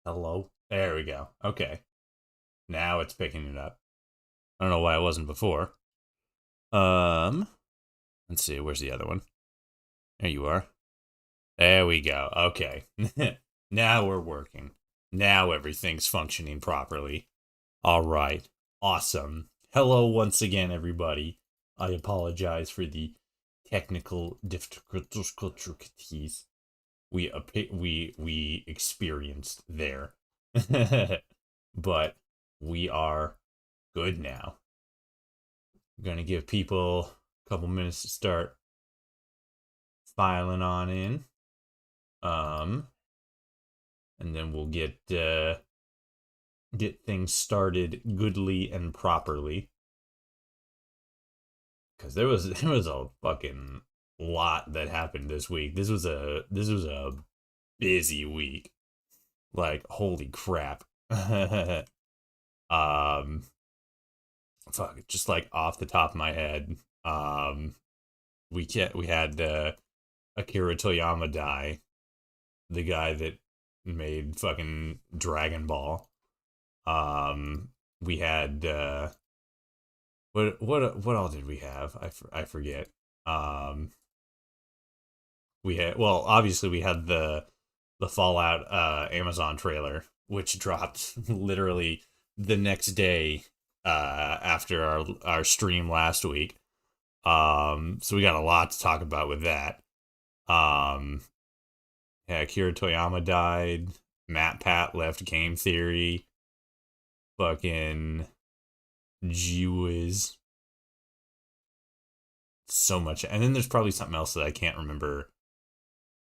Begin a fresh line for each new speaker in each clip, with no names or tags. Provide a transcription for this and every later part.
Hello? There we go. Okay. Now it's picking it up. I don't know why it wasn't before. Um, let's see, where's the other one? There you are. There we go. Okay. Now we're working. Now everything's functioning properly. All right. Awesome. Hello once again, everybody. I apologize for the technical difficulties we experienced there. But we are good now. I'm gonna give people a couple minutes to start filing on in. Um, and then we'll get things started goodly and properly. Because there was a fucking lot that happened this week. This was a busy week. Like holy crap. um Fuck, just like off the top of my head, we had Akira Toyama die, the guy that made fucking Dragon Ball. We had what all did we have? I forget. Um, we had, well, obviously we had the Fallout Amazon trailer, which dropped literally the next day after our stream last week. So we got a lot to talk about with that. Um, yeah, Akira Toyama died. Matt Pat left Game Theory. Fucking G-Wiz. So much. And then there's probably something else that I can't remember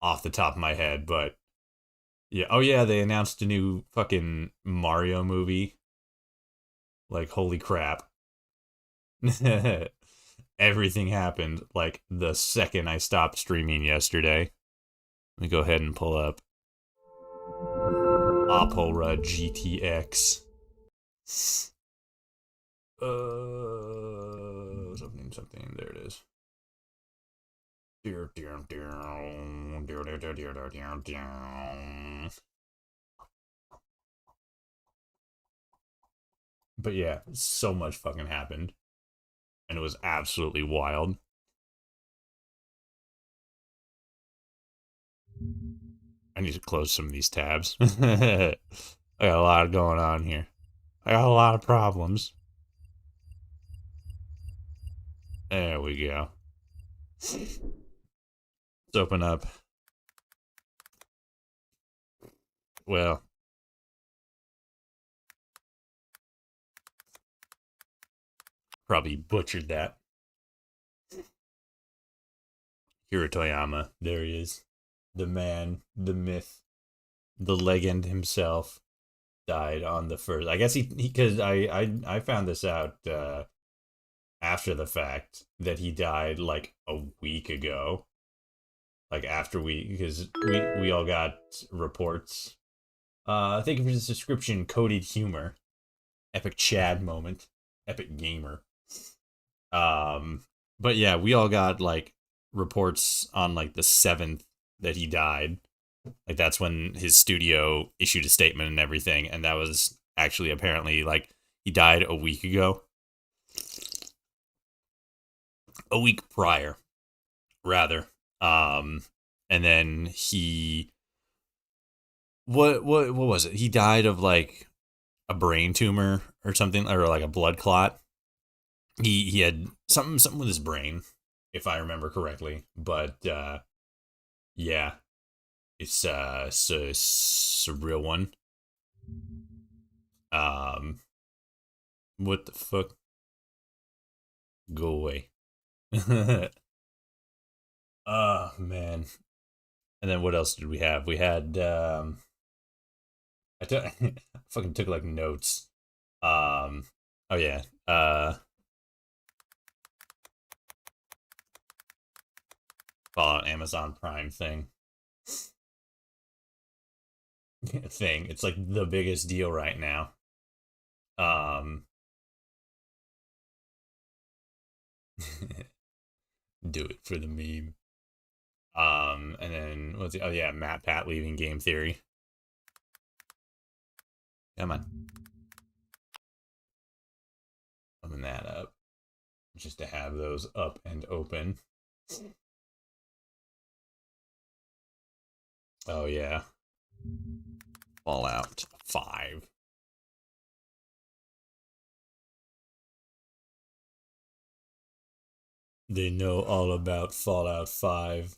off the top of my head, but yeah. Oh yeah, they announced a new fucking Mario movie. Like holy crap. Everything happened like the second I stopped streaming yesterday. Let me go ahead and pull up Opera GTX. Something. There it is. But yeah, so much fucking happened. And it was absolutely wild. I need to close some of these tabs. I got a lot going on here. I got a lot of problems. There we go. Let's open up. Well, probably butchered that. Hirotoyama. There he is. The man, the myth, the legend himself died on the first. I guess because I found this out after the fact that he died like a week ago. Like after because we all got reports. Thank you for this description, coded humor, epic Chad moment, epic gamer. Um, but yeah, we all got like reports on like the 7th that he died. Like that's when his studio issued a statement and everything, and that was actually apparently like he died a week ago, a week prior, rather. Um, and then what was it? He died of like a brain tumor or something, or like a blood clot. He had something with his brain, if I remember correctly. But yeah, it's a real one. Um, what the fuck? Go away. Oh man. And then what else did we have? We had I fucking took like notes. Oh yeah. Fallout Amazon Prime thing. It's like the biggest deal right now. Um do it for the meme. And then what's the, oh yeah, Matt Pat leaving Game Theory. Come on. Open that up. Just to have those up and open. Oh, yeah. Fallout 5. They know all about Fallout 5.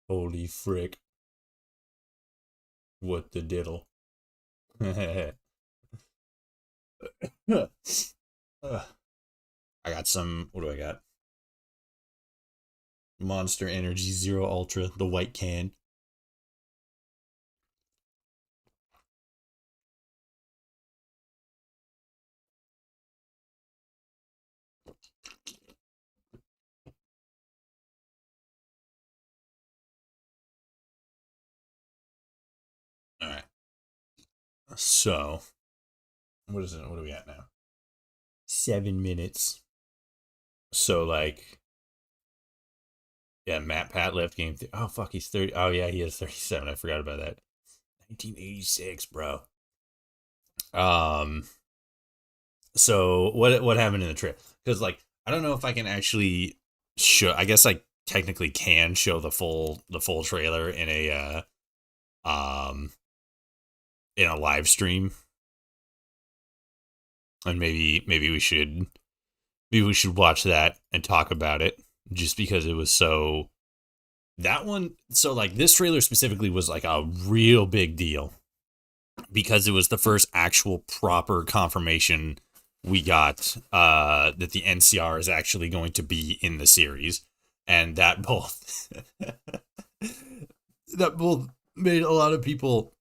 Holy frick. What the diddle. I got some. What do I got? Monster Energy Zero Ultra, the white can. All right. So, what is it? What are we at now? 7 minutes. So, like, yeah, Matt Pat left game. Oh, fuck, he's 30. Oh, yeah, he is 37. I forgot about that. 1986, bro. Um, so what happened in the trip? Because, like, I don't know if I can actually show. I guess I technically can show the full trailer um in a live stream, and maybe we should watch that and talk about it, just because it was so, that one. So, like, this trailer specifically was like a real big deal because it was the first actual proper confirmation we got that the NCR is actually going to be in the series, and that both that both made a lot of people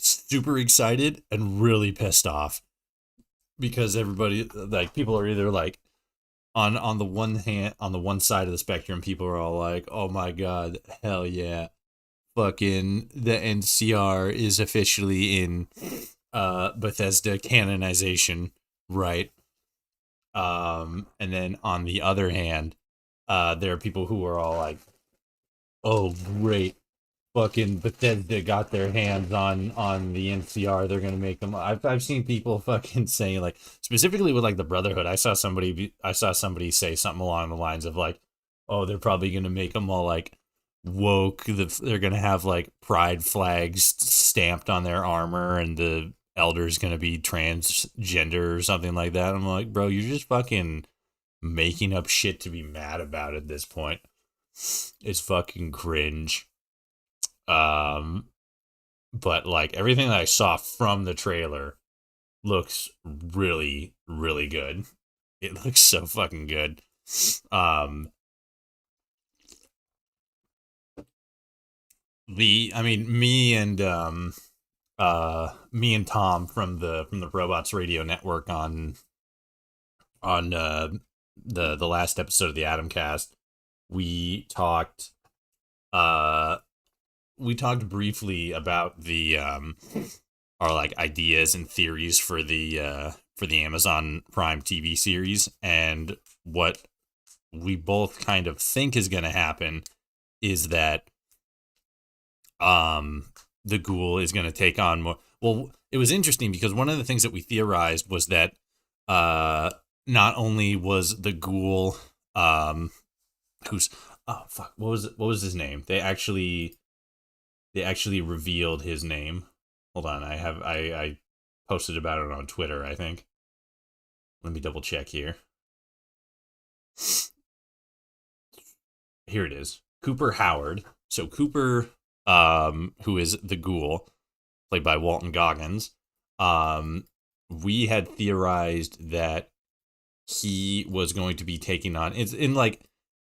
super excited and really pissed off, because everybody, like, people are either like, on the one hand, on the one side of the spectrum, people are all like, oh my god, hell yeah, fucking the NCR is officially in Bethesda canonization, right? And then on the other hand, there are people who are all like, oh great, fucking Bethesda got their hands on the NCR. They're gonna make them. I've seen people fucking saying, like, specifically with like the Brotherhood. I saw somebody say something along the lines of like, oh, they're probably gonna make them all like woke. They're gonna have like pride flags stamped on their armor, and the elder's gonna be transgender or something like that. I'm like, bro, you're just fucking making up shit to be mad about at this point. It's fucking cringe. Um, but like everything that I saw from the trailer looks really, really good. It looks so fucking good. Um, I mean, me and Tom from the Robots Radio Network on the last episode of the Atomcast, we talked uh we talked briefly about the our like ideas and theories for the Amazon Prime TV series, and what we both kind of think is going to happen is that um the Ghoul is going to take on more. Well, it was interesting because one of the things that we theorized was that uh not only was the Ghoul, who's, oh fuck, what was his name? They actually revealed his name. Hold on, I posted about it on Twitter, I think. Let me double check here. Here it is. Cooper Howard. So Cooper, who is the Ghoul, played by Walton Goggins. We had theorized that he was going to be taking on, it's in like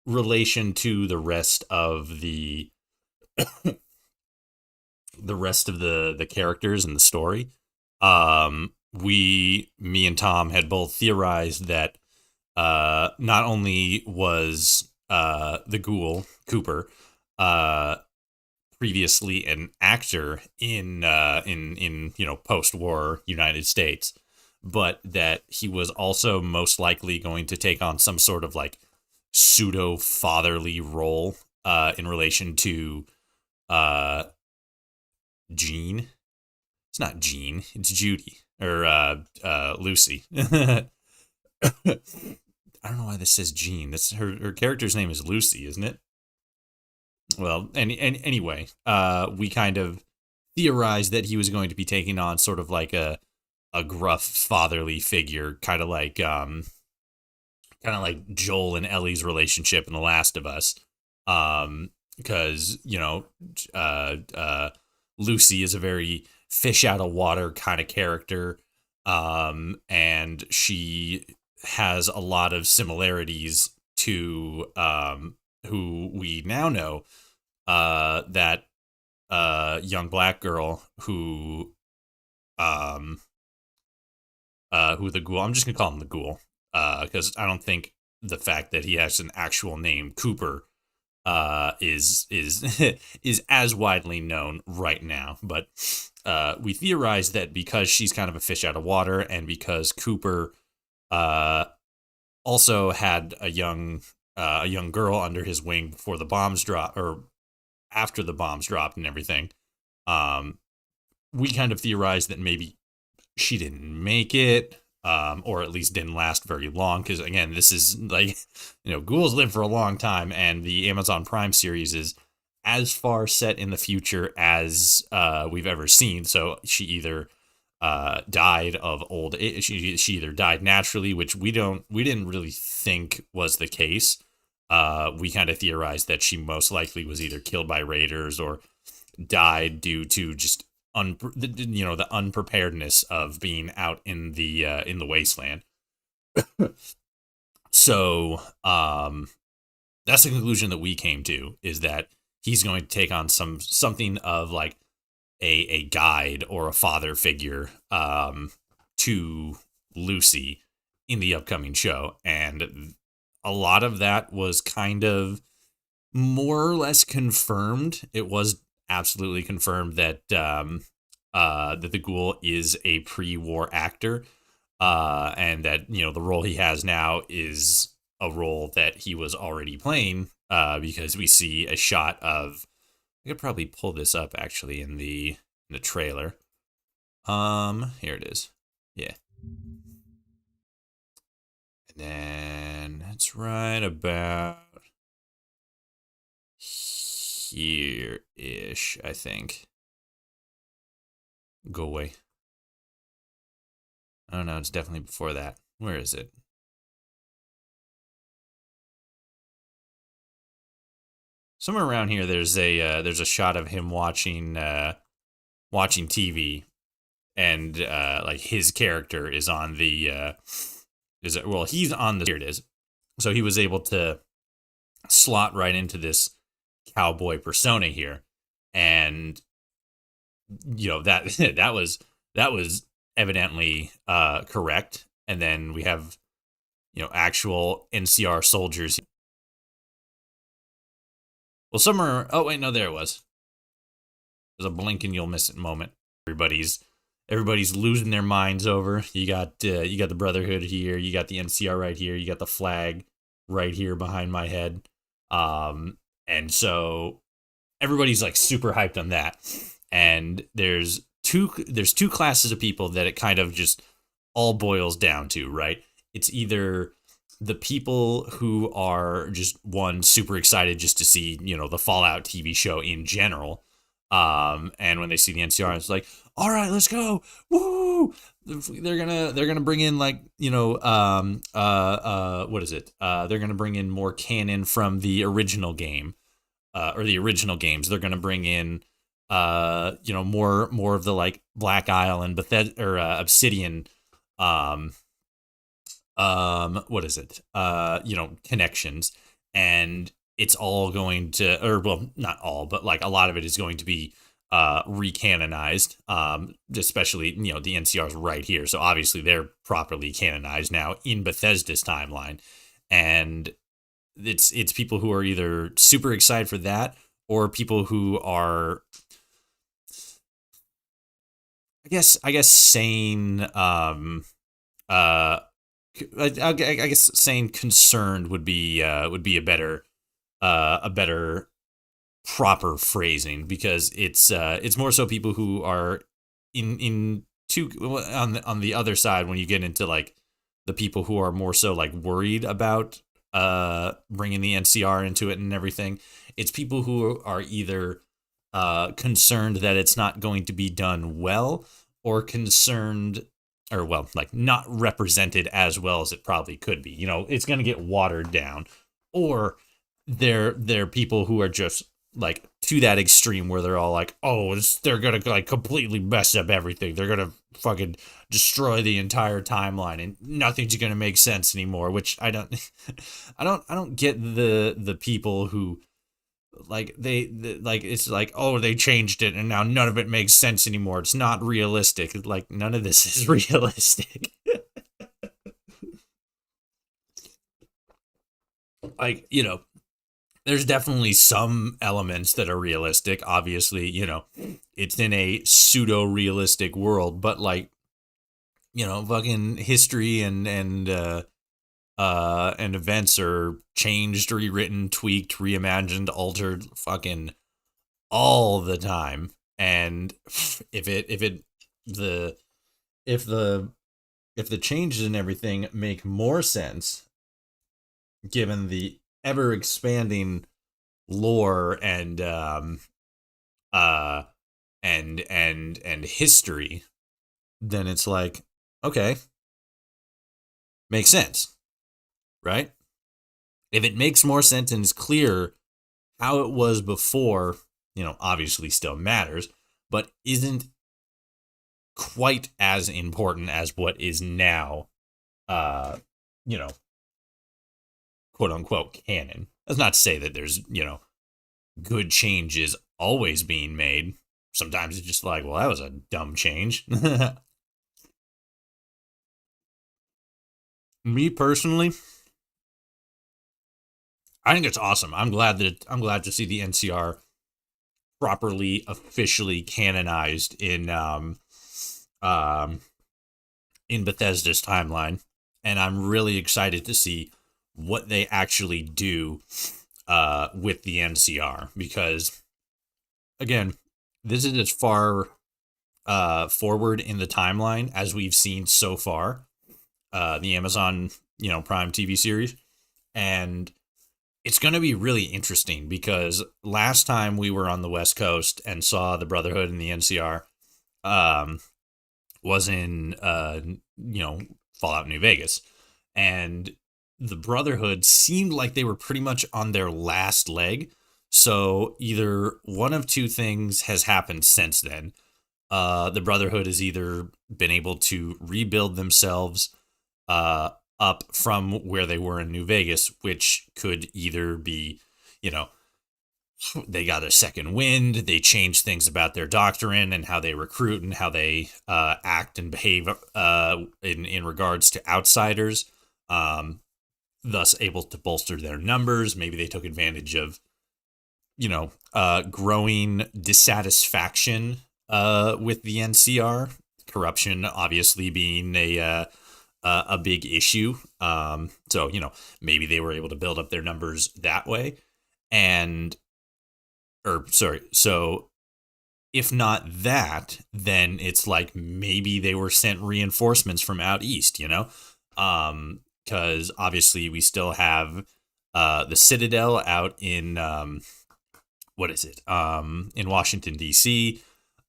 relation to the rest of the characters in the story. Me and Tom had both theorized that not only was the Ghoul Cooper previously an actor in post-war United States, but that he was also most likely going to take on some sort of like pseudo fatherly role in relation to Gene. It's not Jean. It's Judy or Lucy. I don't know why this says Jean. That's her character's name is Lucy, isn't it? Well, anyway, we kind of theorized that he was going to be taking on sort of like a gruff fatherly figure, kind of like Joel and Ellie's relationship in The Last of Us. Because Lucy is a very fish out of water kind of character, and she has a lot of similarities to who we now know, that young black girl who the ghoul. I'm just gonna call him the ghoul, because I don't think the fact that he has an actual name, Cooper, is is as widely known right now. But we theorize that because she's kind of a fish out of water, and because Cooper also had a young girl under his wing before the bombs dropped, or after the bombs dropped and everything, we kind of theorized that maybe she didn't make it, or at least didn't last very long. Because again, this is like, ghouls live for a long time, and the Amazon Prime series is as far set in the future as we've ever seen. So she either died of old age, she either died naturally, which we didn't really think was the case. We kind of theorized that she most likely was either killed by raiders or died due to just the unpreparedness of being out in the wasteland. So that's the conclusion that we came to, is that he's going to take on something of like a guide or a father figure to Lucy in the upcoming show. And a lot of that was kind of more or less confirmed. It was absolutely confirmed that that the ghoul is a pre-war actor, and that the role he has now is a role that he was already playing, because we see a shot of, I could probably pull this up actually in the trailer. Here it is. Yeah. And then it's right about here-ish, I think. Go away. Oh no, it's definitely before that. Where is it? Somewhere around here, there's a shot of him watching TV, and like his character is on the he's on the, here it is. So he was able to slot right into this cowboy persona here, and that that was evidently correct. And then we have actual NCR soldiers. Well, somewhere, oh wait, no, there it was. There's a blink and you'll miss it moment. Everybody's losing their minds over. You got the Brotherhood here, you got the NCR right here, you got the flag right here behind my head. And so everybody's like super hyped on that. And there's two classes of people that it kind of just all boils down to, right? It's either the people who are just, one, super excited just to see, the Fallout TV show in general. And when they see the NCR, it's like, all right, let's go. Woo! They're gonna bring in like, what is it? They're gonna bring in more canon from the original game, or the original games. They're gonna bring in, more of the like Black Isle and Bethesda or Obsidian, what is it? Connections, and it's all going to, or well, not all, but like a lot of it is going to be recanonized, especially the NCR's right here, so obviously they're properly canonized now in Bethesda's timeline. And it's people who are either super excited for that, or people who are, I guess sane, I guess saying concerned would be a better proper phrasing, because it's more so people who are in two on the other side, when you get into like the people who are more so like worried about bringing the NCR into it and everything, it's people who are either concerned that it's not going to be done well, or concerned, or well, like not represented as well as it probably could be. You know, it's going to get watered down, or they're people who are just like to that extreme where they're all like, oh, they're gonna like completely mess up everything. They're gonna fucking destroy the entire timeline, and nothing's gonna make sense anymore. Which I don't, I don't get the people who like like it's like, oh, they changed it and now none of it makes sense anymore. It's not realistic. Like none of this is realistic. Like, you know, there's definitely some elements that are realistic. Obviously, you know, it's in a pseudo realistic world, but like, you know, fucking history and events are changed, rewritten, tweaked, reimagined, altered, fucking all the time. And the if the if the changes and everything make more sense given the ever expanding lore uh and history, then it's like, okay, makes sense, right? If it makes more sense and is clear how it was before, you know, obviously still matters, but isn't quite as important as what is now, you know, quote unquote canon. That's not to say that there's, you know, good changes always being made. Sometimes it's just like, well, that was a dumb change. Me personally, I think it's awesome. I'm glad to see the NCR properly officially canonized um in Bethesda's timeline, and I'm really excited to see what they actually do with the NCR, because again, this is as far forward in the timeline as we've seen so far. The Amazon, you know, Prime TV series, and it's going to be really interesting because last time we were on the West Coast and saw the Brotherhood and the NCR was in you know, Fallout New Vegas, and the Brotherhood seemed like they were pretty much on their last leg. So either one of two things has happened since then. The Brotherhood has either been able to rebuild themselves up from where they were in New Vegas, which could either be, you know, they got a second wind, they changed things about their doctrine and how they recruit and how they act and behave in regards to outsiders, thus able to bolster their numbers. Maybe they took advantage of, you know, growing dissatisfaction with the NCR, corruption obviously being a big issue. So, you know, maybe they were able to build up their numbers that way. So if not that, then it's like maybe they were sent reinforcements from out east, you know? Because obviously we still have the Citadel out in, what is it? In Washington, D.C.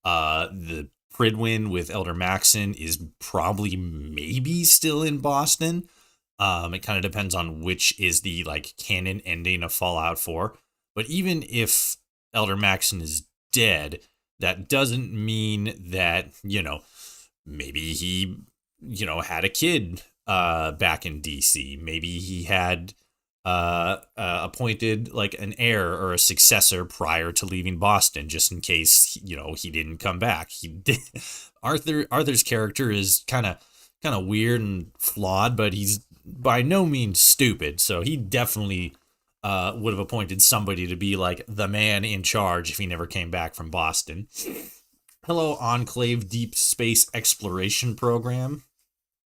The Pridwin with Elder Maxon is probably maybe still in Boston. It kind of depends on which is the like canon ending of Fallout 4. But even if Elder Maxon is dead, that doesn't mean that, you know, maybe he, you know, had a kid back in DC. Maybe he had appointed like an heir or a successor prior to leaving Boston, just in case, you know, he didn't come back. He did. Arthur's character is kind of weird and flawed, but he's by no means stupid. So he definitely would have appointed somebody to be like the man in charge if he never came back from Boston. Hello, Enclave Deep Space Exploration Program.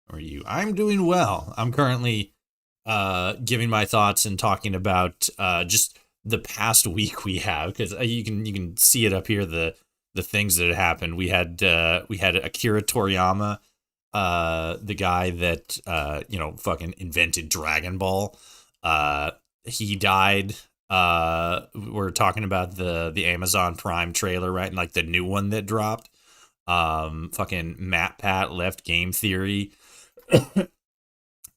How are you? I'm doing well. I'm currently giving my thoughts and talking about just the past week we have, because you can see it up here, the the things that had happened. We had Akira Toriyama, the guy that fucking invented Dragon Ball. He died. We're talking about the Amazon Prime trailer, right? And like the new one that dropped. Fucking Matt Pat left Game Theory.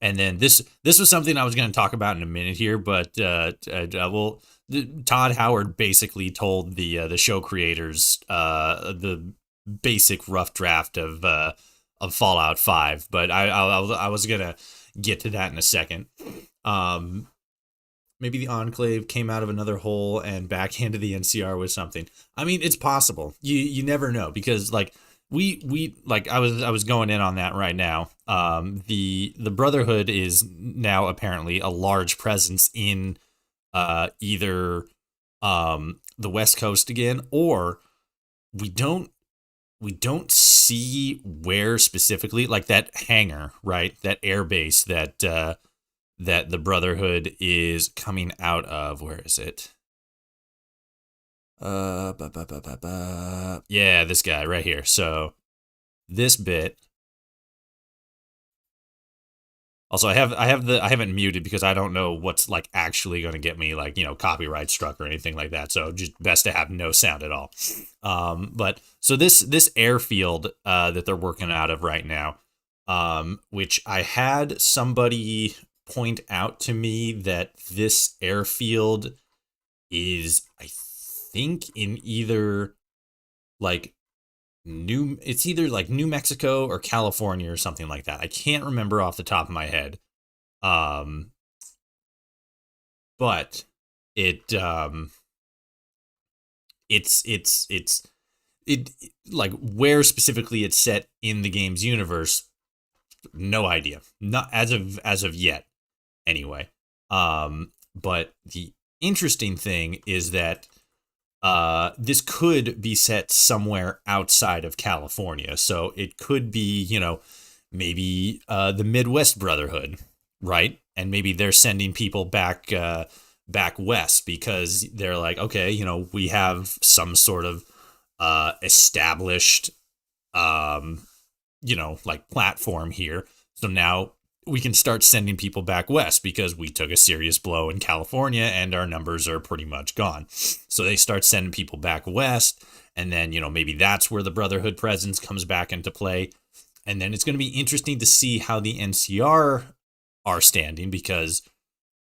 And then this was something I was going to talk about in a minute here, but well, Todd Howard basically told the show creators the basic rough draft of Fallout 5, but I was gonna get to that in a second. Maybe the Enclave came out of another hole and backhanded the NCR with something. I mean, it's possible. You never know, because like we like I was going in on that right now. The Brotherhood is now apparently a large presence in either the West Coast again, or we don't see where specifically, like that hangar, right? That air base that that the Brotherhood is coming out of. Where is it? Yeah, this guy right here. So this bit. Also, I haven't muted because I don't know what's like actually going to get me like, copyright struck or anything like that. So just best to have no sound at all. But so this airfield that they're working out of right now, which I had somebody point out to me that this airfield is, I think, in either like it's either like New Mexico or California or something like that. I can't remember off the top of my head. But it it like where specifically it's set in the game's universe, no idea. Not as of yet anyway. But the interesting thing is that this could be set somewhere outside of California. So it could be, maybe the Midwest Brotherhood, right? And maybe they're sending people back west because they're like, okay, we have some sort of established like platform here. So now we can start sending people back west because we took a serious blow in California and our numbers are pretty much gone. So they start sending people back west, and then, maybe that's where the Brotherhood presence comes back into play. And then it's going to be interesting to see how the NCR are standing because,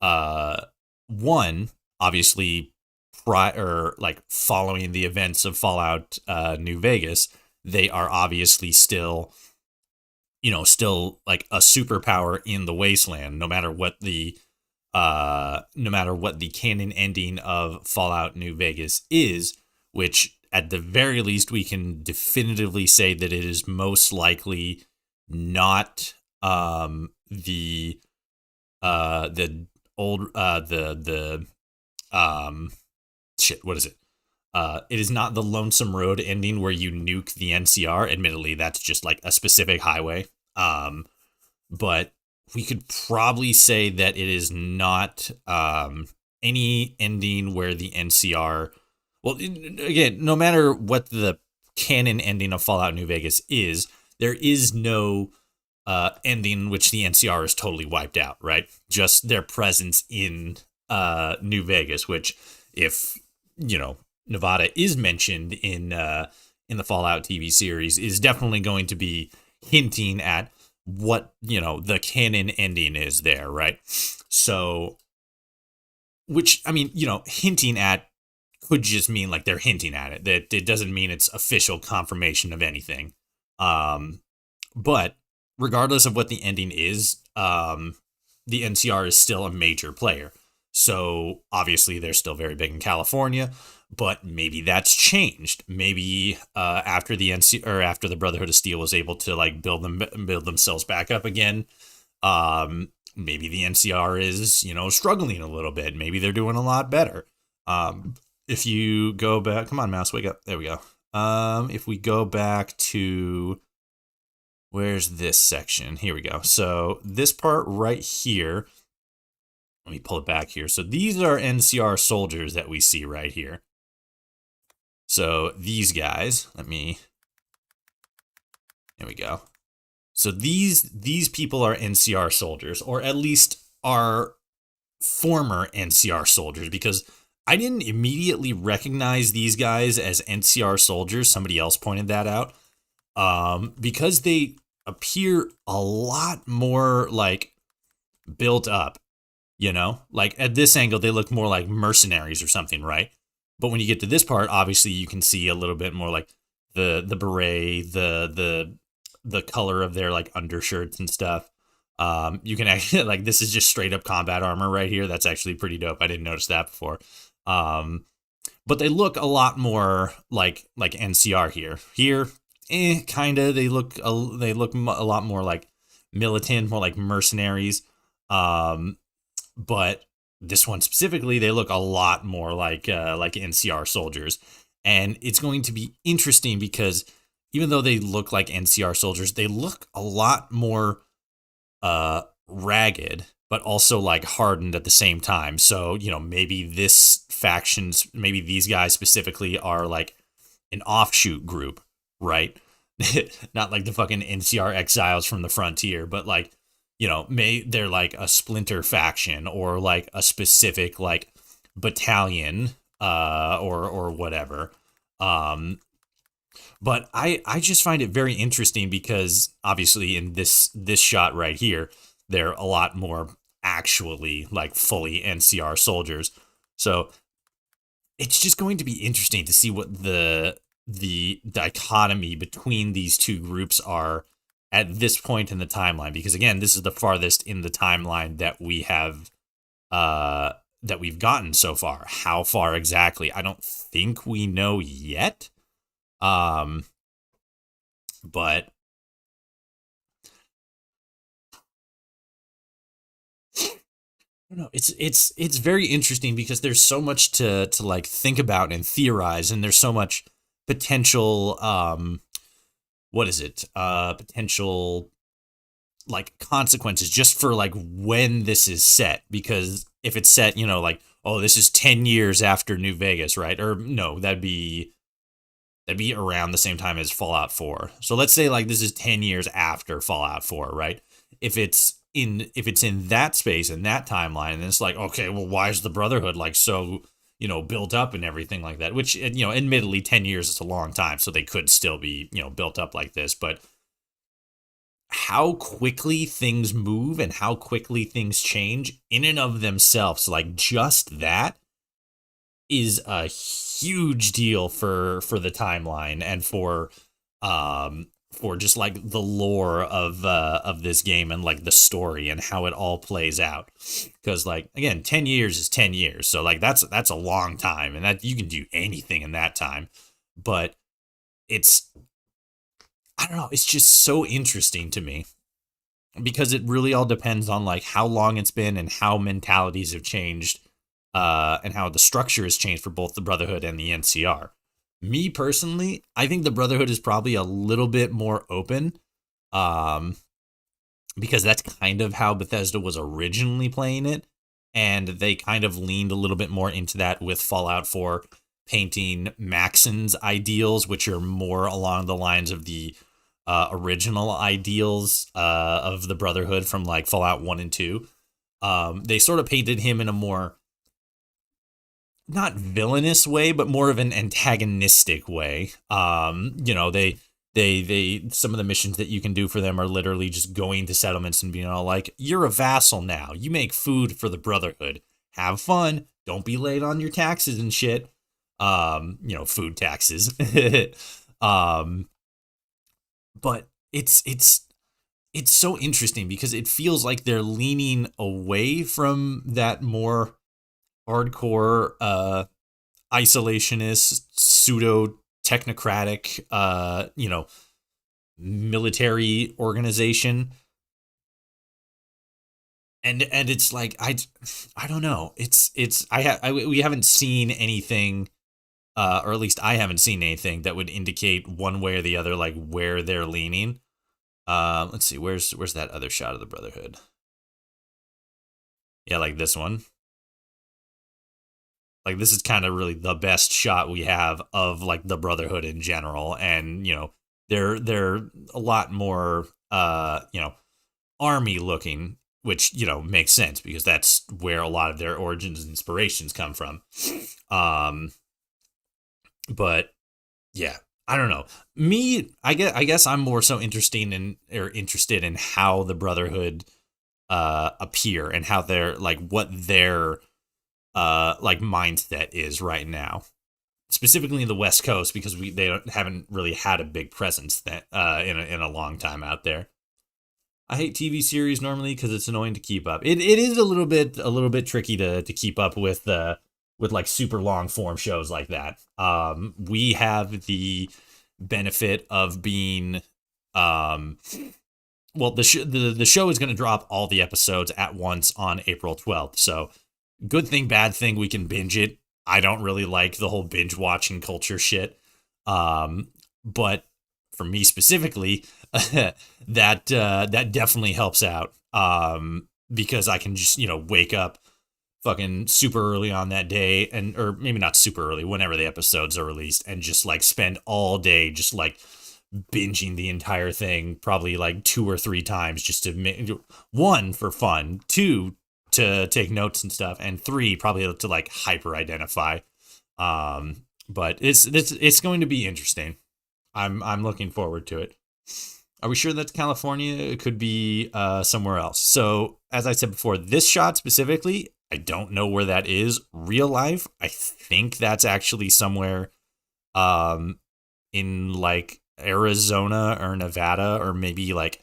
one, obviously, following the events of Fallout New Vegas, they are obviously still like a superpower in the wasteland, no matter what the canon ending of Fallout New Vegas is, which at the very least we can definitively say that it is most likely not the old what is it? It is not the Lonesome Road ending where you nuke the NCR. Admittedly, that's just like a specific highway. But we could probably say that it is not any ending where the NCR. Well, again, no matter what the canon ending of Fallout New Vegas is, there is no ending in which the NCR is totally wiped out, right? Just their presence in New Vegas, which, if Nevada is mentioned in the Fallout TV series, is definitely going to be hinting at what the canon ending is there, right? So, which, I mean, hinting at could just mean like they're hinting at it. That it doesn't mean it's official confirmation of anything. But regardless of what the ending is, the NCR is still a major player. So obviously they're still very big in California, but maybe that's changed. Maybe after the after the Brotherhood of Steel was able to like build themselves back up again, maybe the NCR is struggling a little bit. Maybe they're doing a lot better. If you go back, come on, mouse, wake up. There we go. If we go back to, where's this section? Here we go. So this part right here. Let me pull it back here. So these are NCR soldiers that we see right here. So these guys, here we go. So these people are NCR soldiers, or at least are former NCR soldiers, because I didn't immediately recognize these guys as NCR soldiers. Somebody else pointed that out. Because they appear a lot more like built up, like at this angle, they look more like mercenaries or something, right? But when you get to this part, obviously you can see a little bit more like the beret, the color of their like undershirts and stuff. You can actually like this is just straight up combat armor right here. That's actually pretty dope. I didn't notice that before. But they look a lot more like NCR here. Here, kinda. They look a lot more like militant, more like mercenaries. But this one specifically, they look a lot more like NCR soldiers, and it's going to be interesting because even though they look like NCR soldiers, they look a lot more ragged, but also like hardened at the same time. So, maybe maybe these guys specifically are like an offshoot group, right? Not like the fucking NCR exiles from the frontier, but like, they're like a splinter faction or like a specific like battalion, or whatever. Um, but I just find it very interesting because obviously in this shot right here, they're a lot more actually like fully NCR soldiers. So it's just going to be interesting to see what the dichotomy between these two groups are at this point in the timeline, because again, this is the farthest in the timeline that we've gotten so far. How far exactly? I don't think we know yet. Um but I don't know. It's very interesting because there's so much to like think about and theorize, and there's so much potential what is it? Potential like consequences just for like when this is set, because if it's set, like, oh, this is 10 years after New Vegas, right? Or no, that'd be around the same time as Fallout 4. So let's say like this is 10 years after Fallout 4, right? If it's in that space and that timeline, and it's like, okay, well, why is the Brotherhood like so, built up and everything like that? Which, admittedly 10 years is a long time, so they could still be, built up like this, but how quickly things move and how quickly things change in and of themselves, like just that is a huge deal for the timeline and for just like the lore of this game and like the story and how it all plays out. Because like again, 10 years is 10 years, so like that's a long time, and that you can do anything in that time. But it's I don't know, it's just so interesting to me because it really all depends on like how long it's been and how mentalities have changed, and how the structure has changed for both the Brotherhood and the NCR. Me personally, I think the Brotherhood is probably a little bit more open, um, because that's kind of how Bethesda was originally playing it, and they kind of leaned a little bit more into that with Fallout 4, painting Maxon's ideals, which are more along the lines of the original ideals of the Brotherhood from like Fallout 1 and 2. They sort of painted him in a more not villainous way, but more of an antagonistic way. They some of the missions that you can do for them are literally just going to settlements and being all like, "You're a vassal now. You make food for the Brotherhood. Have fun. Don't be late on your taxes and shit." Food taxes. um, but it's so interesting because it feels like they're leaning away from that more hardcore isolationist, pseudo technocratic, military organization. And it's like I don't know. We haven't seen anything, or at least I haven't seen anything that would indicate one way or the other like where they're leaning. Let's see, where's that other shot of the Brotherhood? Yeah, like this one. Like this is kind of really the best shot we have of like the Brotherhood in general, and they're a lot more army looking, which makes sense because that's where a lot of their origins and inspirations come from. Um, but yeah, I don't know. Me, I guess I'm more so interested in how the Brotherhood appear and how they're like what their like mindset is right now, specifically in the West Coast, because haven't really had a big presence that in a long time out there. I hate TV series normally because it's annoying to keep up. It is a little bit tricky to keep up with like super long form shows like that. We have the benefit of being well, the show is going to drop all the episodes at once on April 12th. So good thing, bad thing, we can binge it. I don't really like the whole binge watching culture shit. But for me specifically, that definitely helps out. Because I can just, wake up fucking super early on that day, and or maybe not super early, whenever the episodes are released, and just like spend all day just like binging the entire thing, probably like 2 or 3 times, just to make, one, for fun, two, to take notes and stuff, and three, probably to like hyper identify. But it's going to be interesting. I'm looking forward to it. Are we sure that's California? It could be somewhere else. So as I said before, this shot specifically, I don't know where that is real life. I think that's actually somewhere in like Arizona or Nevada, or maybe like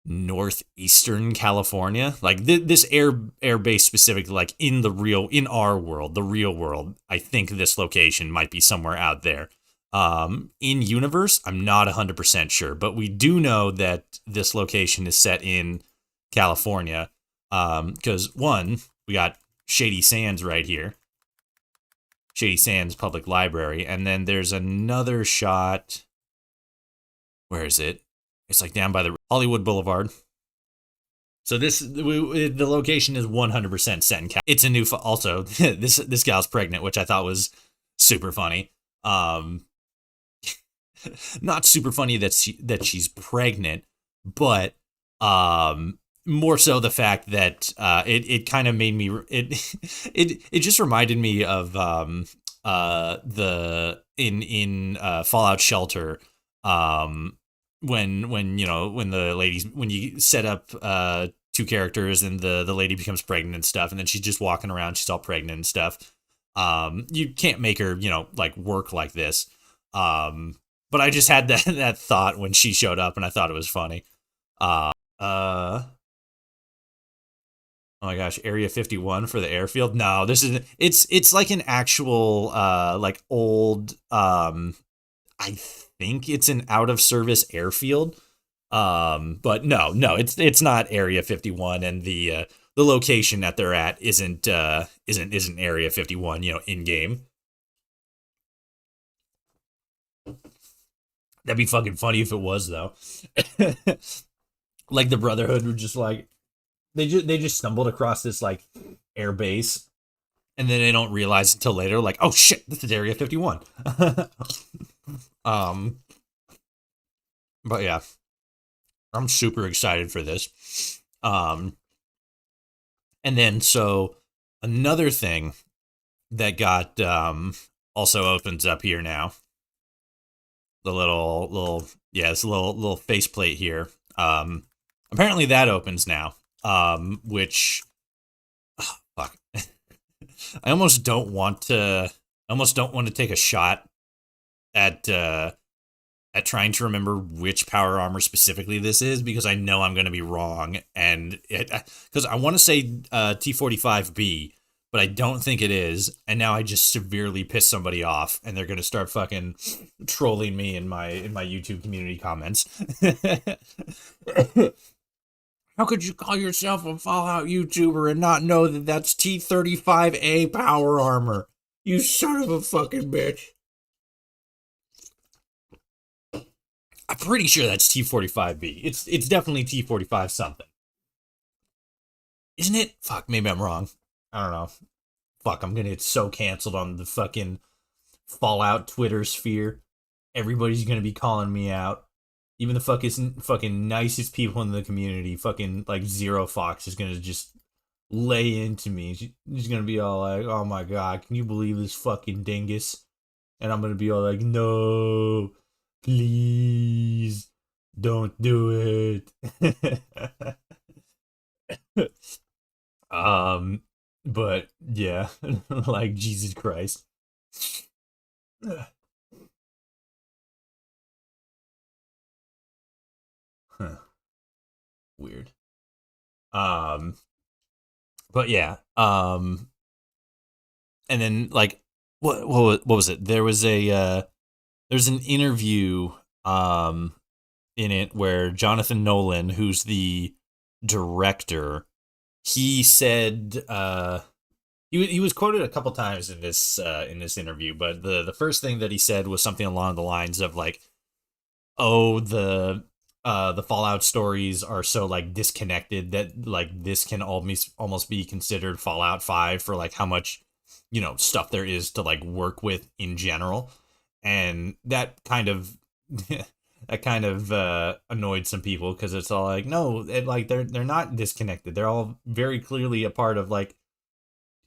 northeastern California. Like this air base specifically, like in our world, the real world. I think this location might be somewhere out there. In universe, I'm not 100% sure, but we do know that this location is set in California. Because one, we got Shady Sands right here. Shady Sands Public Library. And then there's another shot. Where is it? It's like down by the Hollywood Boulevard. So the location is 100% set in Cal. It's a new, also, this gal's pregnant, which I thought was super funny. Not super funny that she's pregnant, but more so the fact that it kind of made me it just reminded me of the in Fallout Shelter, when the ladies, when you set up 2 characters and the lady becomes pregnant and stuff, and then she's just walking around, she's all pregnant and stuff. You can't make her like work like this. But I just had that thought when she showed up, and I thought it was funny. Oh my gosh, Area 51 for the airfield? No, it's like an actual like old, I think it's an out of service airfield. But no, it's not Area 51, and the location that they're at isn't Area 51, in game. That'd be fucking funny if it was, though. Like the Brotherhood were just like, they just stumbled across this like air base, and then they don't realize until later, like, oh shit, this is Area 51. But yeah, I'm super excited for this. And then so another thing that got also opens up here now. The little yeah, this little faceplate here. Apparently that opens now. Which, oh, fuck. I almost don't want to take a shot at trying to remember which power armor specifically this is, because I know I'm going to be wrong, and because I want to say T45B, but I don't think it is, and now I just severely pissed somebody off, and they're going to start fucking trolling me in my YouTube community comments. How could you call yourself a Fallout YouTuber and not know that that's T35A power armor? You son of a fucking bitch. I'm pretty sure that's T45B. It's definitely T45 something. Isn't it? Fuck, maybe I'm wrong. I don't know. fuck, I'm gonna get so canceled on the fucking Fallout Twitter sphere. Everybody's gonna be calling me out. Even the fucking nicest people in the community, fucking like Zero Fox, is gonna just lay into me. She's gonna be all like, "Oh my god, can you believe this fucking dingus?" And I'm gonna be all like, "No, please, don't do it." um, but yeah, like Jesus Christ. Huh, weird. Um, but yeah. And then like what was it? There's an interview in it where Jonathan Nolan, who's the director, he said he was quoted a couple times in this interview, but the first thing that he said was something along the lines of like, oh, the Fallout stories are so like disconnected that like this can almost be considered Fallout 5 for like how much, stuff there is to like work with in general. And that kind of annoyed some people because it's all like, no, like they're not disconnected. They're all very clearly a part of like,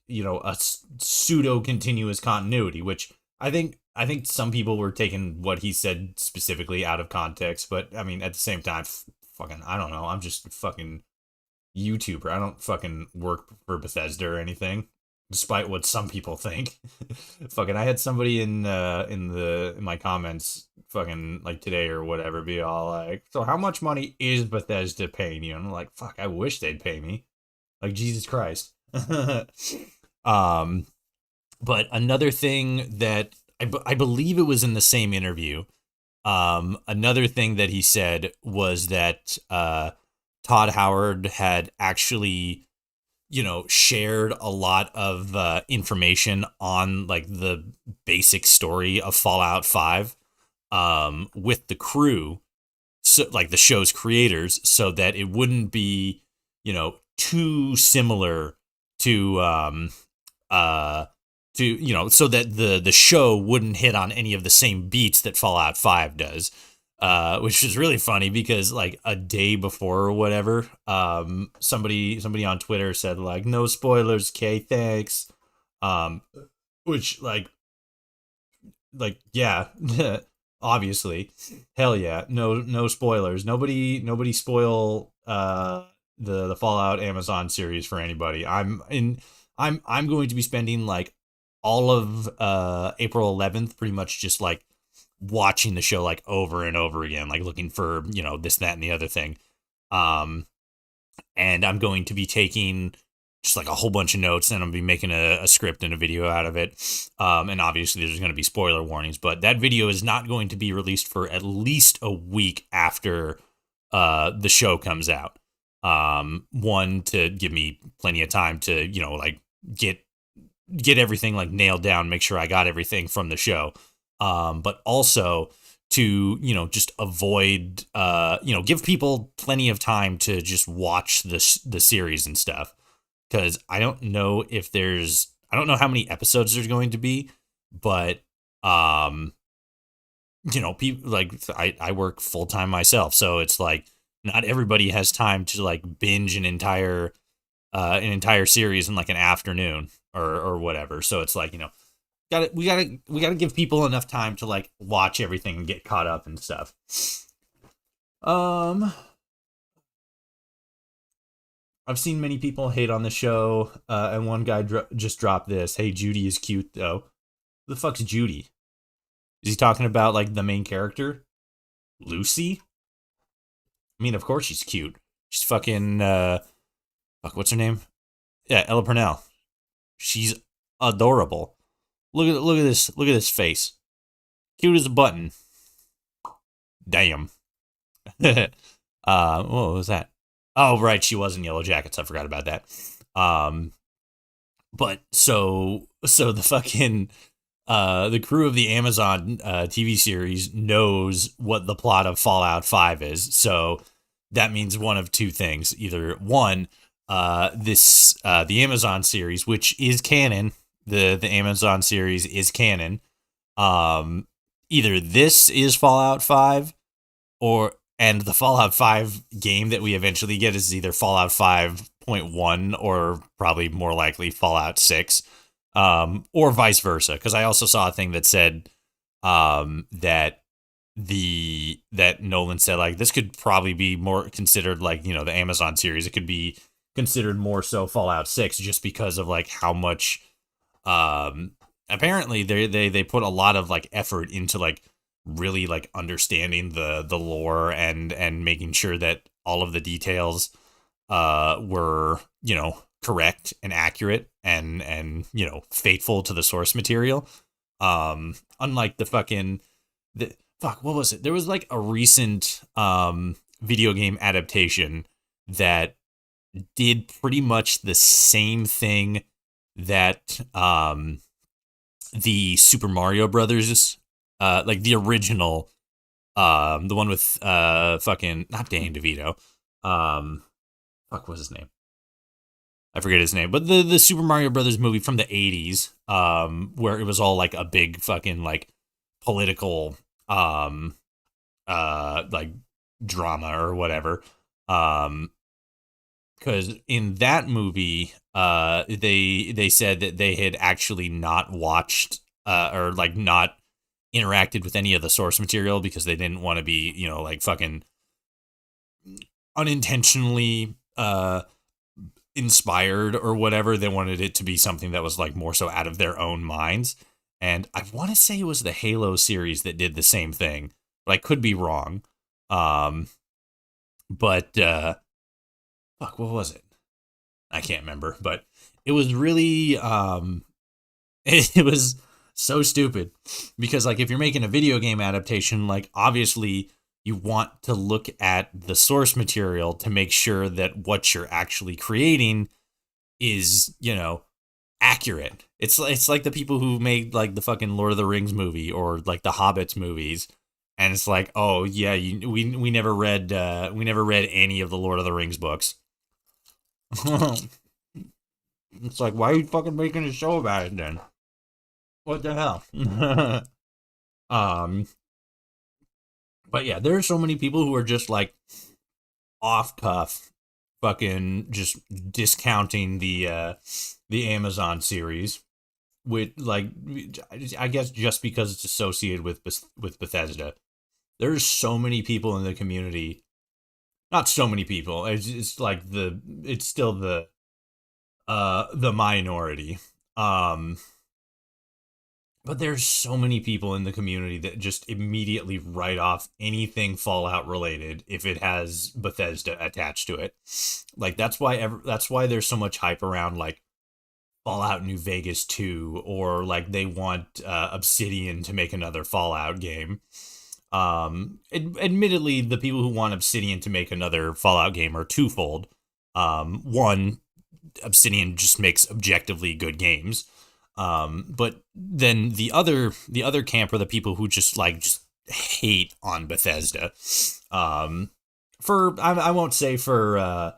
a pseudo continuous continuity, which I think some people were taking what he said specifically out of context. But I mean, at the same time, fucking, I don't know. I'm just a fucking YouTuber. I don't fucking work for Bethesda or anything, despite what some people think. Fucking, I had somebody in my comments, fucking like today or whatever, be all like, "So how much money is Bethesda paying you?" And I'm like, "Fuck, I wish they'd pay me." Like Jesus Christ. um, but another thing that I believe it was in the same interview. Another thing that he said was that Todd Howard had actually, shared a lot of information on like the basic story of Fallout 5 with the crew, so like the show's creators, so that it wouldn't be, too similar to uh so that the show wouldn't hit on any of the same beats that Fallout 5 does. Which is really funny because like a day before or whatever, somebody on Twitter said like, "No spoilers, K, thanks." Um, which like yeah, obviously, hell yeah, no spoilers. Nobody spoil the Fallout Amazon series for anybody. I'm going to be spending like all of April 11th pretty much just like watching the show like over and over again, like looking for, this, that, and the other thing. Um, and I'm going to be taking just like a whole bunch of notes, and I'm gonna be making a script and a video out of it. And obviously there's going to be spoiler warnings, but that video is not going to be released for at least a week after the show comes out. One, to give me plenty of time to, like get everything like nailed down, make sure I got everything from the show. But also to, just avoid, give people plenty of time to just watch the series and stuff. Cause I don't know I don't know how many episodes there's going to be, but, people like I work full time myself. So it's like, not everybody has time to like binge an entire series in like an afternoon or whatever. So it's like, we gotta give people enough time to like watch everything and get caught up and stuff. Um, I've seen many people hate on the show, and one guy just dropped this. "Hey, Judy is cute though." Who the fuck's Judy? Is he talking about like the main character, Lucy? I mean, of course she's cute. She's fucking fuck, what's her name? Yeah, Ella Purnell. She's adorable. Look at this face. Cute as a button. Damn. What was that? Oh, right, she was in Yellow Jackets. I forgot about that. But so the fucking the crew of the Amazon TV series knows what the plot of Fallout 5 is. So that means one of two things. Either one, the Amazon series, which is canon, the Amazon series is canon. Um, Either this is Fallout 5 or and the Fallout 5 game that we eventually get is either Fallout 5.1 or probably more likely Fallout 6, or vice versa. Because I also saw a thing that said that that Nolan said like this could probably be more considered like the Amazon series. It could be considered more so Fallout 6 just because of like how much apparently they put a lot of like effort into like really like understanding the lore and making sure that all of the details were correct and accurate and faithful to the source material. Unlike the fuck, what was it? There was like a recent video game adaptation that did pretty much the same thing that the Super Mario Brothers, like the original, the one with fucking not Danny DeVito, fuck, what's his name? I forget his name, but the Super Mario Brothers movie from the 80s, where it was all like a big fucking like political like drama or whatever. Because in that movie, they said that they had actually not watched or like not interacted with any of the source material because they didn't want to be like fucking unintentionally inspired or whatever. They wanted it to be something that was like more so out of their own minds. And I want to say it was the Halo series that did the same thing, but I could be wrong. But fuck, what was it? I can't remember, but it was really it was so stupid because like if you're making a video game adaptation, like obviously you want to look at the source material to make sure that what you're actually creating is, accurate. It's like the people who made like the fucking Lord of the Rings movie or like the Hobbits movies, and it's like, oh yeah, we never read any of the Lord of the Rings books. It's like, why are you fucking making a show about it then? What the hell? um, but yeah, there are so many people who are just like off cuff, fucking just discounting the Amazon series with like, I guess just because it's associated with Bethesda. There's so many people in the community. Not so many people. It's like it's still the minority. Um, but there's so many people in the community that just immediately write off anything Fallout related if it has Bethesda attached to it. Like that's why there's so much hype around like Fallout New Vegas 2, or like they want Obsidian to make another Fallout game. Admittedly, the people who want Obsidian to make another Fallout game are twofold. One, Obsidian just makes objectively good games. But then the other camp are the people who just hate on Bethesda. For I won't say for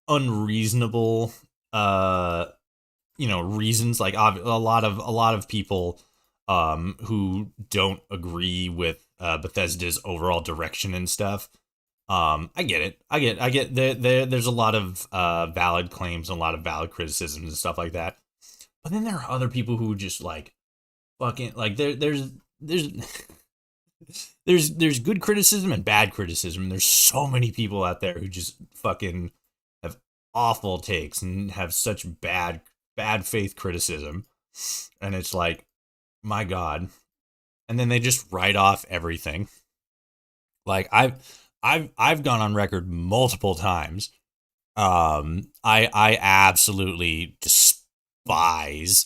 unreasonable reasons. Like a lot of people who don't agree with Bethesda's overall direction and stuff. I get it. I get there's a lot of valid claims and a lot of valid criticisms and stuff like that. But then there are other people who just like fucking like there's there's good criticism and bad criticism. There's so many people out there who just fucking have awful takes and have such bad faith criticism. And it's like, my God. And then they just write off everything. Like I've gone on record multiple times. I absolutely despise the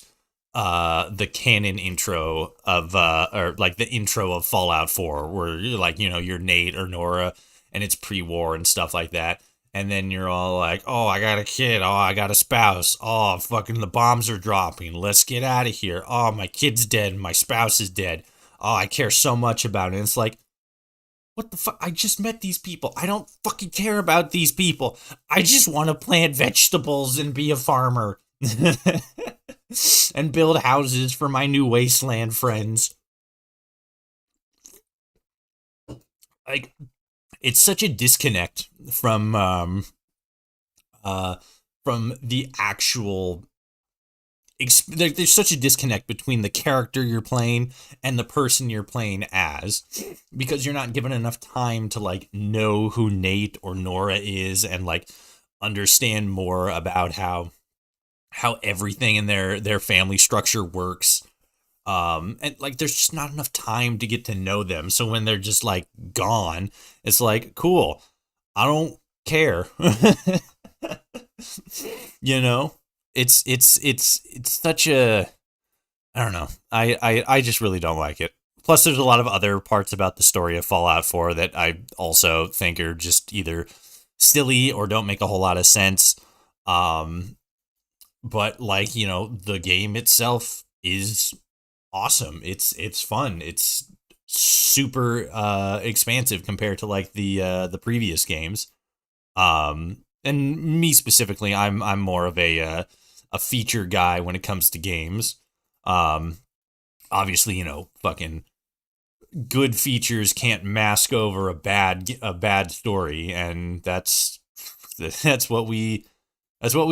canon intro of or like the intro of Fallout 4, where you're like, you're Nate or Nora and it's pre-war and stuff like that. And then you're all like, oh, I got a kid. Oh, I got a spouse. Oh, fucking the bombs are dropping. Let's get out of here. Oh, my kid's dead. My spouse is dead. Oh, I care so much about it. And it's like, what the fuck? I just met these people. I don't fucking care about these people. I just want to plant vegetables and be a farmer. and build houses for my new wasteland friends. Like, it's such a disconnect uh from the actual there's such a disconnect between the character you're playing and the person you're playing as, because you're not given enough time to like know who Nate or Nora is and like understand more about how everything in their family structure works. And like there's just not enough time to get to know them, so when they're just like gone, it's like, cool, I don't care. you know it's such a, I don't know. I just really don't like it. Plus, there's a lot of other parts about the story of Fallout 4 that I also think are just either silly or don't make a whole lot of sense. Um, but like, the game itself is awesome. It's fun. It's super expansive compared to like the previous games. And me specifically, I'm more of a feature guy when it comes to games. Um, Obviously, fucking good features can't mask over a bad story, and that's what we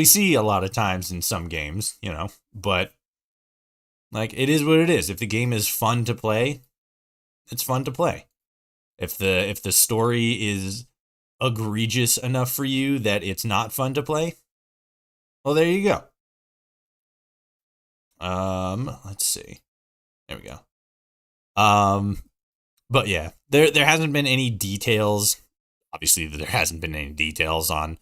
see a lot of times in some games, But like, it is what it is. If the game is fun to play, it's fun to play. If the story is egregious enough for you that it's not fun to play, well, there you go. Let's see. There we go. But yeah, there hasn't been any details. Obviously, there hasn't been any details on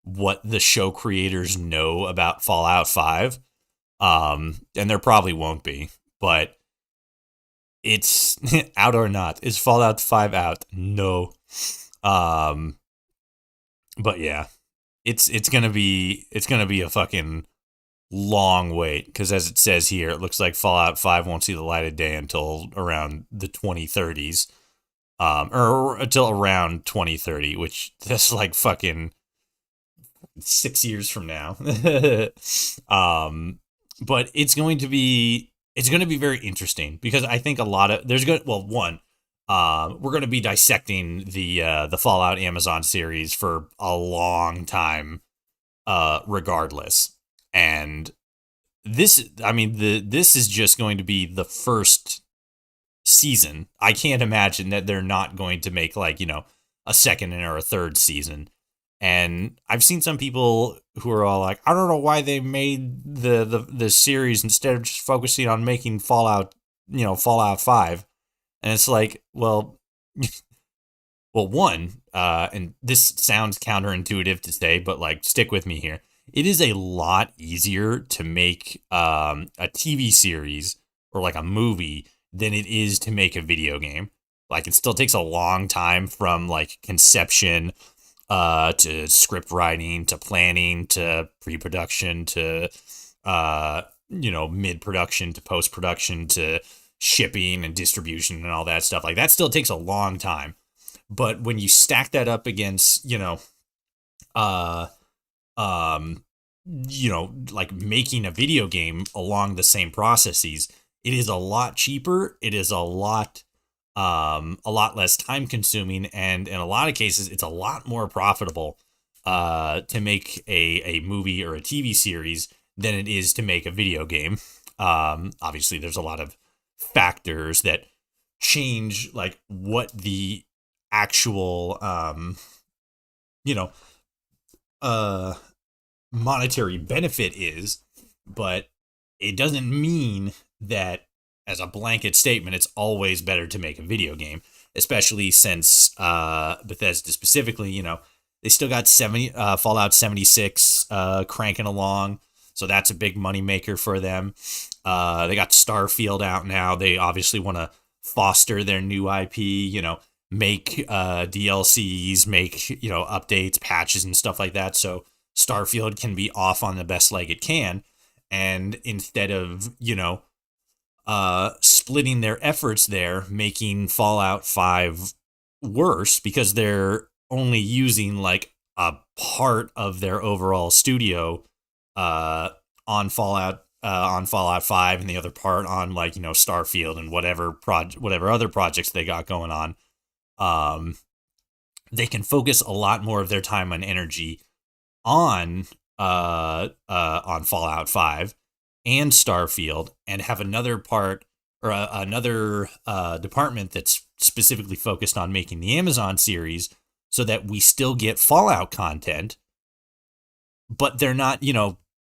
what the show creators know about Fallout 5. And there probably won't be, but it's out or not. Is Fallout 5 out? No. Um, but yeah, it's gonna be a fucking long wait, because as it says here, it looks like Fallout 5 won't see the light of day until around the 2030s. Or until around 2030, which that's like fucking 6 years from now. um, but it's going to be very interesting, because I think a lot of there's good. Well, one, we're going to be dissecting the Fallout Amazon series for a long time, regardless. And this is just going to be the first season. I can't imagine that they're not going to make like, a second or a third season. And I've seen some people who are all like, I don't know why they made the series instead of just focusing on making Fallout 5. And it's like, well, one, and this sounds counterintuitive to say, but like, stick with me here. It is a lot easier to make a TV series or like a movie than it is to make a video game. Like, it still takes a long time from like conception to script writing to planning to pre-production to mid-production to post-production to shipping and distribution and all that stuff. Like, that still takes a long time. But when you stack that up against, uh like making a video game along the same processes, it is a lot cheaper. It is a lot less time consuming, and in a lot of cases, it's a lot more profitable to make a movie or a TV series than it is to make a video game. Obviously, there's a lot of factors that change like what the actual you know monetary benefit is, but it doesn't mean that as a blanket statement it's always better to make a video game, especially since Bethesda specifically, they still got Fallout 76 cranking along, so that's a big money maker for them. They got Starfield out now. They obviously want to foster their new IP, make DLCs, make updates, patches, and stuff like that, so Starfield can be off on the best leg it can. And instead of splitting their efforts there, making Fallout 5 worse because they're only using like a part of their overall studio on Fallout on Fallout 5 and the other part on like, Starfield and whatever other projects they got going on. Um, they can focus a lot more of their time and energy on on Fallout 5 and Starfield, and have another part or another department that's specifically focused on making the Amazon series, so that we still get Fallout content, but they're not,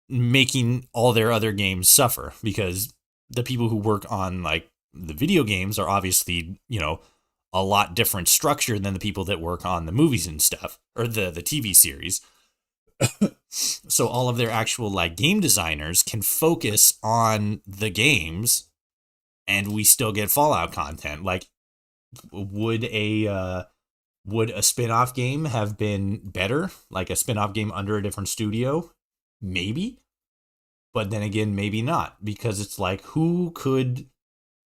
making all their other games suffer, because the people who work on like the video games are obviously, a lot different structure than the people that work on the movies and stuff, or the TV series. So all of their actual like game designers can focus on the games, and we still get Fallout content. Like, would a spin-off game have been better? Like a spin-off game under a different studio? Maybe. But then again, maybe not, because it's like, who could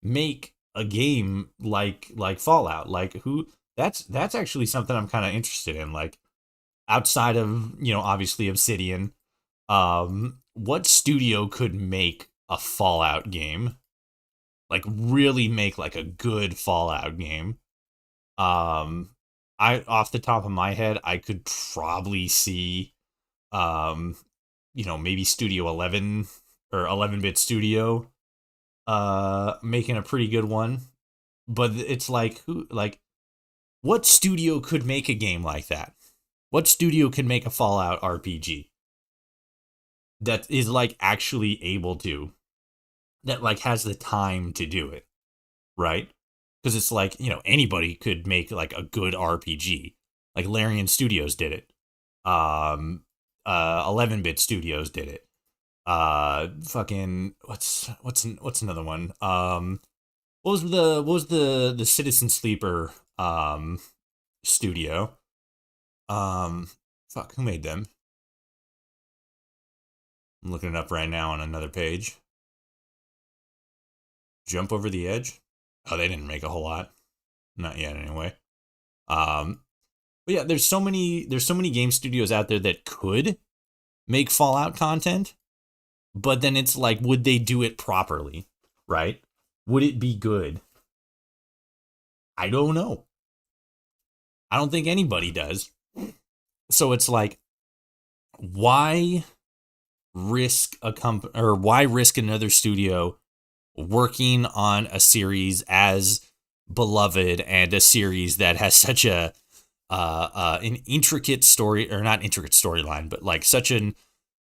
make a game like Fallout? Like, who? That's actually something I'm kind of interested in. Like, outside of, obviously Obsidian, what studio could make a Fallout game? Like, really make like a good Fallout game? Um, off the top of my head, I could probably see, um, maybe Studio 11 or 11-bit Studio, making a pretty good one. But it's like, what studio could make a game like that? What studio can make a Fallout RPG that is like actually able to, that like has the time to do it, right? Because it's like, anybody could make like a good RPG. Like Larian Studios did it. 11-bit Studios did it. Fucking what's another one? What was the Citizen Sleeper studio? Fuck, who made them? I'm looking it up right now on another page. Jump Over the Edge? Oh, they didn't make a whole lot. Not yet, anyway. But yeah, there's so many game studios out there that could make Fallout content, but then it's like, would they do it properly? Right? Would it be good? I don't know. I don't think anybody does. So it's like, why risk why risk another studio working on a series as beloved, and a series that has such an intricate story, or not intricate storyline, but like such an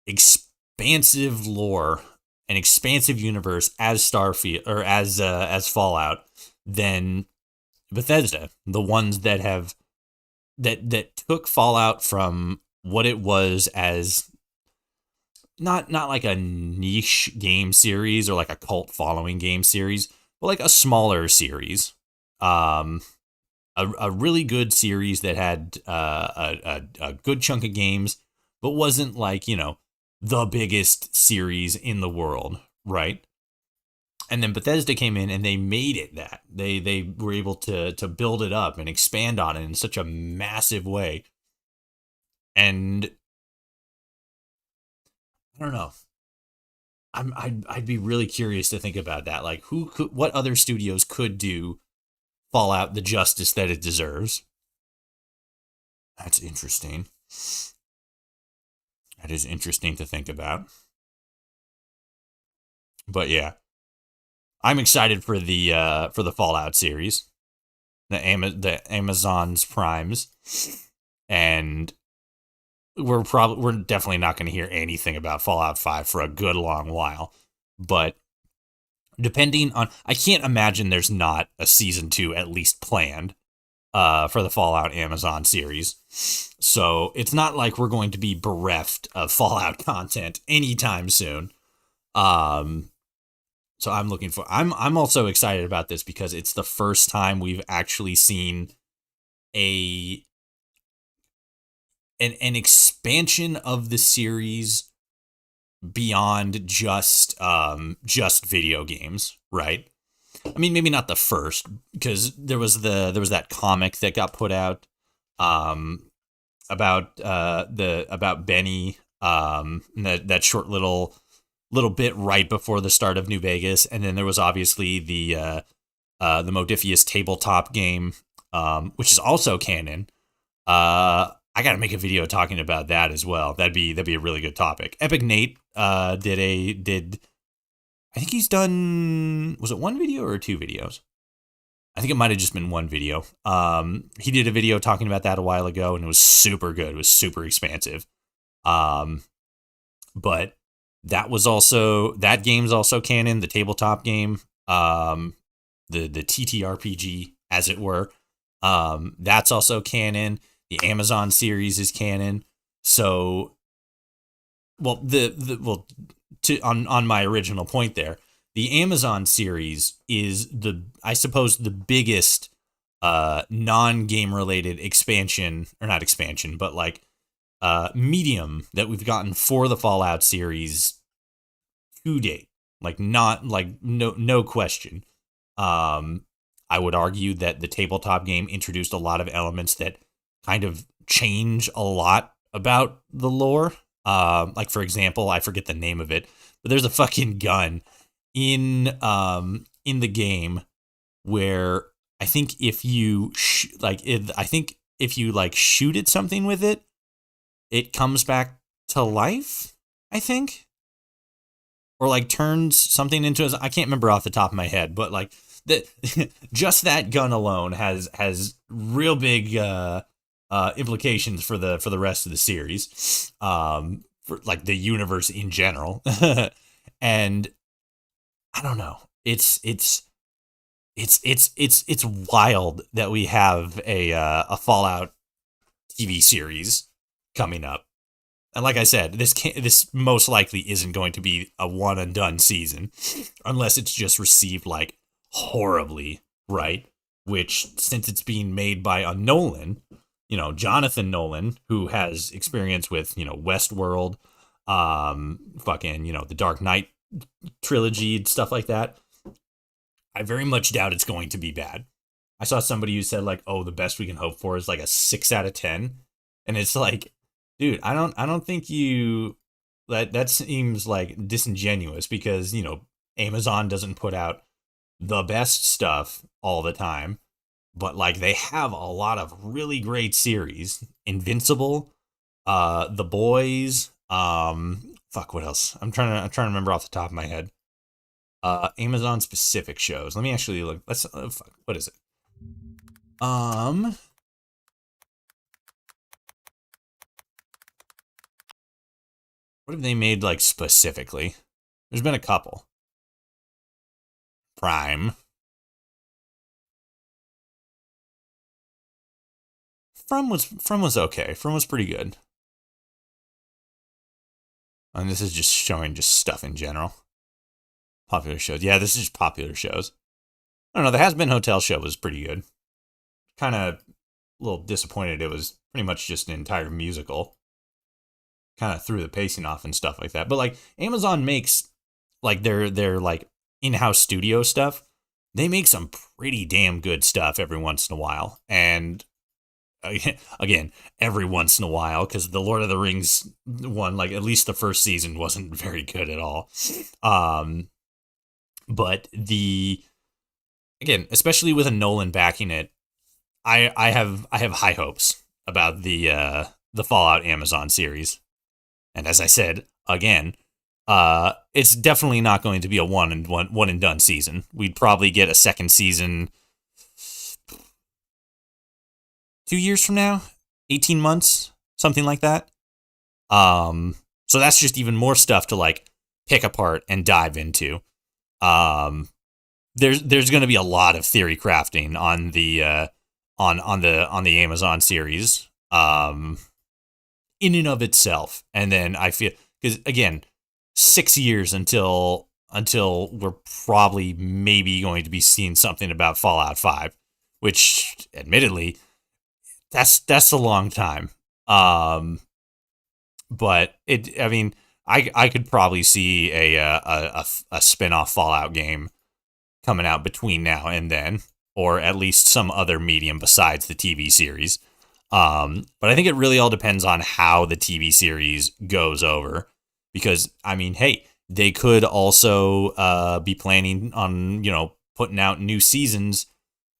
expansive lore, an expansive universe as Starfield, or as Fallout, than Bethesda, the ones that have that took Fallout from what it was as not like a niche game series or like a cult following game series, but like a smaller series. A really good series that had a good chunk of games, but wasn't like, the biggest series in the world, right? And then Bethesda came in and they made it that. They were able to build it up and expand on it in such a massive way. And I don't know. I'd be really curious to think about that. Like, what other studios could do Fallout the justice that it deserves? That's interesting. That is interesting to think about. But yeah, I'm excited for the Fallout series, the Amazon's Primes, and we're definitely not going to hear anything about Fallout 5 for a good long while. But depending on, I can't imagine there's not a season 2 at least planned for the Fallout Amazon series. So it's not like we're going to be bereft of Fallout content anytime soon. So I'm also excited about this, because it's the first time we've actually seen an expansion of the series beyond just video games, right? I mean, maybe not the first, because there was that comic that got put out about Benny, that short little little bit right before the start of New Vegas, and then there was obviously the Modifius tabletop game, which is also canon. I got to make a video talking about that as well. That'd be a really good topic. Epic Nate did I think he's done, was it one video or two videos? I think it might have just been one video. He did a video talking about that a while ago, and it was super good. It was super expansive. But that game's also canon, the tabletop game, the TTRPG, as it were. That's also canon. The Amazon series is canon. So, well, on my original point there, the Amazon series is I suppose the biggest non-game related expansion, or not expansion, but like medium that we've gotten for the Fallout series to date. Like, not like no question. I would argue that the tabletop game introduced a lot of elements that kind of change a lot about the lore. Like, for example, I forget the name of it, but there's a fucking gun in the game where I think if you shoot at something with it, it comes back to life, I think, or like turns something into I can't remember off the top of my head, but like just that gun alone has real big implications for the rest of the series, for like the universe in general. And I don't know, it's wild that we have a Fallout TV series coming up. And like I said, this most likely isn't going to be a one and done season unless it's just received like horribly, right? Which, since it's being made by a Nolan, Jonathan Nolan, who has experience with, Westworld, the Dark Knight trilogy and stuff like that, I very much doubt it's going to be bad. I saw somebody who said like, oh, the best we can hope for is like a 6 out of 10. And it's like, dude, I don't think that seems like disingenuous, because, Amazon doesn't put out the best stuff all the time, but like they have a lot of really great series. Invincible, The Boys, what else? I'm trying to remember off the top of my head. Amazon specific shows. Let me actually look. What is it? What have they made like specifically? There's been a couple. Prime. From was okay. From was pretty good. And this is just showing just stuff in general. Popular shows. Yeah, this is just popular shows. I don't know. The Has Been Hotel show was pretty good. Kind of a little disappointed it was pretty much just an entire musical. Kind of threw the pacing off and stuff like that. But like, Amazon makes like their like in-house studio stuff. They make some pretty damn good stuff every once in a while. And again, every once in a while, because the Lord of the Rings one, like at least the first season, wasn't very good at all. But again, especially with a Nolan backing it, I have high hopes about the Fallout Amazon series. And as I said, again, it's definitely not going to be a one and done season. We'd probably get a second season 2 years from now, 18 months, something like that. So that's just even more stuff to like pick apart and dive into. There's going to be a lot of theory crafting on the on the Amazon series, in and of itself. And then I feel, because again, 6 years until we're probably maybe going to be seeing something about Fallout 5, which admittedly, that's a long time. But I could probably see a spin-off Fallout game coming out between now and then, or at least some other medium besides the TV series. But I think it really all depends on how the TV series goes over, because hey, they could also be planning on, putting out new seasons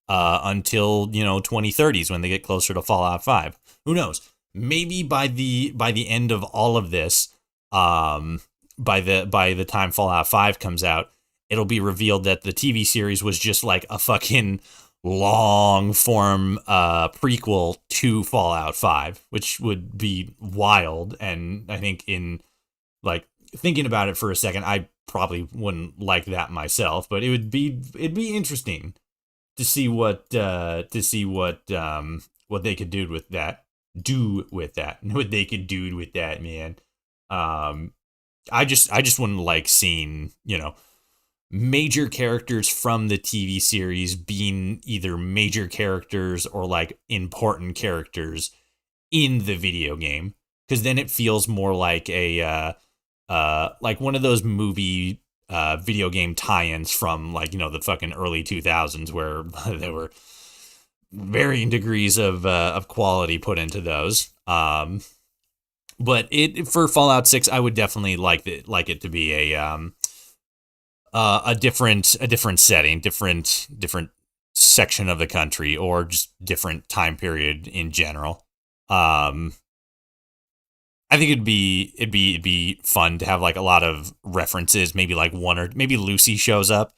until 2030s when they get closer to Fallout 5. Who knows? Maybe by the end of all of this, by the time Fallout 5 comes out, it'll be revealed that the TV series was just like a fucking long form prequel to Fallout 5, which would be wild. And I think, in like thinking about it for a second, I probably wouldn't like that myself, but it'd be interesting to see what they could do with that. What they could do with that, man. I just wouldn't like seeing, major characters from the TV series being either major characters or like important characters in the video game, because then it feels more like a like one of those movie video game tie-ins from, like, the fucking early 2000s, where there were varying degrees of quality put into those. But for Fallout 6, I would definitely like it to be a different setting, different section of the country, or just different time period in general. I think it'd be fun to have like a lot of references, maybe like one, or maybe Lucy shows up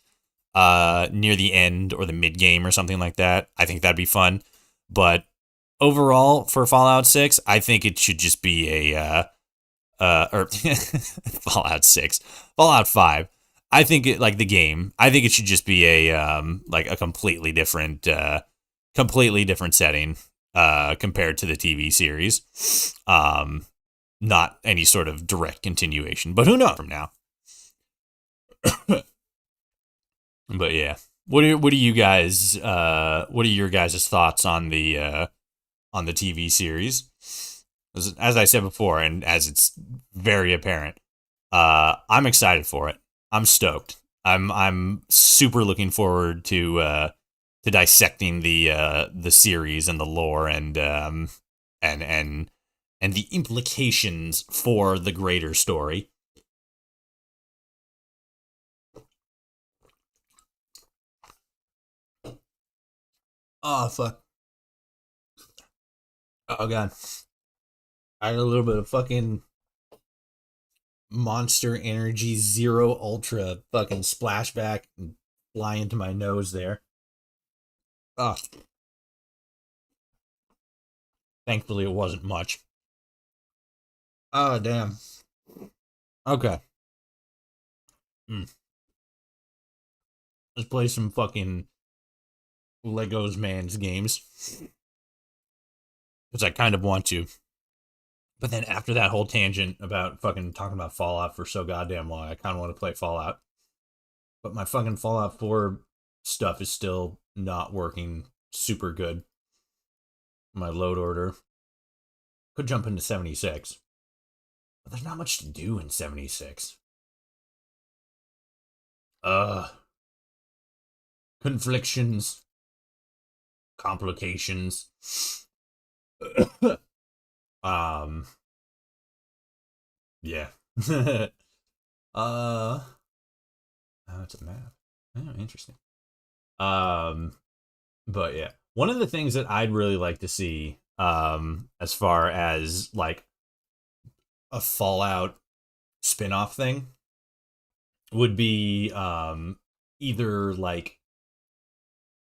near the end or the mid game or something like that. I think that'd be fun. But overall, for Fallout 6, I think it should just be or Fallout 6, Fallout 5. I think it, like the game, I think it should just be like a completely different setting compared to the TV series. Not any sort of direct continuation, but who knows from now. But yeah, what are you guys? What are your guys' thoughts on the TV series? As I said before, and as it's very apparent, I'm excited for it. I'm stoked. I'm super looking forward to dissecting the series and the lore, and the implications for the greater story. Oh fuck. Oh god. I had a little bit of fucking Monster Energy Zero Ultra fucking splashback and fly into my nose there. Oh, thankfully it wasn't much. Oh damn. Okay. Mm. Let's play some fucking Legos Man's games, because I kind of want to. But then after that whole tangent about fucking talking about Fallout for so goddamn long, I kind of want to play Fallout. But my fucking Fallout 4 stuff is still not working super good. My load order. Could jump into 76. But there's not much to do in 76. Conflictions. Complications. Yeah. Oh, it's a map. Oh, interesting. But yeah, one of the things that I'd really like to see, as far as like a Fallout spin-off thing, would be either like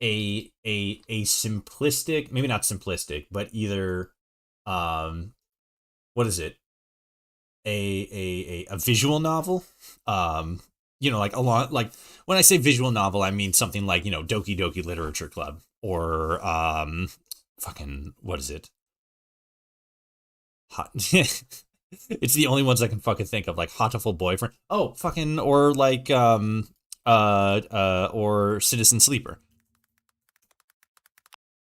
a simplistic, maybe not simplistic, but either what is it? A visual novel. Like a lot, like when I say visual novel, I mean something like, Doki Doki Literature Club, or fucking, what is it? Hot. It's the only ones I can fucking think of, like Hotful Boyfriend. Oh, fucking, or like or Citizen Sleeper,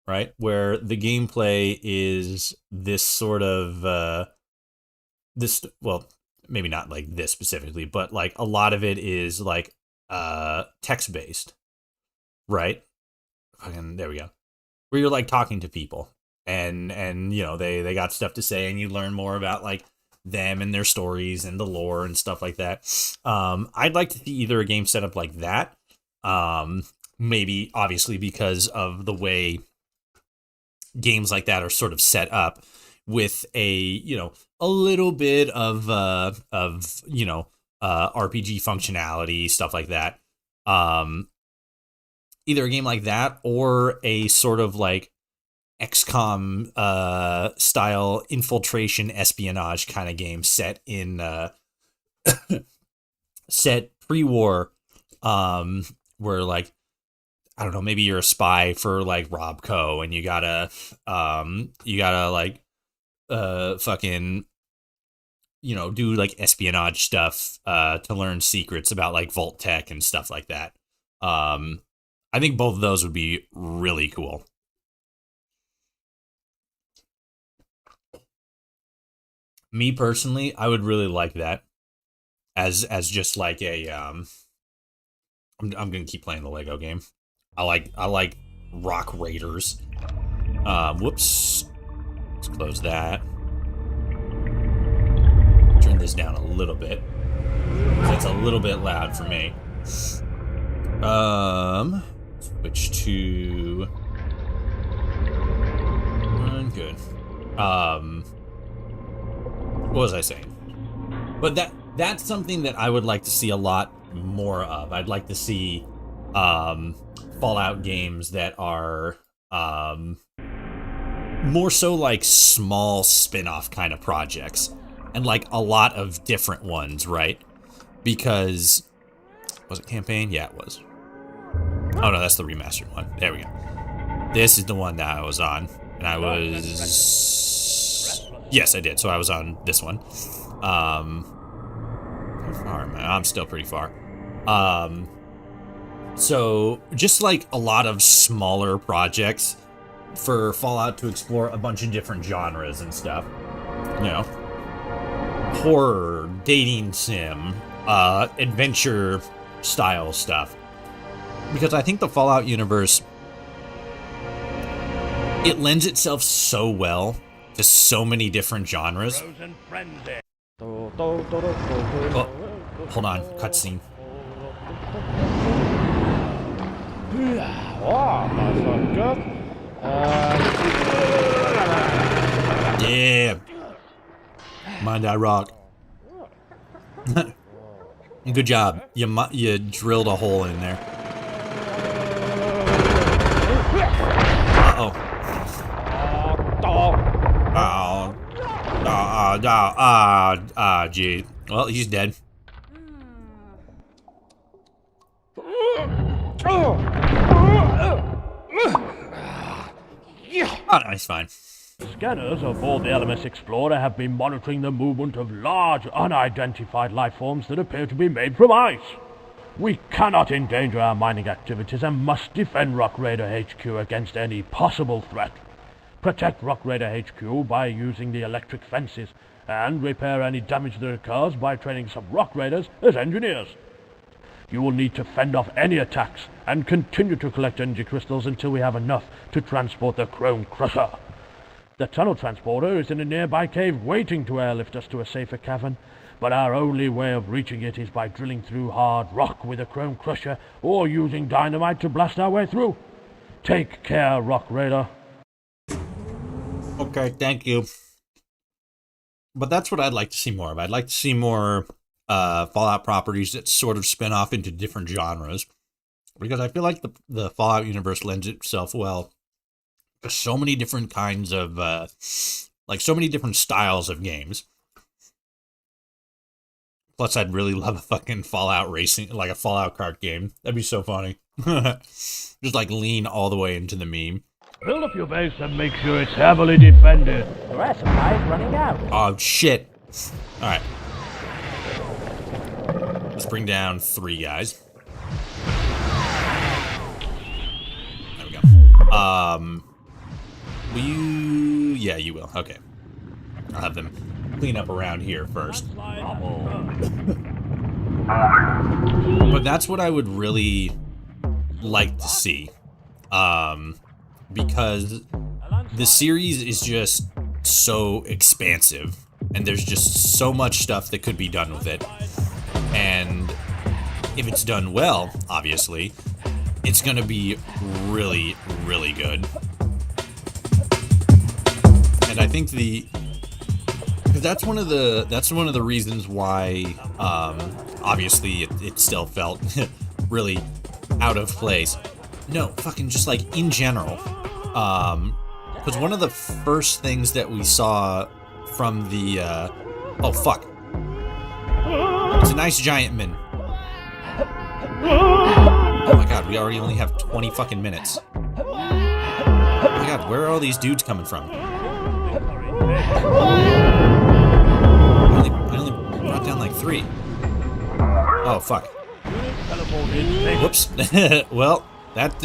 right? Where the gameplay is this sort of this, well, maybe not like this specifically, but like a lot of it is like text based, right? Fucking, there we go. Where you're like talking to people, and they got stuff to say, and you learn more about like them and their stories and the lore and stuff like that. I'd like to see either a game set up like that. Maybe obviously because of the way games like that are sort of set up with a little bit of RPG functionality, stuff like that. Either a game like that or a sort of like XCOM style infiltration espionage kind of game set in set pre-war, where like, I don't know, maybe you're a spy for like Robco and you gotta like fucking do like espionage stuff to learn secrets about like Vault Tech and stuff like that. I think both of those would be really cool. Me personally, I would really like that as just like a I'm gonna keep playing the Lego game. I like Rock Raiders. Whoops. Let's close that. Turn this down a little bit. That's a little bit loud for me. Switch to good. What was I saying? But that's something that I would like to see a lot more of. I'd like to see Fallout games that are more so like small spin-off kind of projects, and like a lot of different ones, right? Because was it campaign? Yeah, it was. Oh no, that's the remastered one. There we go. This is the one that I was on, and I was, yes, I did. So I was on this one. How far am I? I'm still pretty far. So just like a lot of smaller projects for Fallout to explore a bunch of different genres and stuff. Horror, dating sim, adventure style stuff. Because I think the Fallout universe, it lends itself so well to so many different genres. Oh, hold on, cutscene. Yeah. Mind I rock. Good job. You drilled a hole in there. Uh-oh. Gee. Well, he's dead. Oh, no, he's fine.
Scanners aboard the LMS Explorer have been monitoring the movement of large, unidentified life forms that appear to be made from ice. We cannot endanger our mining activities and must defend Rock Raider HQ against any possible threat. Protect Rock Raider HQ by using the electric fences, and repair any damage that occurs by training some Rock Raiders as engineers. You will need to fend off any attacks and continue to collect energy crystals until we have enough to transport the Chrome Crusher. The tunnel transporter is in a nearby cave waiting to airlift us to a safer cavern, but our only way of reaching it is by drilling through hard rock with a Chrome Crusher or using dynamite to blast our way through. Take care, Rock Raider.
Okay, thank you. But that's what I'd like to see more of. I'd like to see more Fallout properties that sort of spin off into different genres, because I feel like the Fallout universe lends itself well to so many different kinds of like so many different styles of games. Plus, I'd really love a fucking Fallout racing, like a Fallout kart game. That'd be so funny. Just like lean all the way into the meme.
Build up your base and make sure it's heavily defended.
Your air supply is running out.
Oh, shit. Alright. Let's bring down 3 guys. There we go. Will you... Yeah, you will. Okay. I'll have them clean up around here first. But that's what I would really like to see. Because the series is just so expansive. and there's just so much stuff that could be done with it. And if it's done well, obviously, it's gonna be really, really good. And I think that's one of the reasons why, obviously it still felt really out of place. No, fucking just like in general. Because one of the first things that we saw from the, oh fuck. It's a nice giant min. Oh my god, we already only have 20 fucking minutes. Oh my god, where are all these dudes coming from? I only brought down like 3. Oh fuck. Whoops. Well, that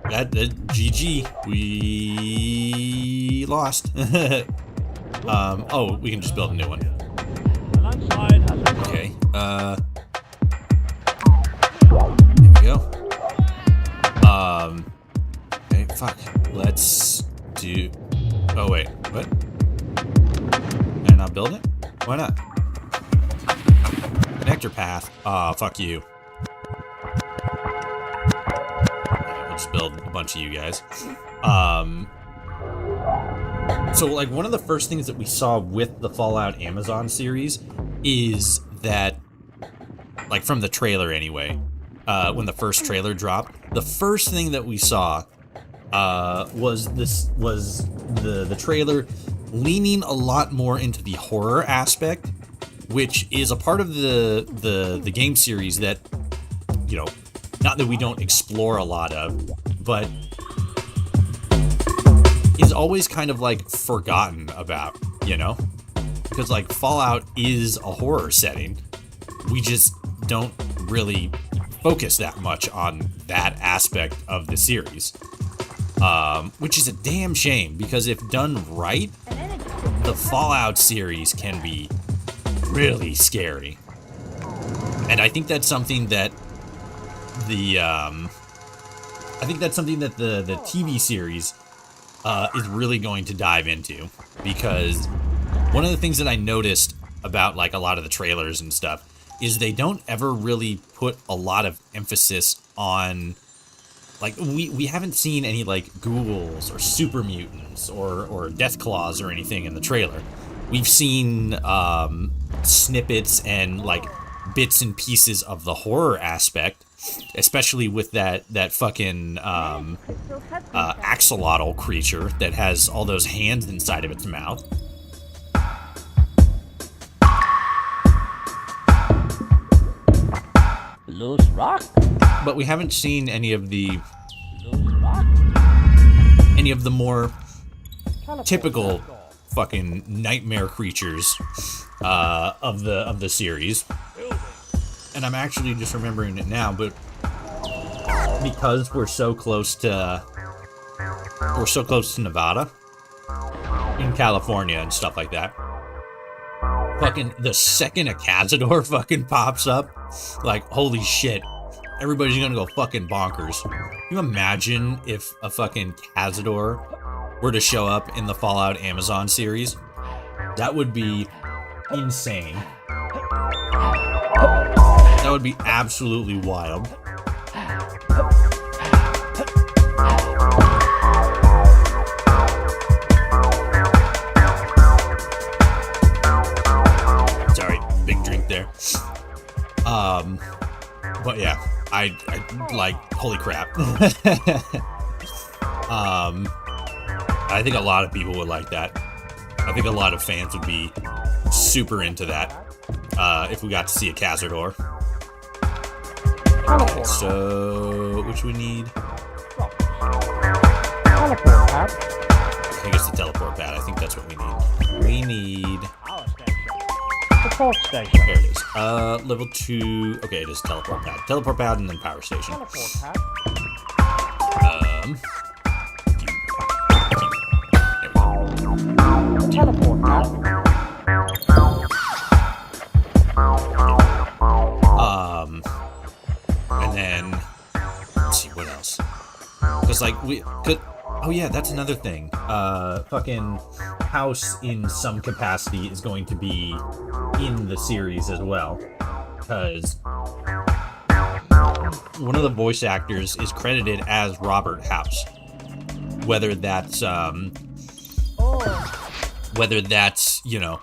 GG. We lost. Oh, we can just build a new one. Okay. There we go. Okay, fuck. Let's do. Oh wait, what? Can I not build it? Why not? Connector path. Aw, fuck you. We'll just build a bunch of you guys. So, like, one of the first things that we saw with the Fallout Amazon series is that, like, from the trailer anyway, when the first trailer dropped, the first thing that we saw was the trailer leaning a lot more into the horror aspect, which is a part of the game series that, you know, not that we don't explore a lot of, but is always kind of like forgotten about, you know? Because like Fallout is a horror setting. We just don't really focus that much on that aspect of the series. Which is a damn shame, because if done right, the Fallout series can be really scary. And I think that's something that the TV series is really going to dive into, because one of the things that I noticed about like a lot of the trailers and stuff is they don't ever really put a lot of emphasis on, like, we haven't seen any like ghouls or super mutants or death claws or anything in the trailer. We've seen snippets and like bits and pieces of the horror aspect, especially with that fucking axolotl creature that has all those hands inside of its mouth.
Loose rock?
But we haven't seen any of the more typical fucking nightmare creatures of the series. And I'm actually just remembering it now, but because we're so close to Nevada, in California and stuff like that, fucking the second a Cazador fucking pops up, like, holy shit, everybody's gonna go fucking bonkers. Can you imagine if a fucking Cazador were to show up in the Fallout Amazon series? That would be insane. That would be absolutely wild. Sorry, big drink there. But yeah, I like, holy crap. I think a lot of people would like that. I think a lot of fans would be super into that if we got to see a Cazador. Okay, so which we need?
Teleport pad.
I think it's the teleport pad. I think that's what we need. We need
Support station.
There it is. Level 2. Okay, it is teleport pad. Teleport pad and then power station.
Teleport pad. Teleport pad.
And then let's see what else. Because like we could. Oh yeah, that's another thing. Fucking House in some capacity is going to be in the series as well, because one of the voice actors is credited as Robert House. Whether that's you know,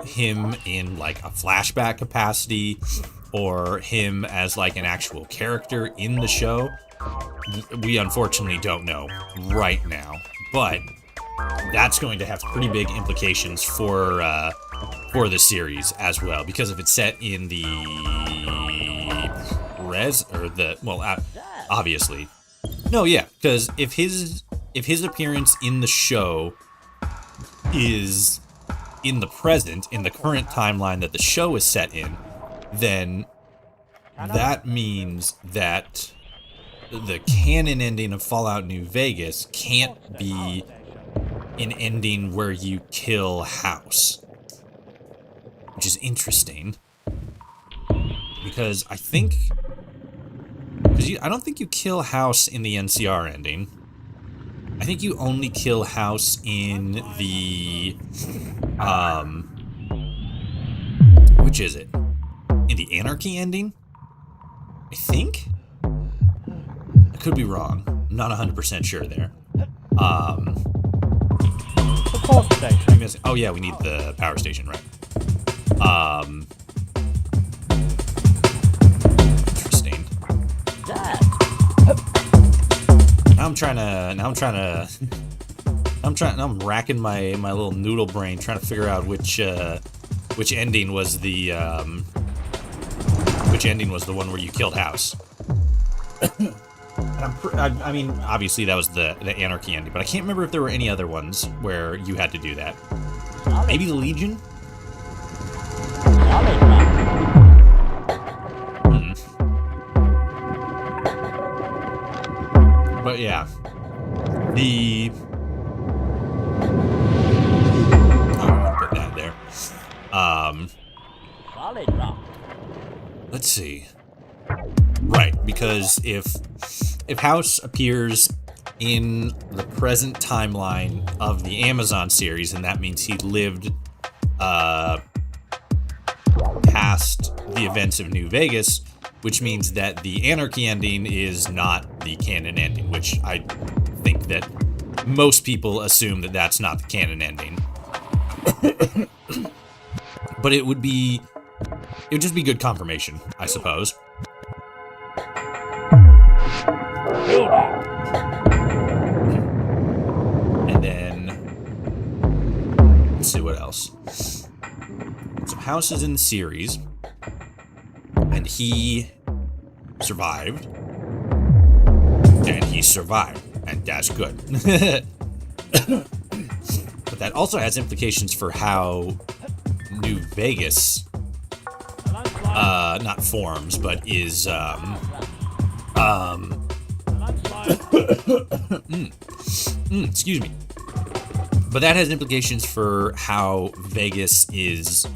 him in like a flashback capacity, or him as like an actual character in the show, we unfortunately don't know right now. But that's going to have pretty big implications for the series as well, because if it's set in the obviously, no, yeah, because if his appearance in the show is in the present, in the current timeline that the show is set in, then that means that the canon ending of Fallout New Vegas can't be an ending where you kill House, which is interesting, because I don't think you kill House in the NCR ending. I think you only kill House in the which is it? In the Anarchy ending? I think? I could be wrong. I'm not 100% sure there.
Support station.
Oh yeah, we need the power station, right? Interesting. I'm racking my little noodle brain trying to figure out which ending was the one where you killed House. And I mean, obviously that was the Anarchy ending, but I can't remember if there were any other ones where you had to do that. Maybe the Legion? But yeah, I'll put that there. Let's see. Right, because if House appears in the present timeline of the Amazon series, and that means he lived past the events of New Vegas, which means that the Anarchy ending is not the canon ending, which I think that most people assume that that's not the canon ending. But it would just be good confirmation, I suppose. And then let's see what else. So House is in the series, and he survived, and that's good. But that also has implications for how New Vegas not forms, but is excuse me. But that has implications for how Vegas is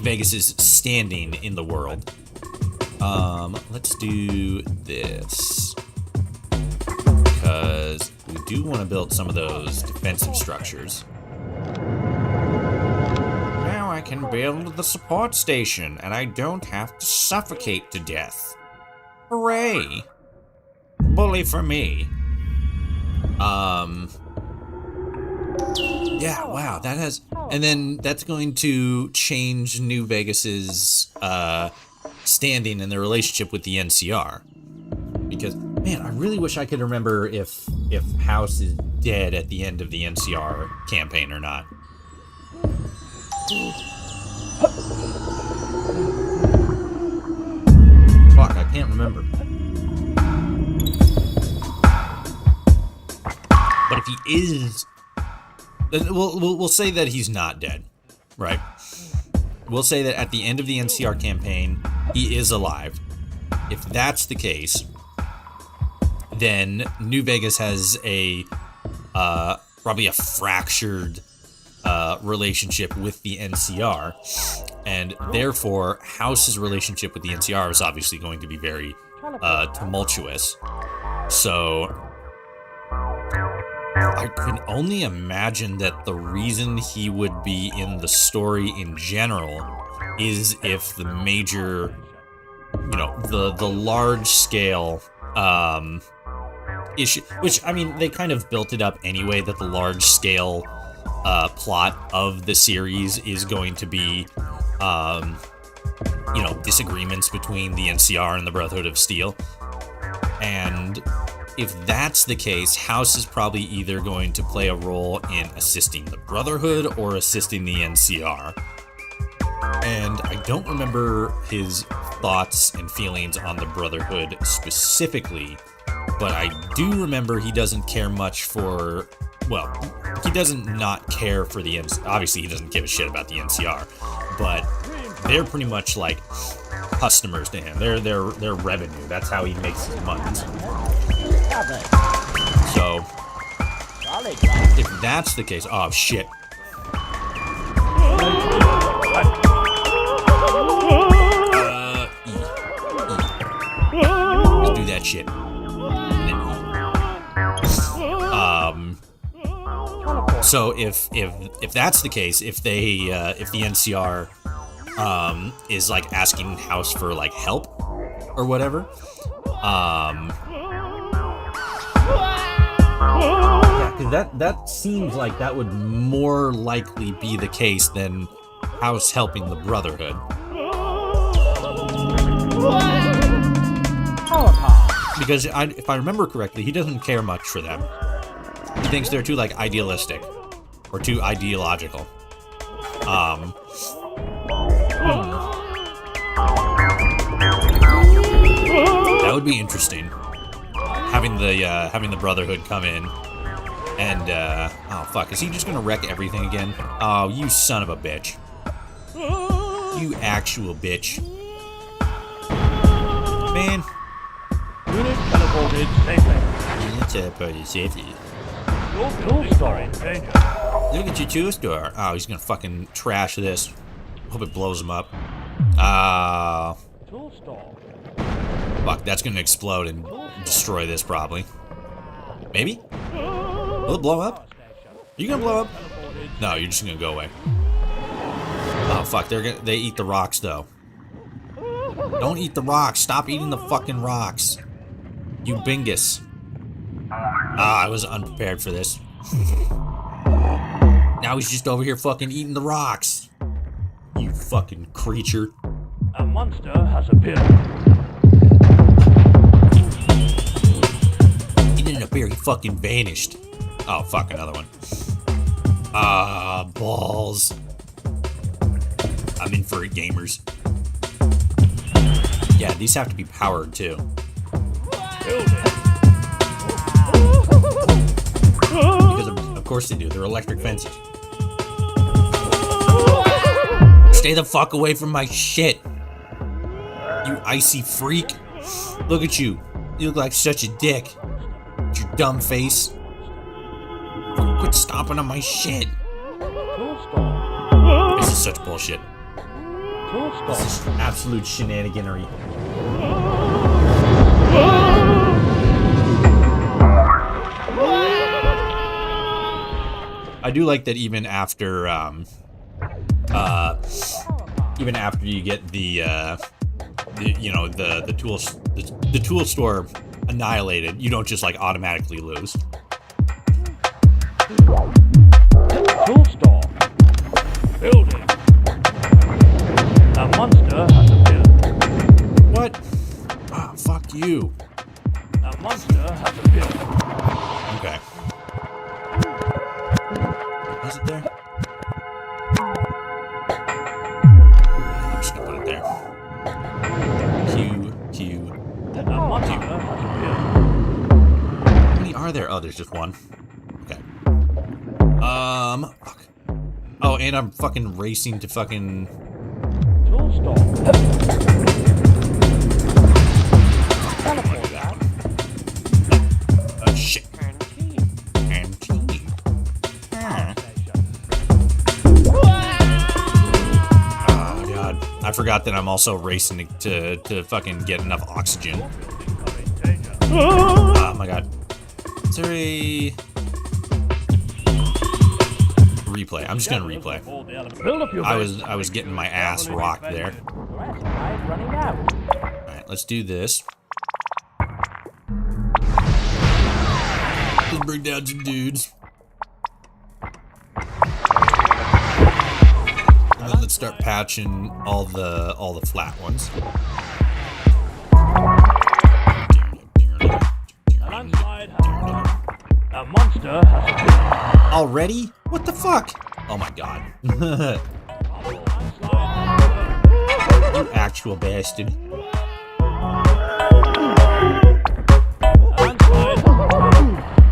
Vegas's standing in the world. Let's do this, because we do want to build some of those defensive structures. Now I can build the support station, and I don't have to suffocate to death. Hooray! Bully for me. Yeah, wow, that has... And then that's going to change New Vegas's standing in the relationship with the NCR. Because, man, I really wish I could remember if House is dead at the end of the NCR campaign or not. Fuck, I can't remember. But if he is... We'll say that he's not dead, right? We'll say that at the end of the NCR campaign, he is alive. If that's the case, then New Vegas has probably a fractured relationship with the NCR, and therefore House's relationship with the NCR is obviously going to be very tumultuous. So I can only imagine that the reason he would be in the story in general is if the major, you know, the large scale issue, which, I mean, they kind of built it up anyway, that the large scale plot of the series is going to be, you know, disagreements between the NCR and the Brotherhood of Steel. And if that's the case, House is probably either going to play a role in assisting the Brotherhood or assisting the NCR. And I don't remember his thoughts and feelings on the Brotherhood specifically, but I do remember he doesn't care much for, well, he doesn't not care for the NCR. Obviously, he doesn't give a shit about the NCR, but they're pretty much like customers to him. They're revenue. That's how he makes his money. So, if that's the case, oh shit. Let's do that shit. And then so if that's the case, if the NCR is like asking House for like help or whatever, yeah, because that seems like that would more likely be the case than House helping the Brotherhood. Because if I remember correctly, he doesn't care much for them. He thinks they're too like idealistic or too ideological. That would be interesting. Having the Brotherhood come in and oh fuck, is he just gonna wreck everything again? Oh, you son of a bitch. You actual bitch. Man.
Unit teleported safely.
Unit teleported safely.
Your tool store in danger.
Look at your tool store. Oh, he's gonna fucking trash this. Hope it blows him up.
Tool store.
Fuck, that's gonna explode and destroy this probably. Maybe? Will it blow up? Are you gonna blow up? No, you're just gonna go away. Oh fuck, they eat the rocks though. Don't eat the rocks. Stop eating the fucking rocks. You bingus. Ah, I was unprepared for this. Now he's just over here fucking eating the rocks. You fucking creature.
A monster has appeared.
He didn't appear, he fucking vanished. Oh fuck, another one. Ah, balls. I'm in for it, gamers. Yeah, these have to be powered too. Because of course they do, they're electric fences. Stay the fuck away from my shit. You icy freak. Look at you. You look like such a dick. With your dumb face. Quit stomping on my shit. This is such bullshit. This is absolute shenaniganery. I do like that even after you get the tool store annihilated, you don't just like automatically lose.
Tool store. Building. A monster has appeared.
What? Ah, fuck you.
A monster has appeared.
Okay. Is it there? I'm just gonna put it there. Q.
A monster has appeared.
How many are there? Oh, there's just one. Okay. Fuck. Oh, and I'm fucking racing to fucking...
Tool store.
Oh, shit. Canteen. Oh, God. I forgot that I'm also racing to fucking get enough oxygen. Oh, my God. Is there a... replay. I'm just gonna replay.
Build up your
I was getting my ass rocked there. Alright, let's do this. Let's bring down some dudes. And then let's start patching all the flat ones.
A monster has
Already? What the fuck? Oh my god. You actual bastard.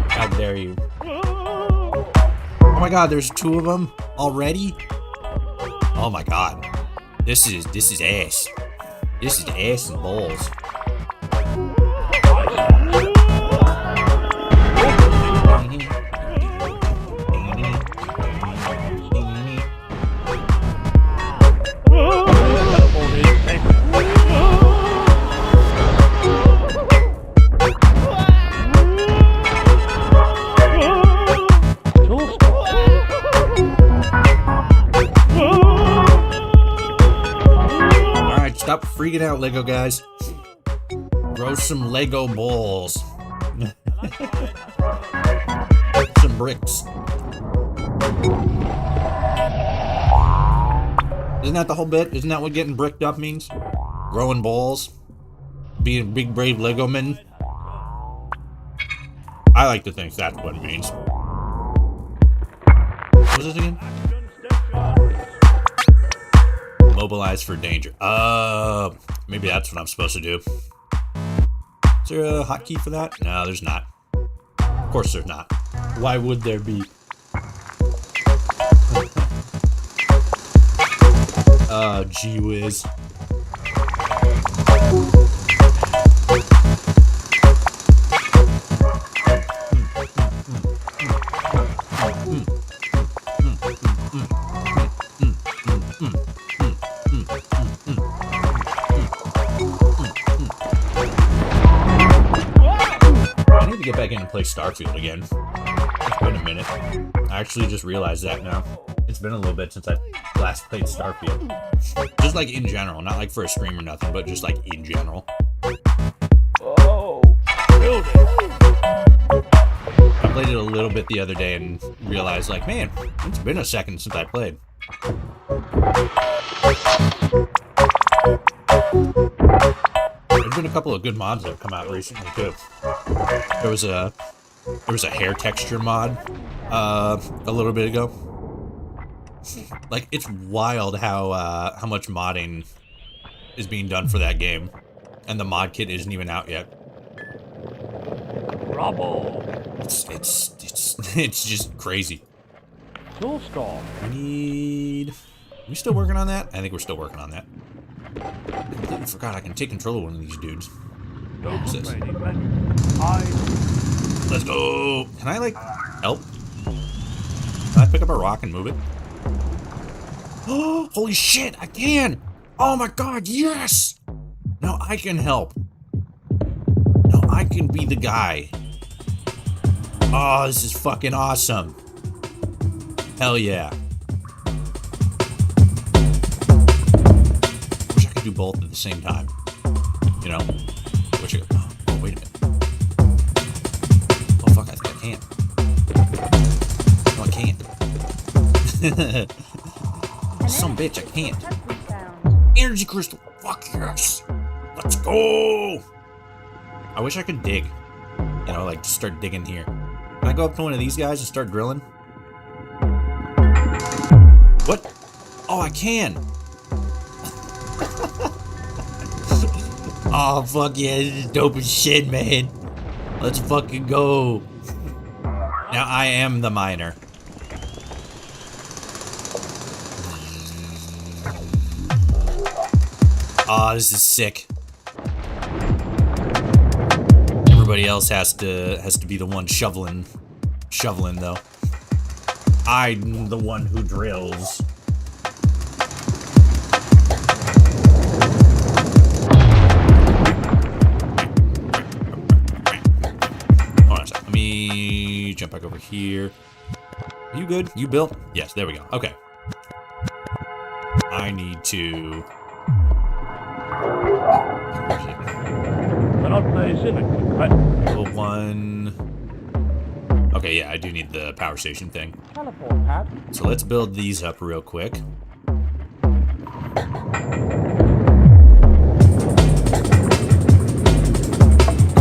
How dare you? Oh my god, there's 2 of them already? Oh my god. This is ass. This is ass and balls. Stop freaking out, Lego guys. Grow some Lego balls. Some bricks. Isn't that the whole bit? Isn't that what getting bricked up means? Growing balls? Being big brave Lego men? I like to think that's what it means. What was this again? Mobilize for danger. Maybe that's what I'm supposed to do. Is there a hotkey for that? No, there's not. Of course there's not. Why would there be? Gee whiz. Get back in and play Starfield again. It's been a minute. I actually just realized that now. It's been a little bit since I last played Starfield. Just like in general, not like for a stream or nothing, but just like in general.
Oh, build it.
I played it a little bit the other day and realized like, man, it's been a second since I played. There's been a couple of good mods that have come out recently too. There was a hair texture mod a little bit ago. Like, it's wild how much modding is being done for that game, and the mod kit isn't even out yet.
Rubble.
It's just crazy.
Tool store.
Are we still working on that? I think we're still working on that. I completely forgot I can take control of one of these dudes. What's this? Let's go! Can I, like, help? Can I pick up a rock and move it? Oh, holy shit, I can! Oh my god, yes! Now I can help. Now I can be the guy. Oh, this is fucking awesome. Hell yeah. Wish I could do both at the same time. You know? Wish I could. Oh, wait a minute. Oh, fuck, I think I can't. No, I can't. Some bitch, I can't. Energy crystal. Fuck yes. Let's go. I wish I could dig. You know, like, just start digging here. Can I go up to one of these guys and start drilling? What? Oh, I can. Oh, fuck yeah. This is dope as shit, man. Let's fucking go. Now I am the miner. Oh, this is sick. Everybody else has to be the one shoveling though. I'm the one who drills. Hold on a second. Let me jump back over here. You good? You built? Yes, there we go. Okay. I need to...
Cannot place in a quick bet.
Level 1... Okay, yeah, I do need the power station thing.
Teleport pad.
So let's build these up real quick.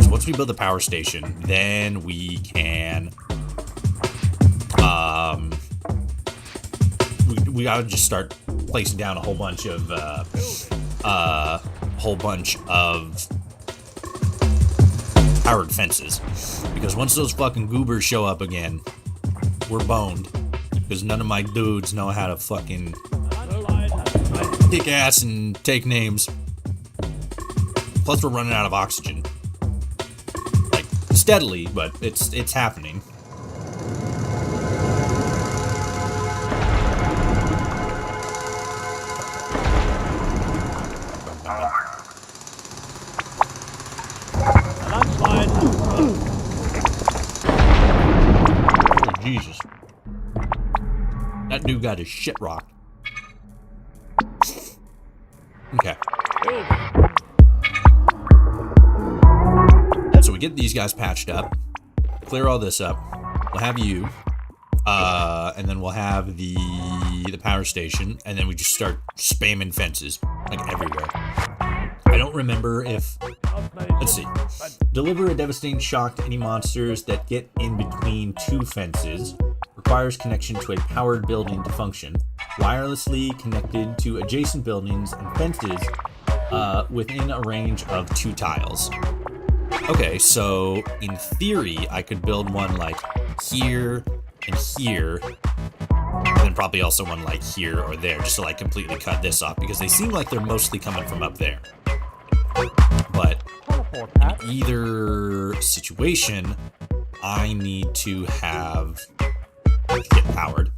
So once we build the power station, then we can... We gotta just start placing down a whole bunch of powered fences, because once those fucking goobers show up again, we're boned, because none of my dudes know how to fucking kick ass and take names. Plus we're running out of oxygen, like steadily, but it's happening. Jesus. That dude got his shit rocked. Okay. So we get these guys patched up. Clear all this up. We'll have you. And then we'll have the power station. And then we just start spamming fences. Like everywhere. I don't remember if... Let's see. Deliver a devastating shock to any monsters that get in between two fences. Requires connection to a powered building to function. Wirelessly connected to adjacent buildings and fences within a range of 2 tiles. Okay, so in theory, I could build one like here and here. And then probably also one like here or there, just to like completely cut this off, because they seem like they're mostly coming from up there. But in either situation, I need to have get powered.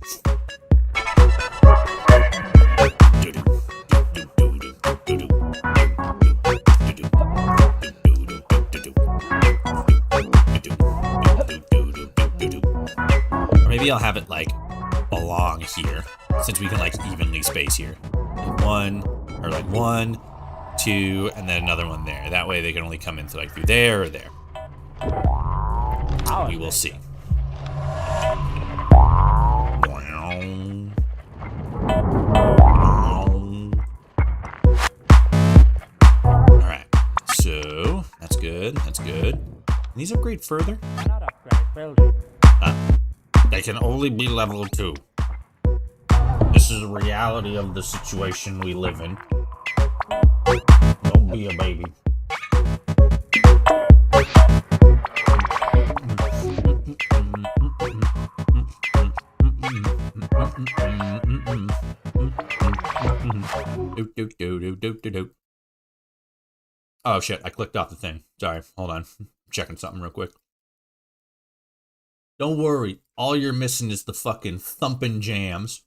Or maybe I'll have it like along here, since we can like evenly space here. Like 1, 2, and then another one there. That way they can only come in through, like through there or there. We will see. Alright, so that's good. That's good. Can these upgrade further?
Not upgrade building.
They can only be level 2. This is the reality of the situation we live in. Don't be a baby. Oh shit, I clicked off the thing. Sorry, hold on. I'm checking something real quick. Don't worry, all you're missing is the fucking thumping jams,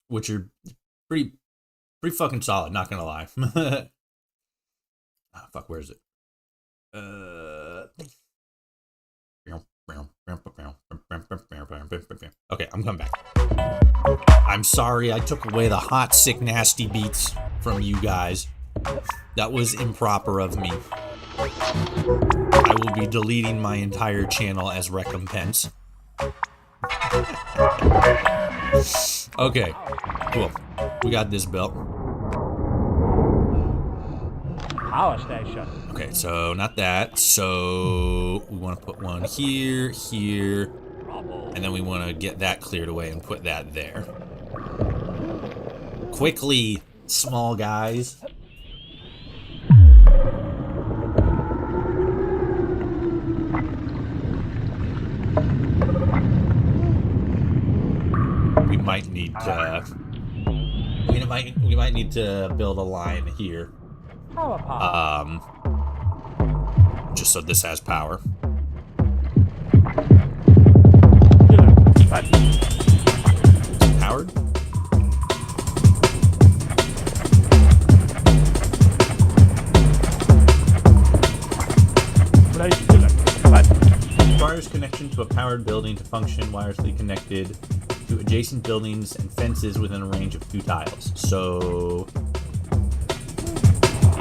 which are pretty fucking solid, not gonna lie. Ah, fuck, where is it? Okay, I'm coming back. I'm sorry I took away the hot, sick, nasty beats from you guys. That was improper of me. I will be deleting my entire channel as recompense. Okay, cool. We got this built.
Power station.
Okay, so not that. So we want to put one here, here, and then we want to get that cleared away and put that there. Quickly, small guys. We might need to. We might need to build a line here.
Power.
Just so this has power. Powered? Requires connection to to a powered building to function wirelessly connected to adjacent buildings and fences within a range of 2 tiles. So,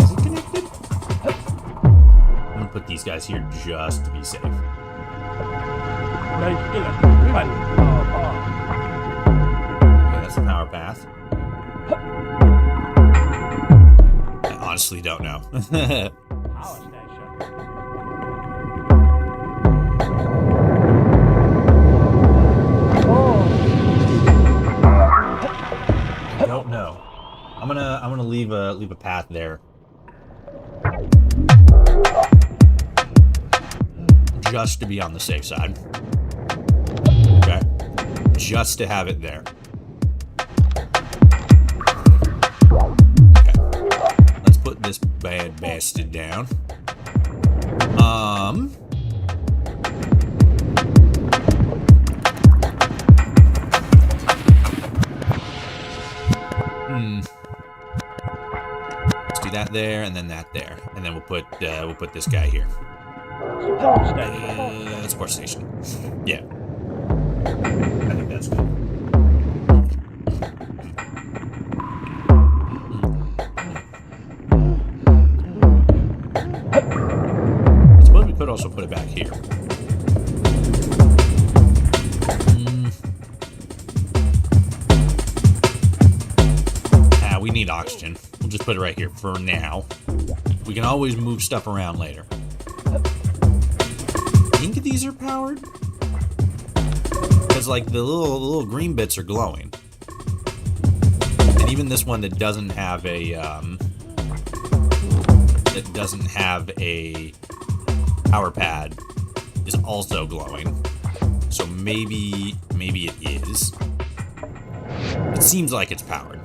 is it connected? I'm gonna put these guys here just to be safe.
Stay still. Right.
Okay, that's the power path. I honestly don't know.
Power station.
I don't know. I'm gonna leave a path there. Just to be on the safe side. Okay. Just to have it there. Okay. Let's put this bad bastard down. Let's do that there, and then that there, and then we'll put this guy here.
Support station.
Support station. Yeah. I think that's good. I suppose we could also put it back here. We need oxygen. We'll just put it right here for now. We can always move stuff around later. I think these are powered because, like, the little green bits are glowing, and even this one that doesn't have a power pad is also glowing. So maybe it is. It seems like it's powered.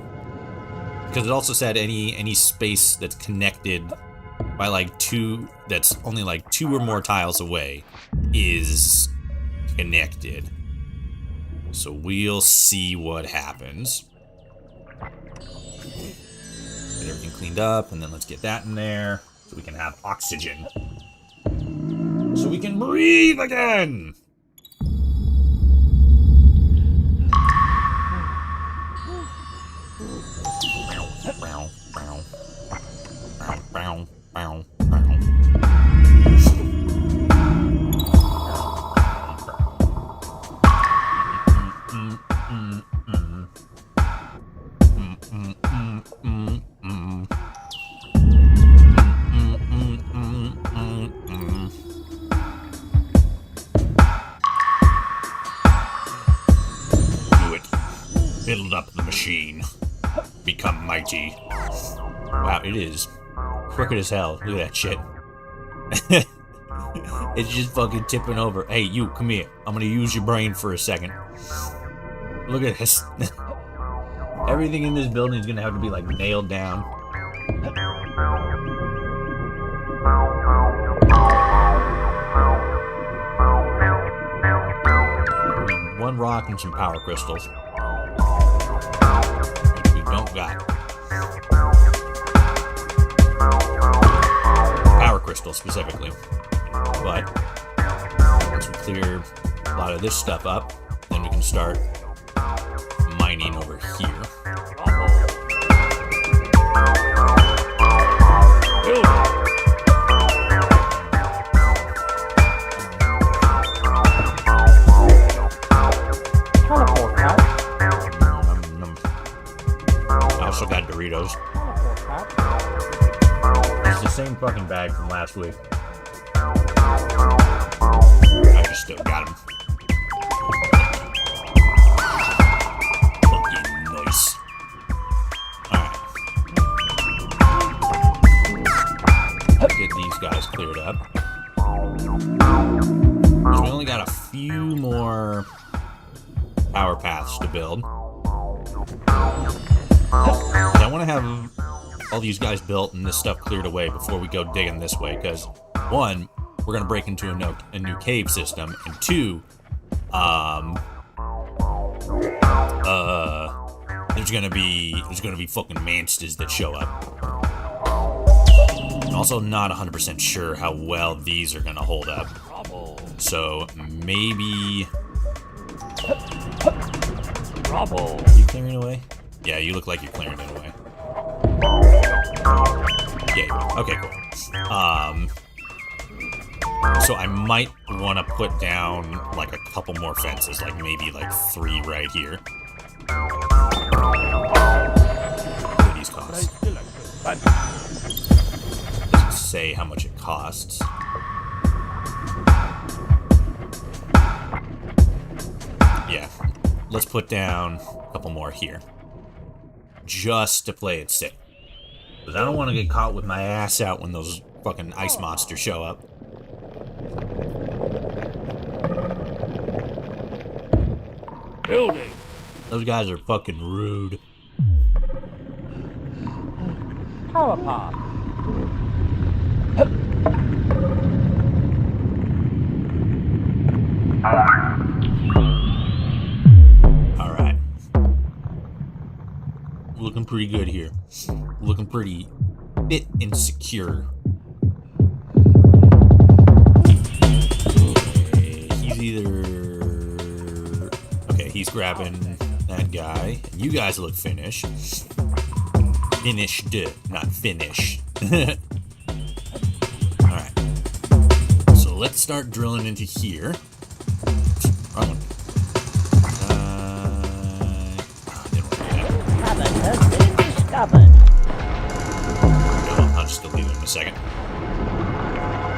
Because it also said any space that's connected by like 2, that's only like 2 or more tiles away is connected. So we'll see what happens. Get everything cleaned up, and then let's get that in there so we can have oxygen. So we can breathe again! Build up the machine. Become mighty. Wow, it is crooked as hell. Look at that shit. It's just fucking tipping over. Hey, you, come here. I'm gonna use your brain for a second. Look at this. Everything in this building is gonna have to be, like, nailed down. One rock and some power crystals. Which we don't got. Power crystals, specifically. But once we clear a lot of this stuff up, then we can start mining over here.
Teleport pad.
I also got Doritos.
Teleport pad.
It's the same fucking bag from last week. I just still got them. Fucking nice. Alright. Get these guys cleared up. Because we only got a few more power paths to build. I want to have all these guys built and this stuff cleared away before we go digging this way, because 1, we're gonna break into a new cave system, and 2, there's gonna be fucking monsters that show up. I'm also not 100% sure how well these are gonna hold up. So maybe...
Trouble.
Are you clearing away? Yeah, you look like you're clearing it away. Yeah, you are. Okay, cool. So I might want to put down like a couple more fences, like maybe like 3 right here. What do these cost? Doesn't say how much it costs. Yeah, let's put down a couple more here. Just to play it safe. Because I don't want to get caught with my ass out when those fucking ice monsters show up.
Building.
Those guys are fucking rude.
Power path.
Alright. Looking pretty good here. Looking pretty fit and secure. Okay, he's either... Okay, he's grabbing that guy. And you guys look finished. Finished, not finish. Alright. So let's start drilling into here. Wrong one. Didn't work yet.
Cabin has been discovered.
I'll just delete it in a second.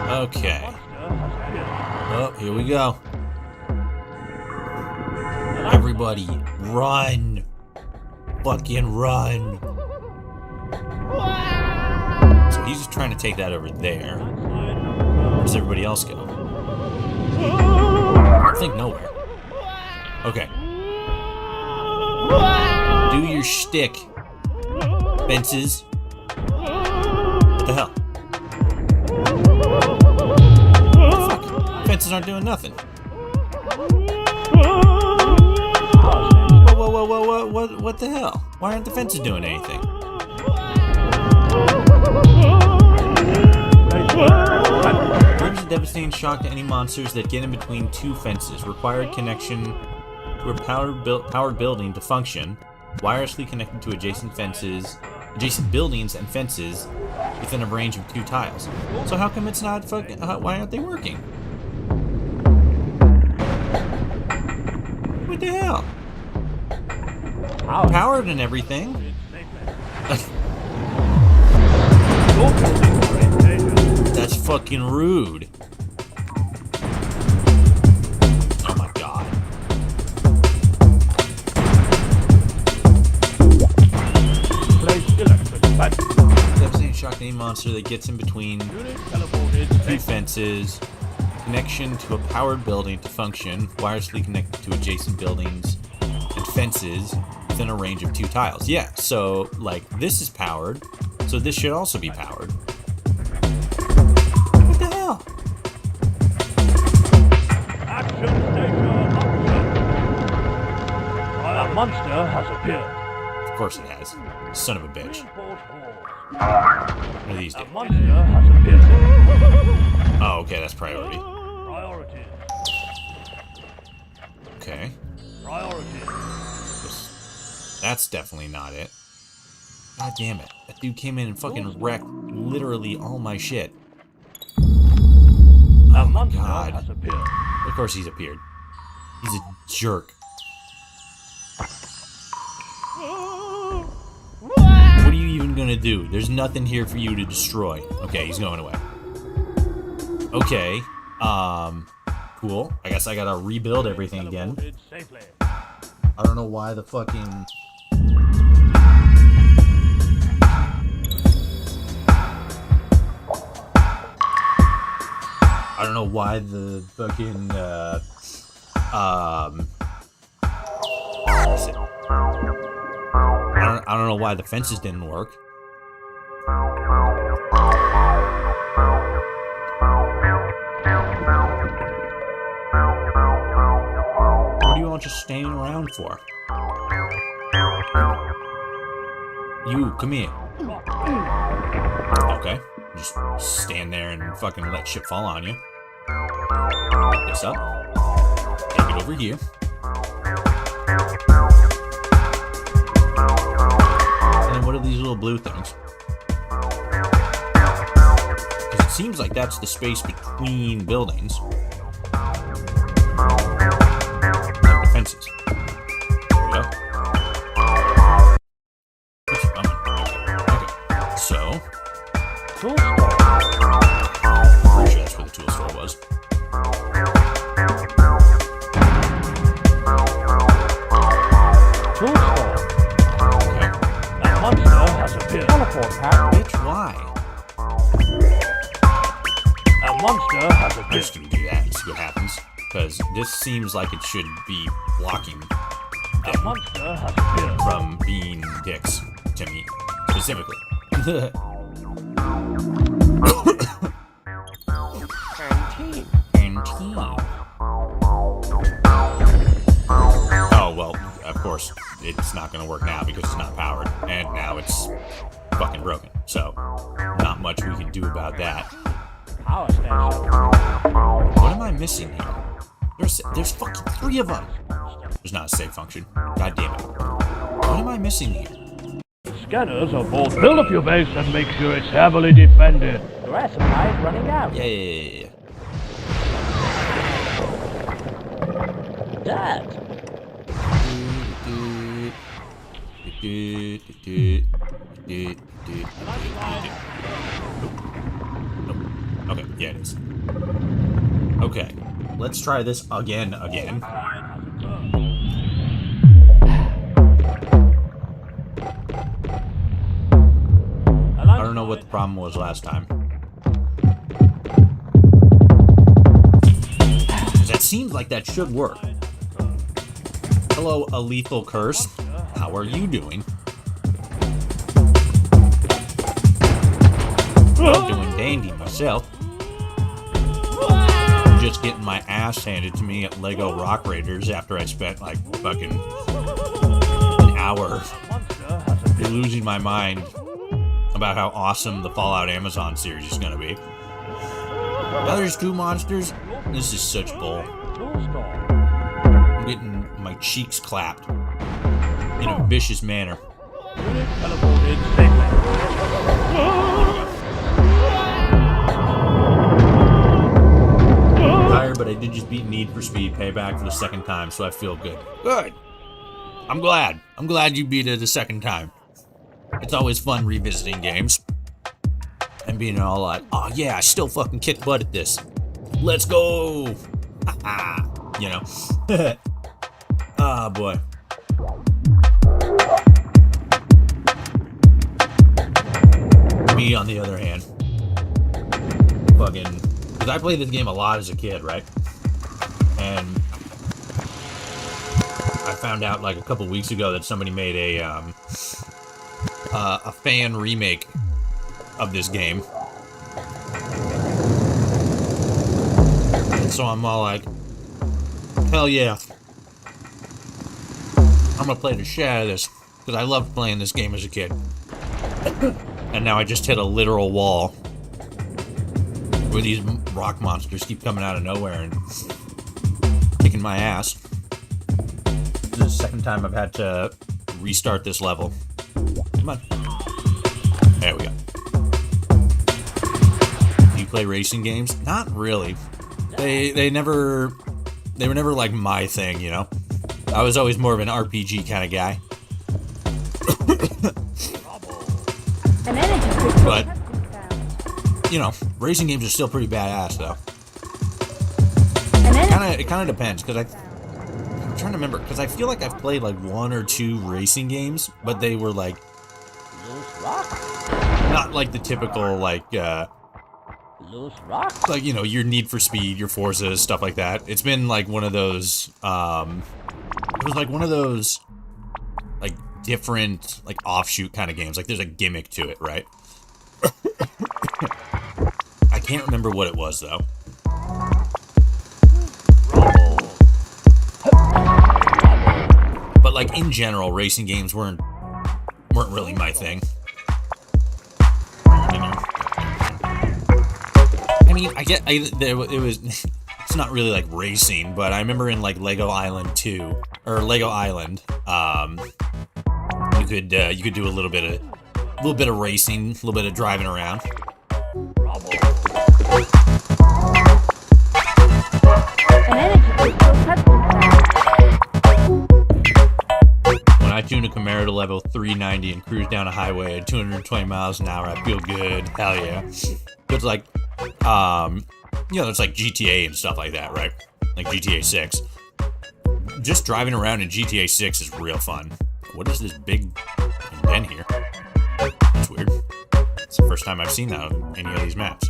Okay. Oh, here we go. Everybody, run! Fucking run! So he's just trying to take that over there. Where does everybody else go? I don't think nowhere. Okay. Do your shtick. Fences. What the hell? Fuck. Fences aren't doing nothing. Whoa, what the hell? Why aren't the fences doing anything? Brings a devastating shock to any monsters that get in between 2 fences. Required connection to a powered building to function. Wirelessly connected to adjacent buildings and fences within a range of 2 tiles. So how come it's not fucking? Why aren't they working? What the hell? Powered and everything. That's fucking rude. Oh my god. Devastating shock to any monster that gets in between 2 fences. Connection to a powered building to function. Wirelessly connected to adjacent buildings and fences within a range of 2 tiles. Yeah, so like this is powered, so this should also be powered. What the hell?
Action station option. A monster has appeared.
Of course it has. Son of a bitch. What do these do?
A monster has appeared.
Oh, okay, that's priority.
Priorities.
Okay.
Priorities.
That's definitely not it. God damn it. That dude came in and fucking wrecked literally all my shit. Oh my god.
Has appeared.
Of course he's appeared. He's a jerk. What are you even gonna do? There's nothing here for you to destroy. Okay, he's going away. Okay. Cool. I guess I gotta rebuild everything again. I don't know why the fucking... I don't know why the fucking, I don't know why the fences didn't work. What do you all just staying around for? You, come here. Okay. Just stand there and fucking let shit fall on you. this up. Take it over here. And then what are these little blue things? Because it seems like that's the space between buildings. Like the fences. There we go. Okay. So.
Tool store.
Pretty sure that's where the tool store was.
Tool store.
Okay.
A monster has appeared.
Teleport pack.
Bitch, why?
A monster has
I'm
appeared.
just gonna do that and see what happens. Because this seems like it should be blocking
A monster has appeared.
from being dicks to me, specifically.
Canteen.
Canteen. Oh, well, of course, it's not gonna work now because it's not powered. And now it's fucking broken. So, not much we can do about that.
Power station.
What am I missing here? There's fucking 3 of them. There's not a save function. God damn it. What am I missing here?
Scanners are both. Build up your base and make sure it's heavily defended.
Grass supply is running out.
Yeah.
Dirt.
Okay, yeah it is. Okay, let's try this again. I don't know what the problem was last time. That seems like that should work. Hello, a lethal curse. How are you doing? I'm doing dandy myself. I'm just getting my ass handed to me at Lego Rock Raiders after I spent like fucking an hour losing my mind about how awesome the Fallout Amazon series is gonna be. Now there's 2 monsters. This is such bull.
Tool store.
I'm getting my cheeks clapped in a vicious manner.
Unit teleported safely.
Tired, but I did just beat Need for Speed Payback for the 2nd time, so I feel good. Good. I'm glad. I'm glad you beat it the 2nd time. It's always fun revisiting games and being all like, oh yeah, I still fucking kick butt at this. Let's go. You know. Ah, boy. Me, on the other hand, fucking, because I played this game a lot as a kid, right? And I found out like a couple weeks ago that somebody made a fan remake of this game. And so I'm all like, hell yeah. I'm gonna play the shit out of this, because I loved playing this game as a kid. And now I just hit a literal wall where these rock monsters keep coming out of nowhere and kicking my ass. This is the 2nd time I've had to restart this level. Come on. There we go. Do you play racing games? Not really. They were never like my thing, you know? I was always more of an RPG kind of guy.
An energy crystal
But,
has been found.
you know, racing games are still pretty badass, though.
An energy
It kind of depends, because I'm trying to remember, because I feel like I've played like 1 or 2 racing games, but they were like
Loose rock.
not like the typical like
Loose rock.
like, you know, your Need for Speed, your Forzas, stuff like that. It's been like one of those it was like one of those like different like offshoot kind of games. Like there's a gimmick to it, right? I can't remember what it was though. But like in general, racing games weren't really my thing. You know? I mean, it was it's not really like racing, but I remember in like Lego Island 2 or Lego Island, you could do a little bit of racing, a little bit of driving around.
An energy crystal touching sound.
When I tune a Camaro to level 390 and cruise down a highway at 220 miles an hour, I feel good. Hell yeah. It's like, it's like GTA and stuff like that, right? Like GTA 6. Just driving around in GTA 6 is real fun. What is this big indent here? That's weird. It's the first time I've seen that on any of these maps.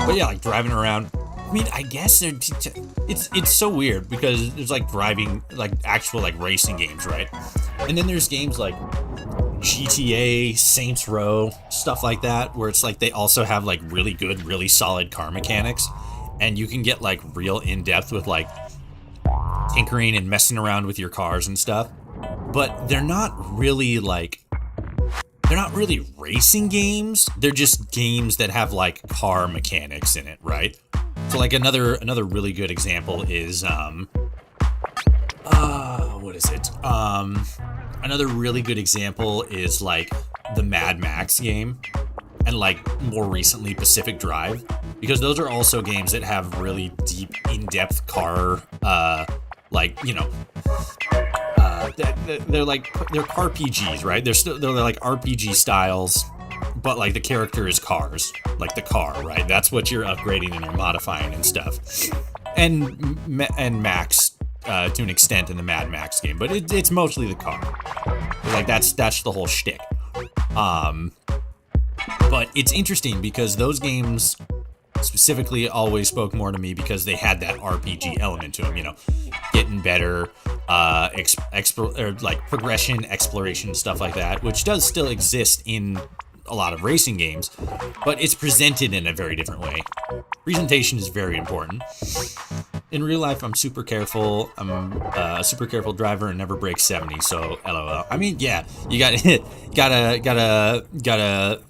But yeah, like driving around. I mean, I guess it's so weird because there's like driving, like actual like racing games, right? And then there's games like GTA, Saints Row, stuff like that, where it's like they also have like really good, really solid car mechanics, and you can get like real in depth with like tinkering and messing around with your cars and stuff. But they're not really racing games. They're just games that have like car mechanics in it, right? So like another really good example is what is it? Another really good example is like the Mad Max game, and like more recently Pacific Drive, because those are also games that have really deep, in-depth car they're car PGs, right? They're like RPG styles, but like the character is cars, like the car, right? That's what you're upgrading and you're modifying and stuff. And Max to an extent in the Mad Max game, but it's mostly the car. Like that's the whole shtick. But it's interesting because those games specifically always spoke more to me because they had that RPG element to them, getting better, like progression, exploration, stuff like that, which does still exist in a lot of racing games, but it's presented in a very different way. Presentation is very important. In real life, I'm super careful. I'm a super careful driver and never break 70. So, LOL. I mean, yeah, you gotta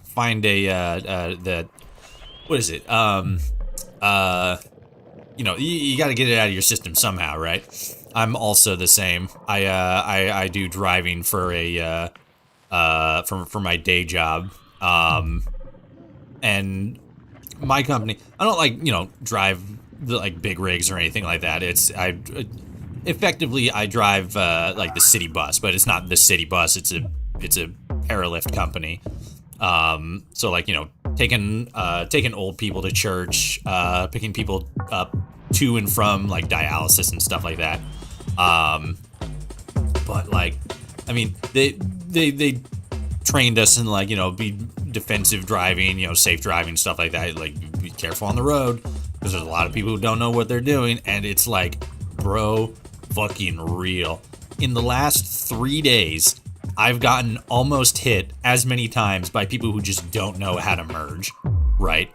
find what is it? You gotta get it out of your system somehow, right? I'm also the same. I do driving for for my day job. And my company, I don't drive the like big rigs or anything like that. I drive like the city bus, but it's not the city bus. It's a paralift company. So like, taking old people to church, picking people up to and from like dialysis and stuff like that. But like, I mean, they trained us in like, be defensive driving, safe driving, stuff like that. Like, be careful on the road because there's a lot of people who don't know what they're doing. And it's like, bro, fucking real. In the last 3 days, I've gotten almost hit as many times by people who just don't know how to merge, right?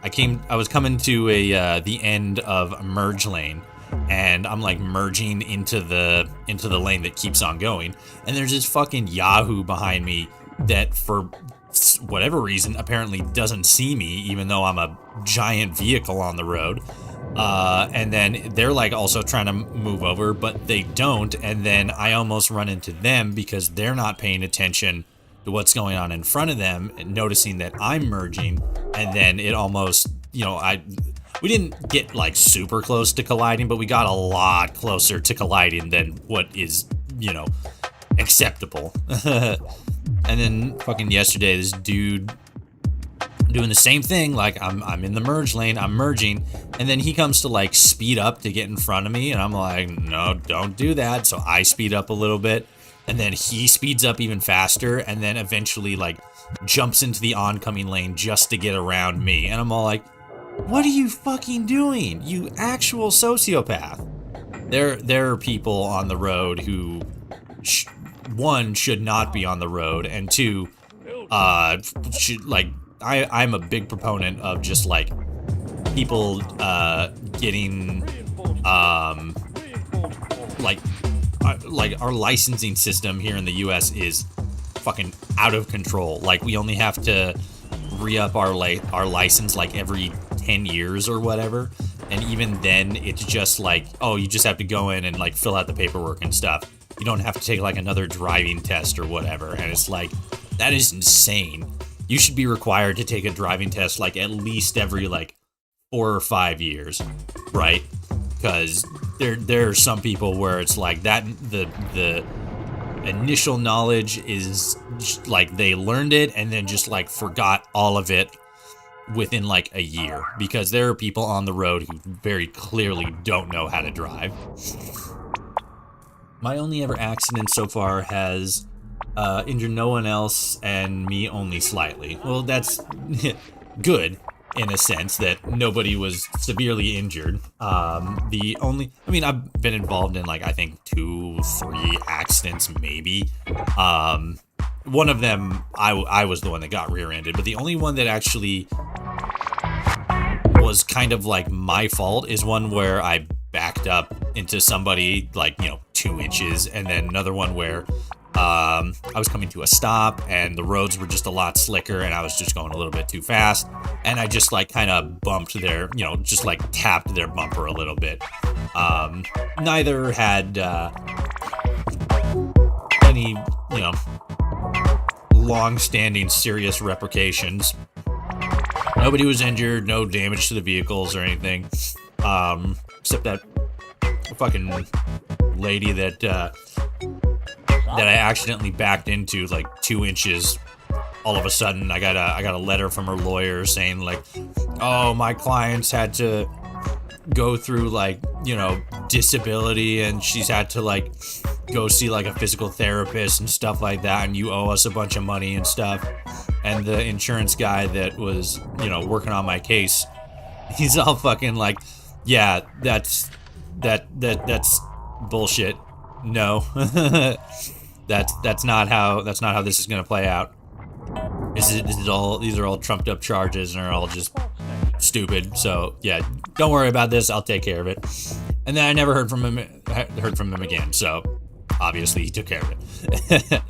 I was coming to the end of a merge lane, and I'm like merging into the lane that keeps on going, and there's this fucking Yahoo behind me that for whatever reason apparently doesn't see me, even though I'm a giant vehicle on the road. And then they're like also trying to move over, but they don't. And then I almost run into them because they're not paying attention to what's going on in front of them and noticing that I'm merging. And then it almost, we didn't get like super close to colliding, but we got a lot closer to colliding than what is, acceptable. And then fucking yesterday, this dude doing the same thing, like I'm in the merge lane, I'm merging, and then he comes to like speed up to get in front of me, and I'm like, no, don't do that. So I speed up a little bit, and then he speeds up even faster, and then eventually like jumps into the oncoming lane just to get around me, and I'm all like, what are you fucking doing, you actual sociopath? There are people on the road who one, should not be on the road, and two, should like, I'm a big proponent of just like people getting like our licensing system here in the US is fucking out of control. Like we only have to re-up our license like every 10 years or whatever. And even then, it's just like, oh, you just have to go in and like fill out the paperwork and stuff. You don't have to take like another driving test or whatever. And it's like, that is insane. You should be required to take a driving test like at least every like 4 or 5 years, right? Because there are some people where it's like that the initial knowledge is just, like they learned it and then just like forgot all of it within like a year, because there are people on the road who very clearly don't know how to drive. My only ever accident so far has injured no one else and me only slightly. Well, that's good in a sense that nobody was severely injured. I've been involved in like, I think 2-3 accidents maybe. One of them, I was the one that got rear-ended, but the only one that actually was kind of like my fault is one where I backed up into somebody like, 2 inches, and then another one where I was coming to a stop and the roads were just a lot slicker and I was just going a little bit too fast, and I just like kind of bumped their, just like tapped their bumper a little bit. Neither had any, long-standing serious repercussions. Nobody was injured, no damage to the vehicles or anything, except that fucking lady that I accidentally backed into like 2 inches. All of a sudden, I got a letter from her lawyer saying like, oh, my clients had to go through like, disability, and she's had to like go see like a physical therapist and stuff like that, and you owe us a bunch of money and stuff. And the insurance guy that was, working on my case, he's all fucking like, yeah, that's bullshit. No. that's not how this is gonna play out. These are all trumped up charges and are all just stupid. So yeah, don't worry about this. I'll take care of it. And then I never heard from him again. So obviously he took care of it.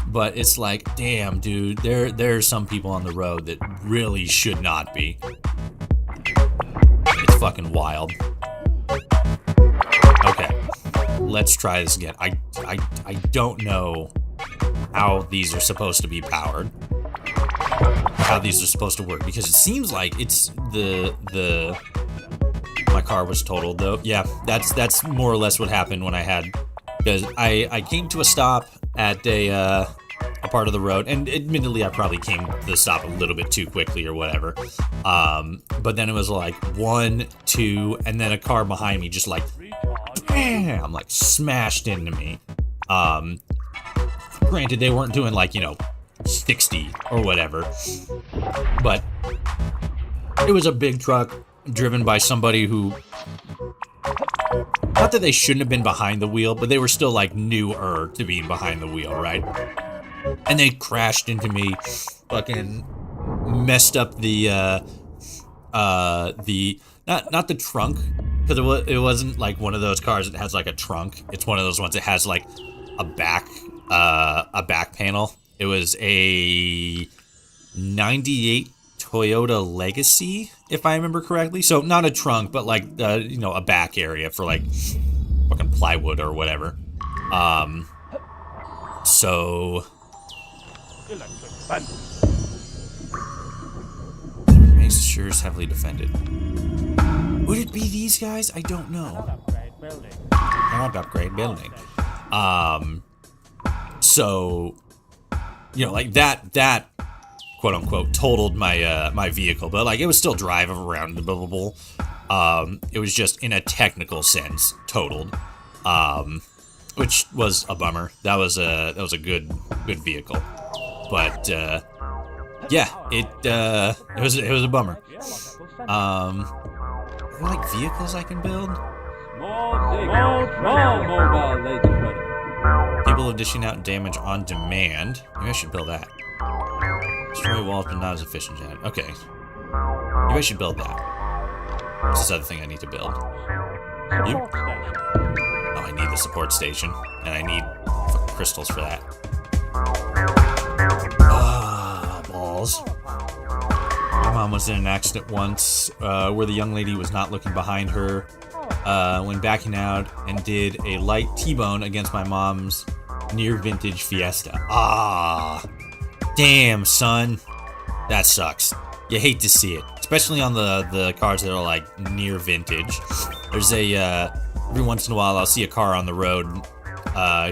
But it's like, damn, dude, there are some people on the road that really should not be. It's fucking wild. Okay, let's try this again. I don't know how these are supposed to be powered, how these are supposed to work, because it seems like it's my car was totaled though. Yeah, that's more or less what happened when I had, because I came to a stop at a part of the road, and admittedly I probably came to the stop a little bit too quickly or whatever, but then it was like 1, 2, and then a car behind me just like bam, like smashed into me. Granted, they weren't doing like 60 or whatever, but it was a big truck driven by somebody who, not that they shouldn't have been behind the wheel, but they were still like newer to being behind the wheel, right? And they crashed into me, fucking messed up the not the trunk, because it wasn't like one of those cars that has like a trunk. It's one of those ones that has like a back panel. It was a 98 Toyota Legacy, if I remember correctly. So not a trunk, but like a back area for like fucking plywood or whatever. So makes sure it's heavily defended. Would it be these guys? I don't know. Not upgrade building. So like that quote unquote totaled my my vehicle, but like it was still driving around the billable. It was just in a technical sense totaled, which was a bummer. That was a good vehicle, but yeah, it was a bummer. Are there like vehicles I can build? Capable of dishing out damage on demand. Maybe I should build that. Destroy walls, but not as efficient yet. Okay. Maybe I should build that. What's this other thing I need to build? You? Oh, I need the support station. And I need fucking crystals for that. Ah, balls. mom was in an accident once where the young lady was not looking behind her when backing out and did a light T-bone against my mom's near vintage Fiesta. Ah, damn, son. That sucks. You hate to see it, especially on the cars that are like near vintage. There's a every once in a while I'll see a car on the road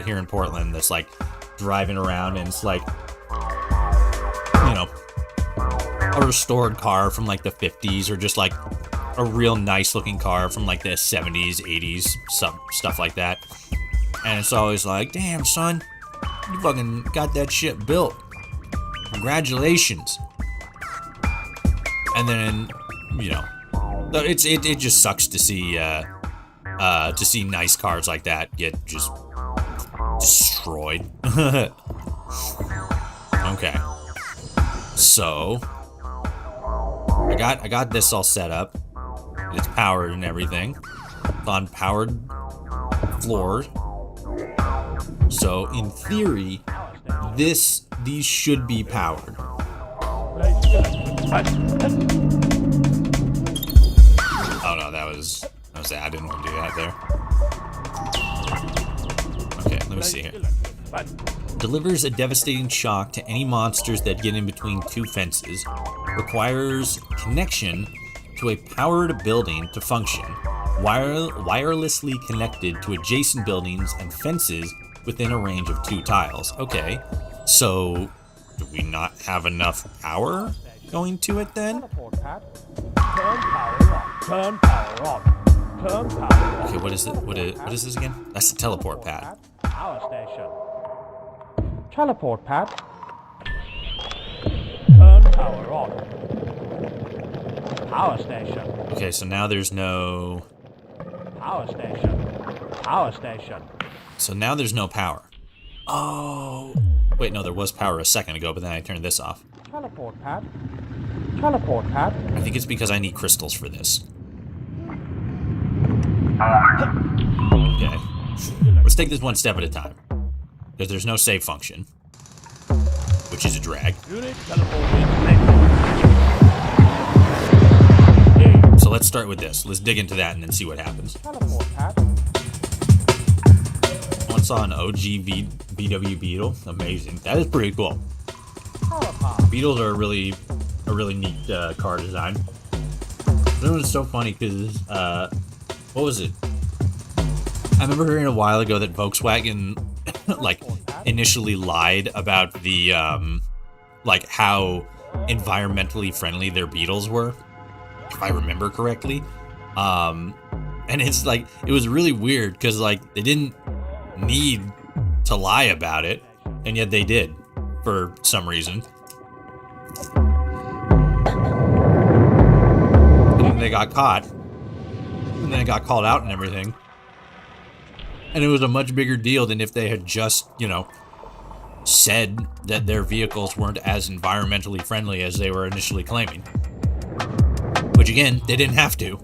here in Portland that's like driving around, and it's like, you know, a restored car from like the 50s, or just like a real nice looking car from like the 70s, 80s, stuff like that. And it's always like, damn, son, you fucking got that shit built. Congratulations. And then, you know, it just sucks to see nice cars like that get just destroyed. Okay. So I got this all set up. It's powered and everything. It's on powered floors. So in theory, these should be powered. Oh no, that was I didn't want to do that there. Okay, let me see here. Delivers a devastating shock to any monsters that get in between two fences. Requires connection to a powered building to function. Wirelessly connected to adjacent buildings and fences within a range of 2 tiles. Okay, so do we not have enough power going to it then?
Teleport pad. Turn power on. Turn power on. Turn power on.
Okay, what is it? What is this again? That's the teleport pad.
Power station. Teleport pad. Turn power on. Power station.
Okay, so now there's no...
Power station. Power station.
So now there's no power. Oh. Wait, no, there was power a second ago, but then I turned this off.
Teleport pad. Teleport pad.
I think it's because I need crystals for this. Okay. Let's take this one step at a time. Because there's no save function. Which is a drag.
Unit teleporting.
So let's start with this. Let's dig into that and then see what happens.
Teleport pad.
Once saw an OG VW Beetle. Amazing. That is pretty cool.
Power pad.
Beetles are a really neat car design. It was so funny because what was it? I remember hearing a while ago that Volkswagen like initially lied about the like how environmentally friendly their Beetles were, if I remember correctly. And it's like, it was really weird because like they didn't need to lie about it, and yet they did for some reason. And then they got caught, and then it got called out and everything. And it was a much bigger deal than if they had just, you know, said that their vehicles weren't as environmentally friendly as they were initially claiming. Which again, they didn't have to.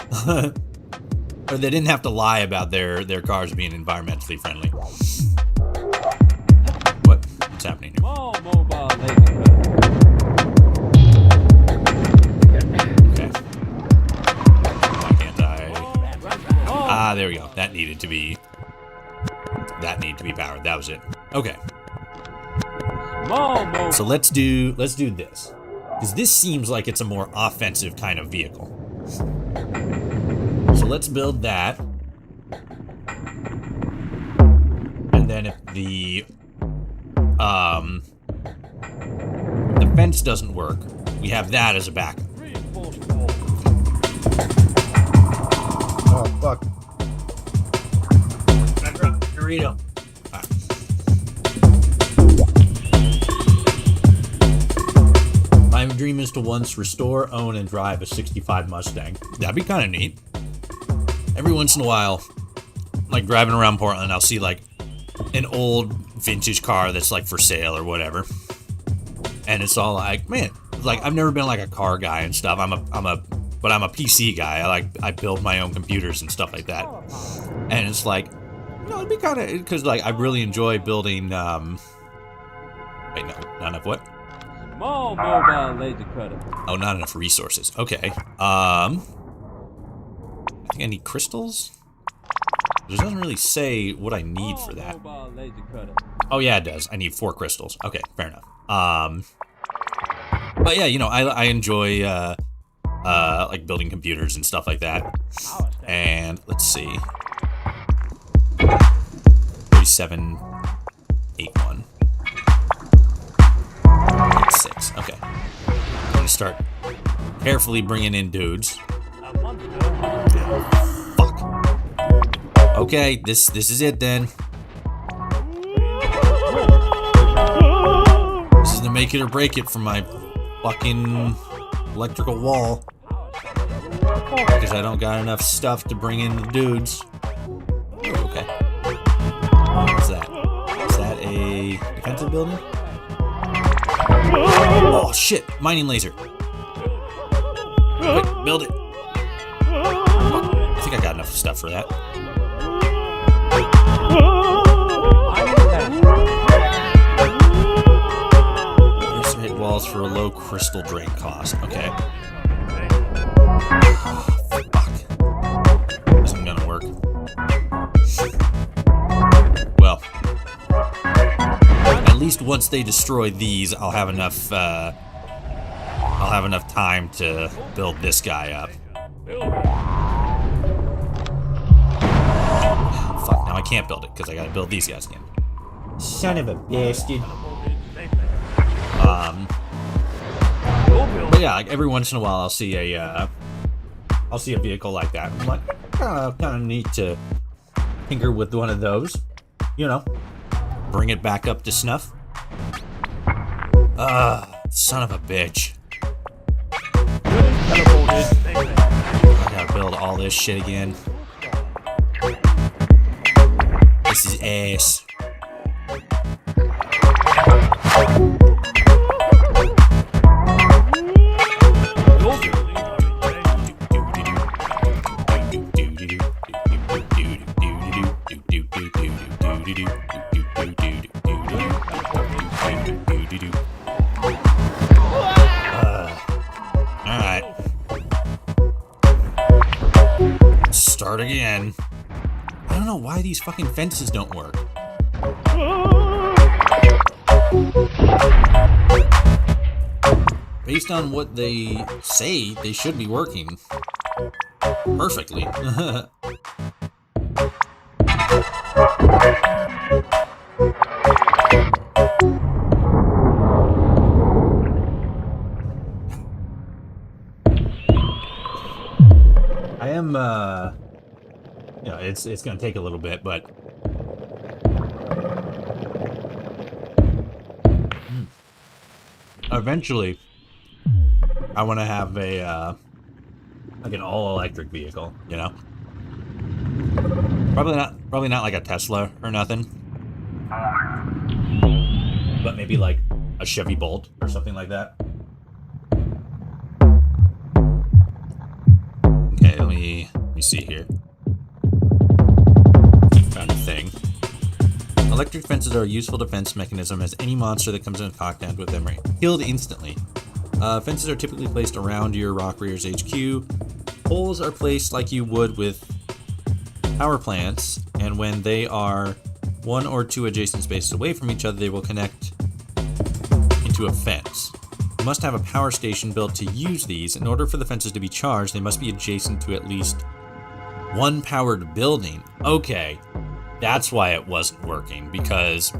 Or they didn't have to lie about their cars being environmentally friendly. What's happening here?
More mobile
Okay. Why can't I? Ah, there we go. That needed to be powered. That was it. Okay. So let's do this. Because this seems like it's a more offensive kind of vehicle. So let's build that. And then if the fence doesn't work, we have that as a backup. Oh, fuck. I dropped the Dorito. My dream is to once restore, own, and drive a 65 Mustang. That'd be kind of neat. Every once in a while, like driving around Portland, I'll see like an old vintage car that's like for sale or whatever. And it's all like, man, it's like I've never been like a car guy and stuff. I'm a PC guy. I build my own computers and stuff like that. And it's like, you know, it'd be kind of, because like I really enjoy building. Wait, no, not enough what?
More mobile laser cutter.
Oh, not enough resources. Okay. I think I need crystals? It doesn't really say what I need for that.
Mobile laser cutter.
Oh, yeah, it does. I need 4 crystals. Okay, fair enough. But yeah, you know, I enjoy, like building computers and stuff like that. And let's see. 3781. 86. Okay. I'm gonna start carefully bringing in dudes. Fuck. Okay, this is it then. This is the make it or break it for my fucking electrical wall. Because I don't got enough stuff to bring in the dudes. Ooh, okay. What is that? Is that a defensive building? Oh shit! Mining laser. Quick, build it. Oh, I think I got enough stuff for that. Hit walls for a low crystal drain cost. Okay. Oh, fuck. This isn't gonna work. Well, at least once they destroy these, I'll have enough time to build this guy up. Fuck, now I can't build it because I gotta build these guys again. Son of a bastard. But yeah, like every once in a while I'll see a vehicle like that. I'm like, kind of neat to tinker with one of those. You know, bring it back up to snuff. Son of a bitch. I gotta build all this shit again. This is ass. Alright. Start again. I don't know why these fucking fences don't work. Based on what they say, they should be working perfectly. I am, you know, it's gonna take a little bit, but eventually I want to have a like an all-electric vehicle, you know. Probably not like a Tesla or nothing, but maybe like a Chevy Bolt or something like that. Okay, let me see here. Found a thing. Electric fences are a useful defense mechanism, as any monster that comes in contact with them are killed instantly. Fences are typically placed around your Rock Rear's HQ. Poles are placed like you would with power plants, and when they are 1 or 2 adjacent spaces away from each other, they will connect into a fence. You must have a power station built to use these. In order for the fences to be charged, they must be adjacent to at least one powered building. Okay, that's why it wasn't working, because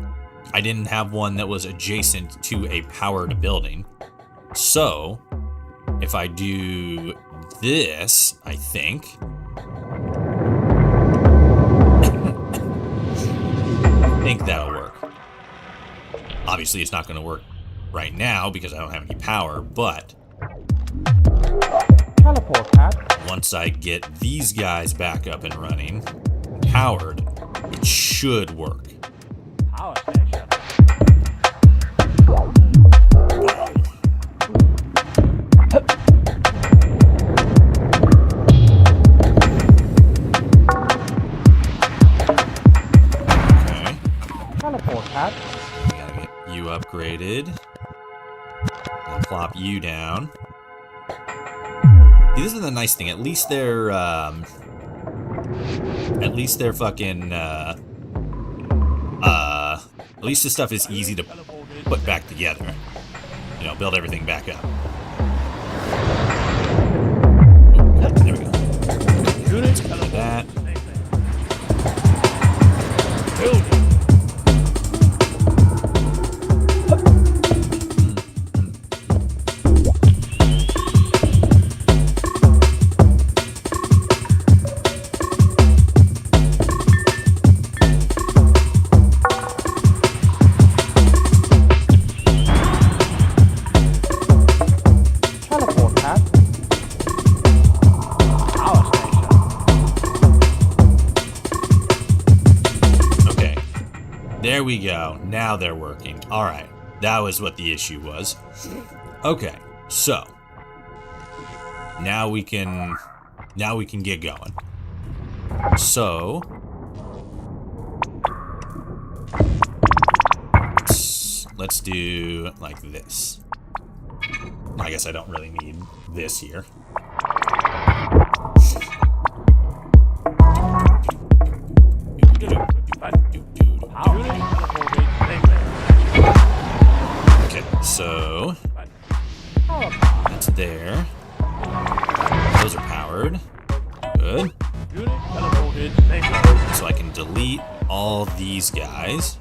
I didn't have one that was adjacent to a powered building. So, if I do this, I think that'll work. Obviously, it's not going to work right now because I don't have any power, but
Teleport pad.
once I get these guys back up and running, powered, it should work.
Power station.
Okay.
Teleport pad.
We gotta get you upgraded. Plop you down. See, this is the nice thing. At least they're fucking, at least this stuff is easy to put back together. You know, build everything back up. There we go. Let's go like that.
Teleport pad. Power station.
Okay. There we go. Now they're working. Alright. That was what the issue was. Okay. So. Now we can get going. So. Let's do like this. I guess I don't really need this here. Okay, so that's there. Those are powered. Good. So I can delete all these guys.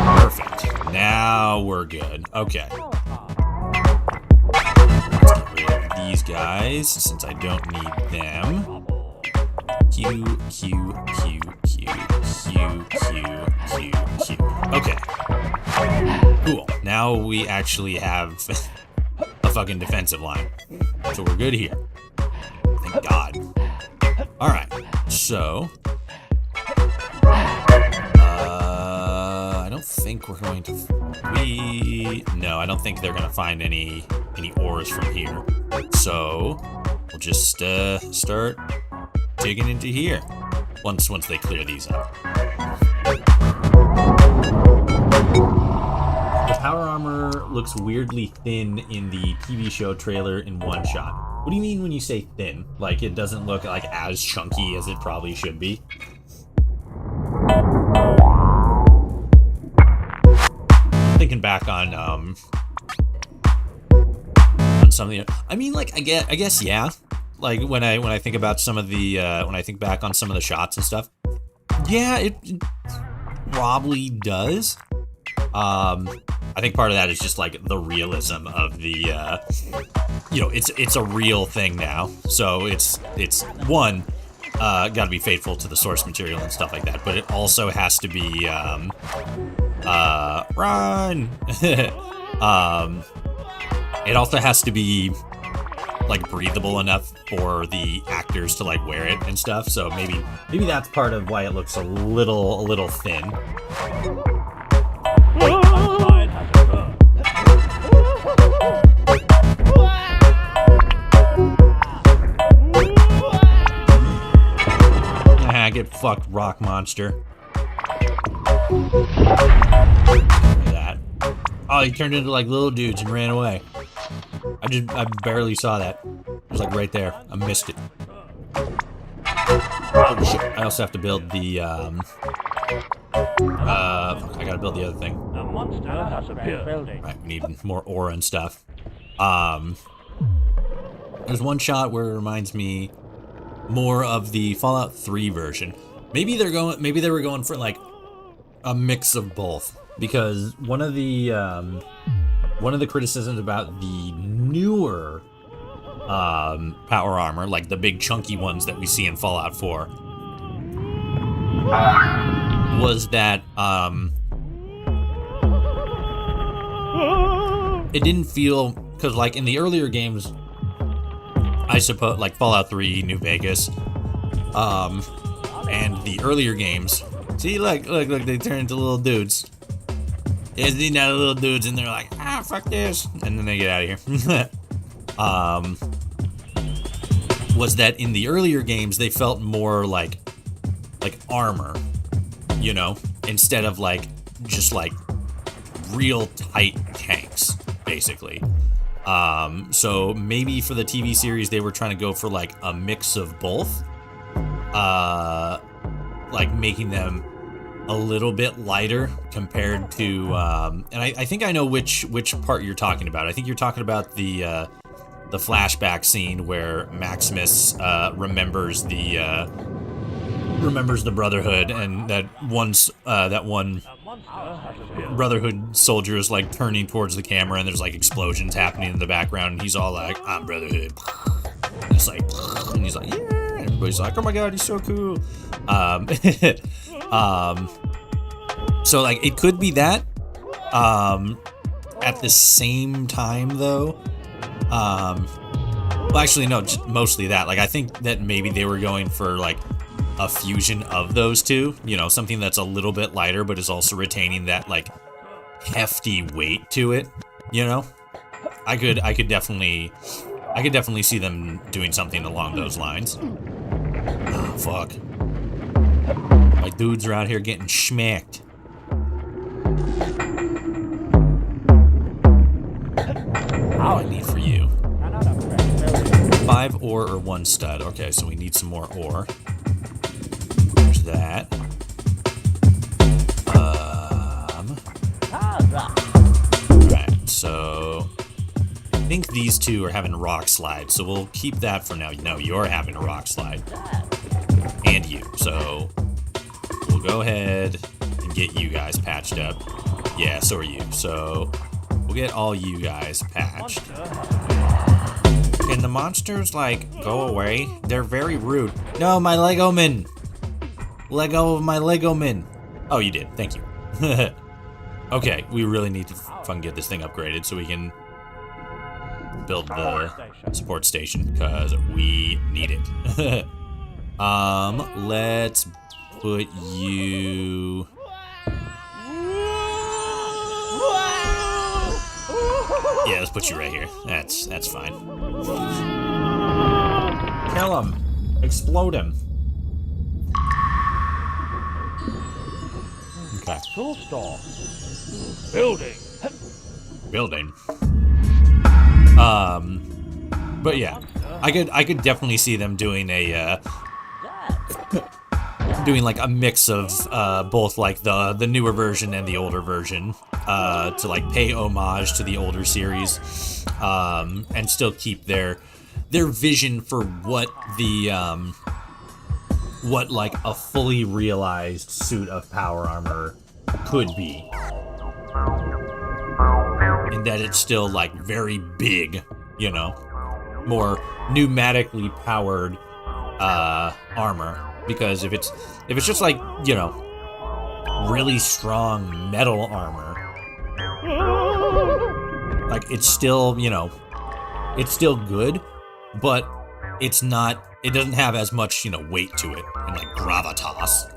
Perfect. Now we're good. Okay. Let's get rid of these guys since I don't need them. Q, Q, Q, Q, Q, Q, Q, Q. Okay. Cool. Now we actually have a fucking defensive line. So we're good here. Thank God. Alright. So. I don't think we're going to. No, I don't think they're going to find any ores from here. So. We'll just start digging into here once they clear these up. The power armor looks weirdly thin in the TV show trailer in one shot. What do you mean when you say thin? Like it doesn't look like as chunky as it probably should be? Thinking back on some of the, I mean, like I guess yeah. Like when I think about some of the when I think back on some of the shots and stuff, yeah, it probably does. I think part of that is just like the realism of the, you know, it's a real thing now, so it's one, got to be faithful to the source material and stuff like that, but it also has to be run. It also has to be like breathable enough for the actors to like wear it and stuff. So maybe that's part of why it looks a little thin. Get fucked, rock monster. Look at that. Oh, he turned into like little dudes and ran away. I barely saw that. It was like right there. I missed it. Oh shit. I also have to build the I gotta build the other thing.
The monster has appeared.
Right, we need more ore and stuff. There's one shot where it reminds me more of the Fallout 3 version. Maybe they were going for like a mix of both, because one of the criticisms about the newer power armor, like the big chunky ones that we see in Fallout 4, was that it didn't feel, because like in the earlier games, I suppose, like Fallout 3, New Vegas, and the earlier games. See, look, they turn into little dudes. There's these little dudes, and they're like, fuck this, and then they get out of here. Was that in the earlier games, they felt more like armor. you know, instead of like just like real tight tanks, basically. So maybe for the TV series they were trying to go for like a mix of both, like making them a little bit lighter compared to, and I think I know which part you're talking about. I think you're talking about the flashback scene where Maximus remembers the Brotherhood, and that one Brotherhood soldier is like turning towards the camera, and there's like explosions happening in the background, and he's all like, "I'm Brotherhood." And it's like, and he's like, "Yeah." And everybody's like, "Oh my god, he's so cool." So like it could be that. At the same time, though. Well, actually, no, just mostly that. Like, I think that maybe they were going for like a fusion of those two, you know, something that's a little bit lighter but is also retaining that like hefty weight to it, you know. I could definitely see them doing something along those lines. Oh, fuck. My dudes are out here getting schmacked. What do I need for you? 5 ore or 1 stud. Okay, so we need some more ore. There's that. Right, so I think these two are having rock slide, so we'll keep that for now. No, you're having a rock slide. And you. So we'll go ahead and get you guys patched up. Yeah, so are you. So we'll get all you guys patched. Can the monsters, like, go away? They're very rude. No, my Lego men! Let go of my Lego men! Oh, you did. Thank you. Okay, we really need to fucking get this thing upgraded so we can build the support station, because we need it. Let's put you... Yeah, let's put you right here. That's fine. Kill him. Explode him. Okay.
Tool store. Building.
Building. But yeah, I could definitely see them doing a doing like a mix of both like the newer version and the older version, to like pay homage to the older series, and still keep their vision for what the what like a fully realized suit of power armor could be, and that it's still like very big, you know, more pneumatically powered armor. Because if it's just like, you know, really strong metal armor, like it's still, you know, it's still good, but it's not, it doesn't have as much, you know, weight to it and like gravitas.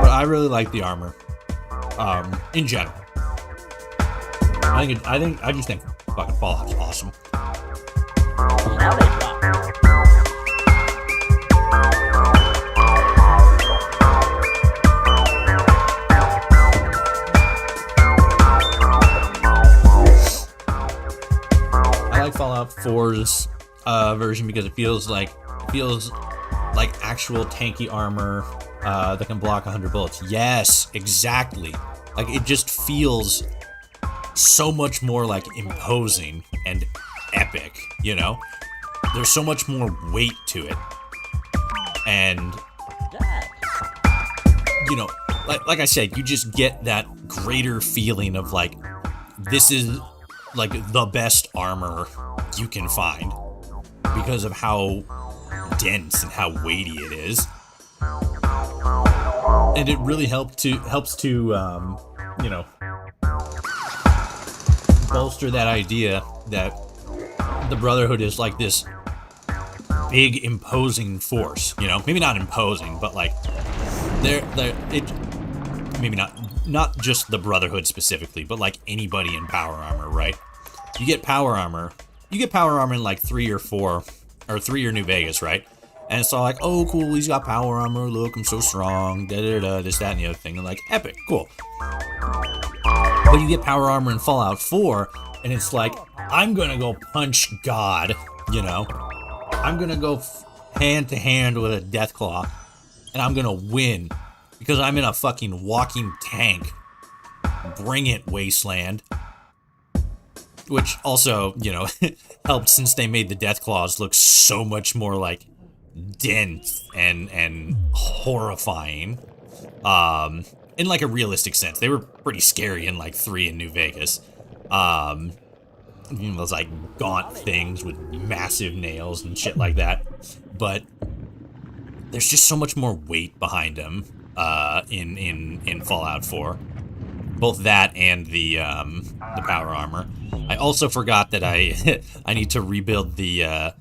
But I really like the armor, in general. I just think fucking Fallout's awesome. I like Fallout 4's version because it feels like actual tanky armor that can block 100 bullets. Yes, exactly. Like it just feels so much more like imposing and epic, you know? There's so much more weight to it. And you know, like I said, you just get that greater feeling of like this is like the best armor you can find because of how dense and how weighty it is. And it really helps to you know, bolster that idea that the Brotherhood is like this big imposing force, you know, maybe not imposing, but like maybe not just the Brotherhood specifically, but like anybody in power armor, right? You get power armor in like 3 or 4 or 3 are New Vegas, right? And it's all like, oh, cool, he's got power armor. Look, I'm so strong. Da da da. This, that, and the other thing. And like, epic, cool. But you get power armor in Fallout 4, and it's like, I'm gonna go punch God, you know? I'm gonna go hand to hand with a Deathclaw, and I'm gonna win because I'm in a fucking walking tank. Bring it, Wasteland. Which also, you know, helped since they made the Deathclaws look so much more like dense and horrifying. In like a realistic sense. They were pretty scary in like 3 in New Vegas. Those like gaunt things with massive nails and shit like that. But there's just so much more weight behind them in Fallout 4. Both that and the power armor. I also forgot that I I need to rebuild the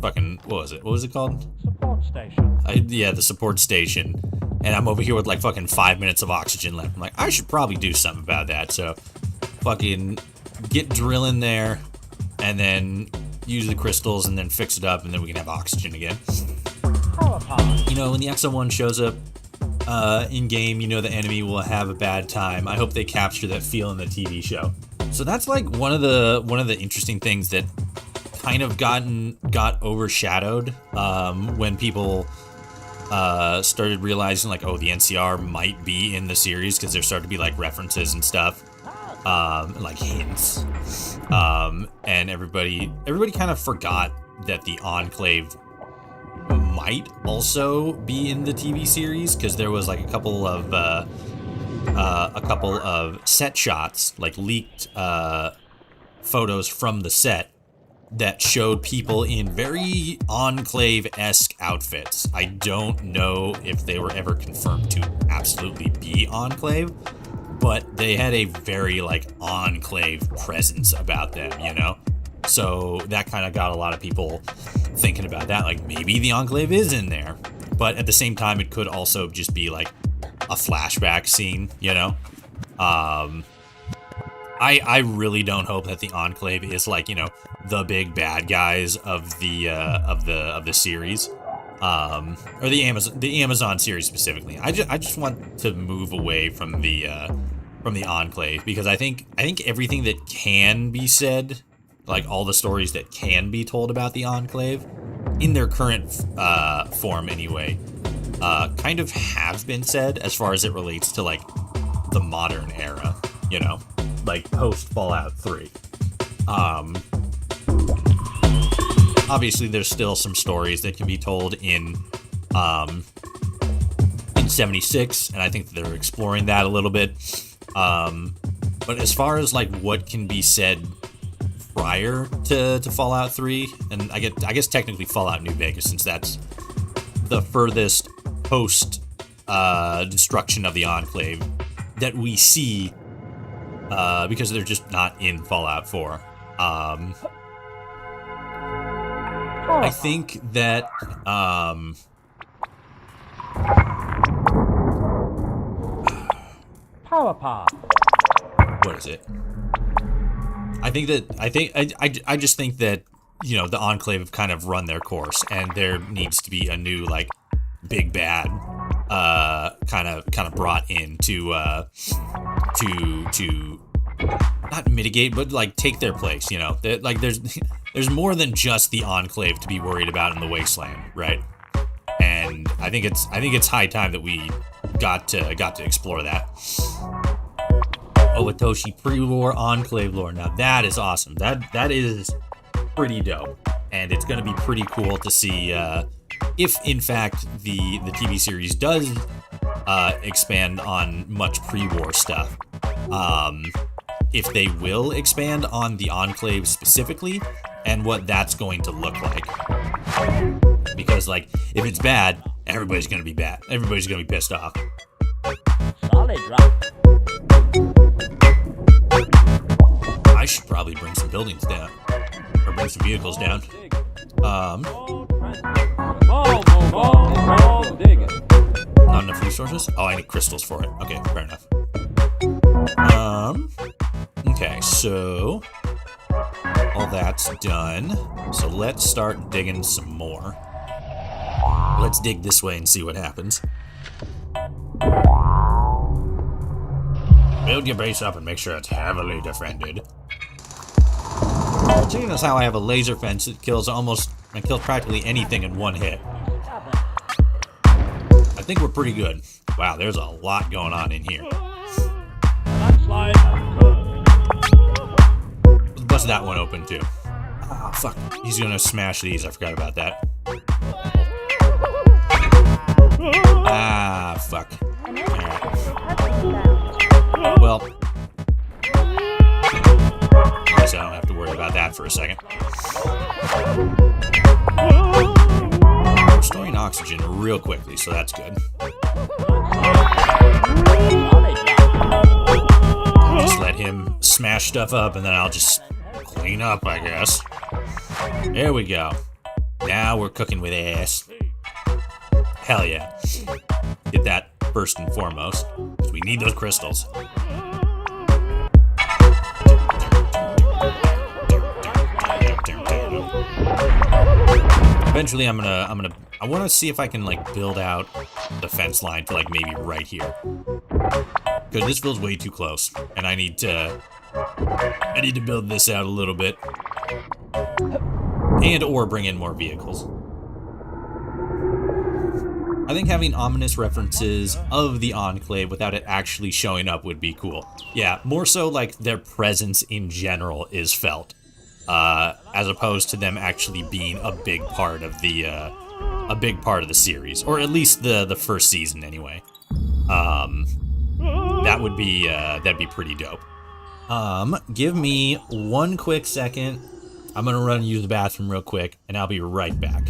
fucking, what was it? What was it called?
Support station.
Yeah, the support station. And I'm over here with like fucking 5 minutes of oxygen left. I'm like, I should probably do something about that. So fucking get drilling there and then use the crystals and then fix it up and then we can have oxygen again. You know, when the Exo-1 shows up in game, you know the enemy will have a bad time. I hope they capture that feel in the TV show. So that's like one of the interesting things that kind of got overshadowed when people started realizing like, oh, the NCR might be in the series because there started to be like references and stuff, like hints, and everybody kind of forgot that the Enclave might also be in the TV series because there was like a couple of set shots, like leaked photos from the set that showed people in very Enclave-esque outfits. I don't know if they were ever confirmed to absolutely be Enclave, but they had a very like Enclave presence about them, you know? So that kind of got a lot of people thinking about that, like maybe the Enclave is in there. But at the same time, it could also just be like a flashback scene, you know? I really don't hope that the Enclave is like, you know, the big bad guys of the series, or the Amazon series specifically. I just want to move away from the Enclave because I think everything that can be said, like all the stories that can be told about the Enclave, in their current form anyway, kind of have been said as far as it relates to like the modern era, you know, like post Fallout 3. Obviously there's still some stories that can be told in 76, and I think that they're exploring that a little bit. But as far as like what can be said prior to Fallout 3, and I guess technically Fallout New Vegas, since that's the furthest post destruction of the Enclave that we see, because they're just not in Fallout 4. I think that
Power path.
what is it? I just think that, you know, the Enclave have kind of run their course, and there needs to be a new like big bad kind of brought in to not mitigate, but like take their place. You know, like there's more than just the Enclave to be worried about in the Wasteland, right? And I think it's high time that we got to explore that. Owatoshi pre-war Enclave lore. Now that is awesome. That is pretty dope, and it's going to be pretty cool to see if in fact the TV series does expand on much pre-war stuff. If they will expand on the Enclave specifically and what that's going to look like. Because like if it's bad, everybody's going to be bad. Everybody's going to be pissed off.
Solid rock.
I should probably bring some buildings down, or bring some vehicles down.
Digging.
Not enough resources? Oh, I need crystals for it. Okay, fair enough. Okay, so All that's done. So let's start digging some more. Let's dig this way and see what happens. Build your base up and make sure it's heavily defended. Seeing as how I have a laser fence that kills practically anything in one hit. I think we're pretty good. Wow, there's a lot going on in here.
Landslide occurred.
Let's bust that one open too. Ah, fuck. He's gonna smash these. I forgot about that. Ah, fuck.
An enemy crystal has been found.
Well, I guess I don't have to worry about that for a second. Restoring oxygen real quickly, so that's good. Just let him smash stuff up, and then I'll just clean up, I guess. There we go. Now we're cooking with ass. Hell yeah. Get that first and foremost, because we need those crystals. Eventually I want to see if I can like build out the fence line to like maybe right here. Because this feels way too close, and I need to build this out a little bit. And or bring in more vehicles. I think having ominous references of the Enclave without it actually showing up would be cool. Yeah, more so like their presence in general is felt. As opposed to them actually being a big part of the series, or at least the first season anyway. That'd be pretty dope. Give me one quick second. I'm gonna run and use the bathroom real quick, and I'll be right back.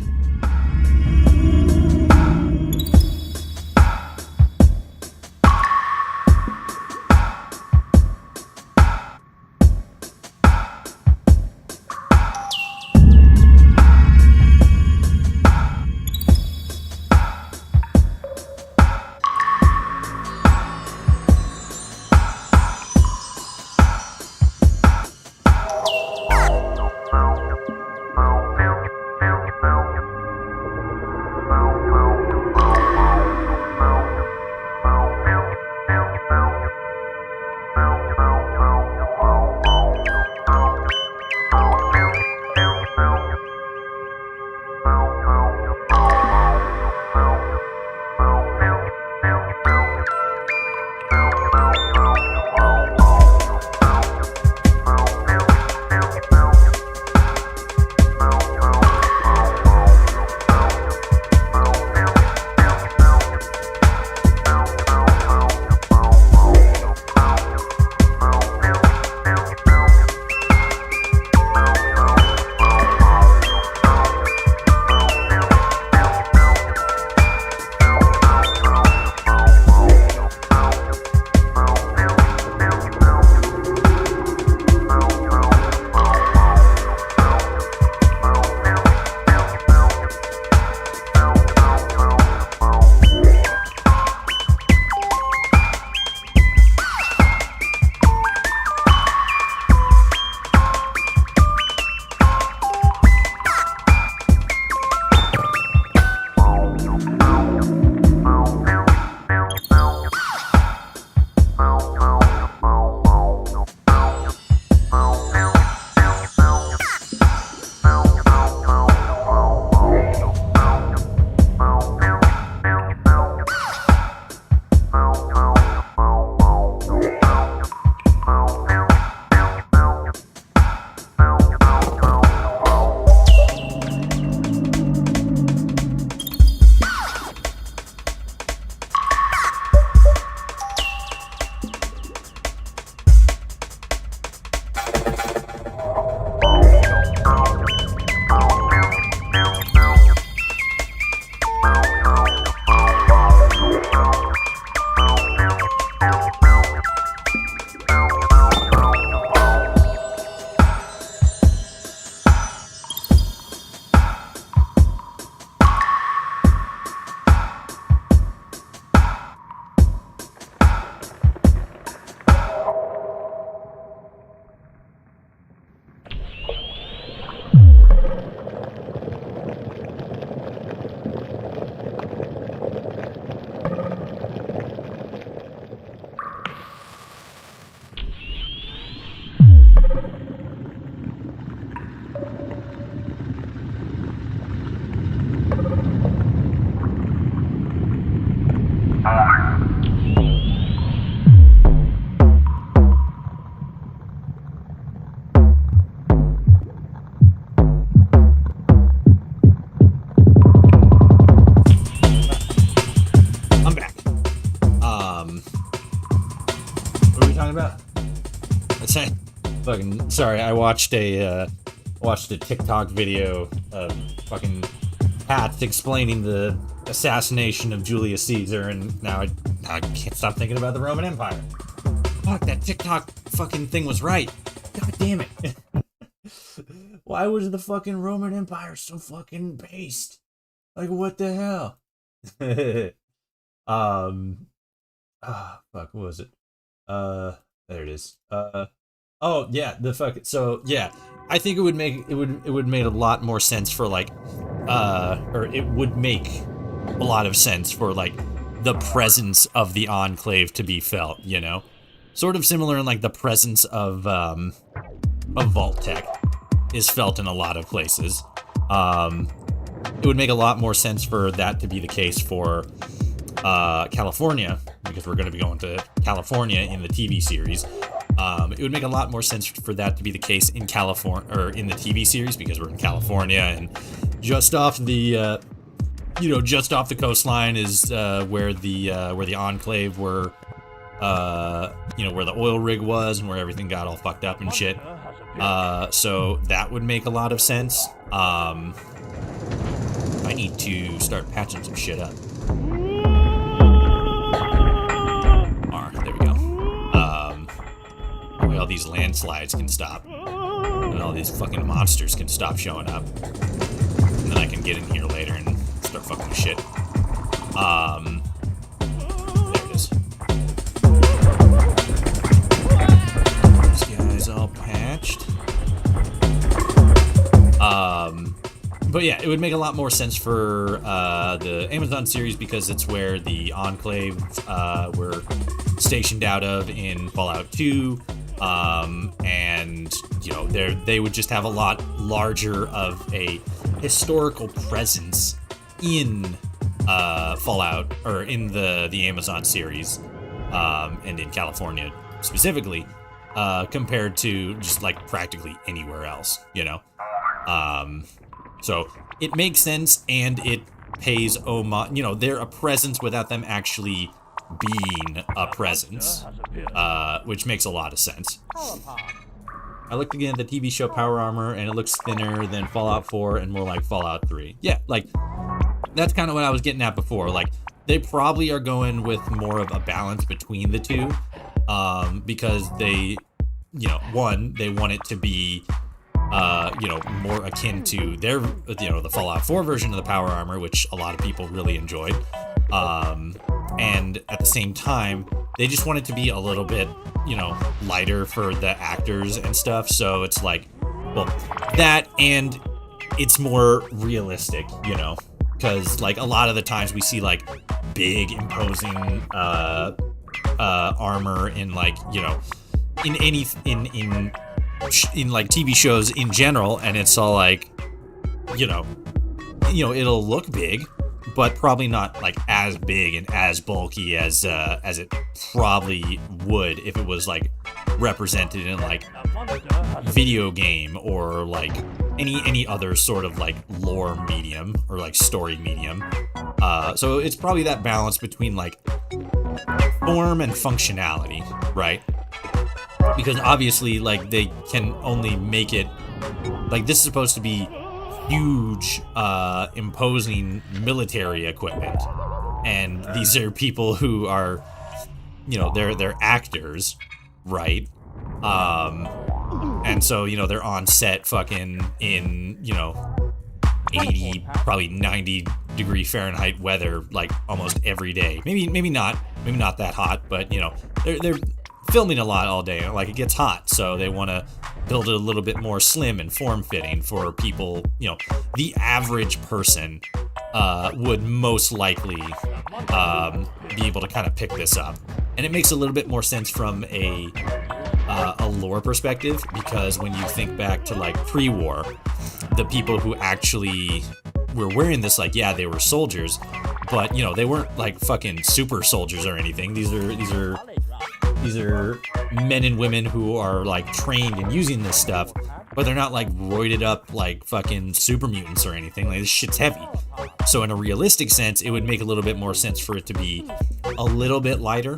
fucking sorry. I watched a TikTok video of fucking Pat explaining the assassination of Julius Caesar, and now I can't stop thinking about the Roman Empire. Fuck, that TikTok fucking thing was right. God damn it. Why was the fucking Roman Empire so fucking based? Like, what the hell? Fuck, what was it? There it is. Oh yeah, I think it would make a lot more sense for like, or it would make a lot of sense for like the presence of the Enclave to be felt, you know? Sort of similar in like the presence of Vault Tech is felt in a lot of places. It would make a lot more sense for that to be the case for California, because we're going to be going to California in the TV series. It would make a lot more sense for that to be the case in California, or in the TV series, because we're in California, and just off the just off the coastline is where the Enclave were, where the oil rig was and where everything got all fucked up and shit. So that would make a lot of sense. I need to start patching some shit up. There we go. That way all these landslides can stop. And all these fucking monsters can stop showing up. And then I can get in here later and start fucking with shit. There it is. This guy's all patched. But yeah, it would make a lot more sense for the Amazon series, because it's where the Enclave were stationed out of in Fallout 2, and they would just have a lot larger of a historical presence in Fallout, or in the Amazon series, and in California specifically, compared to just like practically anywhere else, you know. So it makes sense, and it pays homage. They're a presence without them actually being a presence, which makes a lot of sense. I looked again at the TV show Power Armor, and it looks thinner than Fallout 4 and more like Fallout 3. Yeah, like, that's kind of what I was getting at before. Like, they probably are going with more of a balance between the two, because they, one, they want it to be more akin to their, the Fallout 4 version of the Power Armor, which a lot of people really enjoyed. And at the same time, they just want it to be a little bit, lighter for the actors and stuff. So it's like, well, that, and it's more realistic, because like a lot of the times we see like big imposing armor in like, in like TV shows in general, and it's all like, it'll look big, but probably not like as big and as bulky as it probably would if it was like represented in like video game or like any other sort of like lore medium or like story medium. So it's probably that balance between like form and functionality, right? Because obviously, like, they can only make it, like, this is supposed to be huge, imposing military equipment, and these are people who are, they're actors, right? And so, they're on set fucking in, 80, probably 90 degree Fahrenheit weather, like, almost every day. Maybe not that hot, but, they're filming a lot all day. Like, it gets hot, so they want to build it a little bit more slim and form-fitting for people. The average person would most likely be able to kind of pick this up, and it makes a little bit more sense from a lore perspective, because when you think back to like pre-war, the people who actually were wearing this, like, yeah, they were soldiers, but they weren't like fucking super soldiers or anything. These are men and women who are like trained in using this stuff, but they're not like roided up like fucking super mutants or anything. Like, this shit's heavy. So in a realistic sense, it would make a little bit more sense for it to be a little bit lighter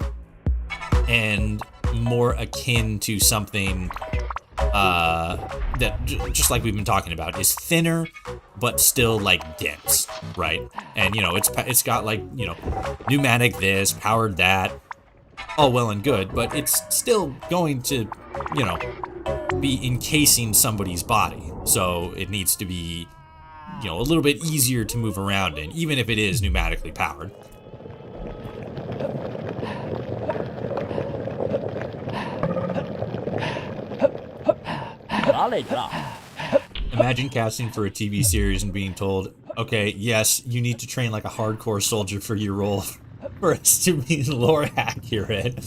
and more akin to something that just like we've been talking about is thinner, but still like dense, right? And you know, it's got like, you know, pneumatic this, powered that, all well and good, but it's still going to, you know, be encasing somebody's body. So it needs to be, you know, a little bit easier to move around in, even if it is pneumatically powered.
Solid rock.
Imagine casting for a TV series and being told, okay, yes, you need to train like a hardcore soldier for your role for us to be lore accurate.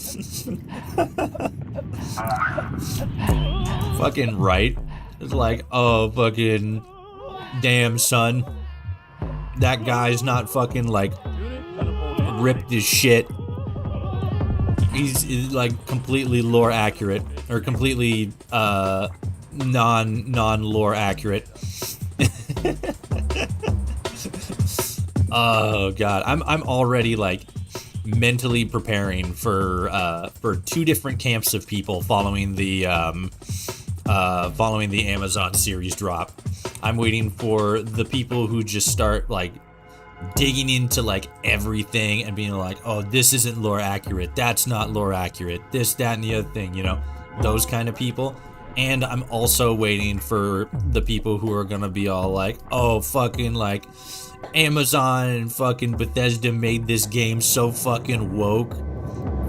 Fucking right. It's like, oh, fucking damn, son. That guy's not fucking like ripped as shit. He's like completely lore accurate, or completely non-lore accurate. Oh god, I'm already like mentally preparing for 2 different camps of people following the Amazon series drop. I'm waiting for the people who just start like digging into like everything and being like, oh, this isn't lore accurate, that's not lore accurate, this, that, and the other thing, you know, those kind of people. And I'm also waiting for the people who are gonna be all like, oh, fucking like Amazon and fucking Bethesda made this game so fucking woke.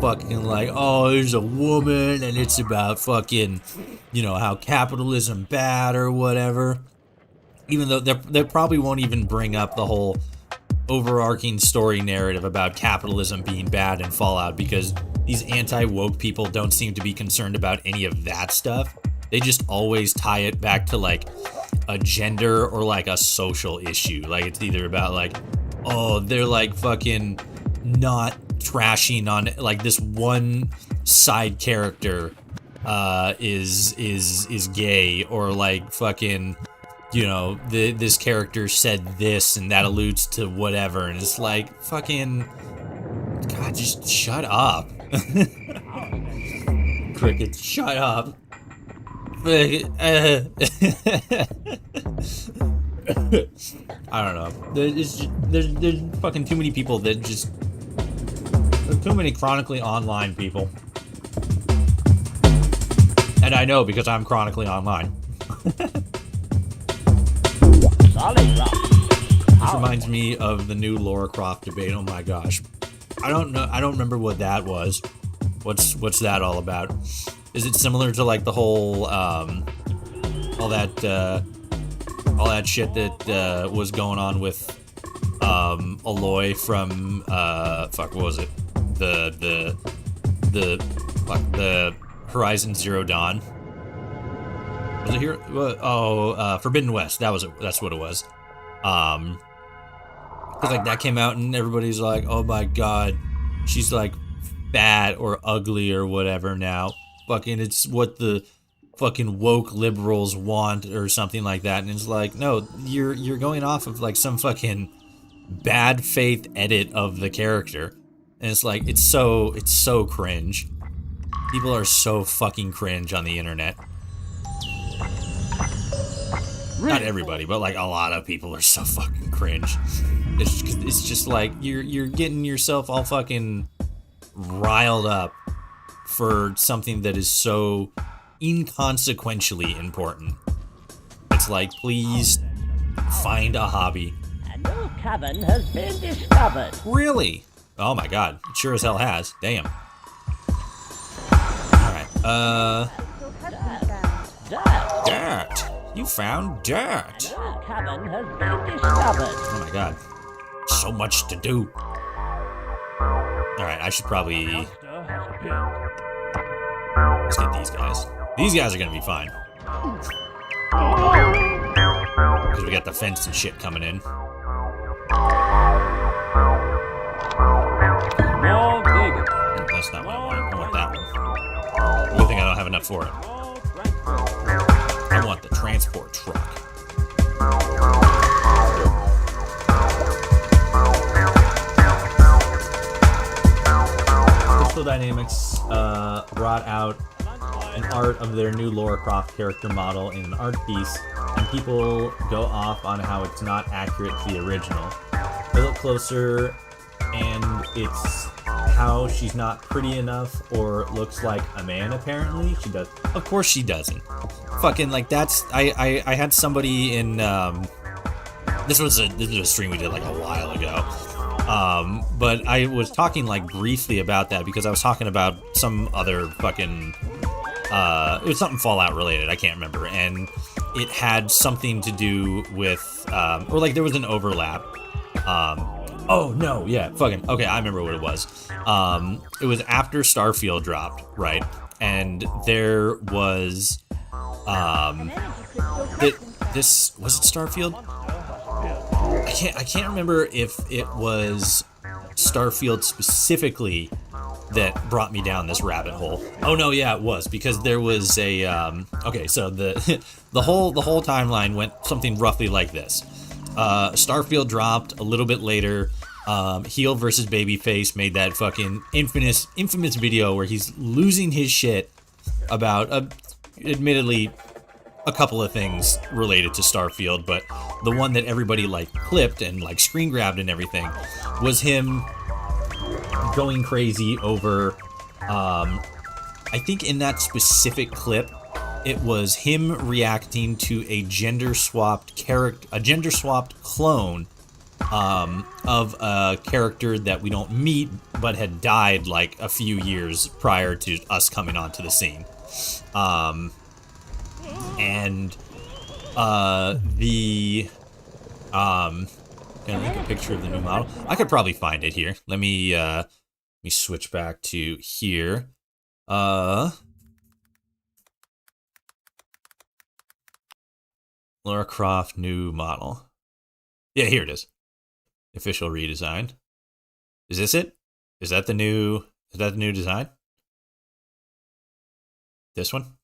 Fucking like, oh, there's a woman and it's about fucking, you know, how capitalism bad or whatever. Even though they probably won't even bring up the whole overarching story narrative about capitalism being bad in Fallout, because these anti-woke people don't seem to be concerned about any of that stuff. They just always tie it back to like a gender or like a social issue. Like it's either about like, oh, they're like fucking not trashing on like this one side character is gay, or like fucking, you know, this character said this and that alludes to whatever, and it's like, fucking, God, just shut up. Crickets, shut up. I don't know. There's fucking too many people that just, there's too many chronically online people. And I know because I'm chronically online.
Solid rock.
This reminds me of the new Lara Croft debate. Oh my gosh. I don't know. I don't remember what that was. What's that all about? Is it similar to like the whole all that shit that was going on with Aloy from fuck, what was it? The Horizon Zero Dawn. Was it here? Forbidden West. That's what it was. Cause like that came out and everybody's like, oh my god, she's like fat or ugly or whatever now. Fucking, it's what the fucking woke liberals want or something like that. And it's like, no, you're going off of like some fucking bad faith edit of the character. And it's like, it's so cringe. People are so fucking cringe on the internet. Not everybody, but like a lot of people are so fucking cringe. It's just like you're getting yourself all fucking riled up for something that is so inconsequentially important. It's like, please find a hobby.
A new cavern has been discovered.
Really? Oh my god, it sure as hell has. Damn. Alright,
Still has been found.
Dirt.
dirt. You found dirt.
A new cavern has been discovered.
Oh my god. So much to do. Alright, I should probably...
Monster has appeared.
Let's get these guys. These guys are gonna be fine. Because we got the fence and shit coming in.
Small digger.
That's not what I want. I want that one. Good thing I don't have enough for it. I want the transport truck. Crystal Dynamics brought out an art of their new Lara Croft character model in an art piece, and people go off on how it's not accurate to the original. I look closer, and it's how she's not pretty enough or looks like a man, apparently. She does. Of course she doesn't. Fucking, like, that's... I had somebody in, This was a stream we did, like, a while ago. But I was talking, like, briefly about that because I was talking about some other fucking... it was something Fallout related, I can't remember, and it had something to do with, or, like, there was an overlap. Oh, no, yeah, fucking, okay, I remember what it was. It was after Starfield dropped, right? And there was, this, was it Starfield? I can't remember if it was Starfield specifically that brought me down this rabbit hole. Oh no, yeah, it was, because there was a, okay, so the, the whole timeline went something roughly like this. Starfield dropped a little bit later. Heel versus Babyface made that fucking infamous video where he's losing his shit about, admittedly, a couple of things related to Starfield, but the one that everybody, like, clipped and, like, screen grabbed and everything was him going crazy over, I think in that specific clip, it was him reacting to a gender-swapped clone, of a character that we don't meet, but had died, like, a few years prior to us coming onto the scene. And, gonna make a picture of the new model. I could probably find it here. Let me switch back to here. Lara Croft new model. Yeah, here it is. Official redesign. Is this it? Is that the new design? This one?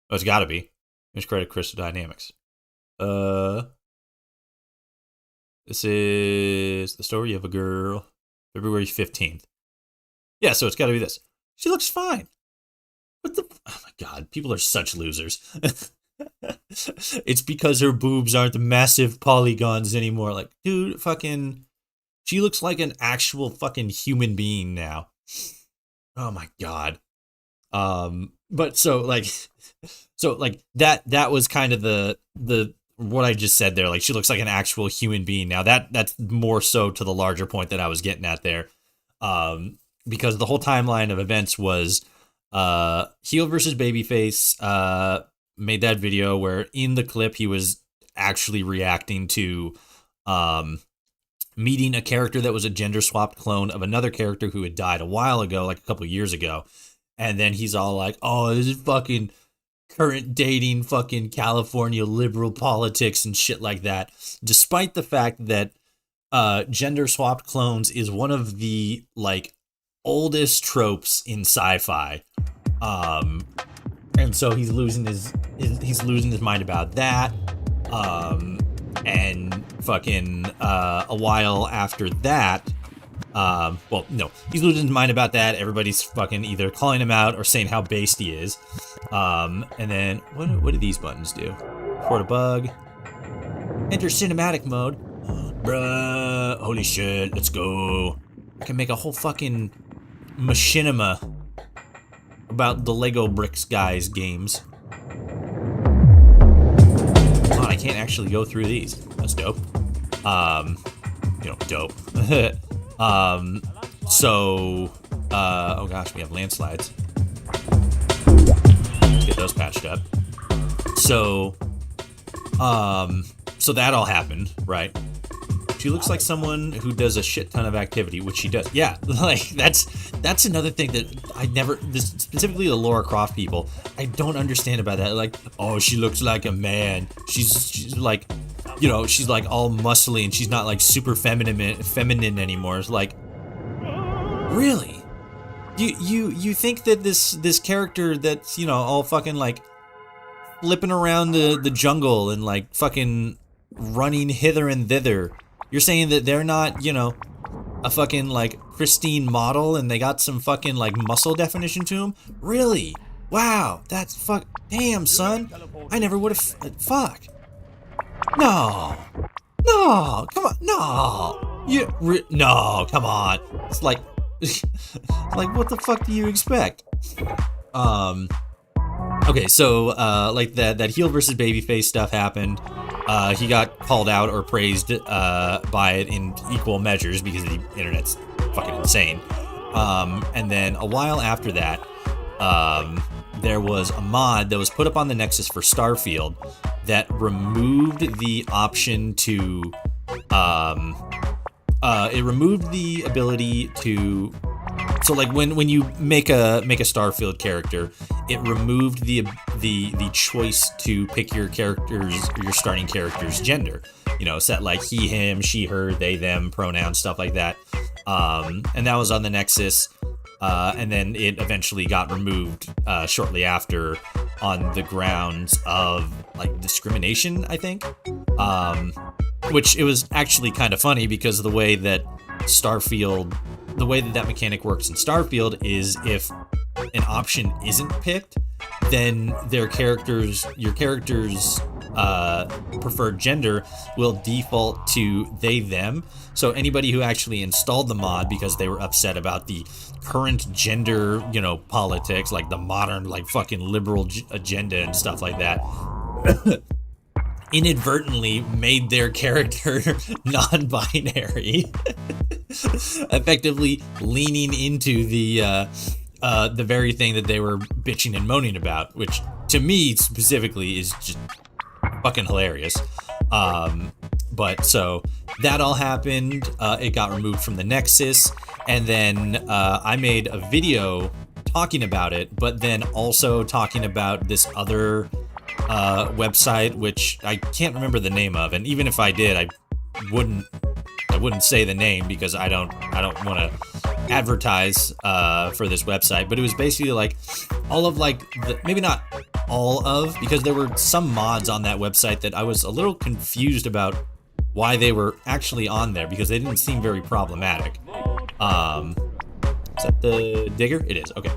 Oh, it's gotta be. Let's credit Crystal Dynamics. This is the story of a girl. February 15th. Yeah, so it's gotta be this. She looks fine. What the... Oh my god, people are such losers. It's because her boobs aren't the massive polygons anymore. Like, dude, fucking... She looks like an actual fucking human being now. Oh my god. But so, like... So, like, that was kind of the what I just said there. Like, she looks like an actual human being now. That's more so to the larger point that I was getting at there. Because the whole timeline of events was heel versus Babyface made that video where in the clip he was actually reacting to meeting a character that was a gender-swapped clone of another character who had died a while ago, like a couple years ago. And then he's all like, oh, this is fucking current dating fucking California liberal politics and shit like that. Despite the fact that gender-swapped clones is one of the, like, oldest tropes in sci-fi. And so he's losing his mind about that. And fucking a while after that, well, no, he's losing his mind about that. Everybody's fucking either calling him out or saying how based he is. And then what do these buttons do? Report a bug. Enter cinematic mode. Bruh, holy shit, let's go. I can make a whole fucking machinima about the Lego Bricks guys games. Come on, I can't actually go through these. That's dope. Dope. So, oh gosh, we have landslides. Let's get those patched up. So, so that all happened, right? She looks like someone who does a shit ton of activity, which she does. Yeah, like, that's another thing that I never, specifically the Lara Croft people, I don't understand about that. Like, oh, she looks like a man. She's like, you know, she's like all muscly and she's not like super feminine anymore. It's like, really? You think that this character that's, you know, all fucking like flipping around the jungle and like fucking running hither and thither, you're saying that they're not, you know, a fucking like pristine model and they got some fucking like muscle definition to him? Really? Wow, that's fuck. Damn, son. I never would have. Fuck. No. No. Come on. No. No. Come on. It's like, like what the fuck do you expect? Okay, so like that heel versus babyface stuff happened. He got called out or praised by it in equal measures because the internet's fucking insane. And then a while after that, there was a mod that was put up on the Nexus for Starfield that removed the option to it removed the ability to, so like when you make a Starfield character, it removed the choice to pick your starting character's gender. You know, set like he, him, she, her, they, them, pronouns, stuff like that. And that was on the Nexus. And then it eventually got removed shortly after on the grounds of like discrimination, I think. Which it was actually kind of funny because the way that that mechanic works in Starfield is if an option isn't picked, then your character's preferred gender will default to they, them. So anybody who actually installed the mod because they were upset about the current gender, you know, politics, like the modern, like fucking liberal agenda and stuff like that, inadvertently made their character non-binary, effectively leaning into the very thing that they were bitching and moaning about, which to me specifically is just fucking hilarious. But so that all happened. It got removed from the Nexus, and then I made a video talking about it, but then also talking about this other website, which I can't remember the name of, and even if I did, I wouldn't say the name because I don't want to advertise for this website. But it was basically like all of like maybe not all of, because there were some mods on that website that I was a little confused about why they were actually on there because they didn't seem very problematic. Is that the digger? It is. Okay.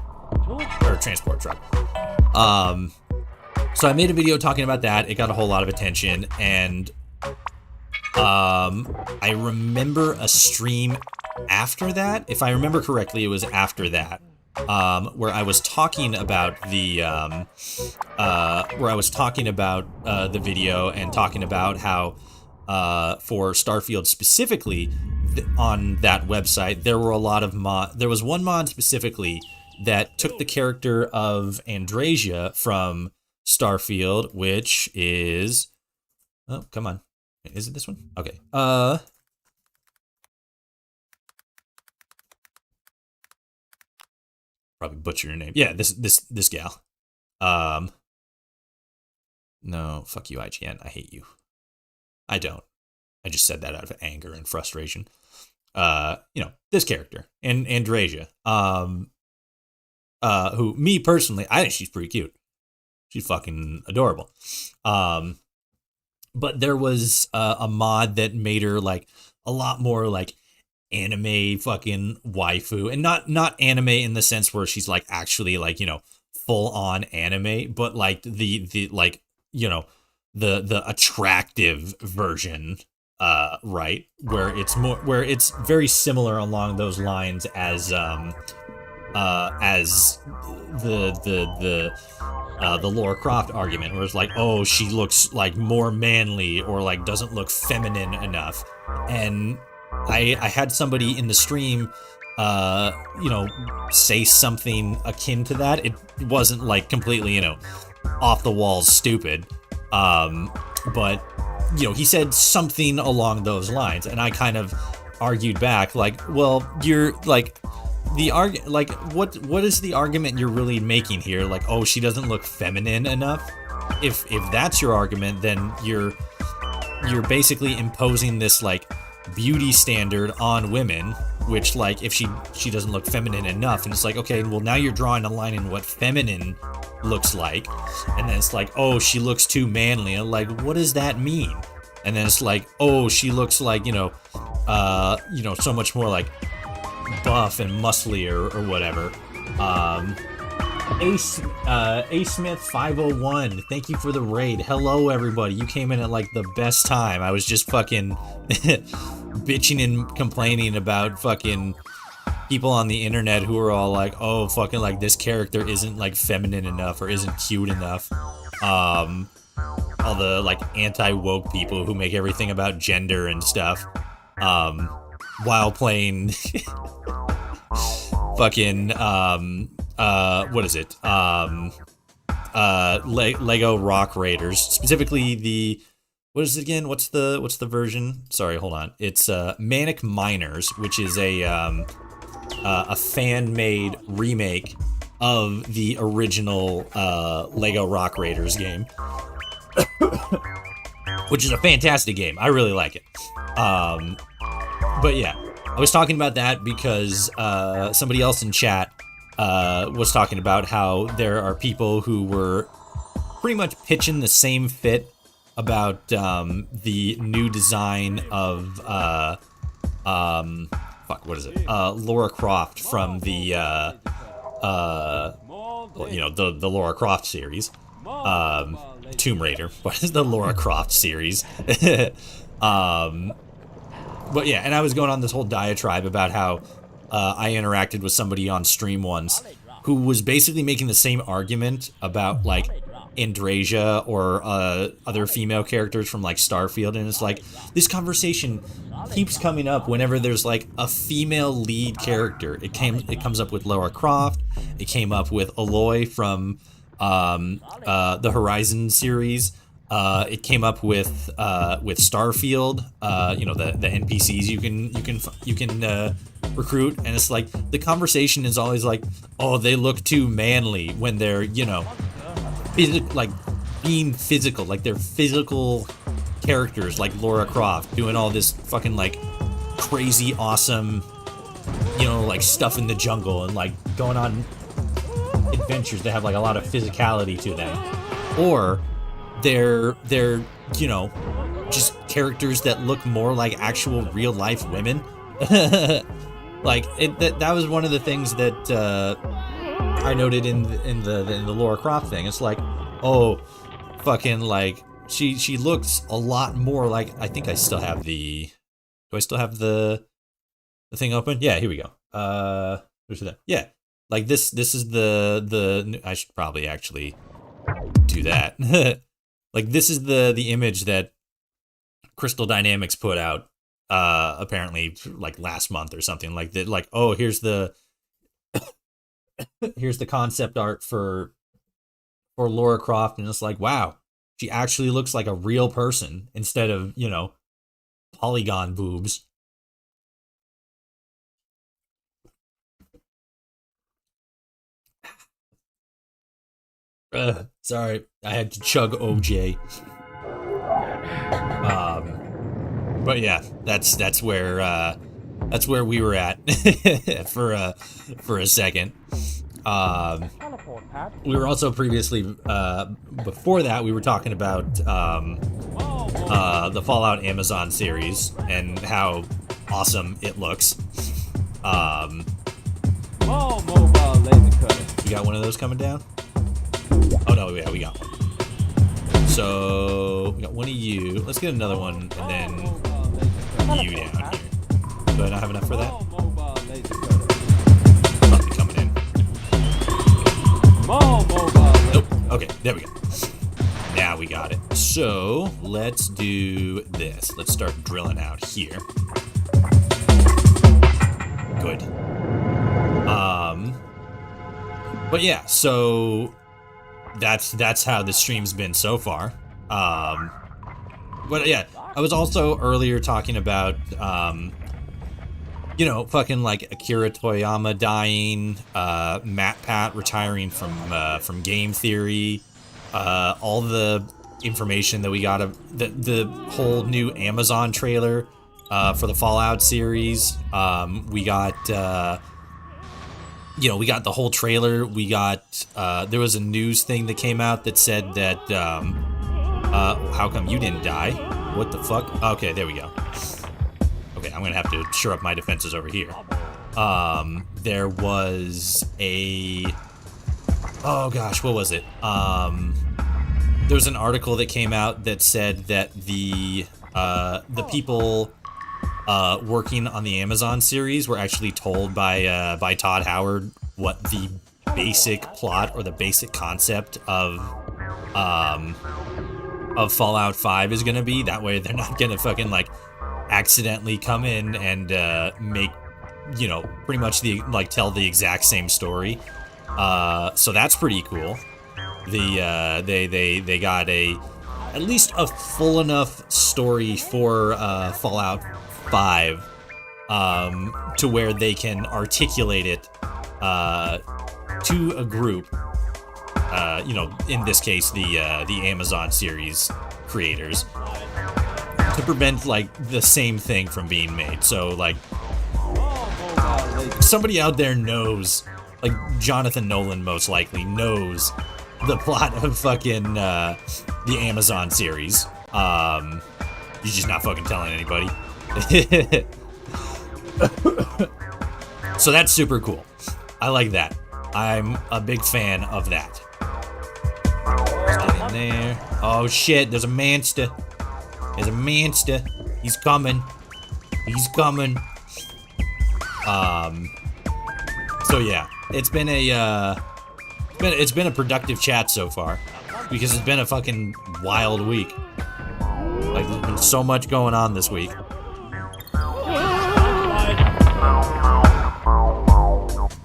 Or transport truck. So I made a video talking about that. It got a whole lot of attention, and I remember a stream after that. If I remember correctly, it was after that, where I was talking about the video and talking about how for Starfield specifically on that website there were a lot of there was one mod specifically that took the character of Andrasia from Starfield, which is, oh, come on. Is it this one? Okay. Probably butcher your name. Yeah, this gal. No, fuck you, IGN. I hate you. I don't. I just said that out of anger and frustration. This character, and Andrasia. Who, me personally, I think she's pretty cute. She's fucking adorable. But there was a mod that made her like a lot more like anime fucking waifu, and not anime in the sense where she's like actually like, you know, full on anime, but like the like, you know, the attractive version, right, where it's very similar along those lines as the Lara Croft argument, where it's like, oh, she looks like more manly or like doesn't look feminine enough. And I had somebody in the stream, say something akin to that. It wasn't like completely, off the walls stupid. But, he said something along those lines, and I kind of argued back, like, well, you're like, what is the argument you're really making here? Like, oh, she doesn't look feminine enough. If that's your argument, then you're basically imposing this like beauty standard on women, which like if she doesn't look feminine enough, and it's like, okay, well, now you're drawing a line in what feminine looks like, and then it's like, oh, she looks too manly, and like, what does that mean? And then it's like, oh, she looks like, you know, so much more like buff and muscly or whatever. A Smith 501, thank you for the raid. Hello everybody, you came in at like the best time. I was just fucking bitching and complaining about fucking people on the internet who are all like, oh fucking like this character isn't like feminine enough or isn't cute enough. All the like anti-woke people who make everything about gender and stuff, while playing fucking what is it? Lego Rock Raiders, specifically the, what is it again? What's the version? Sorry, hold on. It's Manic Miners, which is a fan-made remake of the original Lego Rock Raiders game, which is a fantastic game. I really like it. But yeah, I was talking about that because somebody else in chat was talking about how there are people who were pretty much pitching the same fit about the new design of fuck, what is it? Lara Croft from the you know, the Lara Croft series. Tomb Raider. What is the Lara Croft series? But yeah, and I was going on this whole diatribe about how I interacted with somebody on stream once who was basically making the same argument about like Andrasia or other female characters from like Starfield, and it's like this conversation keeps coming up whenever there's like a female lead character. It comes up with Lara Croft. It came up with Aloy from the Horizon series. It came up with Starfield. You know, the NPCs you can recruit, and it's like the conversation is always like, oh, they look too manly when they're, you know, like being physical, like they're physical characters like Lara Croft doing all this fucking like crazy awesome, you know, like stuff in the jungle and like going on adventures that have like a lot of physicality to them, or they're you know, just characters that look more like actual real life women. Like that was one of the things that I noted in the Lara Croft thing. It's like, oh, fucking like she looks a lot more like, I think I still have the, do I still have the thing open? Yeah, here we go. Where's that? Yeah, like this is the I should probably actually do that. Like this is the image that Crystal Dynamics put out apparently like last month or something like that. Like, oh, here's the here's the concept art for Lara Croft, and it's like, wow, she actually looks like a real person instead of, you know, polygon boobs. Sorry, I had to chug OJ. But yeah, that's where we were at for a second. We were also previously before that we were talking about the Fallout Amazon series and how awesome it looks.
Mobile laser cutter.
You got one of those coming down? Oh no, yeah, we got one. So we got one of you. Let's get another one, and then you down here. Do I not have enough for that?
Mobile laser cutter.
Must be coming in.
Mobile.
Nope. Okay, there we go. Now we got it. So let's do this. Let's start drilling out here. Good. But yeah, so that's how the stream's been so far. But yeah, I was also earlier talking about you know, fucking like Akira Toriyama dying, Matt Pat retiring from Game Theory, all the information that we got of the whole new Amazon trailer for the Fallout series. We got you know, we got the whole trailer. We got there was a news thing that came out that said that how come you didn't die? What the fuck? Okay, there we go. Okay, I'm gonna have to shore up my defenses over here. There was a... Oh gosh, what was it? There was an article that came out that said that the people working on the Amazon series were actually told by Todd Howard what the basic plot or the basic concept of Fallout 5 is gonna be. That way they're not gonna fucking like accidentally come in and make, you know, pretty much tell the exact same story. So that's pretty cool. They got at least a full enough story for Fallout 5 to where they can articulate it to a group. You know, in this case, the Amazon series creators, to prevent like the same thing from being made. So like somebody out there knows, like Jonathan Nolan most likely knows the plot of fucking the Amazon series. He's just not fucking telling anybody. So that's super cool. I like that. I'm a big fan of that. Let's get in there. Oh shit, there's a monster. There's a monster. He's coming. He's coming. So yeah, it's been a it's been a productive chat so far, because it's been a fucking wild week. Like, there's been so much going on this week.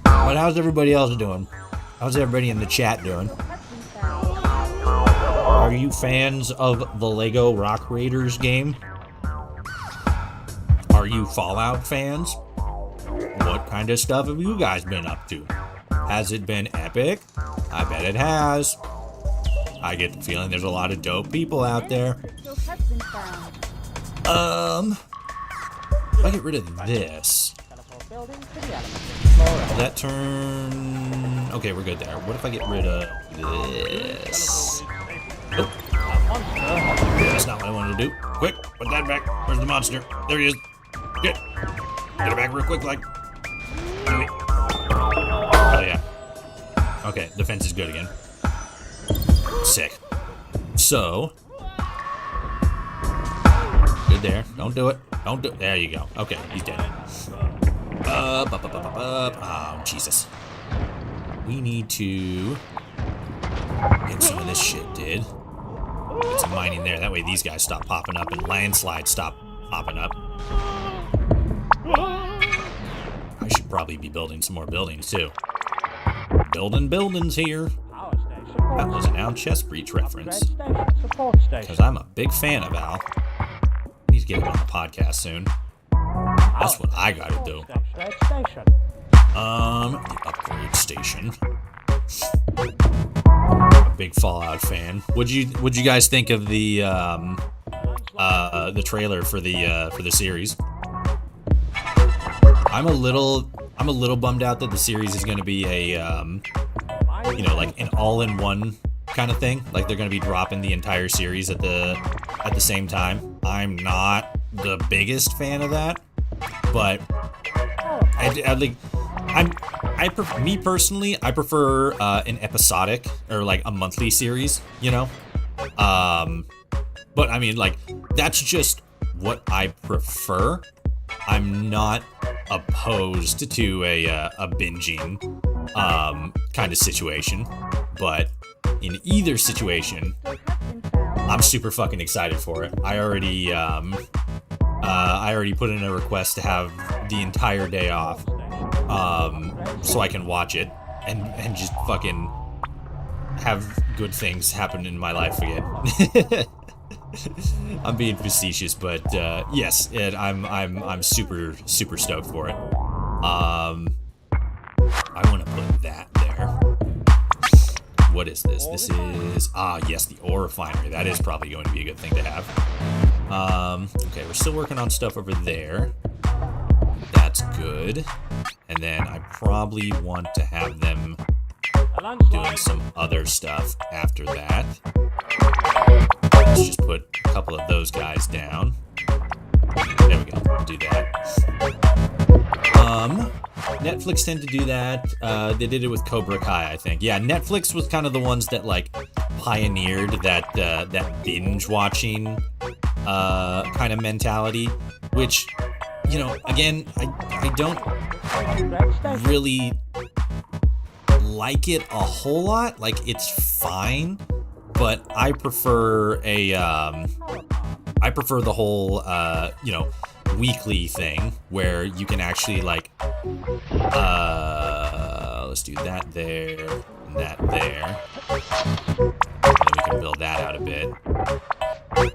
But how's everybody else doing? How's everybody in the chat doing? Are you fans of the Lego Rock Raiders game? Are you Fallout fans? What kind of stuff have you guys been up to? Has it been epic? I bet it has. I get the feeling there's a lot of dope people out there. If I get rid of this, will that turn... Okay, we're good there. What if I get rid of this? Nope. That's not what I wanted to do. Quick, put that back. Where's the monster? There he is. Get it back real quick, like. Oh, yeah. Okay, the fence is good again. Sick. So. Good there. Don't do it. Don't do it. There you go. Okay, he's dead. Oh, Jesus. We need to get some of this shit, dude. Get some mining there. That way these guys stop popping up and landslides stop popping up. I should probably be building some more buildings, too. Building buildings here. That was an Al Chest Breach reference. Because I'm a big fan of Al. Need to get him on the podcast soon. That's what I gotta do. The upgrade station. A big Fallout fan. What'd you guys think of the trailer for the series? I'm a little bummed out that the series is going to be a you know, like an all-in-one kind of thing. Like they're going to be dropping the entire series at the same time. I'm not the biggest fan of that, but me personally, I prefer an episodic or like a monthly series, you know. But I mean, like, that's just what I prefer. I'm not opposed to a binging kind of situation, but in either situation, I'm super fucking excited for it. I already put in a request to have the entire day off, so I can watch it and just fucking have good things happen in my life again. I'm being facetious, but yes, I'm super stoked for it. I want to put that there. What is this? This is yes, the ore refinery. That is probably going to be a good thing to have. Okay, we're still working on stuff over there. That's good. And then I probably want to have them doing some other stuff after that. Let's just put a couple of those guys down. There we go. do that. Netflix tend to do that. They did it with Cobra Kai, I think. Yeah, Netflix was kind of the ones that like pioneered that that binge watching kind of mentality, which, you know, again, I don't really like it a whole lot. Like, it's fine, but I prefer the whole you know, weekly thing where you can actually like let's do that there and that there, and then we can build that out a bit, and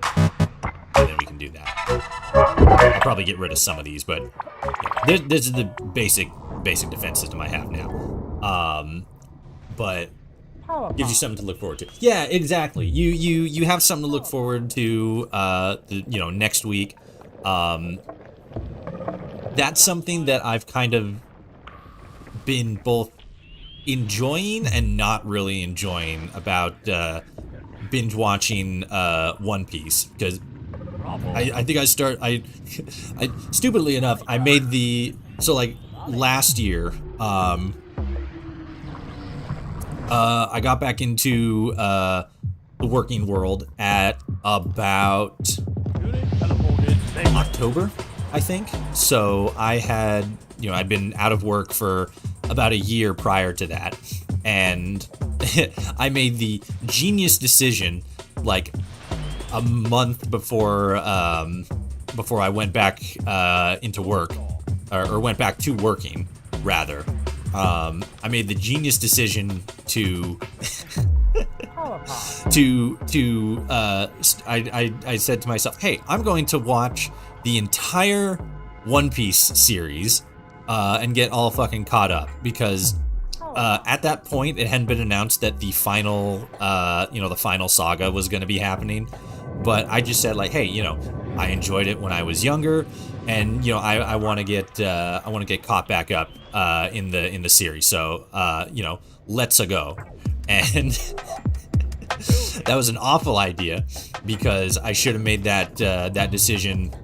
then we can do that. I'll probably get rid of some of these, but yeah, this is the basic defense system I have now. But gives you something to look forward to. Yeah, exactly. You have something to look forward to. You know, next week. That's something that I've kind of been both enjoying and not really enjoying about binge watching One Piece, because I think I stupidly enough, I made so like last year, I got back into the working world at about October, I think. So I had, you know, I'd been out of work for about a year prior to that, and I made the genius decision, like a month before I went back into work, or went back to working, rather. I made the genius decision to I said to myself, hey, I'm going to watch the entire One Piece series and get all fucking caught up, because at that point it hadn't been announced that the final the final saga was going to be happening. But I just said, like, hey, you know, I enjoyed it when I was younger, and you know, I want to get caught back up in the series. So you know, let's go. And that was an awful idea, because I should have made that decision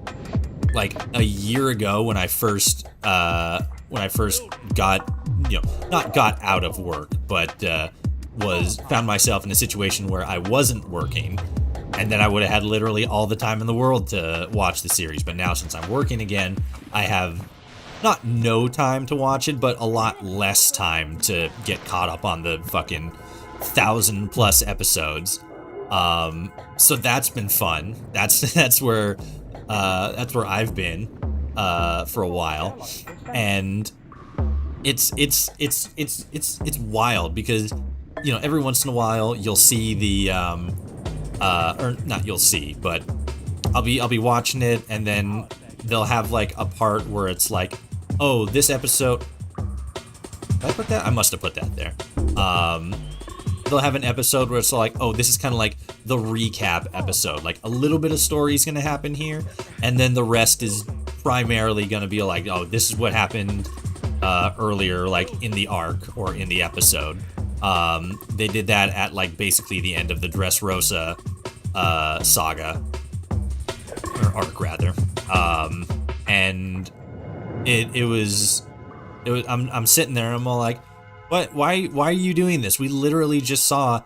like a year ago when I first got, you know, not got out of work, but found myself in a situation where I wasn't working. And then I would have had literally all the time in the world to watch the series. But now, since I'm working again, I have not no time to watch it, but a lot less time to get caught up on the fucking 1,000+ episodes. So that's been fun. That's where I've been for a while, and it's wild, because, you know, every once in a while you'll see the or not you'll see, but I'll be watching it, and then they'll have like a part where it's like, oh, this episode, did I put that? I must have put that there. They'll have an episode where it's like, oh, this is kind of like the recap episode, like a little bit of story is going to happen here, and then the rest is primarily going to be like, oh, this is what happened earlier, like in the arc or in the episode. They did that at like basically the end of the Dressrosa saga, or arc rather, and it was I'm sitting there and I'm all like, what? Why are you doing this? We literally just saw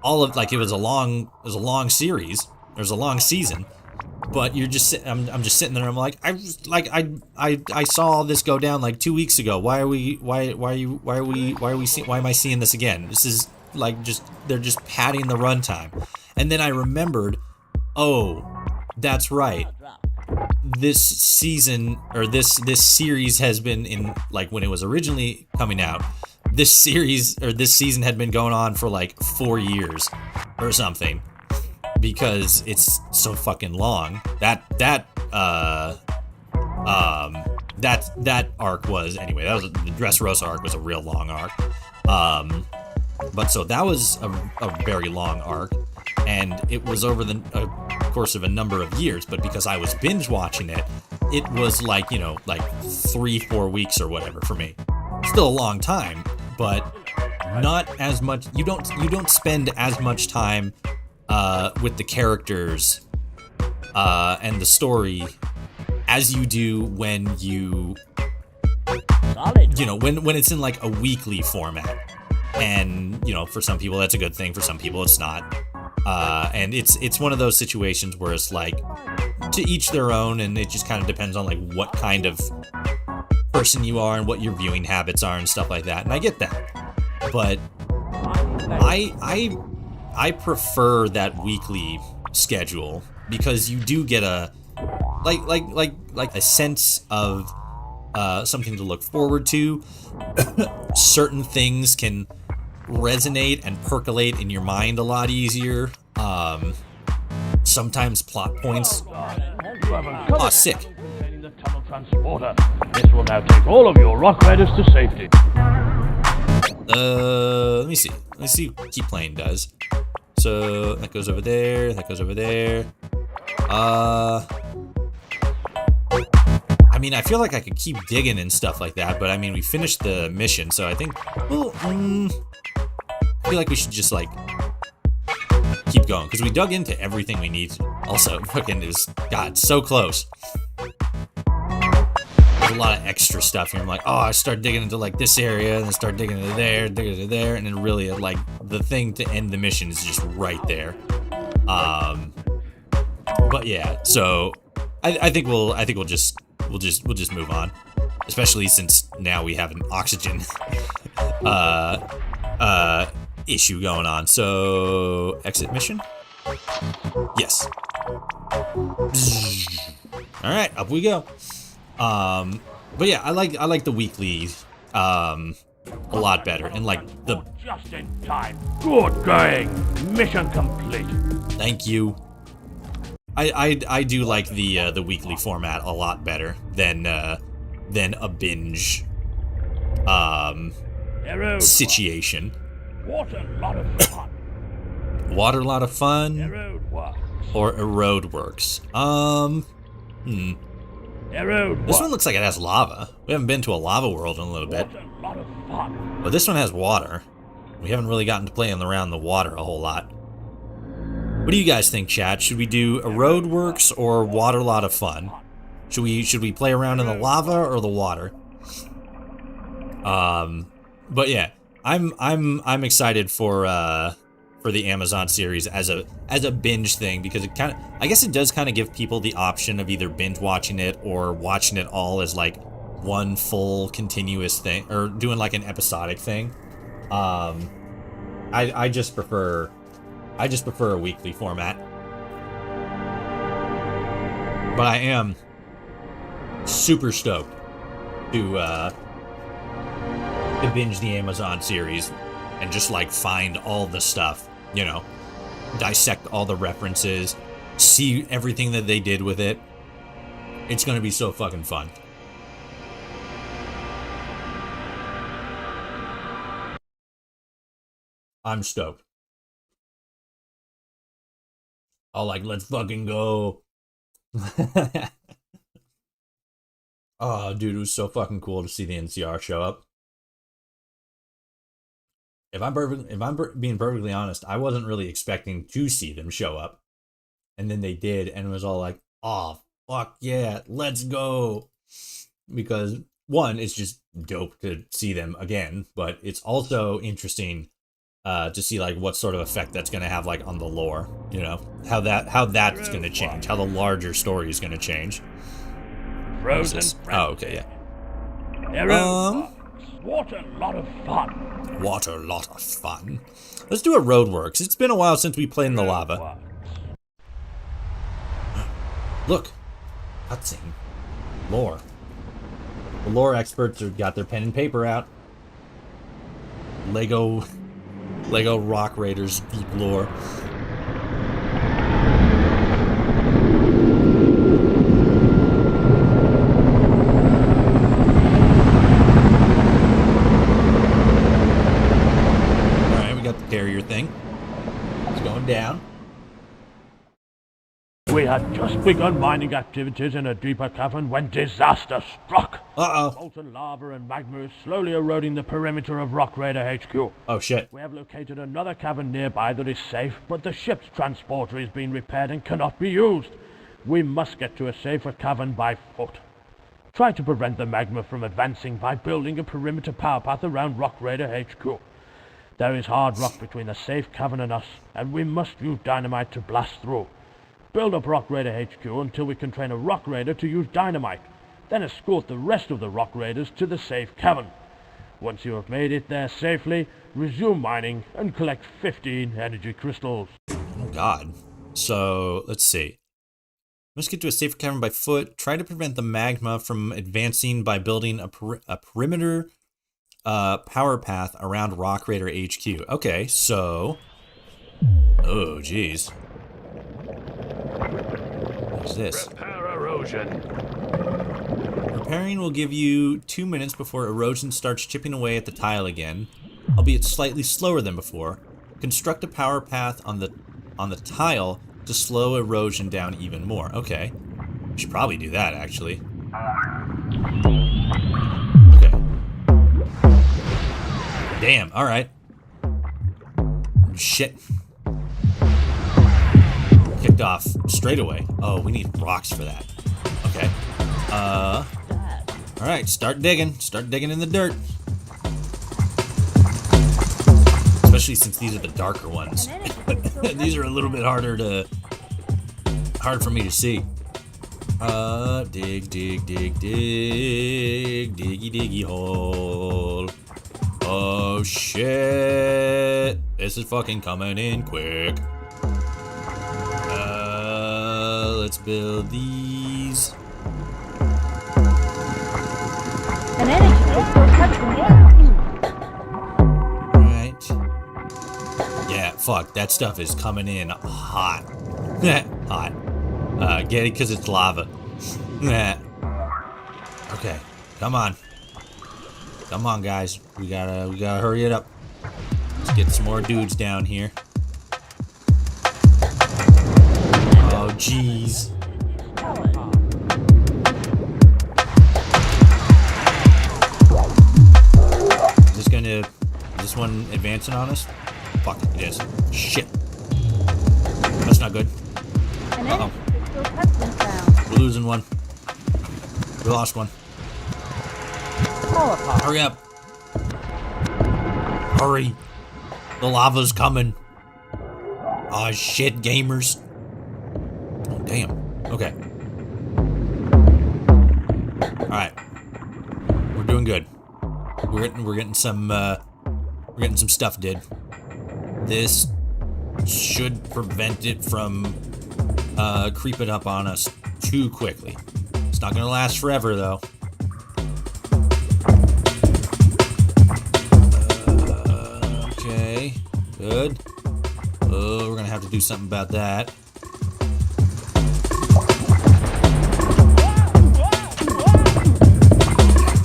all of, like, it was a long series. There's a long season, but you're just I'm just sitting there. I'm like, I saw all this go down like 2 weeks ago. Why am I seeing this again? This is like, they're just padding the runtime. And then I remembered, oh, that's right. This season, or this series has been in, like, when it was originally coming out, this series, or this season, had been going on for like 4 years or something, because it's so fucking long. That arc was, anyway, that was, the Dressrosa arc was a real long arc. But so that was a very long arc, and it was over the course of a number of years, but because I was binge watching it, it was like, you know, like 3-4 weeks or whatever for me. Still a long time, but not as much. You don't spend as much time with the characters and the story as you do when you
Solid
you know, when it's in like a weekly format. And, you know, for some people that's a good thing, for some people it's not. And it's one of those situations where it's like to each their own, and it just kind of depends on like what kind of person you are and what your viewing habits are and stuff like that. And I get that. But I prefer that weekly schedule because you do get a like a sense of something to look forward to. Certain things can resonate and percolate in your mind a lot easier. Sometimes plot points. Oh, sick.
Containing the tunnel transporter. This will now take all of your rock raiders to safety.
Let me see. Let's see what keep playing does. So that goes over there. That goes over there. I mean, I feel like I could keep digging and stuff like that, but I mean, we finished the mission, so I think, well, I feel like we should just like keep going because we dug into everything we need. Also, fucking is God so close. There's a lot of extra stuff here. I'm like, oh, I start digging into like this area, and then start digging into there, and then really like the thing to end the mission is just right there. But yeah, so I think we'll just move on, especially since now we have an oxygen issue going on. So exit mission. Yes. All right, up we go. But yeah, I like the weekly a lot better, and like the
Just in time. Good going. Mission complete.
thank you. I do like the weekly format a lot better than a binge situation.
What a lot of fun.
Water, a lot of fun,
Erode works.
or erode works.
Erode
This one looks like it has lava. We haven't been to a lava world in a little bit,
What a lot of fun.
but this one has water. We haven't really gotten to play around the water a whole lot. What do you guys think, chat? Should we do erode works or water, a lot of fun? Should we play around in the lava or the water? But yeah, I'm excited for the Amazon series as a binge thing, because it kind of, I guess it does kind of give people the option of either binge watching it or watching it all as like one full continuous thing, or doing like an episodic thing. I just prefer a weekly format. But I am super stoked to binge the Amazon series and just like find all the stuff, you know, dissect all the references, see everything that they did with it. It's gonna be so fucking fun. I'm stoked. Oh, like, let's fucking go. Oh, dude, it was so fucking cool to see the NCR show up. If I'm being perfectly honest, I wasn't really expecting to see them show up, and then they did, and it was all like, "Oh, fuck yeah, let's go!" Because one, it's just dope to see them again, but it's also interesting to see like what sort of effect that's going to have like on the lore. You know, how that's going to change, how the larger story is going to change.
Frozen.
Oh, okay, yeah.
Erode What a lot of fun.
What a lot of fun. Let's do a roadworks. It's been a while since we played in the lava. Look. Cutscene. Lore. The lore experts have got their pen and paper out. Lego Rock Raiders deep lore. Carrier thing. It's going down.
We had just begun mining activities in a deeper cavern when disaster struck.
Uh-oh.
Molten lava and magma is slowly eroding the perimeter of Rock Raider HQ.
Oh, shit.
We have located another cavern nearby that is safe, but the ship's transporter is being repaired and cannot be used. We must get to a safer cavern by foot. Try to prevent the magma from advancing by building a perimeter power path around Rock Raider HQ. There is hard rock between the safe cavern and us, and we must use dynamite to blast through. Build up Rock Raider HQ until we can train a Rock Raider to use dynamite. Then escort the rest of the Rock Raiders to the safe cavern. Once you have made it there safely, resume mining and collect 15 energy crystals.
Oh god. So, let's see. Must get to a safer cavern by foot. Try to prevent the magma from advancing by building a perimeter power path around Rock Raider HQ. Okay, so... Oh, jeez. What's this?
Repair erosion.
Repairing will give you 2 minutes before erosion starts chipping away at the tile again, albeit slightly slower than before. Construct a power path on the tile to slow erosion down even more. Okay. We should probably do that, actually. Okay. Damn, alright. Shit. Kicked off straight away. Oh, we need rocks for that. Okay. Alright, start digging. Start digging in the dirt. Especially since these are the darker ones. These are a little bit hard for me to see. Dig, dig, dig, dig, diggy, diggy hole. Oh shit! This is fucking coming in quick. Let's build these.
An energy crystal has been found.
Right. Yeah, fuck. That stuff is coming in hot. Hot. Get it because it's lava. Okay. Come on. Come on, guys. We gotta hurry it up. Let's get some more dudes down here. Oh, jeez. Is this one advancing on us? Fuck, it is. Shit. That's not good.
An
Uh-oh.
energy crystal has been found.
We're losing one. We lost one.
Power path.
Hurry up. Hurry. The lava's coming. Oh shit, gamers. Oh damn. Okay. Alright. We're doing good. We're getting some stuff did. This should prevent it from creeping up on us too quickly. It's not gonna last forever though. Okay, good. Oh, we're gonna have to do something about that.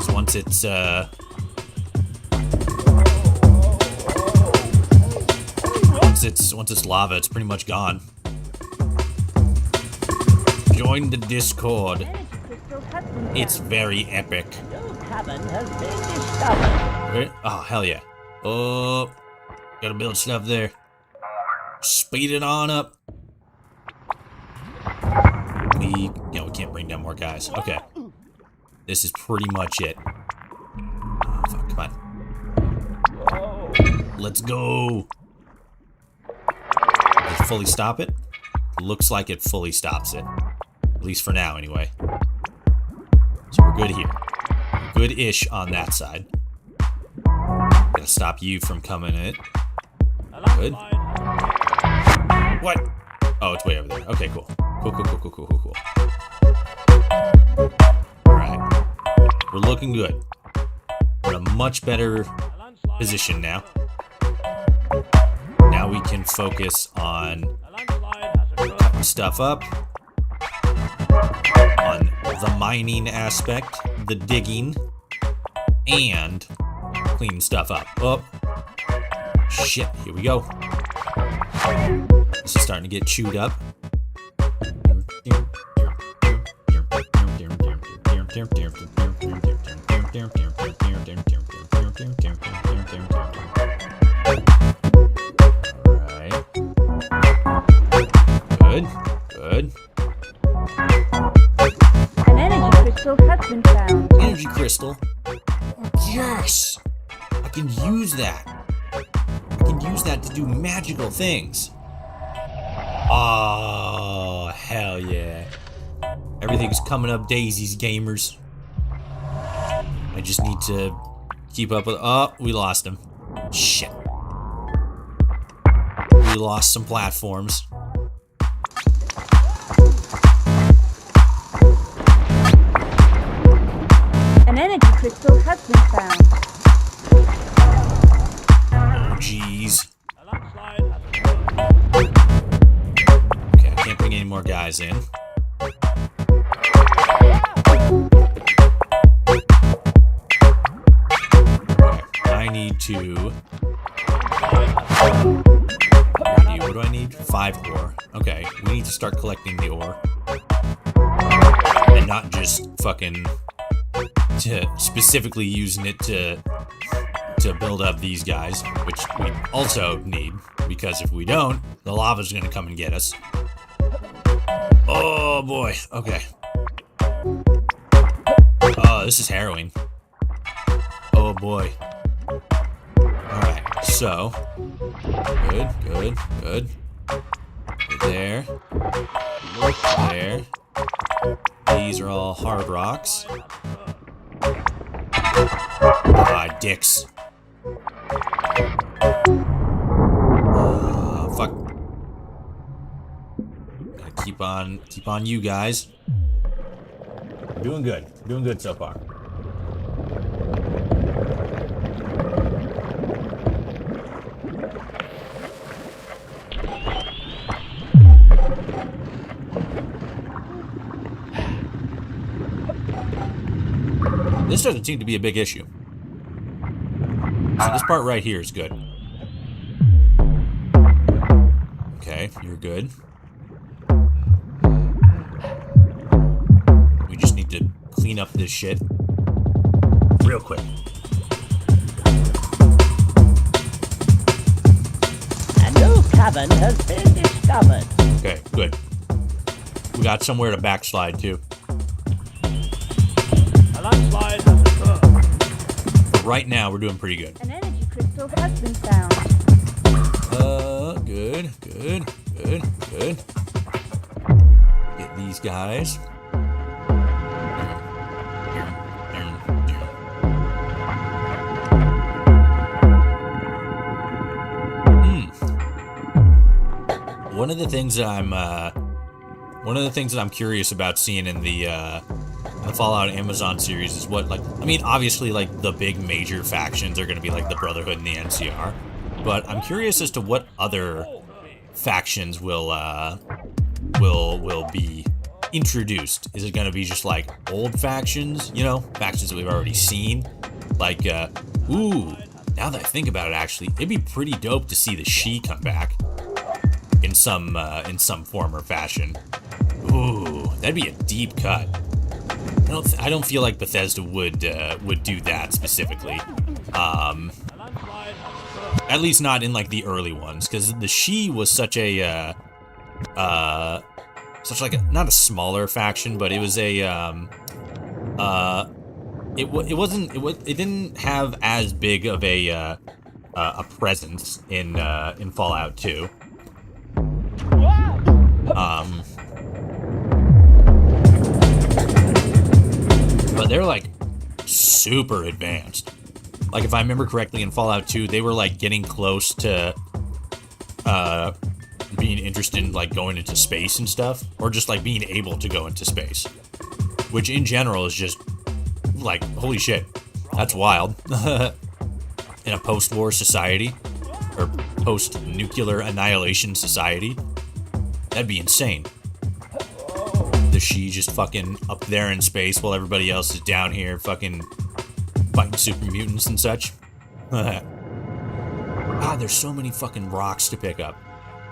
So once it's lava, it's pretty much gone. Join the Discord.
Energy crystal has been found.
It's very epic.
No cavern has been discovered.
Oh, hell yeah. Oh, gotta build stuff there. Speed it on up. We can't bring down more guys. Okay. This is pretty much it. Oh, fuck, come on. Let's go. Does it fully stop it? Looks like it fully stops it. At least for now, anyway. So we're good here. Good-ish on that side. Gotta stop you from coming in. Good. What? Oh, it's way over there. Okay, cool. Cool. Alright. We're looking good. We're in a much better position now. Now we can focus on cutting stuff up. On the mining aspect, the digging, and cleaning stuff up. Oh. Shit, here we go. This is starting to get chewed up. Alright. Good.
crystal has been found.
Energy crystal. Yes! I can use that. I can use that to do magical things. Oh, hell yeah. Everything's coming up daisies, gamers. I just need to keep up with... Oh, we lost him. Shit. We lost some platforms.
An energy crystal has been found.
Oh, jeez. Okay, I can't bring any more guys in. I need to... What do I need? 5 ore. Okay, we need to start collecting the ore. And not just fucking... specifically using it to build up these guys, which we also need, because if we don't, the lava's gonna come and get us. Oh boy, okay. Oh, this is harrowing. Oh boy. Alright, so. Good, good, good. There. There. These are all hard rocks. Ah, dicks. Fuck. Gotta keep on you guys. Doing good so far. This doesn't seem to be a big issue. So this part right here is good. Okay, you're good. We just need to clean up this shit real quick.
A new cavern has been discovered.
Okay, good. We got somewhere to backslide to.
A landslide has occurred.
But right now, we're doing pretty good.
An energy crystal has been found.
Good. Get these guys. One of the things that I'm curious about seeing in the Fallout Amazon series is what, like, I mean, obviously, like, the big major factions are going to be like the Brotherhood and the NCR, but I'm curious as to what other factions will be introduced. Is it going to be just like old factions, you know, factions that we've already seen, like ooh, now that I think about it, actually, it'd be pretty dope to see the She come back in some form or fashion. Ooh, that'd be a deep cut. I don't feel like Bethesda would do that specifically. At least not in like the early ones, because the She was such a not a smaller faction, but it was a it didn't have as big of a presence in Fallout 2. But they're like super advanced. Like, if I remember correctly, in Fallout 2, they were like getting close to being interested in like going into space and stuff, or just like being able to go into space, which in general is just like, holy shit, that's wild. In a post-war society, or post-nuclear annihilation society, that'd be insane. The She just fucking up there in space while everybody else is down here fucking fighting super mutants and such. Ah, there's so many fucking rocks to pick up.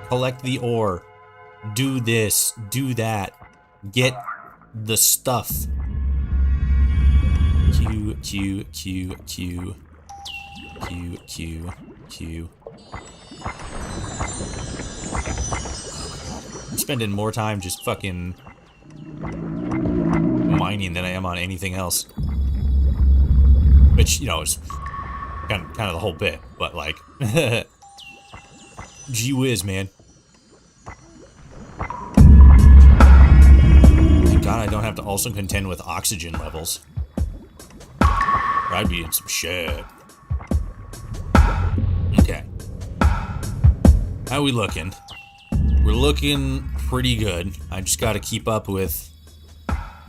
Collect the ore. Do this. Do that. Get the stuff. Q. I'm spending more time just fucking mining than I am on anything else. Which, you know, is kind of the whole bit, but like, gee whiz, man. Thank God I don't have to also contend with oxygen levels. Or I'd be in some shit. Okay. How we looking? We're looking pretty good. I just gotta keep up with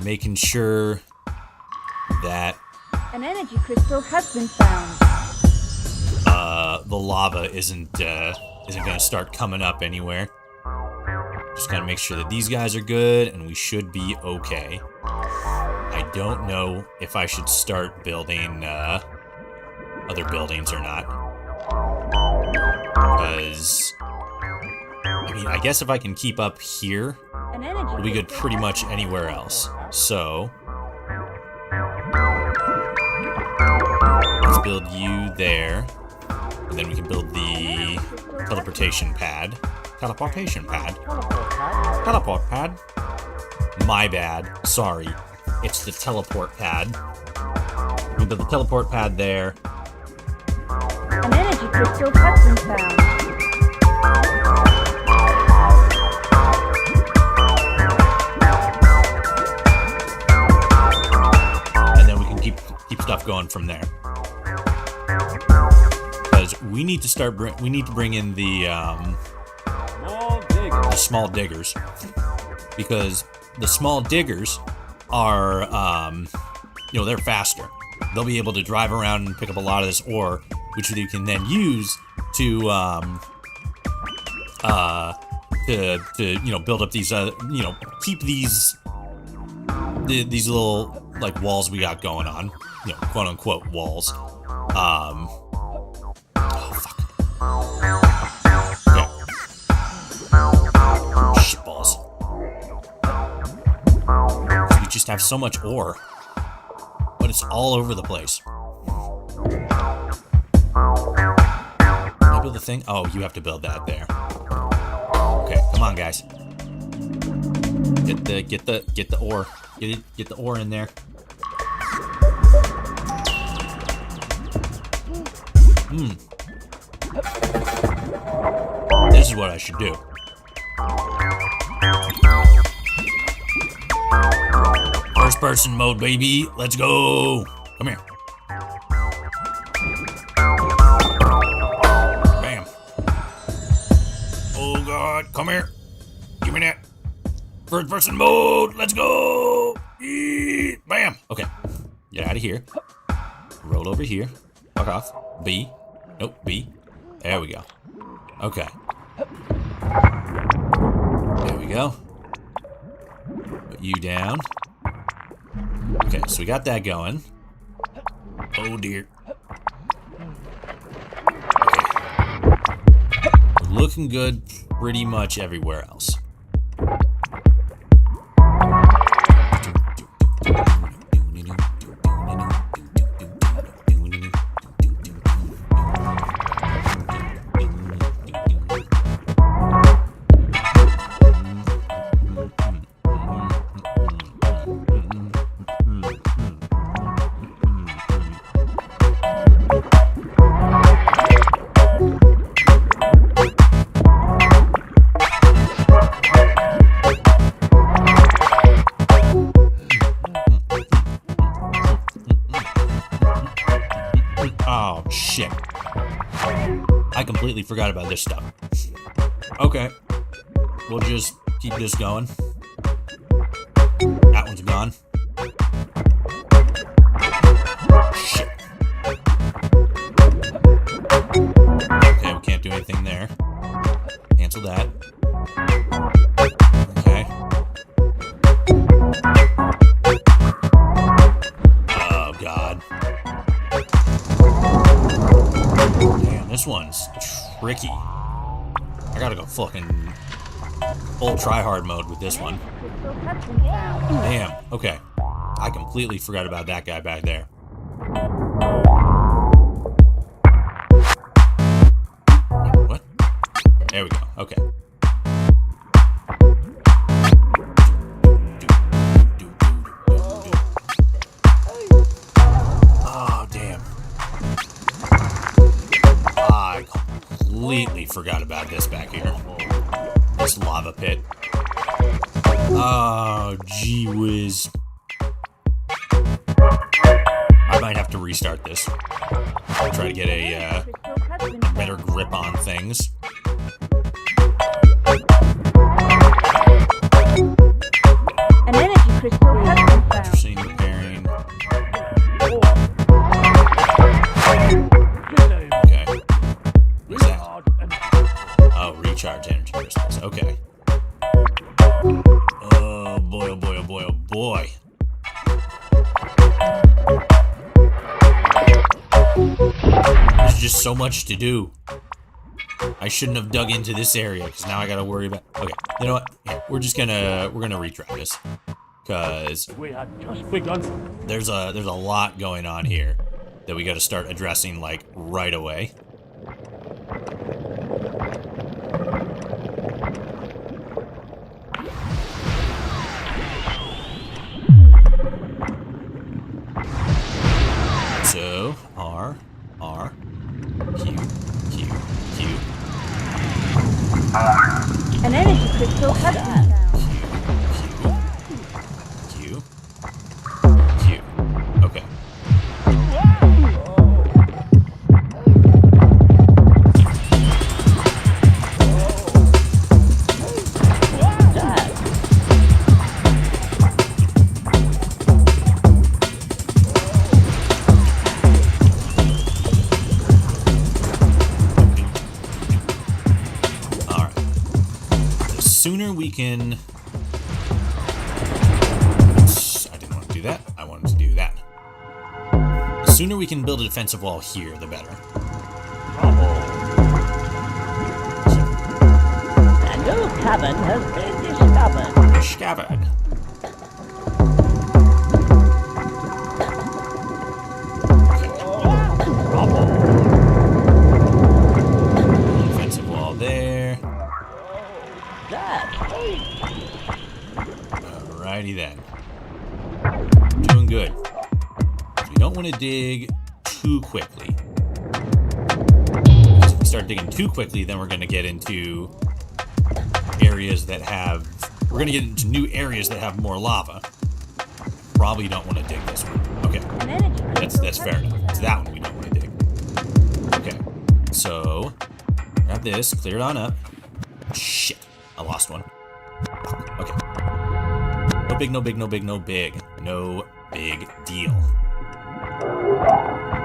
making sure that
An energy crystal has been found.
the lava isn't gonna start coming up anywhere. Just gotta make sure that these guys are good, and we should be okay. I don't know if I should start building other buildings or not, because I mean, I guess if I can keep up here,
An energy
we'll be good
crystal
pretty
has
much
been
anywhere
found.
else. So let's build you there, and then we can build the teleportation pad. Teleportation pad. Teleport pad. My bad. Sorry. It's the teleport pad. We build the teleport pad there.
An energy crystal has been found.
And then we can keep stuff going from there. Because we need to bring in the small diggers, because the small diggers are you know, they're faster. They'll be able to drive around and pick up a lot of this ore, which they can then use to you know, build up these you know, keep these little like walls we got going on, you know, quote unquote walls. Oh fuck. Okay. Shitballs. We just have so much ore, but it's all over the place. Can I build the thing? Oh, you have to build that there. Okay, come on, guys. Get the ore. Get the ore in there. This is what I should do. First person mode, baby. Let's go. Come here. Bam. Oh God, come here. Give me that. First person mode. Let's go. Bam. Okay. Get out of here. Roll over here. Fuck off. B. Nope. B. There we go. Okay. There we go. Put you down. Okay, so we got that going. Oh dear. Okay. Looking good pretty much everywhere else. Oh, shit. I completely forgot about this stuff. Okay. We'll just keep this going. That one's gone. Shit. Okay, we can't do anything there. Cancel that. Okay. Oh, God. Damn, this one's tricky. I gotta go fucking full try-hard mode with this one.
Crystal has been found.
Damn, okay. I completely forgot about that guy back there. What? There we go, okay. forgot about this back here. This lava pit. Oh, gee whiz. I might have to restart this. Try to get a better grip on things.
An energy crystal has been found.
Interesting repairing. Okay. What is that? Oh, recharge energy crystals. Okay. Oh boy, oh boy, oh boy, oh boy. There's just so much to do. I shouldn't have dug into this area because now I gotta worry about. Okay, you know what? Yeah, we're gonna retry this because
We had just begun.
there's a lot going on here that we got to start addressing like right away. So R Q Q Q
An energy crystal has been found.
Q Q. Okay. Alright. The sooner we can... I didn't want to do that. I wanted to do that. The sooner we can build a defensive wall here, the better.
A new cavern has been discovered.
Discovered. Defensive wall there. Alrighty then. Doing good. So we don't want to dig too quickly. Because if we start digging too quickly, then we're going to get into areas that have... We're going to get into new areas that have more lava. Probably don't want to dig this one. Okay.
An energy crystal
That's fair enough. It's that one we don't want to dig. Okay. So, grab this, clear it on up. Shit. I lost one. Okay. No big, no big, no big, no big. No big deal.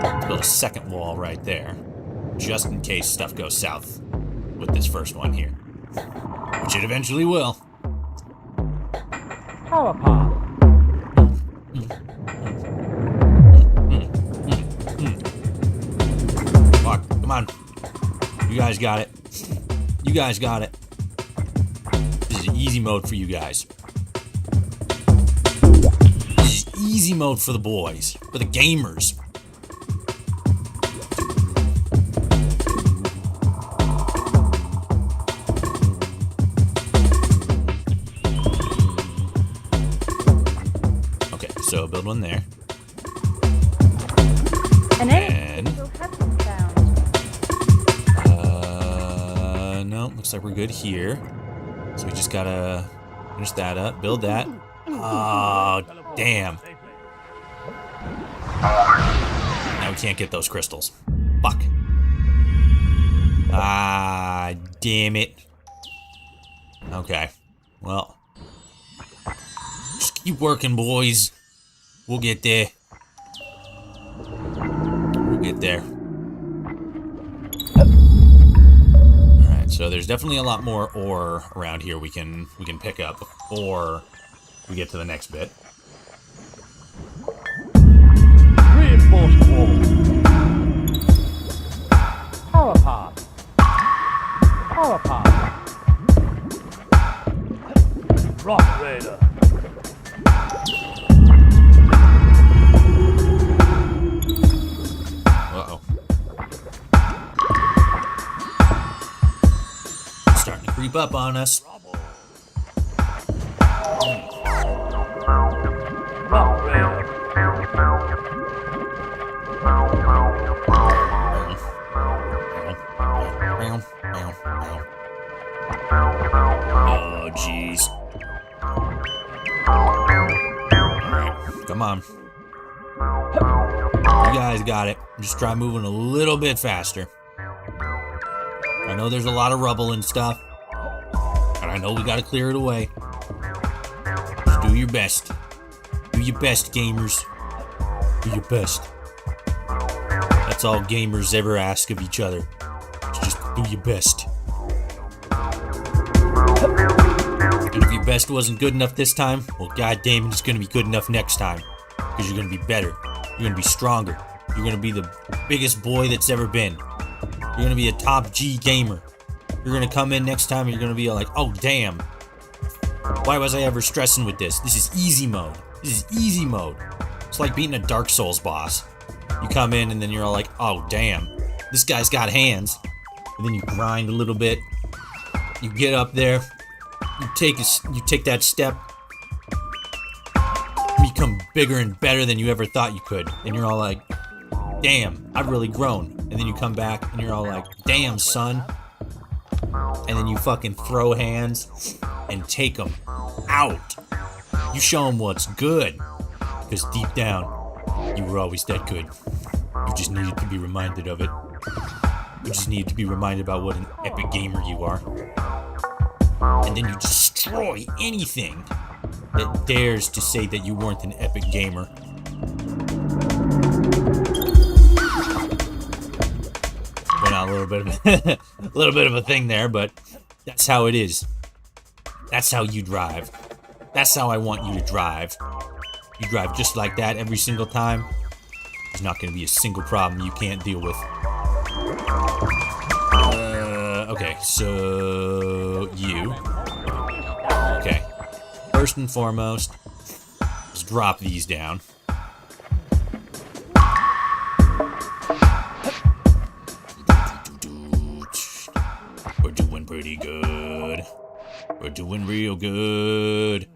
Let's build a second wall right there. Just in case stuff goes south with this first one here. Which it eventually will.
Power plant.
Fuck, come on. You guys got it. You guys got it. This is easy mode for you guys. This is easy mode for the boys. For the gamers. Okay, so build one there.
An energy
And
crystal has been found.
no, looks like we're good here. So we just gotta finish that up, build that. Oh, damn. Now we can't get those crystals. Fuck. Ah, damn it. Okay. Well. Just keep working, boys. We'll get there. We'll get there. Alright, so there's definitely a lot more ore around here we can pick up before we get to the next bit.
Reinforced wall.
Power plant. Power plant.
Rock Raider.
Uh-oh. Starting to creep up on us.
Rock Raider.
Come on. You guys got it. Just try moving a little bit faster. I know there's a lot of rubble and stuff. And I know we gotta clear it away. Just do your best. Do your best, gamers. Do your best. That's all gamers ever ask of each other. Just do your best. And if your best wasn't good enough this time, well, goddamn, it's gonna be good enough next time. Because you're gonna be better. You're gonna be stronger. You're gonna be the biggest boy that's ever been. You're gonna be a top G gamer. You're gonna come in next time and you're gonna be like, oh damn. Why was I ever stressing with this? This is easy mode. This is easy mode. It's like beating a Dark Souls boss. You come in and then you're all like, oh damn. This guy's got hands. And then you grind a little bit. You get up there. You take that step. You become bigger and better than you ever thought you could. And you're all like, damn, I've really grown. And then you come back and you're all like, damn, son. And then you fucking throw hands and take them out. You show them what's good. Because deep down, you were always that good. You just needed to be reminded of it. You just needed to be reminded about what an epic gamer you are. And then you destroy anything that dares to say that you weren't an epic gamer. Went on a little bit of a thing there, but that's how it is. That's how you drive. That's how I want you to drive. You drive just like that every single time. There's not going to be a single problem you can't deal with. Okay, so you. Okay. First and foremost, let's drop these down. We're doing pretty good. We're doing real good.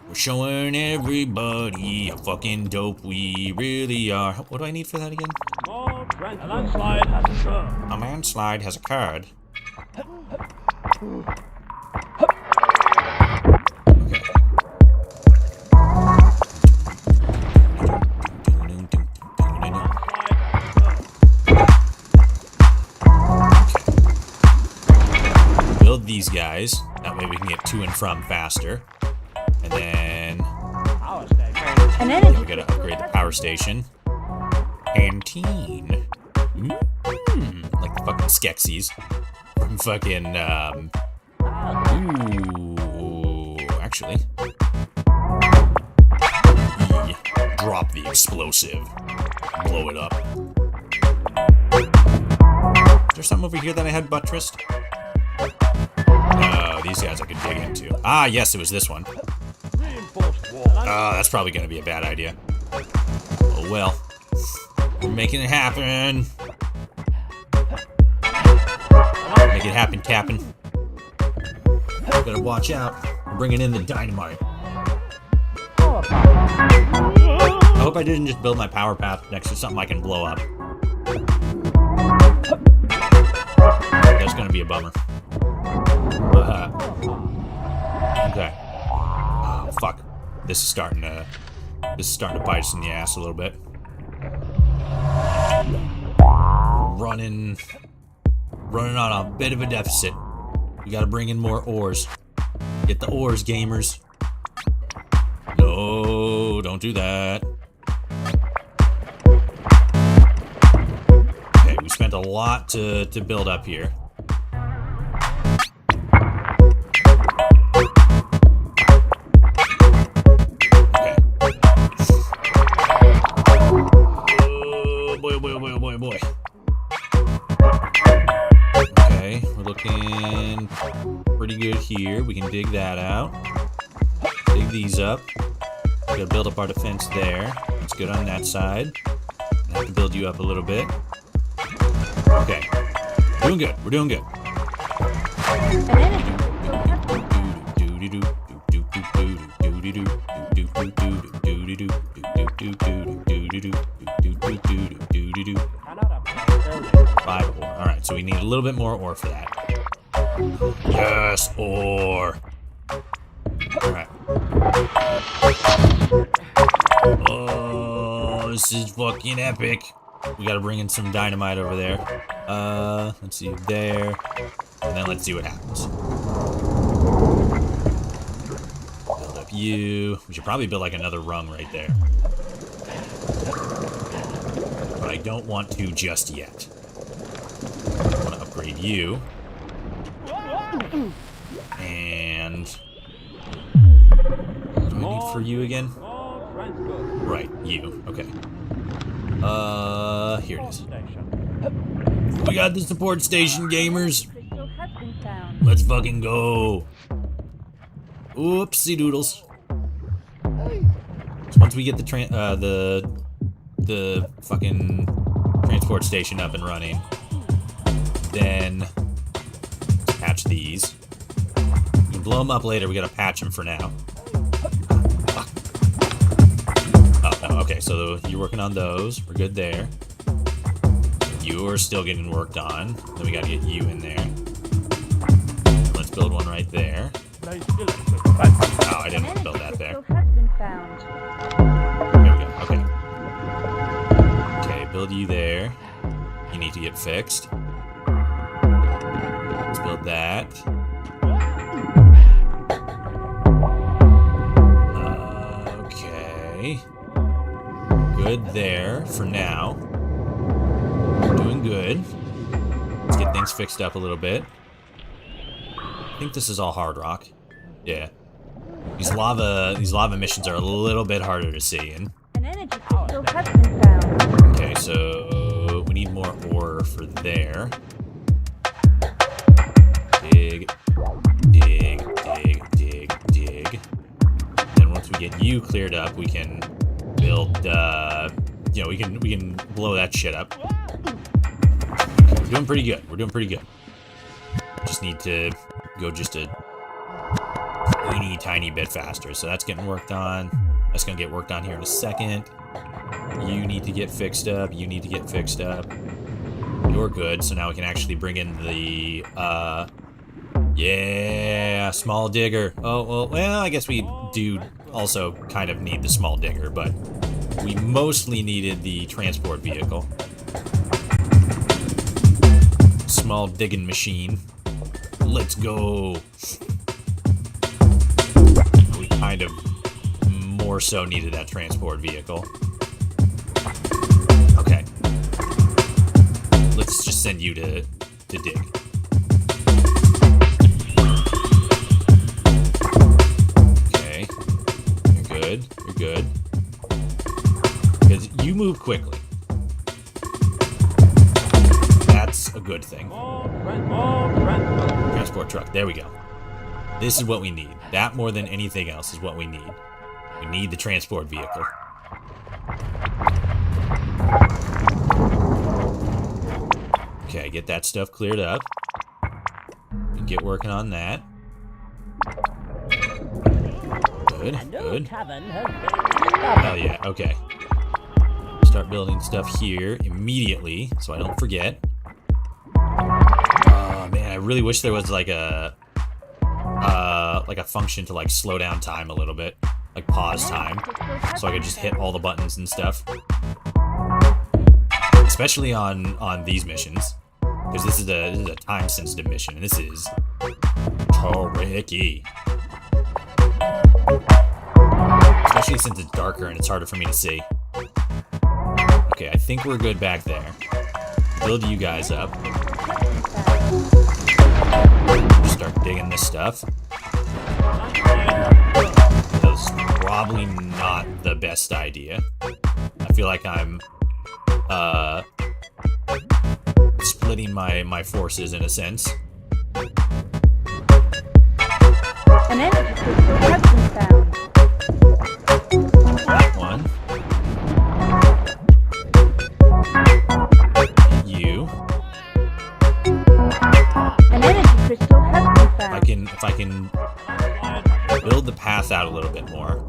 We're showing everybody how fucking dope we really are. What do I need for that again?
A landslide has occurred.
A landslide has occurred. Build these guys. That way we can get to and from faster. And then we gotta upgrade the power station. Canteen. Like the fucking Skeksis. From fucking, ooh, actually. Drop the explosive. Blow it up. Is there something over here that I had buttressed? Oh, these guys I could dig into. Ah, yes, it was this one. Oh, that's probably gonna be a bad idea. Oh well. We're making it happen. Make it happen, Captain. Better watch out. We're bringing in the dynamite. I hope I didn't just build my power path next to something I can blow up. That's gonna be a bummer. Okay. Oh, fuck. This is starting to bite us in the ass a little bit. Running on a bit of a deficit. We gotta bring in more ores. Get the ores, gamers. No, don't do that. Okay, we spent a lot to build up here. Boy. Okay, we're looking pretty good here. We can dig that out. Dig these up. We gotta build up our defense there. That's good on that side. I have to build you up a little bit. Okay. Doing good. We're doing good. Five ore. Alright, so we need a little bit more ore for that. Yes, ore. Alright. this is fucking epic. We gotta bring in some dynamite over there. Let's see there. And then let's see what happens. Build up you. We should probably build like another rung right there. But I don't want to just yet. I want to upgrade you. And what do I need for you again? Right, you. Okay. Here it is. We got the support station, gamers.
Crystal has been found.
Let's fucking go. Oopsie doodles. So once we get the fucking transport station up and running, then patch these. We can blow them up later. We gotta patch them for now. Oh, okay. So you're working on those. We're good there. You're still getting worked on. Then we gotta get you in there. Let's build one right there. Oh, I didn't want to build that there.
Crystal has been found.
There we go. Okay. Okay, build you there. You need to get fixed. Let's build that. Okay. Good there for now. We're doing good. Let's get things fixed up a little bit. I think this is all hard rock. Yeah. These lava missions are a little bit harder to see in.
An energy crystal has been found.
Okay, so we need more ore for there. Dig, dig, dig, dig, dig. Then once we get you cleared up, we can build. We can blow that shit up. Okay, we're doing pretty good. We're doing pretty good. Just need to go just a teeny tiny bit faster. So that's getting worked on. That's gonna get worked on here in a second. You need to get fixed up. You need to get fixed up. You're good. So now we can actually bring in the yeah, small digger. Oh well, I guess we do also kind of need the small digger, but we mostly needed the transport vehicle. Small digging machine. Let's go. We kind of more so needed that transport vehicle. Okay. Let's just send you to dig. Okay. You're good. You're good. Because you move quickly. That's a good thing. Transport truck. There we go. This is what we need. That more than anything else is what we need. We need the transport vehicle. Okay, get that stuff cleared up. And get working on that. Good, good. Hell yeah, okay. Start building stuff here immediately, so I don't forget. Oh man, I really wish there was like a function to like slow down time a little bit, like pause time, so I could just hit all the buttons and stuff. Especially on these missions, because this is a time sensitive mission, and this is tricky. Especially since it's darker and it's harder for me to see. Okay, I think we're good back there. Build you guys up. Start digging this stuff. That was probably not the best idea. I feel like I'm splitting my forces in a sense.
An energy crystal has been found.
That one. You.
An energy crystal has been found.
If I can build the path out a little bit more,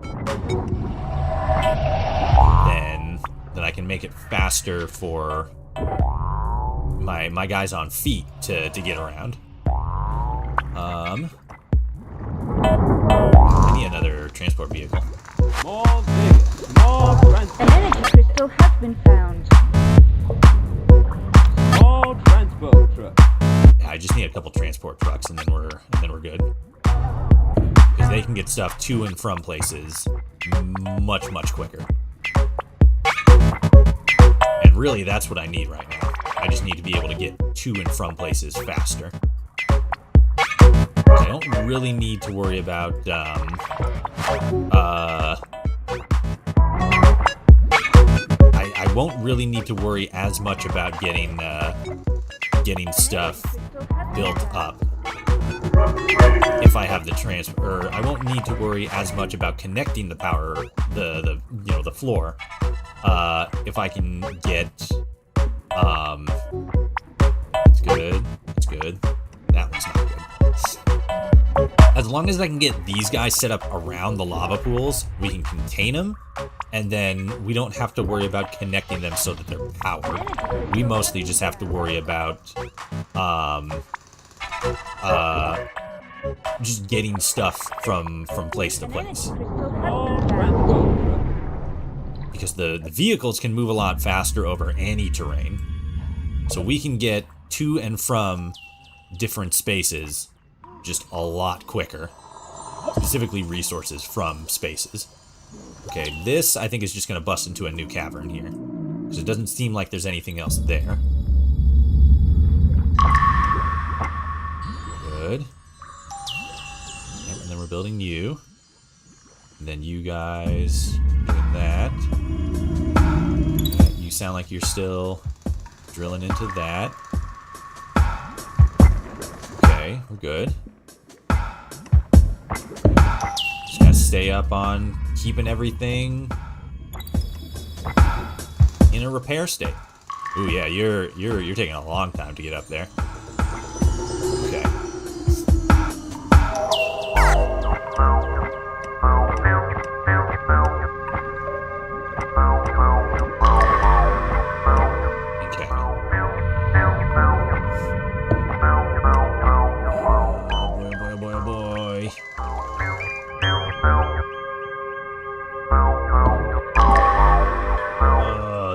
then I can make it faster for my guys on feet to get around. I need another transport vehicle.
More diggers, more
An energy crystal has
stuff to and from places much, much quicker. And really, that's what I need right now. I just need to be able to get to and from places faster. I don't really need to worry about, I won't really need to worry as much about getting stuff built up if I have the transfer. I won't need to worry as much about connecting the power, the floor, if I can get, it's good, that one's not good. As long as I can get these guys set up around the lava pools, we can contain them, and then we don't have to worry about connecting them so that they're powered. We mostly just have to worry about, just getting stuff from place to place. Because the vehicles can move a lot faster over any terrain. So we can get to and from different spaces just a lot quicker. Specifically resources from spaces. Okay, this I think is just going to bust into a new cavern here. Because it doesn't seem like there's anything else there. Good. Yep, and then we're building you. And then you guys doing that. You sound like you're still drilling into that. Okay, we're good. Just gotta stay up on keeping everything in a repair state. Ooh, yeah, you're taking a long time to get up there. Okay.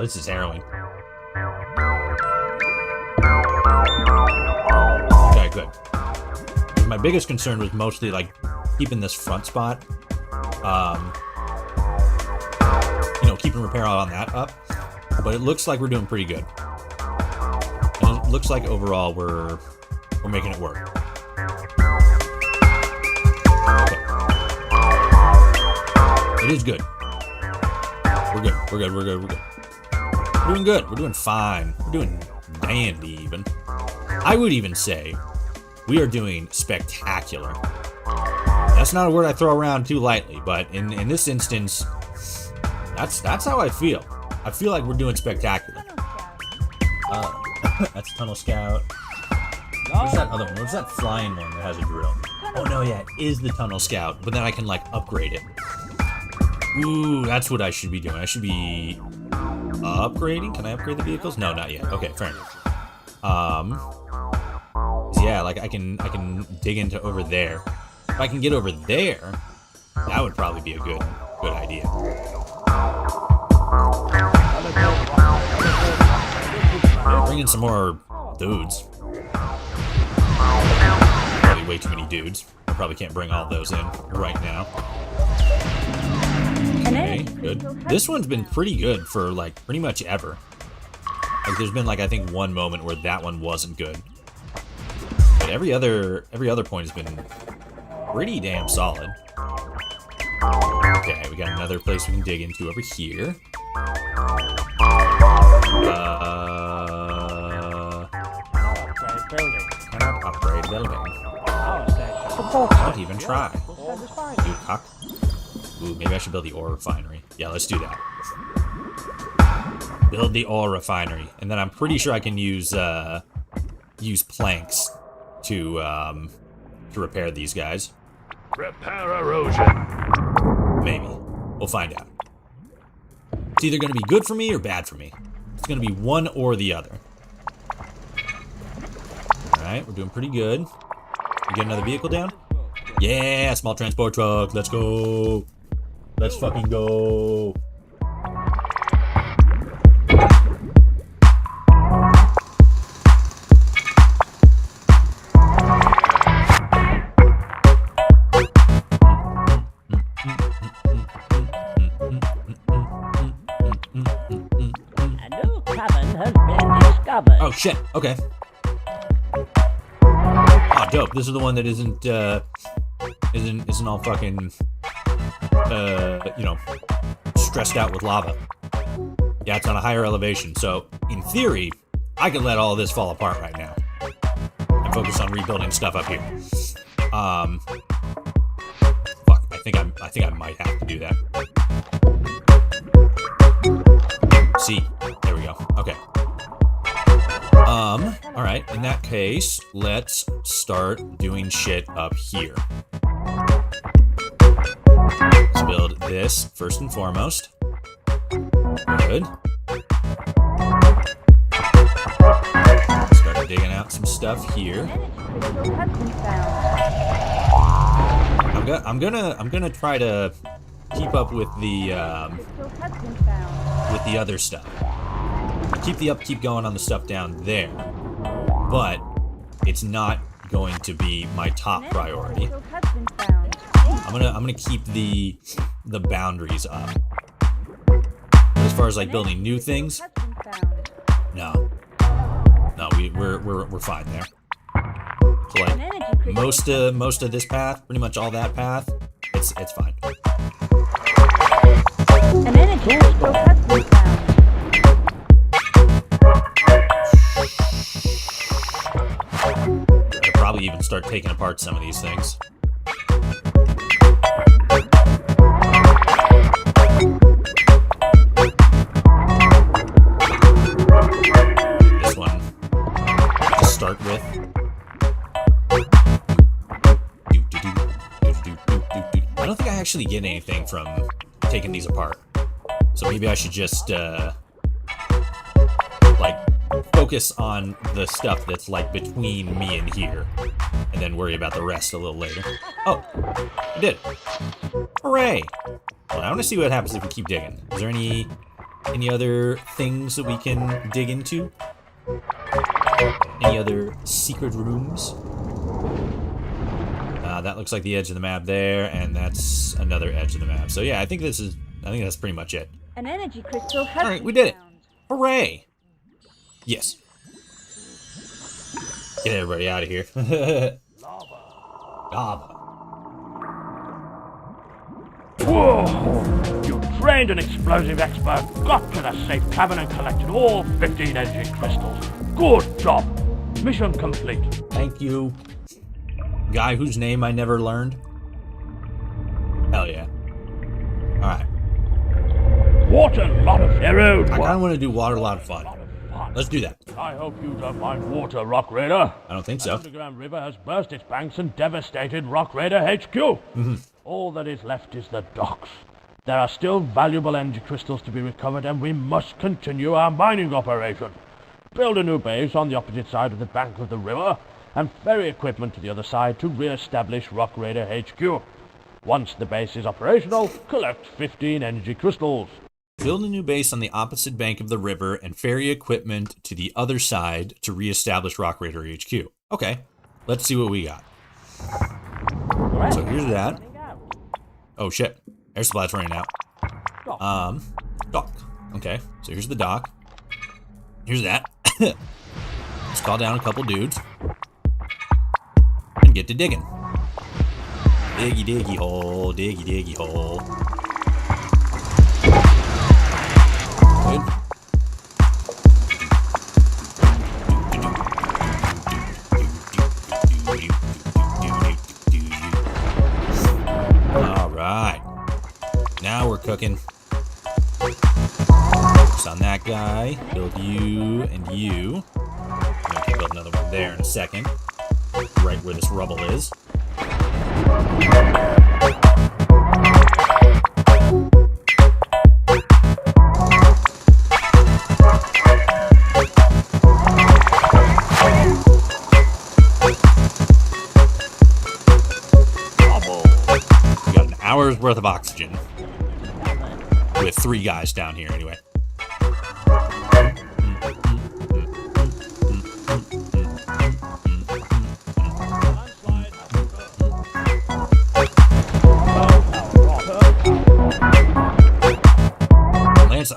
This is harrowing. Okay, good. My biggest concern was mostly like keeping this front spot, keeping repair on that up. But it looks like we're doing pretty good. And it looks like overall we're making it work. Okay. It is good. We're good. We're good. We're good. We're good. We're doing good. We're doing fine. We're doing dandy even. I would even say we are doing spectacular. That's not a word I throw around too lightly, but in this instance, that's how I feel. I feel like we're doing spectacular. That's Tunnel Scout. What's that other one? What's that flying one that has a drill? Oh no, yeah, it is the Tunnel Scout, but then I can like upgrade it. Ooh, that's what I should be doing. I should be upgrading. Can I upgrade the vehicles? No, not yet. Okay, fair enough. Yeah, like I can dig into over there. If I can get over there, that would probably be a good idea. Bring in some more dudes. Probably way too many dudes. I probably can't bring all those in right now. Okay, good. This one's been pretty good for like pretty much ever. Like there's been like I think one moment where that one wasn't good. But every other point has been pretty damn solid. Okay, we got another place we can dig into over here. Cannot upgrade building. Don't even try. You cock. Ooh, maybe I should build the ore refinery. Yeah, let's do that. Build the ore refinery, and then I'm pretty sure I can use planks to repair these guys.
Repair erosion.
Maybe. We'll find out. It's either going to be good for me or bad for me. It's going to be one or the other. Alright, we're doing pretty good. We get another vehicle down? Yeah, small transport truck. Let's go. Let's fucking go.
covered.
Oh shit. Okay. Oh, dope. This is the one that isn't all fucking you know, stressed out with lava. Yeah, it's on a higher elevation. So in theory, I could let all this fall apart right now and focus on rebuilding stuff up here. Fuck. I think I might have to do that. See, there we go. Okay. All right. In that case, let's start doing shit up here. Let's build this first and foremost. Good. Start digging out some stuff here. I'm gonna try to keep up with the other stuff. Keep the upkeep going on the stuff down there, but it's not going to be my top priority. I'm gonna keep the boundaries up. As far as like building new things, no, we're fine there. So like most of this path, pretty much all that path, it's fine.
An energy crystal has been found.
I'd probably even start taking apart some of these things. This one to start with. I don't think I actually get anything from taking these apart. So maybe I should just like focus on the stuff that's like between me and here, and then worry about the rest a little later. Oh, I did. Hooray! Well, I want to see what happens if we keep digging. Is there any other things that we can dig into? Any other secret rooms? That looks like the edge of the map there, and that's another edge of the map. So yeah, I think that's pretty much it.
An energy crystal has
All right,
been
we did it.
found.
Hooray! Yes. Get everybody out of here. Lava.
Whoa! You trained an explosive expert, got to the safe cavern and collected all 15 energy crystals. Good job. Mission complete.
Thank you. Guy whose name I never learned. Hell yeah. Alright.
What a lot of heroes.
I kind of want to do water a lot of fun. Let's do that.
I hope you don't mind water, Rock Raider.
I don't think
The
so.
underground river has burst its banks and devastated Rock Raider HQ. All that is left is the docks. There are still valuable energy crystals to be recovered, and we must continue our mining operation. Build a new base on the opposite side of the bank of the river, and ferry equipment to the other side to re-establish Rock Raider HQ. Once the base is operational, collect 15 energy crystals.
Build a new base on the opposite bank of the river and ferry equipment to the other side to re-establish Rock Raider HQ. Okay, let's see what we got. So here's that. Oh shit, air supply's running out. Dock. Okay, so here's the dock. Here's that. Let's call down a couple dudes and get to digging. Diggy diggy hole, diggy diggy hole. Good. All right. Now we're cooking. Focus on that guy. Build you and you. I'm gonna build another one there in a second. Right where this rubble is. We got an hour's worth of oxygen. With 3 guys down here anyway.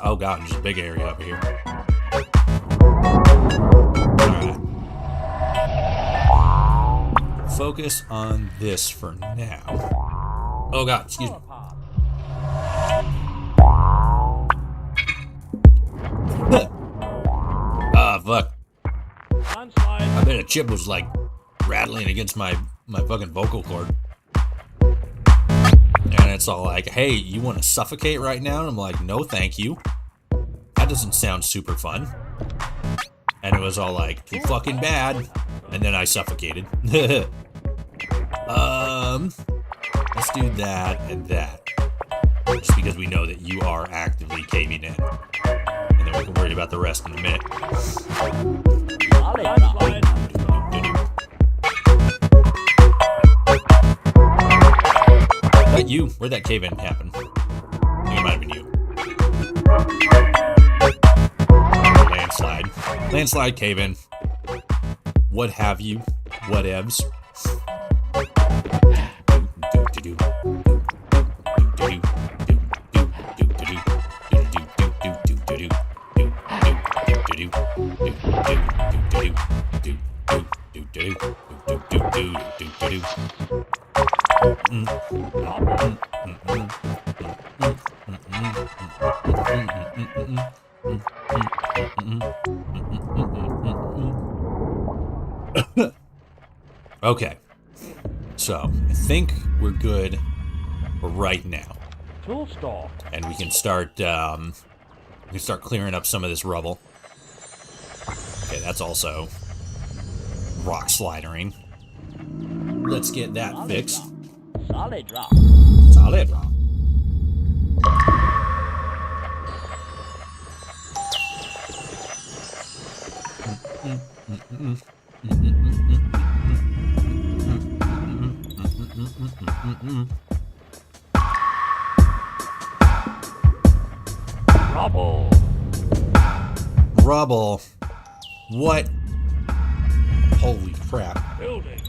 Oh god, there's a big area over here. focus on this for now. Oh god, excuse me. Ah, fuck. I bet a chip was like rattling against my fucking vocal cord. And it's all like, hey, you want to suffocate right now? And I'm like, no, thank you. That doesn't sound super fun. And it was all like, too fucking bad. And then I suffocated. Let's do that and that. Just because we know that you are actively caving in. And then we can worry about the rest in a minute. That you? Where'd that cave in happen? I think it might have been you. Landslide. Landslide, cave in. What have you? Whatevs. Okay, so I think we're good for right now.
Tool store.
And we can start clearing up some of this rubble. Okay, that's also rock slidering. Let's get that fixed.
Solid rock.
Solid rock.
Rubble.
Rubble. What? Holy crap.
Building.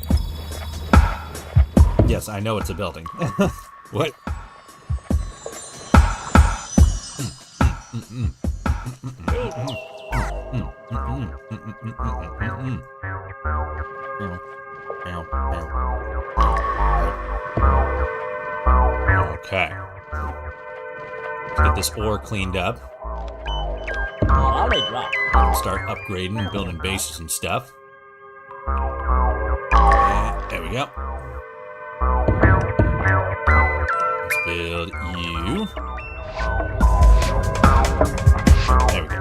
Yes, I know it's a building. What? Okay. Let's get this ore cleaned up.
Solid rock.
Start upgrading and building bases and stuff. There we go. Let's build you. There we go.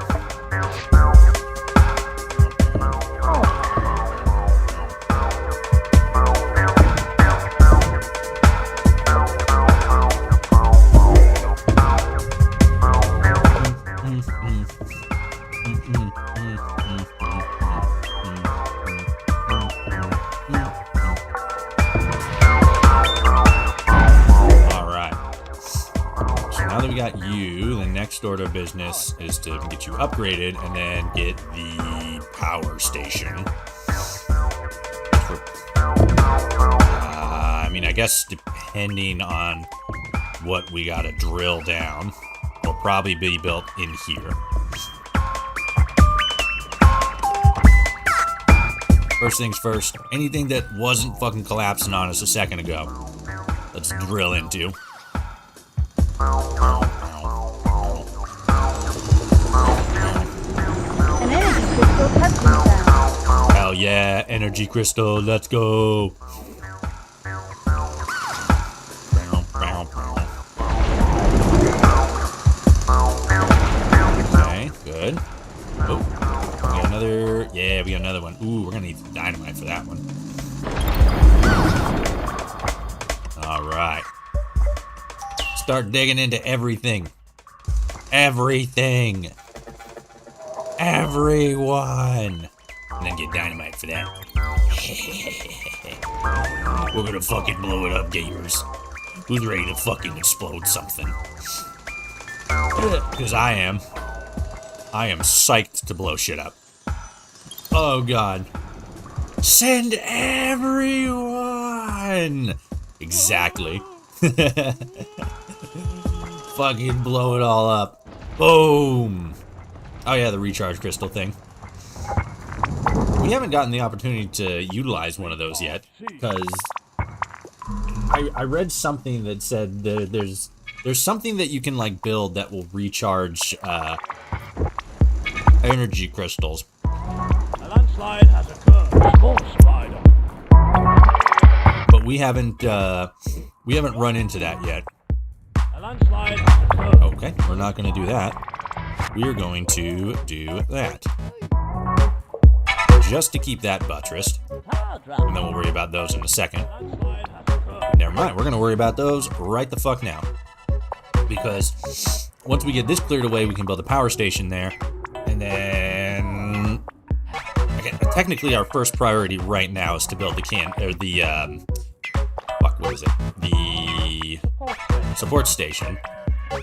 You, the next order of business is to get you upgraded and then get the power station. I mean, I guess depending on what we gotta drill down, will probably be built in here. First things first, anything that wasn't fucking collapsing on us a second ago, let's drill into. Hell yeah, energy crystal, let's go. Okay, good. Oh, we got another. Yeah, we got another one. Ooh, we're gonna need some dynamite for that one. Alright. Start digging into everything. Everything. Everyone. And then get dynamite for that. We're gonna fucking blow it up, gamers. Who's ready to fucking explode something? Because I am. I am psyched to blow shit up. Oh god. Send everyone! Exactly. Fucking blow it all up. Boom! Oh yeah, the recharge crystal thing. we haven't gotten the opportunity to utilize one of those yet, because I read something that said there's something that you can like build that will recharge energy crystals.
A landslide has occurred. Small spider.
But we haven't run into that yet.
A landslide has occurred.
Okay, we're not going to do that. We're going to do that. Just to keep that buttressed. And then we'll worry about those in a second.
Landslide has occurred.
Never mind, we're going to worry about those right the fuck now. Because once we get this cleared away, we can build a power station there. And then... Okay, technically, our first priority right now is to build the support station.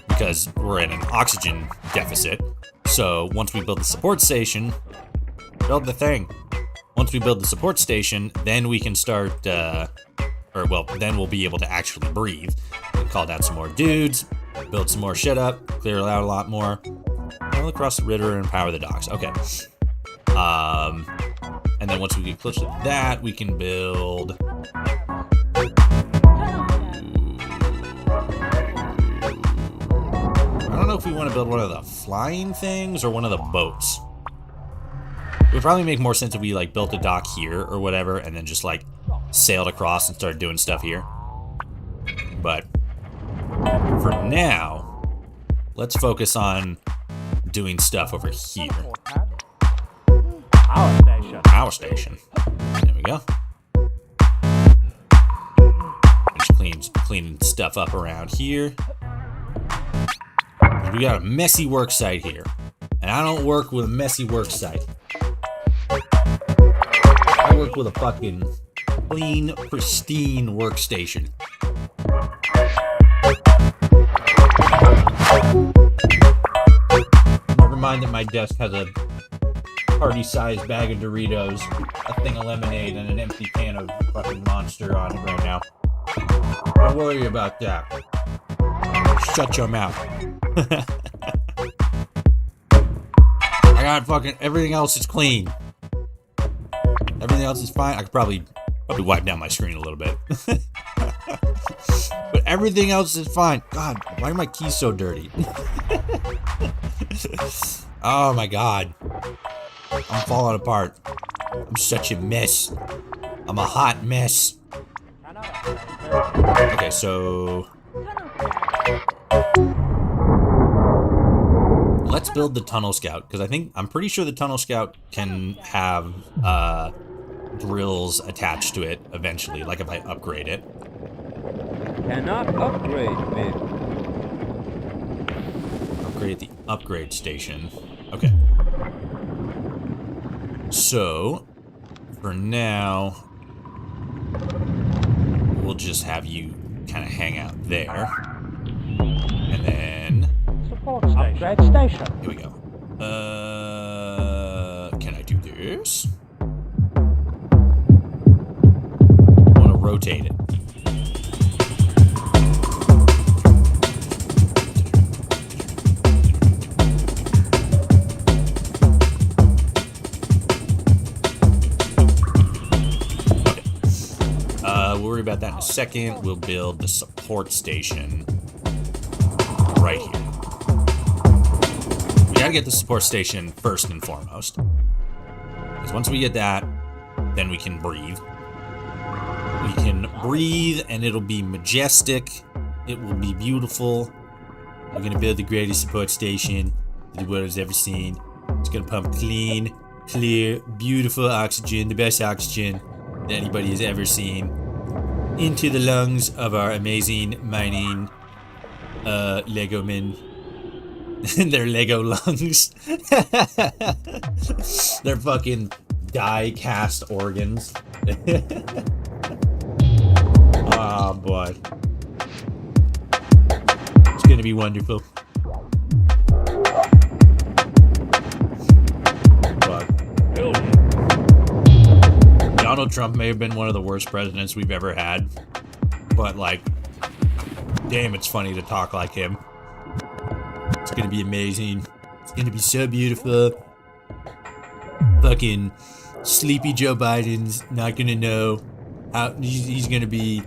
Because we're in an oxygen deficit. So once we build the support station, build the thing. Once we build the support station, then we can start, then we'll be able to actually breathe. And call down some more dudes, build some more shit up, clear it out a lot more. Travel across the river and power the docks. Okay. And then once we get close to that, we can build... I don't know if we want to build one of the flying things or one of the boats. It would probably make more sense if we like built a dock here or whatever and then just like sailed across and started doing stuff here. But for now, let's focus on doing stuff over here.
Power station.
Power station. There we go. Just cleaning stuff up around here. We got a messy work site here. And I don't work with a messy work site. I work with a fucking clean, pristine workstation. Never mind that my desk has a party-sized bag of Doritos, a thing of lemonade, and an empty can of fucking Monster on it right now. Don't worry about that. Shut your mouth. I got fucking everything else is clean. Everything else is fine. I could probably wipe down my screen a little bit. But everything else is fine. God, why are my keys so dirty? Oh my god. I'm falling apart. I'm such a mess. I'm a hot mess. Okay, so... let's build the Tunnel Scout, because I'm pretty sure the Tunnel Scout can have drills attached to it eventually, like if I upgrade it.
Cannot upgrade, mate.
Upgrade the upgrade station. Okay. So, for now, we'll just have you kind of hang out there. And then...
Support station. Upgrade station.
here we go. Can I do this? I want to rotate it. We'll worry about that in a second. We'll build the support station right here. We gotta get the support station first and foremost. Because once we get that, then we can breathe. We can breathe and it'll be majestic. It will be beautiful. We're gonna build the greatest support station the world has ever seen. It's gonna pump clean, clear, beautiful oxygen, the best oxygen that anybody has ever seen, into the lungs of our amazing mining Lego men. Their Lego lungs. Their fucking die-cast organs. Oh boy. It's gonna be wonderful. But Donald Trump may have been one of the worst presidents we've ever had, but like, damn, it's funny to talk like him. It's gonna be amazing. It's gonna be so beautiful. Fucking Sleepy Joe Biden's not gonna know how he's gonna be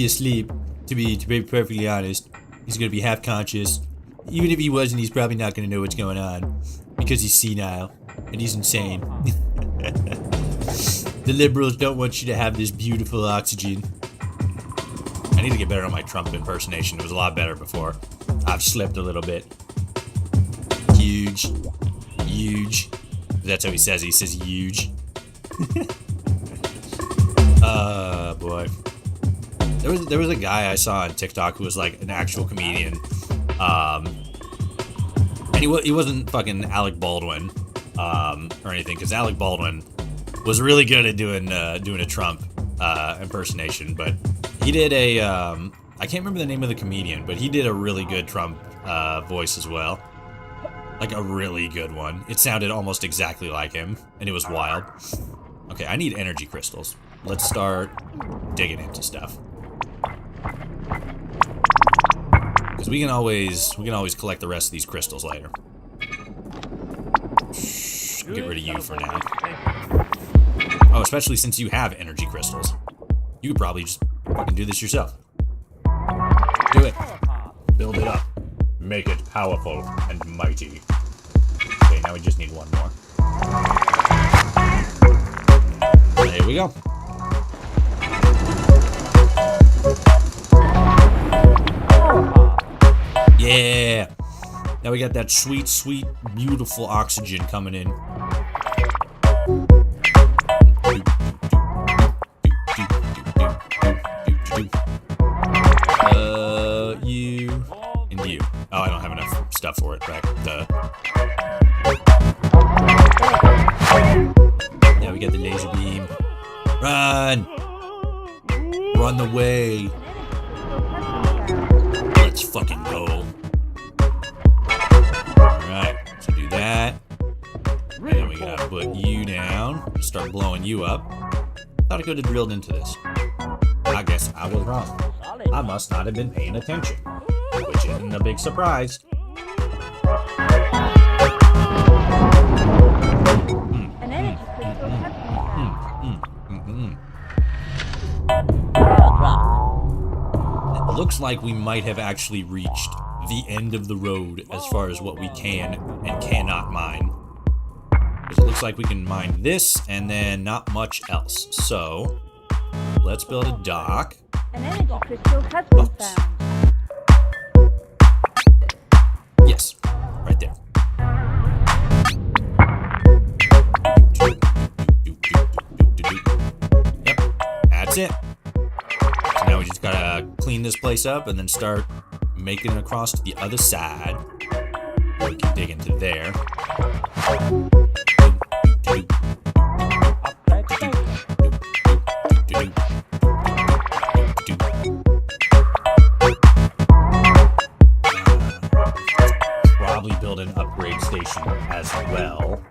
asleep. To be perfectly honest, he's gonna be half conscious. Even if he wasn't, he's probably not gonna know what's going on because he's senile and he's insane. The liberals don't want you to have this beautiful oxygen. I need to get better on my Trump impersonation. It was a lot better before. I've slipped a little bit. Huge. That's how he says it. He says huge. Boy. There was a guy I saw on TikTok who was like an actual comedian. And he wasn't fucking Alec Baldwin or anything, because Alec Baldwin was really good at doing a Trump impersonation, but he did a I can't remember the name of the comedian, but he did a really good Trump voice as well. Like a really good one. It sounded almost exactly like him, and it was wild. Okay, I need energy crystals. Let's start digging into stuff. Because we can always collect the rest of these crystals later. Get rid of you for now. Oh, especially since you have energy crystals. You could probably just fucking do this yourself. Do it. Build it up. Make it powerful and mighty. Okay, now we just need one more. There we go. Yeah. Now we got that sweet, sweet, beautiful oxygen coming in. You and you. Oh, I don't have enough stuff for it, right? Now we got the laser beam. Run! Run the way. Let's fucking go. Alright, so do that. And then we gotta put you down. Start blowing you up. Thought I could have drilled into this. I guess I was wrong. I must not have been paying attention. Which isn't a big surprise.
An energy crystal has been found.
It looks like we might have actually reached the end of the road as far as what we can and cannot mine. Because it looks like we can mine this and then not much else. So, let's build a dock.
An energy crystal has been found.
Yes, right there. Yep, that's it. So now we just gotta clean this place up and then start making it across to the other side. We can dig into there. Probably build an upgrade station as well.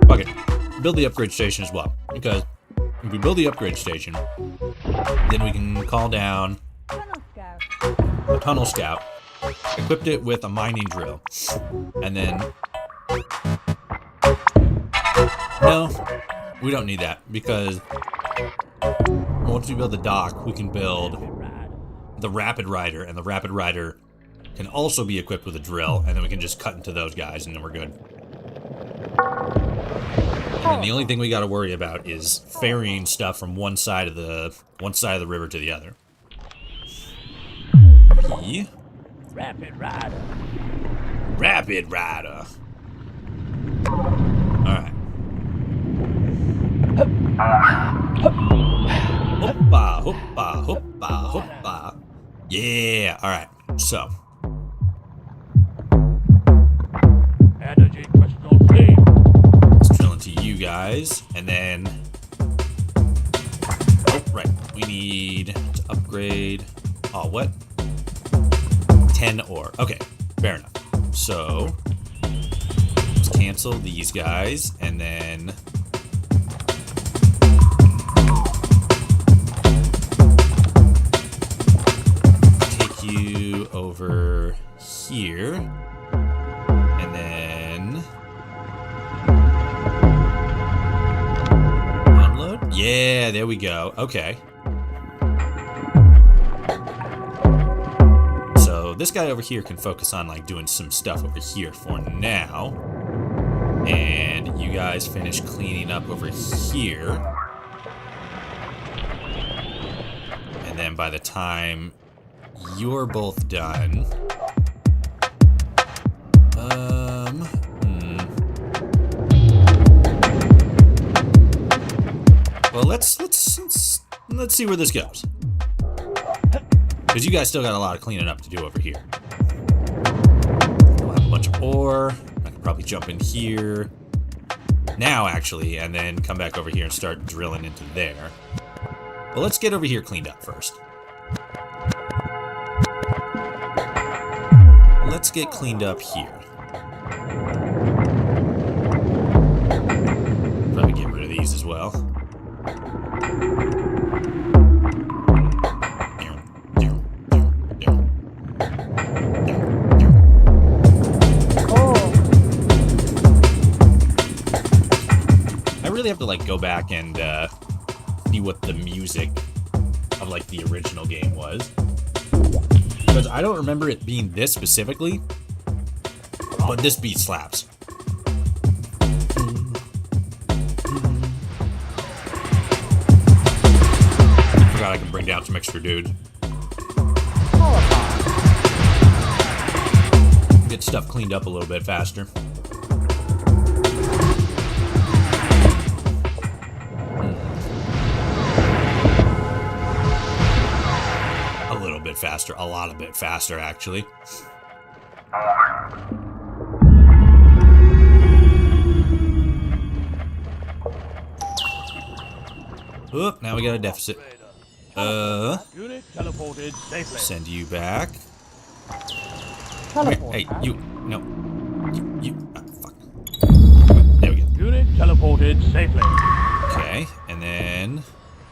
Okay, build the upgrade station as well, because if we build the upgrade station, then we can call down a tunnel scout, equip it with a mining drill, and then no, we don't need that, because once we build the dock, we can build the rapid rider, and the rapid rider can also be equipped with a drill, and then we can just cut into those guys, and then we're good. And the only thing we got to worry about is ferrying stuff from one side of the river to the other.
Rapid rider.
Rapid rider. All right. Hoppa, hoppa, hoppa, hoppa. Yeah. All right. So.
Energy crystal C.
Let's drill into you guys, and then. Oh, right. We need to upgrade. Oh, what? 10 ore. Okay. Fair enough. So. Let's cancel these guys, and then. over here. And then... unload? Yeah, there we go. Okay. So this guy over here can focus on like doing some stuff over here for now. And you guys finish cleaning up over here. And then by the time you're both done... Well, let's see where this goes. Because you guys still got a lot of cleaning up to do over here. We'll have a bunch of ore. I could probably jump in here now, actually, and then come back over here and start drilling into there. But let's get over here cleaned up first. Let's get cleaned up here. Probably get rid of these as well. I really have to like go back and see what the music of like the original game was, because I don't remember it being this specifically, but this beat slaps. Forgot I can bring down some extra dudes. Get stuff cleaned up a little bit faster. Faster, a lot of bit faster, actually. Oop, now we got a deficit.
Unit teleported safely.
Send you back.
Teleport.
Hey, you, no. You, fuck. There we go.
Unit teleported safely.
Okay, and then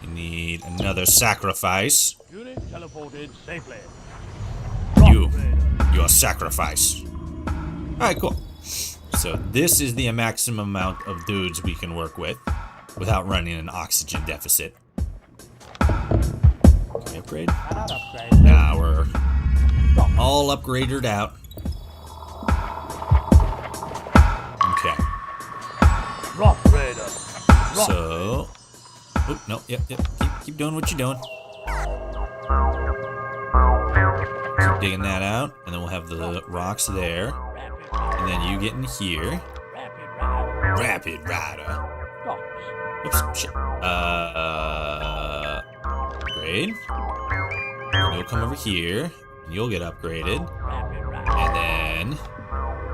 we need another sacrifice.
Unit teleported safely.
Your sacrifice. Alright, cool. So this is the maximum amount of dudes we can work with without running an oxygen deficit. Can we upgrade? Nah, we're all upgraded out. Okay.
Rock Raider.
So... oh, no, yep. Keep doing what you're doing. Keep digging that out, and then we'll have the rocks there. And then you get in here. Rapid Rider. Oops, shit. Upgrade. And you'll come over here, and you'll get upgraded. And then...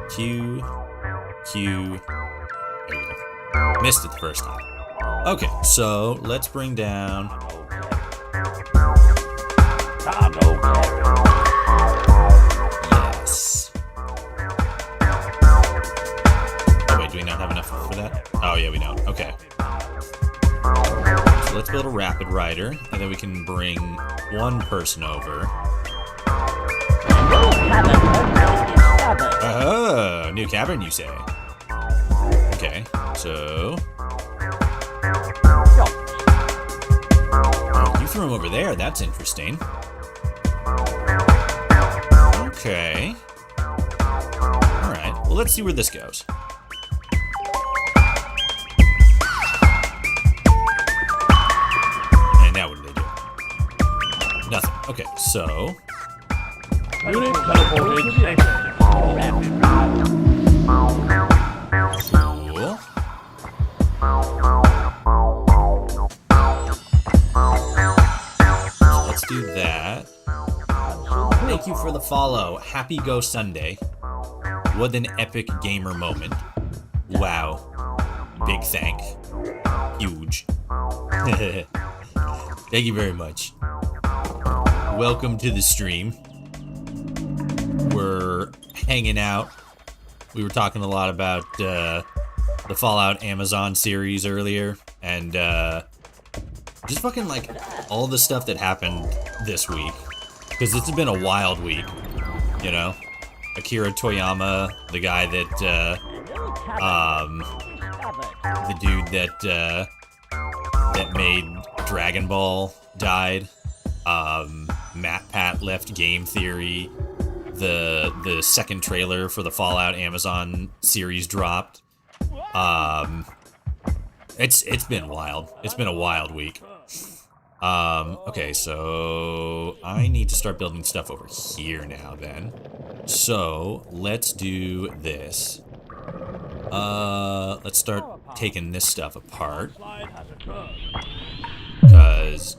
Q... There you go. Missed it the first time. Okay, so let's bring down... Yes. Oh wait, do we not have enough for that? Oh yeah, we don't. Okay. So let's build a rapid rider, and then we can bring one person over. Oh, new cavern, you say? Okay, so... oh, you threw him over there. That's interesting. Okay. Alright, well, let's see where this goes. And now what do they do? Nothing. Okay, so...
Unit teleported safely.
cool. So let's do that. Thank you for the follow. Happy Go Sunday. What an epic gamer moment. Wow. Big thank. Huge. Thank you very much. Welcome to the stream. We're hanging out. We were talking a lot about the Fallout Amazon series earlier, and just fucking like all the stuff that happened this week, because it's been a wild week. you know, Akira Toriyama, the guy that, the dude that made Dragon Ball died. Matt Pat left Game Theory. The second trailer for the Fallout Amazon series dropped. It's been wild. It's been a wild week. Okay, so I need to start building stuff over here now then. So let's do this. Let's start taking this stuff apart. Because,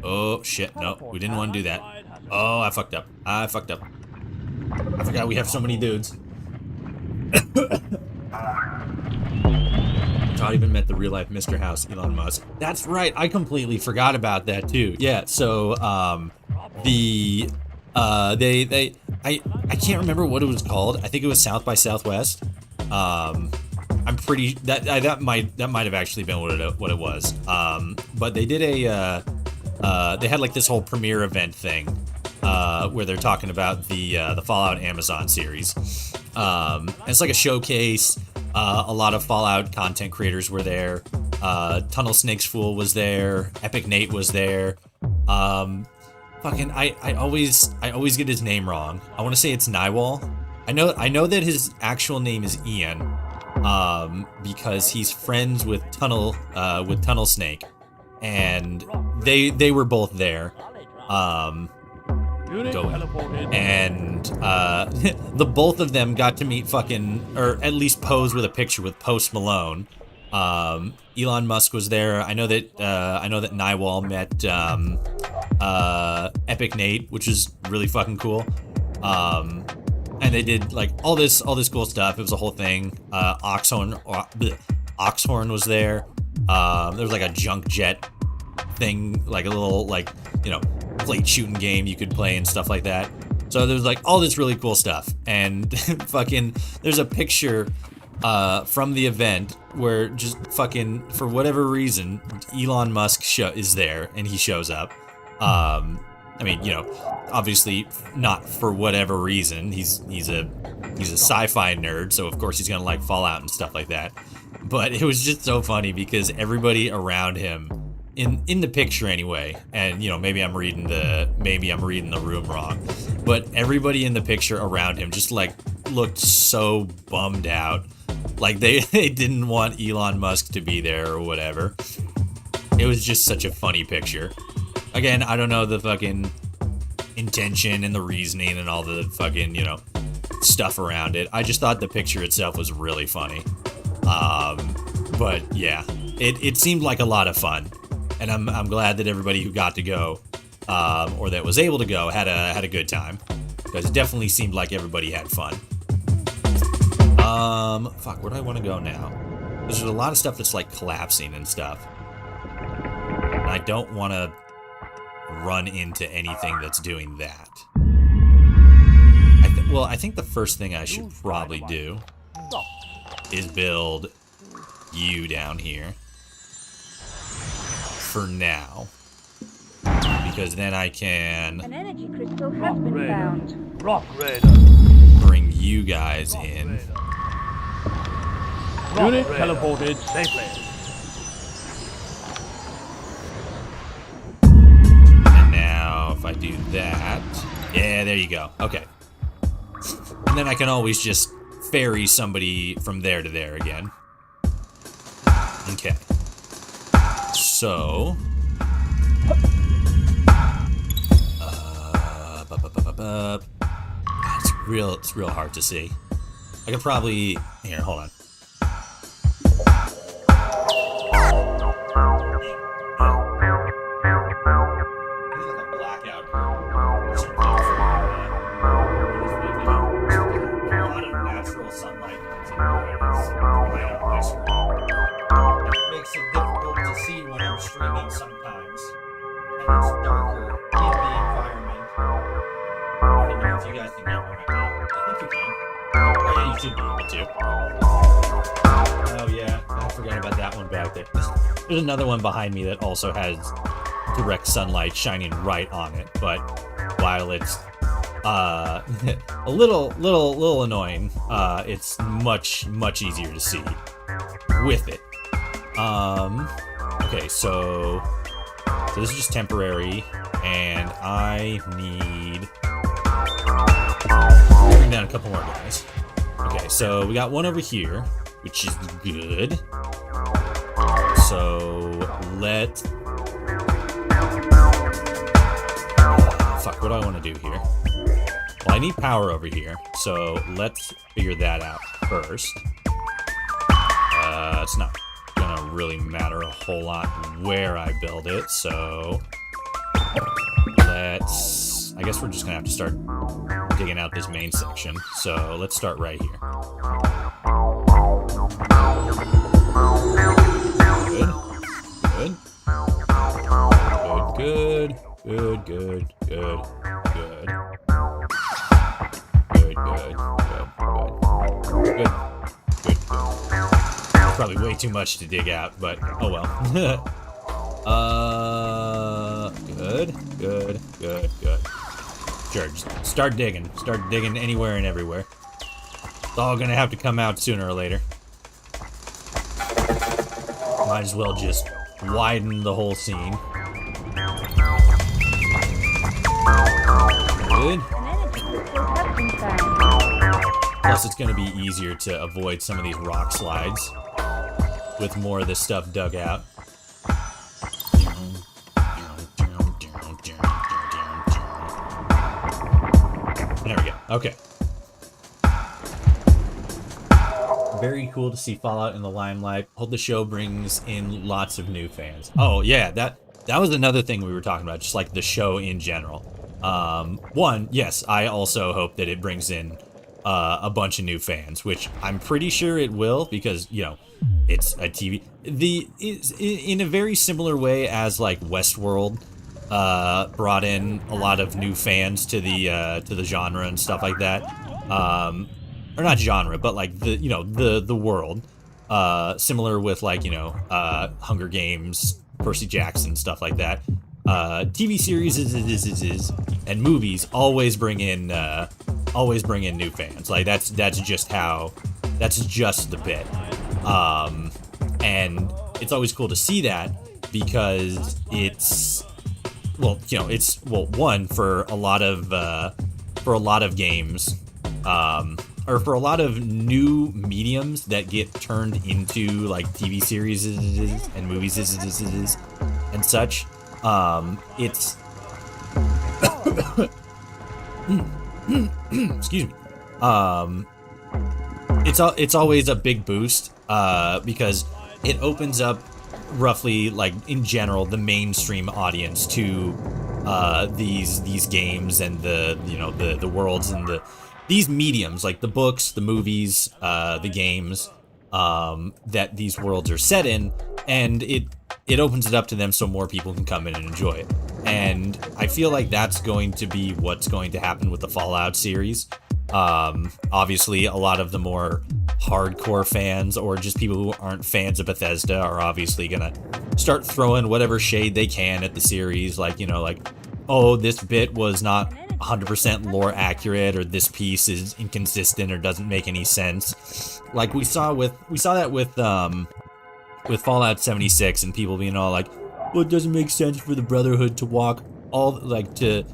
oh shit, no, we didn't want to do that. Oh, I fucked up. I forgot we have so many dudes. Todd even met the real-life Mr. House, Elon Musk. That's right, I completely forgot about that too. Yeah, so I can't remember what it was called. I think it was South by Southwest. I'm pretty that might have actually been what it was. But they did they had like this whole premiere event thing where they're talking about the Fallout Amazon series. And it's like a showcase. A lot of Fallout content creators were there. Tunnel Snakes Fool was there. Epic Nate was there. I always get his name wrong. I want to say it's Nywall. I know that his actual name is Ian, because he's friends with Tunnel Snake, and they were both there. And the both of them got to meet or at least pose with a picture with Post Malone. Elon Musk was there. I know that Nywall met Epic Nate, which is really fucking cool. And they did like all this cool stuff. It was a whole thing. Oxhorn was there. There was like a junk jet thing, like a little plate shooting game you could play and stuff like that. So there's like all this really cool stuff, and there's a picture from the event where just for whatever reason Elon Musk is there, and he shows up. Obviously not for whatever reason. He's a sci-fi nerd, so of course he's gonna like Fallout and stuff like that. But it was just so funny because everybody around him in the picture anyway, and maybe I'm reading the room wrong, but everybody in the picture around him just like looked so bummed out, like they didn't want Elon Musk to be there or whatever. It was just such a funny picture. Again, I don't know the fucking intention and the reasoning and all the fucking stuff around it. I just thought the picture itself was really funny. But yeah, it seemed like a lot of fun. And I'm glad that everybody who got to go, or that was able to go, had a good time, because it definitely seemed like everybody had fun. Fuck, where do I want to go now? There's a lot of stuff that's like collapsing and stuff. And I don't want to run into anything that's doing that. I think the first thing I should probably do is build you down here. For now, because then I can
An energy crystal has been found.
Rock Raider.
Bring you guys in.
Unit teleported safely.
And now, if I do that, yeah, there you go. Okay. And then I can always just ferry somebody from there to there again. Okay. So, it's real hard to see. I could probably, here, hold on. Streaming sometimes, and it's darker in the environment. I don't know if you guys can get one right now. I think you can. Oh yeah, you should be able to. Oh yeah, I forgot about that one back there. There's another one behind me that also has direct sunlight shining right on it, but while it's a little annoying. It's much easier to see with it. Okay, so this is just temporary, and I need to bring down a couple more guys. Okay, so we got one over here, which is good. So fuck, what do I want to do here? Well, I need power over here, so let's figure that out first. It's not gonna really matter a whole lot where I build it, so I guess we're just gonna have to start digging out this main section. So let's start right here. Good. Probably way too much to dig out, but oh well. Good. Sure, just start digging. Start digging anywhere and everywhere. It's all gonna have to come out sooner or later. Might as well just widen the whole scene. Good. Plus, it's gonna be easier to avoid some of these rock slides with more of this stuff dug out. There we go. Okay. Very cool to see Fallout in the limelight. Hope the show brings in lots of new fans. Oh yeah, that was another thing we were talking about, just like the show in general. One, yes, I also hope that it brings in a bunch of new fans, which I'm pretty sure it will, because, you know, it's a TV. In a very similar way as like Westworld brought in a lot of new fans to the genre and stuff like that. Or not genre, but like the world. Similar with like, Hunger Games, Percy Jackson, stuff like that. TV series and movies always bring in new fans. Like that's just the bit. And it's always cool to see that, because it's one, for a lot of games, or for a lot of new mediums that get turned into like TV series and movies and such. It's excuse me. It's always a big boost, because it opens up roughly, like in general, the mainstream audience to these games and the worlds and these mediums, like the books, the movies, the games, that these worlds are set in, and it opens it up to them so more people can come in and enjoy it. And I feel like that's going to be what's going to happen with the Fallout series. Obviously, a lot of the more hardcore fans, or just people who aren't fans of Bethesda, are obviously gonna start throwing whatever shade they can at the series, like, oh, this bit was not 100% lore accurate, or this piece is inconsistent or doesn't make any sense. Like we saw that with Fallout 76, and people being all like, well, it doesn't make sense for the Brotherhood to walk to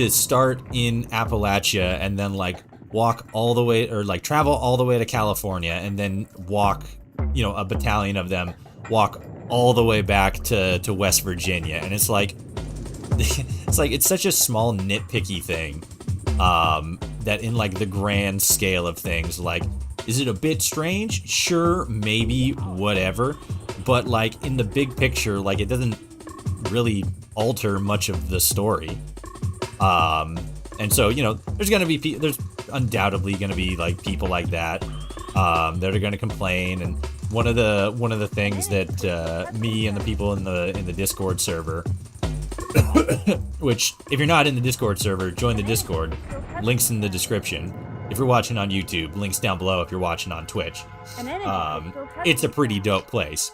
start in Appalachia and then like walk all the way, or like travel all the way to California, and then walk, a battalion of them walk all the way back to West Virginia. And it's like it's such a small nitpicky thing, that in like the grand scale of things, like, is it a bit strange? Sure, maybe, whatever. But like in the big picture, like it doesn't really alter much of the story. And so, there's undoubtedly gonna be like people like that, that are gonna complain. And one of the things that me and the people in the Discord server, which, if you're not in the Discord server, join the Discord. Links in the description. If you're watching on YouTube, links down below if you're watching on Twitch. It's a pretty dope place.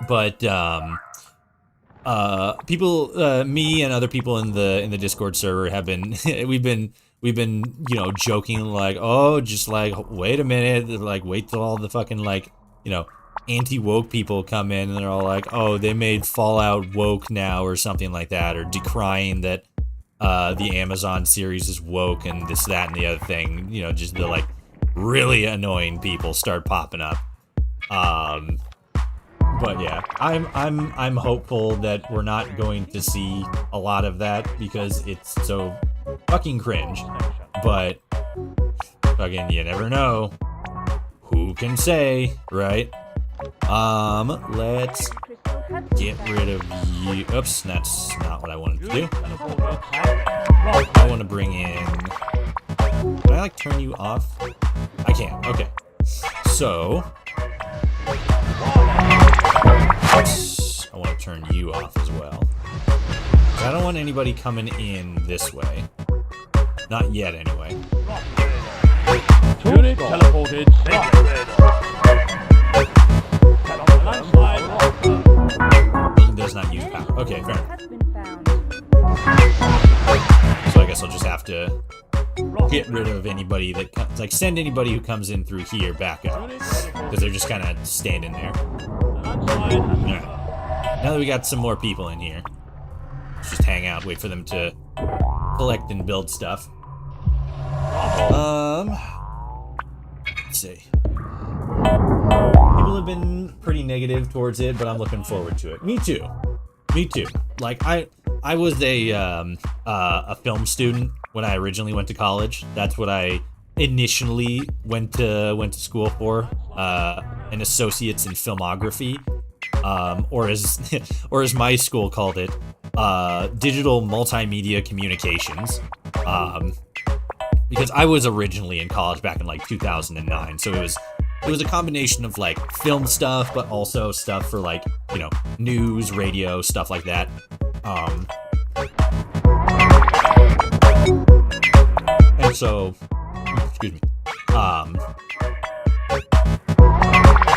But people, me and other people in the Discord server have been, we've been, you know, joking like, oh, just like, wait a minute, like, wait till all the fucking, like, you know, anti-woke people come in and they're all like, oh, they made Fallout woke now or something like that, or decrying that, the Amazon series is woke and this, that, and the other thing, you know, just the, like, really annoying people start popping up. But yeah, I'm hopeful that we're not going to see a lot of that because it's so fucking cringe. But fucking, you never know. Who can say, right? Let's get rid of you. Oops, that's not what I wanted to do. I want to bring in. Can I like turn you off? I can. Okay. So. I want to turn you off as well. I don't want anybody coming in this way. Not yet, anyway.
Unit teleported.
Building does not use power. Okay, fair enough.
Has been found.
So I guess I'll just have to get rid of anybody that comes, like send anybody who comes in through here back up. Because they're just kind of standing there. Alright. Now that we got some more people in here, let's just hang out, wait for them to collect and build stuff. Let's see. People have been pretty negative towards it, but I'm looking forward to it. Me too. Me too. Like I was a film student when I originally went to college. That's what I initially went to school for. An associate's in filmography, or as my school called it, digital multimedia communications. Because I was originally in college back in like 2009, so it was a combination of like film stuff, but also stuff for like, you know, news, radio, stuff like that. And so, excuse me.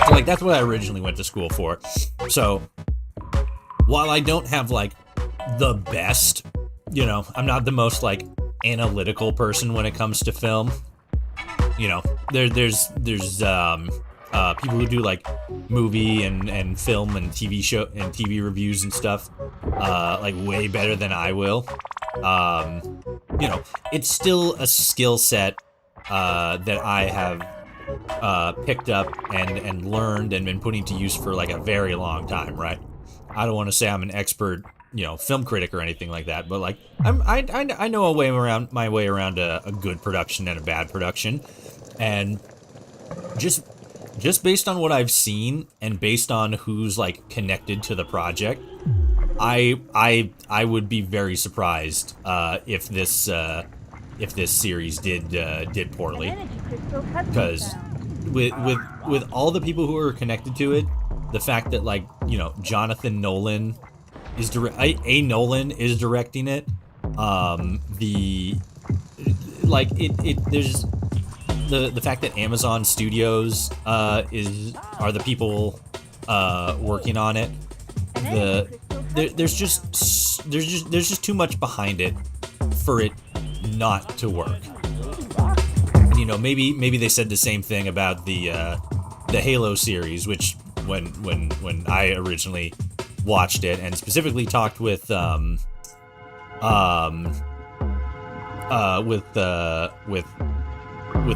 So like that's what I originally went to school for. So while I don't have like the best, you know, I'm not the most like analytical person when it comes to film. You know, there's people who do like movie and film and TV show and TV reviews and stuff, like way better than I will. You know, it's still a skill set that I have picked up and learned and been putting to use for like a very long time, right? I don't want to say I'm an expert, you know, film critic or anything like that, but like I know my way around a good production and a bad production, and just based on what I've seen and based on who's like connected to the project, I would be very surprised if this series did poorly, because with all the people who are connected to it, the fact that like, you know, Jonathan Nolan is Nolan is directing it, there's the fact that Amazon Studios are the people working on it. There's just too much behind it for it not to work. And, you know, maybe they said the same thing about the Halo series, which when I originally watched it and specifically talked with the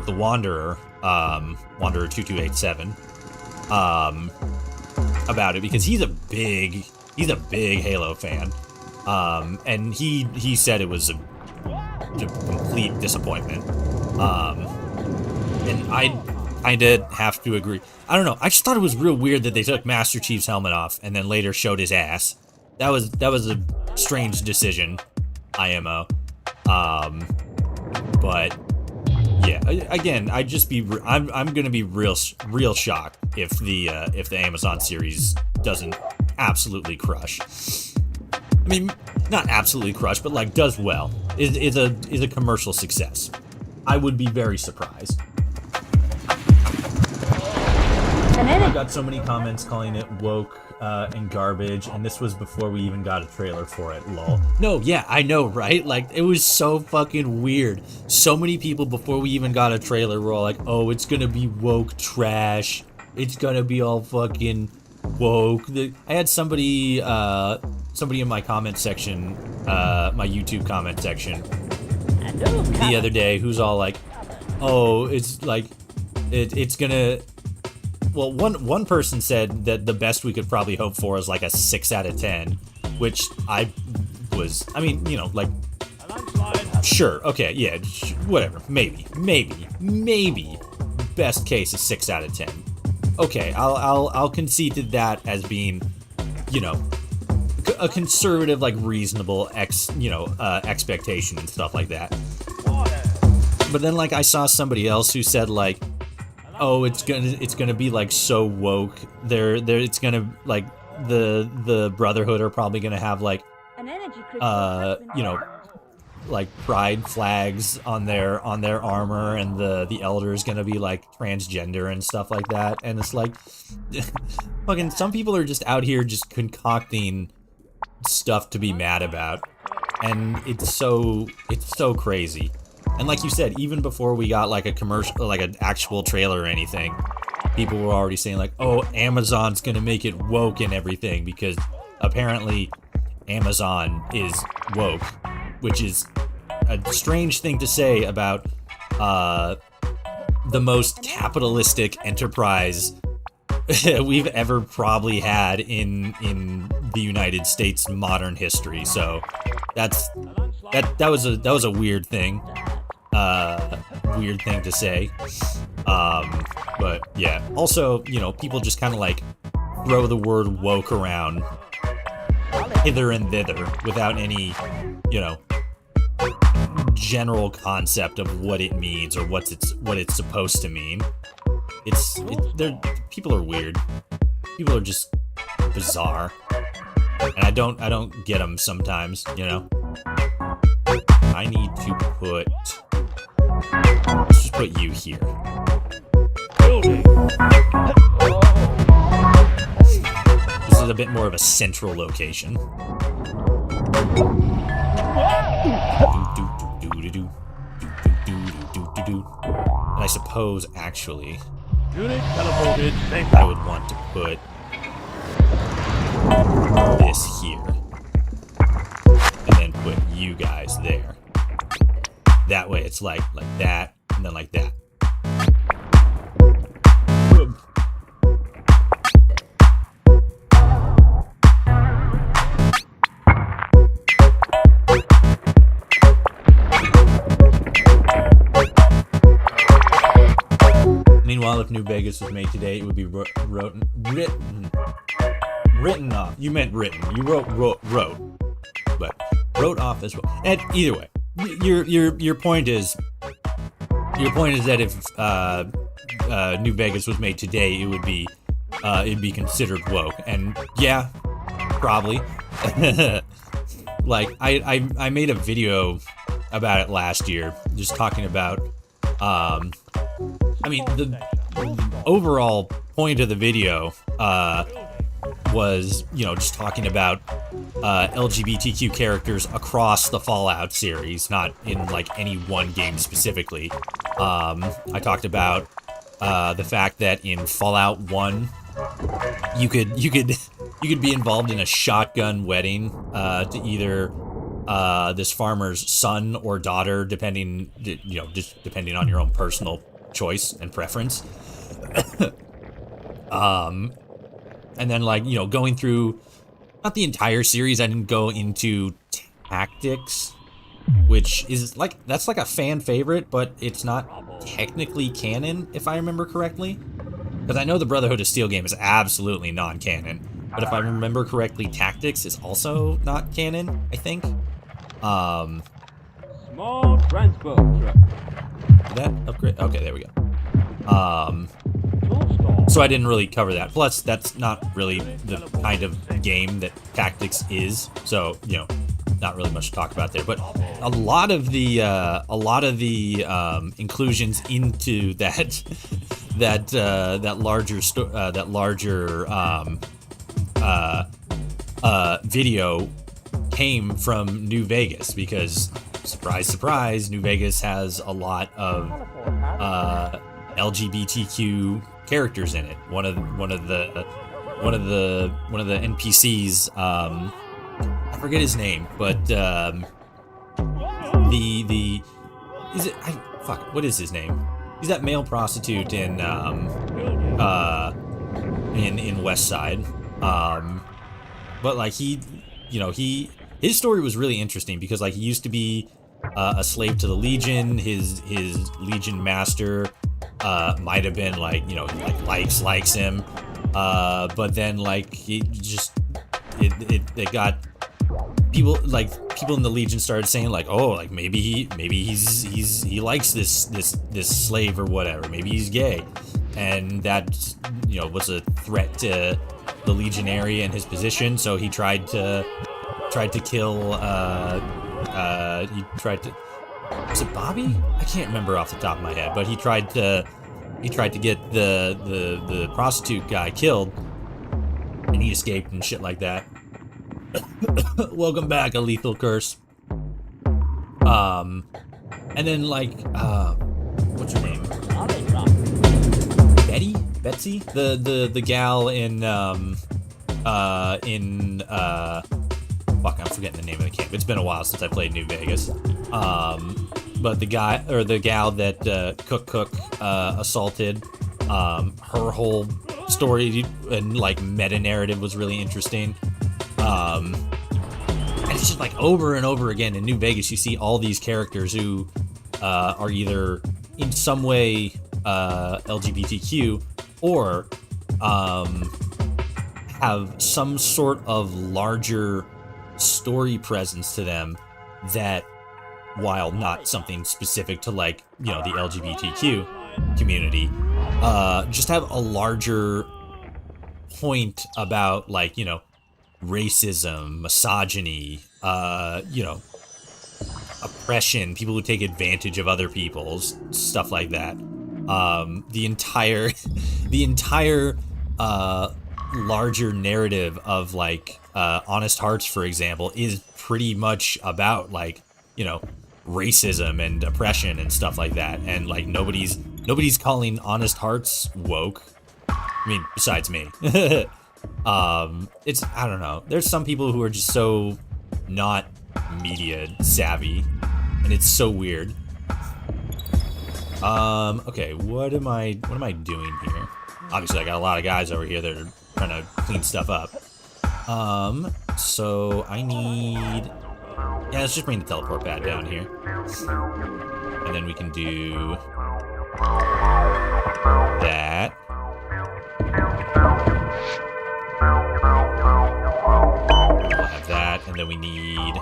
Wanderer, Wanderer 2287, about it, because he's a big Halo fan, and he said it was a complete disappointment, and I kinda have to agree. I don't know, I just thought it was real weird that they took Master Chief's helmet off and then later showed his ass. That was a strange decision, IMO. But yeah, again, I'm gonna be real shocked if the Amazon series doesn't absolutely crush. I mean, not absolutely crush, but like does well. Is a commercial success. I would be very surprised. I got so many comments calling it woke and garbage, and this was before we even got a trailer for it, lol. No, yeah, I know, right? Like, it was so fucking weird. So many people before we even got a trailer were all like, oh, it's gonna be woke trash. It's gonna be all fucking woke. I had somebody in my comment section, my YouTube comment section, the other day who's all like, oh, it's like, it's gonna... Well, one person said that the best we could probably hope for is like a 6 out of 10, which I mean, you know, like, sure, okay, yeah, whatever, maybe, best case is 6 out of 10. Okay, I'll concede to that as being, you know, a conservative, like, reasonable expectation and stuff like that. But then, like, I saw somebody else who said, like, oh, it's gonna be like so woke. It's gonna, like, the Brotherhood are probably gonna have like you know, like pride flags on their armor, and the Elder is gonna be like transgender and stuff like that. And it's like, fucking, some people are just out here just concocting stuff to be mad about, and it's so crazy. And like you said, even before we got like a commercial, like an actual trailer or anything, people were already saying like, oh, Amazon's gonna make it woke and everything, because apparently Amazon is woke, which is a strange thing to say about the most capitalistic enterprise we've ever probably had in the United States modern history. So that was a weird thing. Weird thing to say. But yeah, also, you know, people just kind of like throw the word woke around hither and thither without any, you know, general concept of what it means or what it's supposed to mean. People are weird. People are just bizarre, and I don't get them sometimes, you know. I need to let's just put you here. This is a bit more of a central location. And I suppose, actually, I would want to put this here, and then put you guys there. That way it's like that, and then like that. Meanwhile, if New Vegas was made today, it would be written off. You meant written. You wrote, but wrote off as well. And either way, your point is that if New Vegas was made today, it would be it'd be considered woke. And yeah, probably. Like I made a video about it last year, just talking about I mean, the overall point of the video was, you know, just talking about LGBTQ characters across the Fallout series, not in like any one game specifically. I talked about the fact that in Fallout 1, you could be involved in a shotgun wedding to either this farmer's son or daughter, depending on your own personal choice and preference. And then, like, you know, going through not the entire series, I didn't go into tactics, which is like, that's like a fan favorite, but it's not technically canon, if I remember correctly. Because I know the Brotherhood of Steel game is absolutely non-canon, but if I remember correctly, tactics is also not canon, I think.
Small transport truck.
Did that upgrade? Okay, there we go. So I didn't really cover that. Plus, that's not really the kind of game that tactics is. So, you know, not really much to talk about there. But a lot of the inclusions into that that larger video came from New Vegas because, surprise, surprise, New Vegas has a lot of LGBTQ characters in it. One of the NPCs, I forget his name, but what is his name? He's that male prostitute in West Side. But like his story was really interesting because like he used to be a slave to the Legion. His Legion master might have been like likes him, but then like it got people in the Legion started saying like, oh, like maybe he likes this slave or whatever, maybe he's gay, and that was a threat to the Legionary and his position. So he tried to kill was it Bobby? I can't remember off the top of my head, but he tried to get the prostitute guy killed, and he escaped and shit like that. Welcome back, a lethal curse. And then like what's her name? Betsy? The gal in fuck, I'm forgetting the name of the camp. It's been a while since I played New Vegas. But the guy or the gal that Cook assaulted, her whole story and like meta narrative was really interesting. And it's just like over and over again in New Vegas, you see all these characters who are either in some way LGBTQ or have some sort of larger story presence to them that, while not something specific to like the LGBTQ community, just have a larger point about like racism, misogyny, oppression, people who take advantage of other people's stuff like that. The entire larger narrative of like Honest Hearts, for example, is pretty much about like racism and oppression and stuff like that, and like nobody's calling Honest Hearts woke. I mean, besides me. It's, I don't know, there's some people who are just so not media savvy, and it's so weird. Okay, what am I doing here? Obviously I got a lot of guys over here that are trying to clean stuff up. So I need, let's just bring the teleport pad down here, and then we can do that. We'll have that, and then we need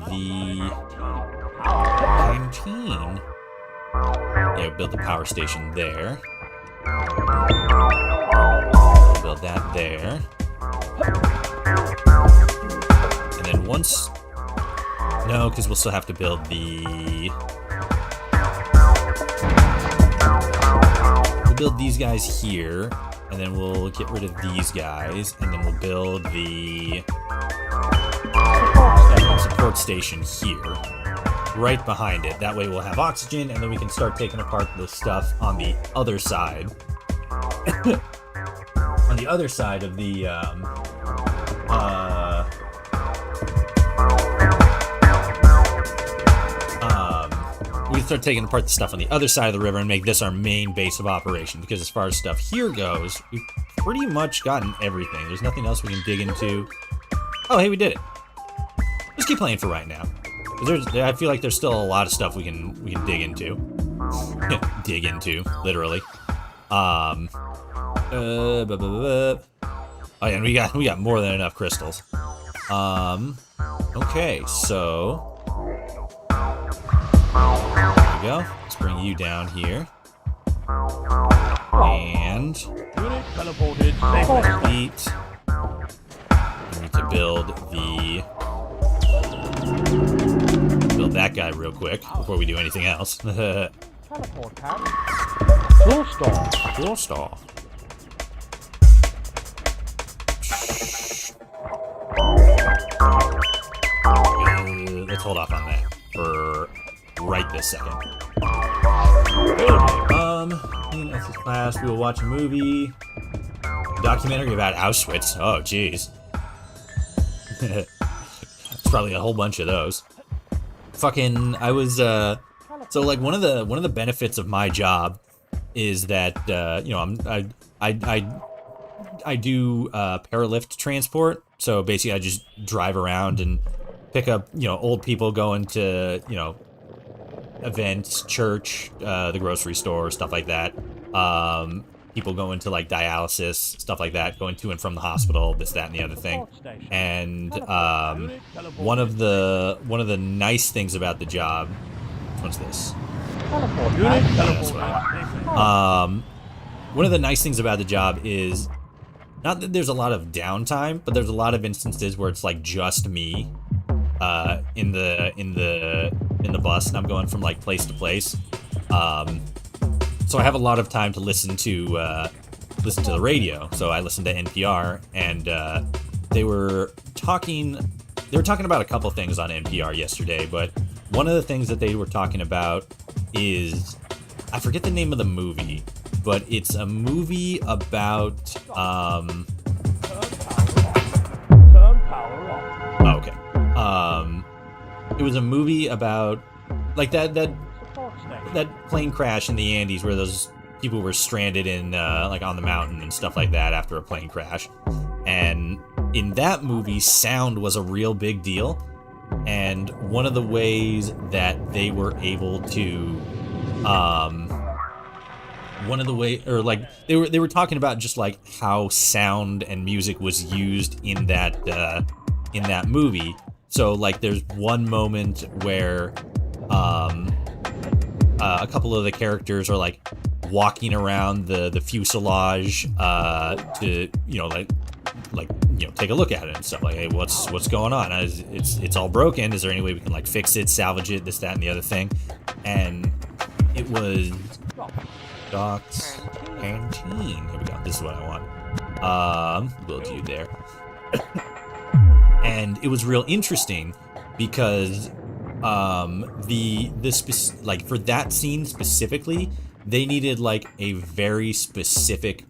the canteen. Yeah, build the power station there. Build that there. And then once... No, because we'll still have to build the... We'll build these guys here, and then we'll get rid of these guys, and then we'll build the support station here, right behind it. That way we'll have oxygen, and then we can start taking apart the stuff on the other side. On the other side of the we can start taking apart the stuff on the other side of the river and make this our main base of operation, because as far as stuff here goes, we've pretty much gotten everything. There's nothing else we can dig into. Oh, hey, we did it. Just keep playing for right now. I feel like there's still a lot of stuff we can dig into. Dig into, literally. Oh yeah, and we got more than enough crystals. Okay, so there we go. Let's bring you down here. And complete. We need to build that guy real quick before we do anything else.
Teleport pad.
Tool store.
Tool store. Let's hold off on that for right this second. In SS class, we will watch a movie, documentary about Auschwitz. Oh, jeez. It's probably a whole bunch of those. Fucking, I was, so like one of the benefits of my job is that, you know, I do paralift transport. So basically I just drive around and pick up, you know, old people going to, you know, events, church, the grocery store, stuff like that. People going to like dialysis, stuff like that, going to and from the hospital, this, that, and the other thing. And one of the nice things about the job, what's this? One of the nice things about the job is not that there's a lot of downtime, but there's a lot of instances where it's like just me in the bus, and I'm going from like place to place. So I have a lot of time to listen to the radio. So I listen to NPR, and they were talking about a couple things on NPR yesterday, but one of the things that they were talking about is, I forget the name of the movie, but it's a movie about
Turn power off.
oh, okay. It was a movie about like that plane crash in the Andes where those people were stranded in like on the mountain and stuff like that after a plane crash. And in that movie, sound was a real big deal. And one of the ways that they were able to they were talking about just like how sound and music was used in that movie. So like there's one moment where a couple of the characters are like walking around the fuselage to, you know, like you know, take a look at it and stuff like, hey, what's going on? It's all broken. Is there any way we can like fix it, salvage it, this, that, and the other thing? And it was Doc's Canteen. Here we go. This is what I want. We'll do there. And it was real interesting because like for that scene specifically, they needed like a very specific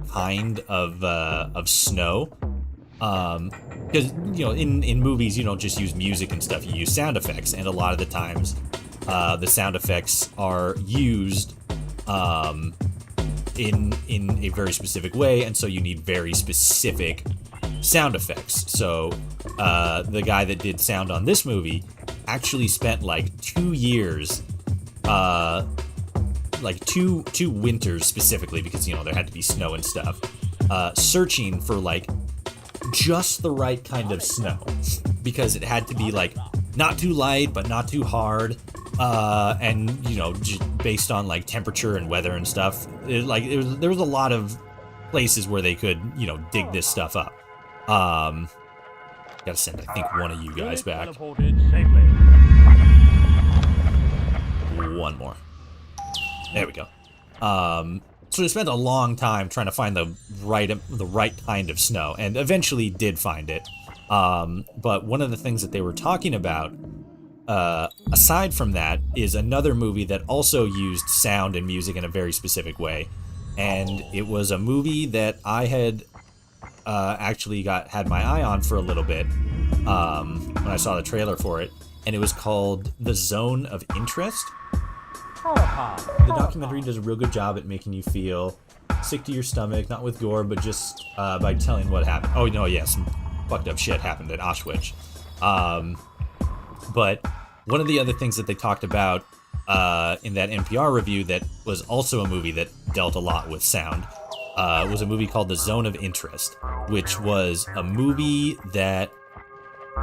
kind of snow, because you know in movies you don't just use music and stuff, you use sound effects, and a lot of the times the sound effects are used in a very specific way, and so you need very specific sound effects. So the guy that did sound on this movie actually spent like 2 years, like two winters specifically, because you know there had to be snow and stuff, searching for like just the right kind of snow, because it had to be like not too light but not too hard, and you know, just based on like temperature and weather and stuff. There was a lot of places where they could, you know, dig this stuff up. Gotta send, I think, one of you guys back. One more. There we go. So they spent a long time trying to find the right kind of snow, and eventually did find it. But one of the things that they were talking about, aside from that, is another movie that also used sound and music in a very specific way. And it was a movie that I had actually had my eye on for a little bit when I saw the trailer for it, and it was called The Zone of Interest. The documentary does a real good job at making you feel sick to your stomach, not with gore, but just by telling what happened. Oh no, yeah, some fucked up shit happened at Auschwitz. But one of the other things that they talked about in that NPR review that was also a movie that dealt a lot with sound was a movie called The Zone of Interest, which was a movie that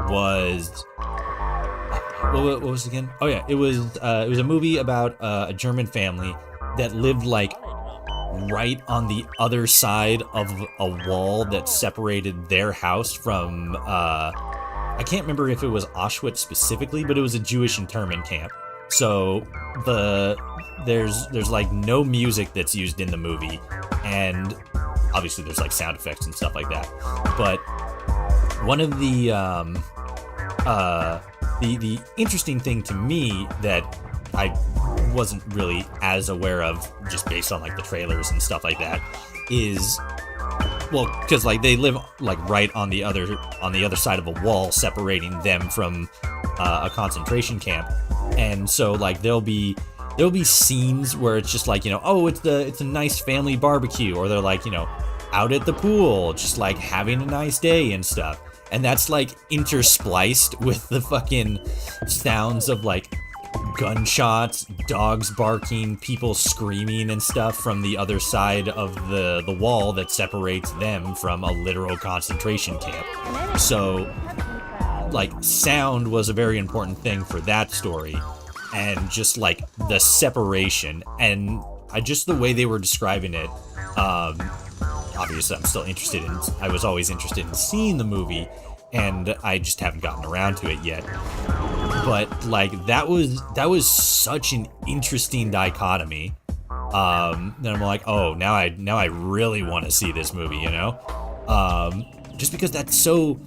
was... What was it again? Oh yeah, it was a movie about a German family that lived like right on the other side of a wall that separated their house from I can't remember if it was Auschwitz specifically, but it was a Jewish internment camp. So there's like no music that's used in the movie, and obviously there's like sound effects and stuff like that. But one of the interesting thing to me that I wasn't really as aware of just based on like the trailers and stuff like that is, well, because like they live like right on the other side of a wall separating them from a concentration camp, and so like there'll be scenes where it's just like, you know, oh, it's a nice family barbecue, or they're like, you know, out at the pool just like having a nice day and stuff, and that's like interspliced with the fucking sounds of like gunshots, dogs barking, people screaming and stuff from the other side of the wall that separates them from a literal concentration camp. So like sound was a very important thing for that story, and just like the separation, and just the way they were describing it. Obviously I was always interested in seeing the movie, and I just haven't gotten around to it yet. But like that was such an interesting dichotomy. Then I'm like, oh, now I really want to see this movie, you know? Just because that's so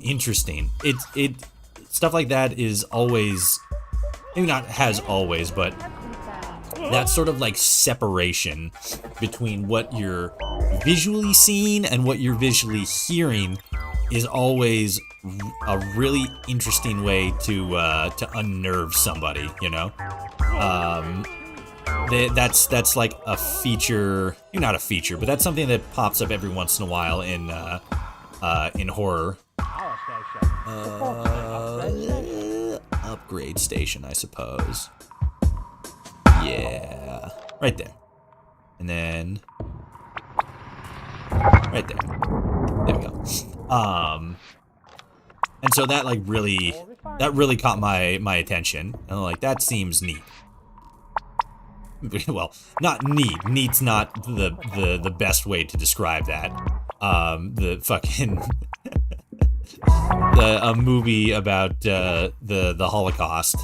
interesting. It stuff like that is always, maybe not has always, but that sort of like separation between what you're visually seeing and what you're visually hearing is always a really interesting way to unnerve somebody, you know? That's like a feature, not a feature, but that's something that pops up every once in a while in horror. Upgrade station, I suppose. Yeah, right there, and then right there. There we go. And so that like really caught my attention, and I'm like, that seems neat. Well, not neat. Neat's not the best way to describe that. The fucking a movie about the Holocaust,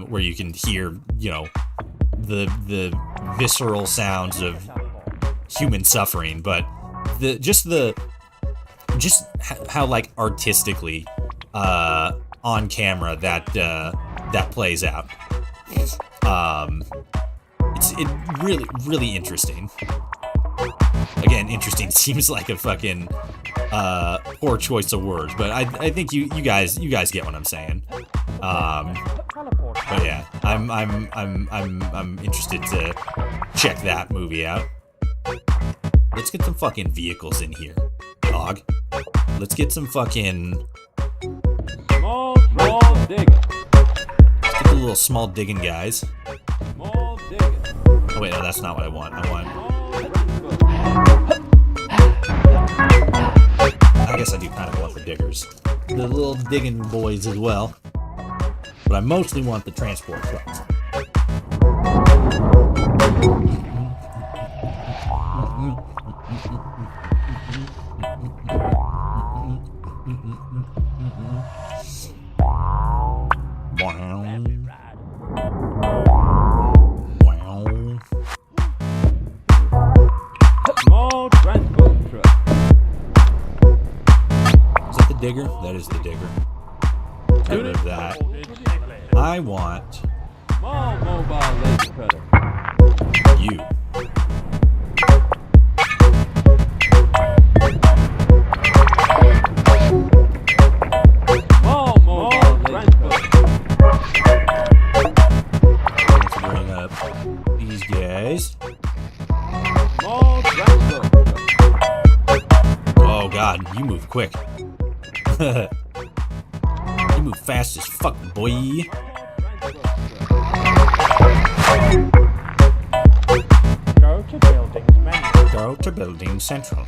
where you can hear, you know, the visceral sounds of human suffering, but just how like artistically on camera that plays out. It's really interesting. Again, interesting seems like a fucking poor choice of words, but I think you guys get what I'm saying. But yeah, I'm interested to check that movie out. Let's get some fucking vehicles in here, dog. Let's get some fucking
Small digging.
let's get the little small digging guys.
Small digging.
Oh wait, no, that's not what I want. I guess I do kind of want the diggers. The little digging boys as well. But I mostly want the transport trucks.
Small transport truck.
Is that the digger? That is the digger. Get rid of that. I want
Small mobile laser cutter.
you.
Small mobile laser cutter.
Let's bring up these guys.
Small transport truck.
Oh god, you move quick. You move fast as fuck, boy.
Go to buildings menu.
Go to building central.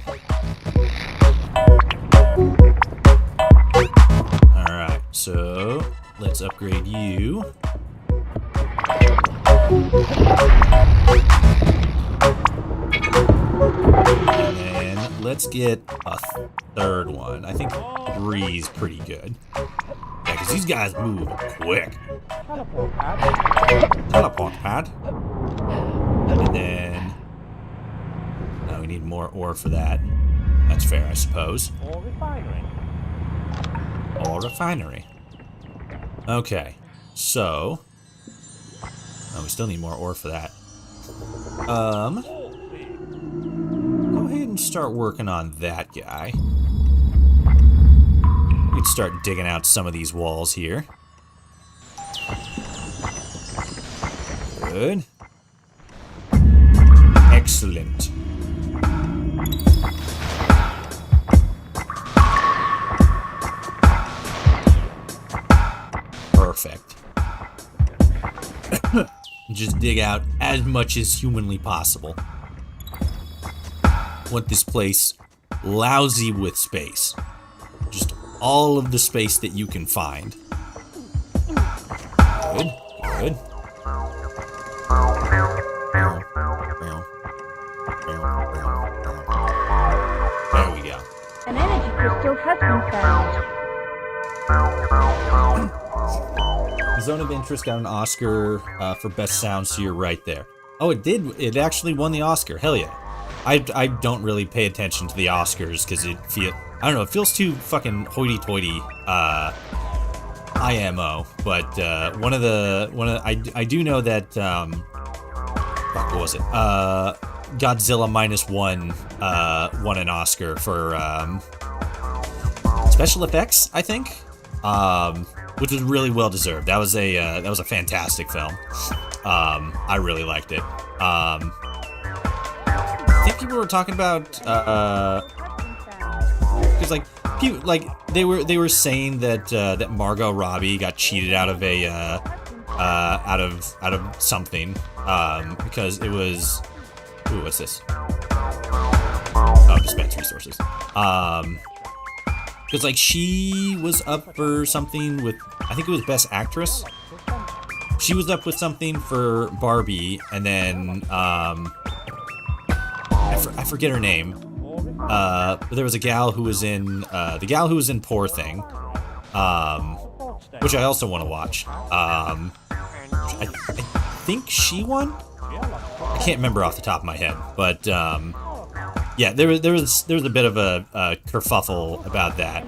Alright, so let's upgrade you. And then let's get a third one. I think 3's pretty good. Yeah, because These guys move quick.
Teleport pad.
Teleport pad. And then... we need more ore for that. That's fair, I suppose.
Or refinery.
Or refinery. Okay, so... we still need more ore for that. Go ahead and start working on that guy. We can start digging out some of these walls here. Good. Excellent. Perfect. Just dig out as much as humanly possible. Want this place lousy with space. Just all of the space that you can find. Good, good. There we go.
An energy crystal has been found.
Zone of Interest got an Oscar for Best Sound, so you're right there. Oh, it did. It actually won the Oscar. Hell yeah. I don't really pay attention to the Oscars because it feels too fucking hoity-toity IMO. But I do know that fuck, what was it? Godzilla -1 won an Oscar for special effects, I think. Which was really well deserved. That was a fantastic film. I really liked it. I think people were talking about because they were saying that that Margot Robbie got cheated out of a out of something because it was what's this? Oh, dispense resources. Because, like, she was up for something with, I think it was Best Actress. She was up with something for Barbie, and then, I forget her name. But there was a gal who was in, Poor Thing, which I also want to watch. I think she won? I can't remember off the top of my head, but, yeah, there was a bit of a kerfuffle about that,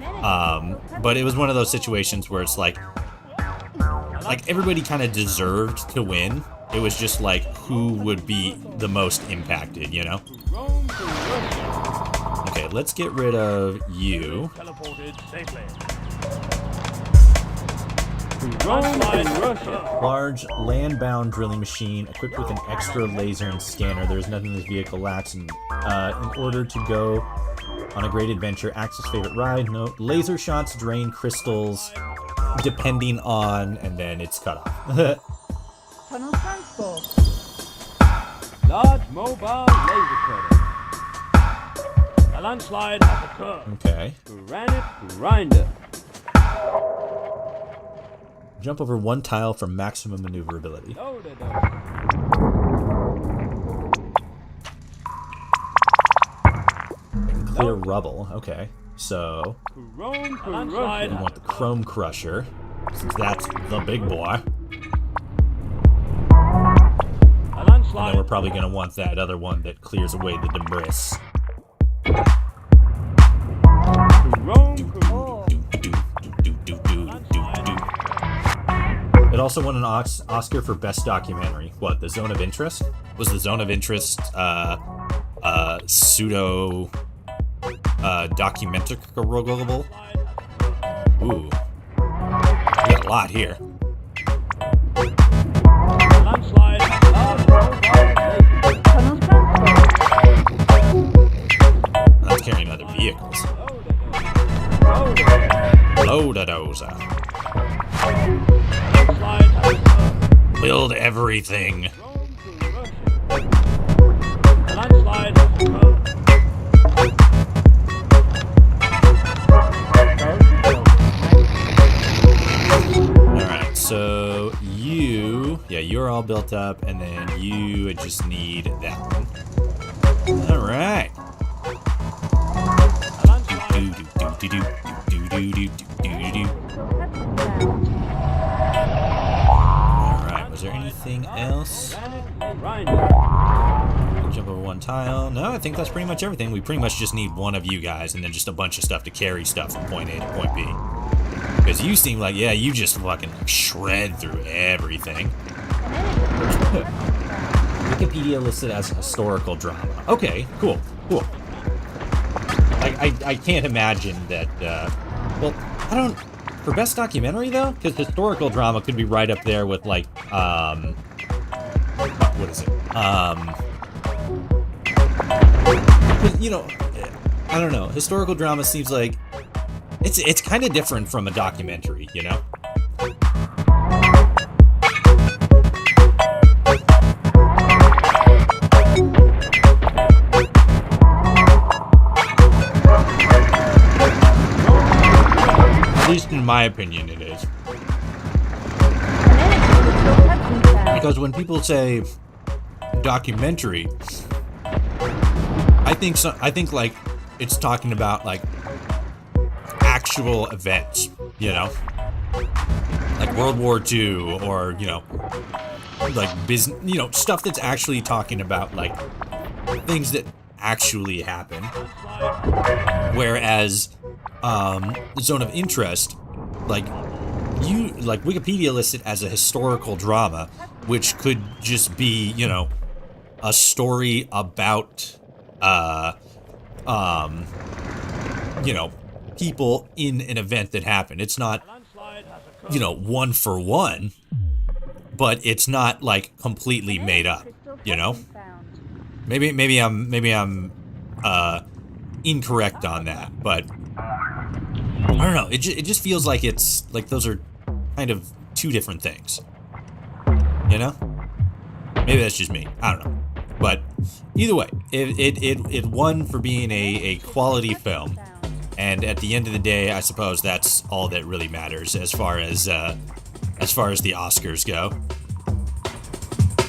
but it was one of those situations where it's like everybody kind of deserved to win. It was just like who would be the most impacted, you know? Okay, let's get rid of you. Large land-bound drilling machine equipped with an extra laser and scanner. There's nothing this vehicle lacks. In order to go on a great adventure, Axe's favorite ride. No laser shots drain crystals, depending on, and then it's cut off.
Tunnel transport.
Large mobile laser cutter.
A landslide has occurred.
Okay.
Granite grinder.
Jump over one tile for maximum maneuverability. Clear rubble. Okay. So we want the Chrome Crusher, since that's the big boy. And then we're probably going to want that other one that clears away the debris. It also won an Oscar for Best Documentary. What, the Zone of Interest? Was the Zone of Interest pseudo documentable? Ooh. We got a lot here. That's carrying other vehicles. Load-a-dozer. Build everything. Alright, so you're all built up, and then you just need that one. Alright. Do do do do do do do do do do do.
Grinder.
Jump over one tile. No, I think that's pretty much everything. We pretty much just need one of you guys and then just a bunch of stuff to carry stuff from point A to point B. Because you seem like, yeah, you just fucking shred through everything. Wikipedia listed as historical drama. Okay, cool. I can't imagine that, well, I don't, for best documentary though? Because historical drama could be right up there with like, what is it? You know, I don't know. Historical drama seems like it's kind of different from a documentary, you know? At least in my opinion, it is. Because when people say documentary, I think like it's talking about like actual events, you know, like World War II or, you know, like business, you know, stuff that's actually talking about like things that actually happen. Whereas Zone of Interest, like Wikipedia lists it as a historical drama, which could just be, you know, a story about you know, people in an event that happened. It's not, you know, one for one, but it's not like completely made up, you know? Maybe I'm incorrect on that, but I don't know. It just feels like it's like those are kind of two different things, you know? Maybe that's just me. I don't know. But either way, it won for being a quality film, and at the end of the day, I suppose that's all that really matters as far as the Oscars go.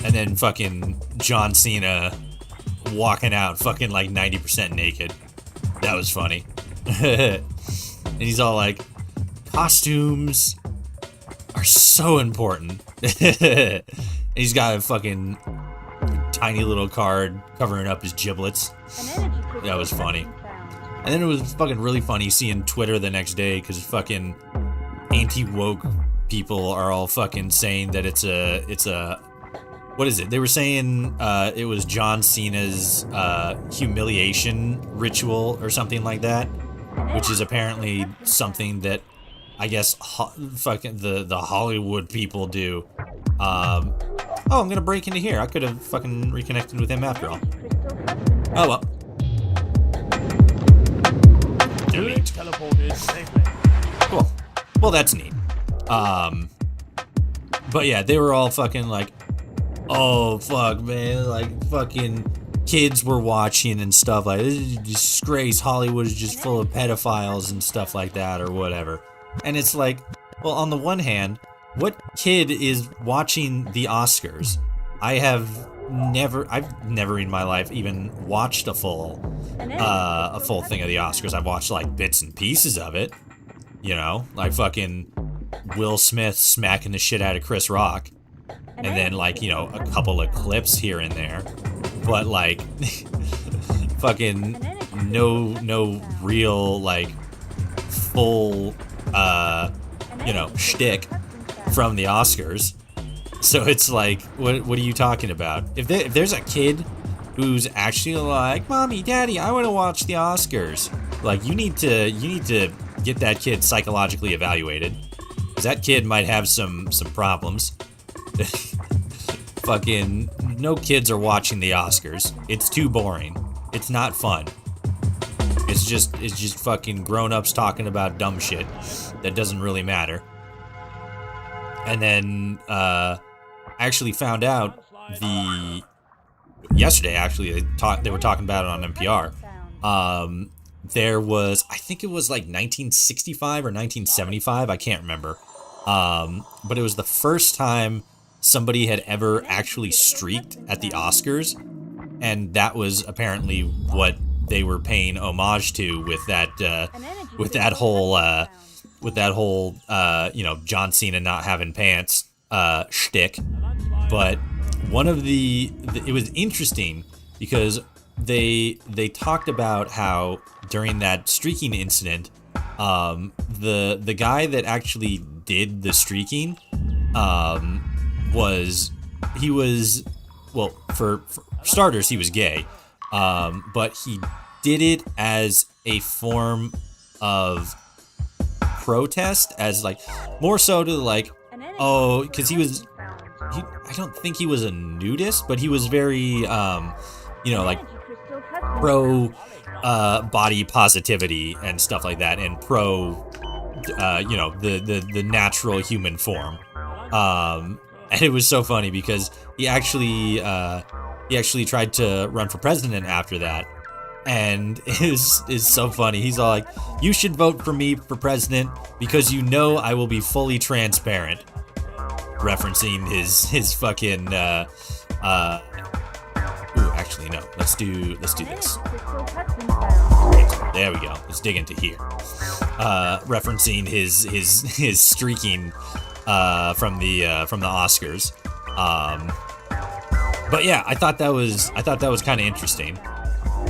And then fucking John Cena walking out fucking like 90% naked. That was funny. And he's all like, costumes are so important. And he's got a fucking tiny little card covering up his giblets. That was funny. And then it was fucking really funny seeing Twitter the next day because fucking anti-woke people are all fucking saying that it's a what is it? They were saying it was John Cena's humiliation ritual or something like that, which is apparently something that I guess fucking the Hollywood people do. Oh, I'm gonna break into here. I could have fucking reconnected with him after all. Oh well. Delete.
Teleported safely.
Cool. Well, that's neat. But yeah, they were all fucking like, oh fuck, man, like fucking kids were watching and stuff like this is a disgrace. Hollywood is just full of pedophiles and stuff like that or whatever. And it's like, well, on the one hand, what kid is watching the Oscars? I've never in my life even watched a full thing of the Oscars. I've watched like bits and pieces of it, you know, like fucking Will Smith smacking the shit out of Chris Rock, and then like, you know, a couple of clips here and there, but like fucking no real like full you know, shtick from the Oscars. So it's like, what are you talking about? If there's a kid who's actually like, Mommy, Daddy, I want to watch the Oscars, like you need to get that kid psychologically evaluated, because that kid might have some problems. Fucking no kids are watching the Oscars. It's too boring. It's not fun. It's just fucking grown-ups talking about dumb shit that doesn't really matter. And then I actually found out yesterday. Actually, they were talking about it on NPR. There was, I think it was like 1965 or 1975. I can't remember. But it was the first time somebody had ever actually streaked at the Oscars, and that was apparently what they were paying homage to with that whole you know, John Cena not having pants shtick. But one of it was interesting because they talked about how during that streaking incident, the guy that actually did the streaking, was well, for starters, he was gay, but he did it as a form of protest, as like more so to like, oh, because I don't think he was a nudist, but he was very, you know, like pro body positivity and stuff like that, and pro, you know, the natural human form. And it was so funny because he actually tried to run for president after that. And is so funny. He's all like, "You should vote for me for president because you know I will be fully transparent," referencing his fucking ooh, actually no. Let's do this. There we go. Let's dig into here. Referencing his streaking from the Oscars. But yeah, I thought that was kind of interesting.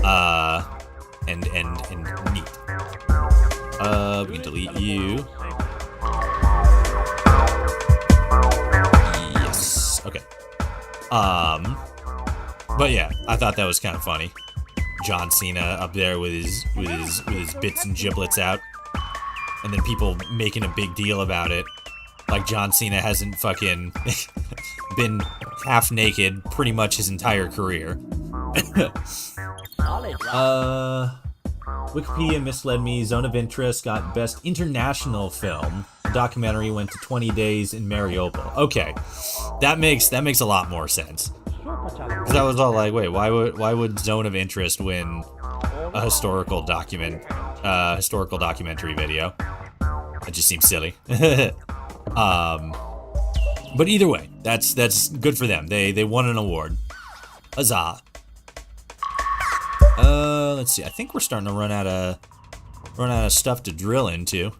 And neat. We can delete you. Yes. Okay. But yeah, I thought that was kind of funny. John Cena up there with his bits and giblets out, and then people making a big deal about it, like John Cena hasn't fucking been half naked pretty much his entire career. Wikipedia misled me. Zone of Interest got Best International Film. The documentary went to 20 Days in Mariupol. Okay, that makes a lot more sense. Because I was all like, wait, why would Zone of Interest win a historical documentary video? That just seems silly. But either way, that's good for them. They won an award. Huzzah. Let's see. I think we're starting to run out of stuff to drill into.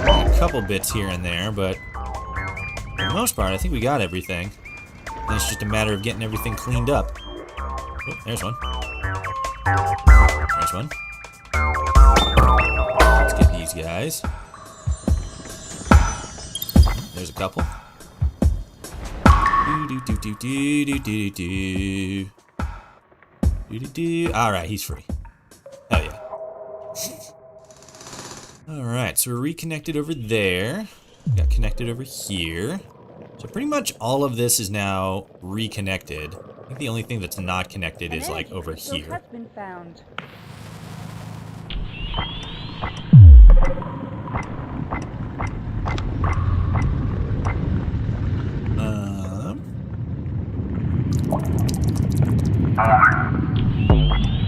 A couple bits here and there, but for the most part, I think we got everything. And it's just a matter of getting everything cleaned up. Oh, there's one. There's one. Let's get these guys. There's a couple. Alright, he's free. Hell yeah. Alright, so we're reconnected over there. Got connected over here. So pretty much all of this is now reconnected. I think the only thing that's not connected is like over here.
Has been found.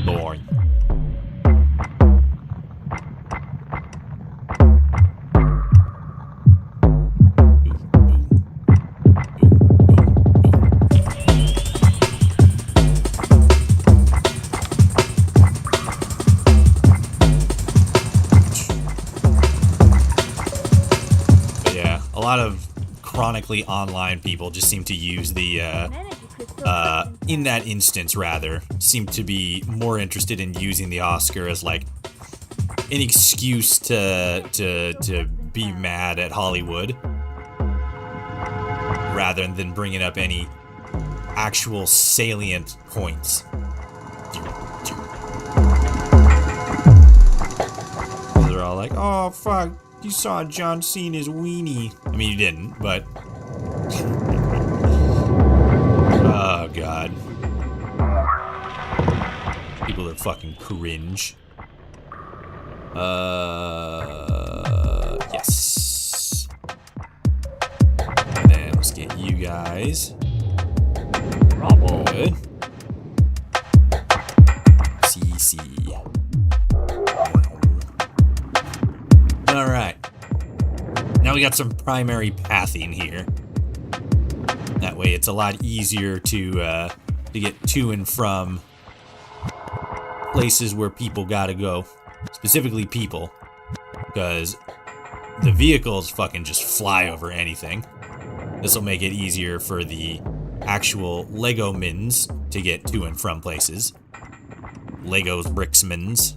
Boring. Yeah, a lot of chronically online people just seem to use the in that instance rather, seem to be more interested in using the Oscar as like an excuse to be mad at Hollywood rather than bringing up any actual salient points. They're all like, "Oh fuck, you saw John Cena's weenie." I mean, you didn't, but oh god. People are fucking cringe. Yes. And then let's get you guys. Good. CC. Alright. Now we got some primary pathing here. That way it's a lot easier to get to and from places where people gotta go. Specifically people. Because the vehicles fucking just fly over anything. This will make it easier for the actual Lego mins to get to and from places. Legos Bricksmans.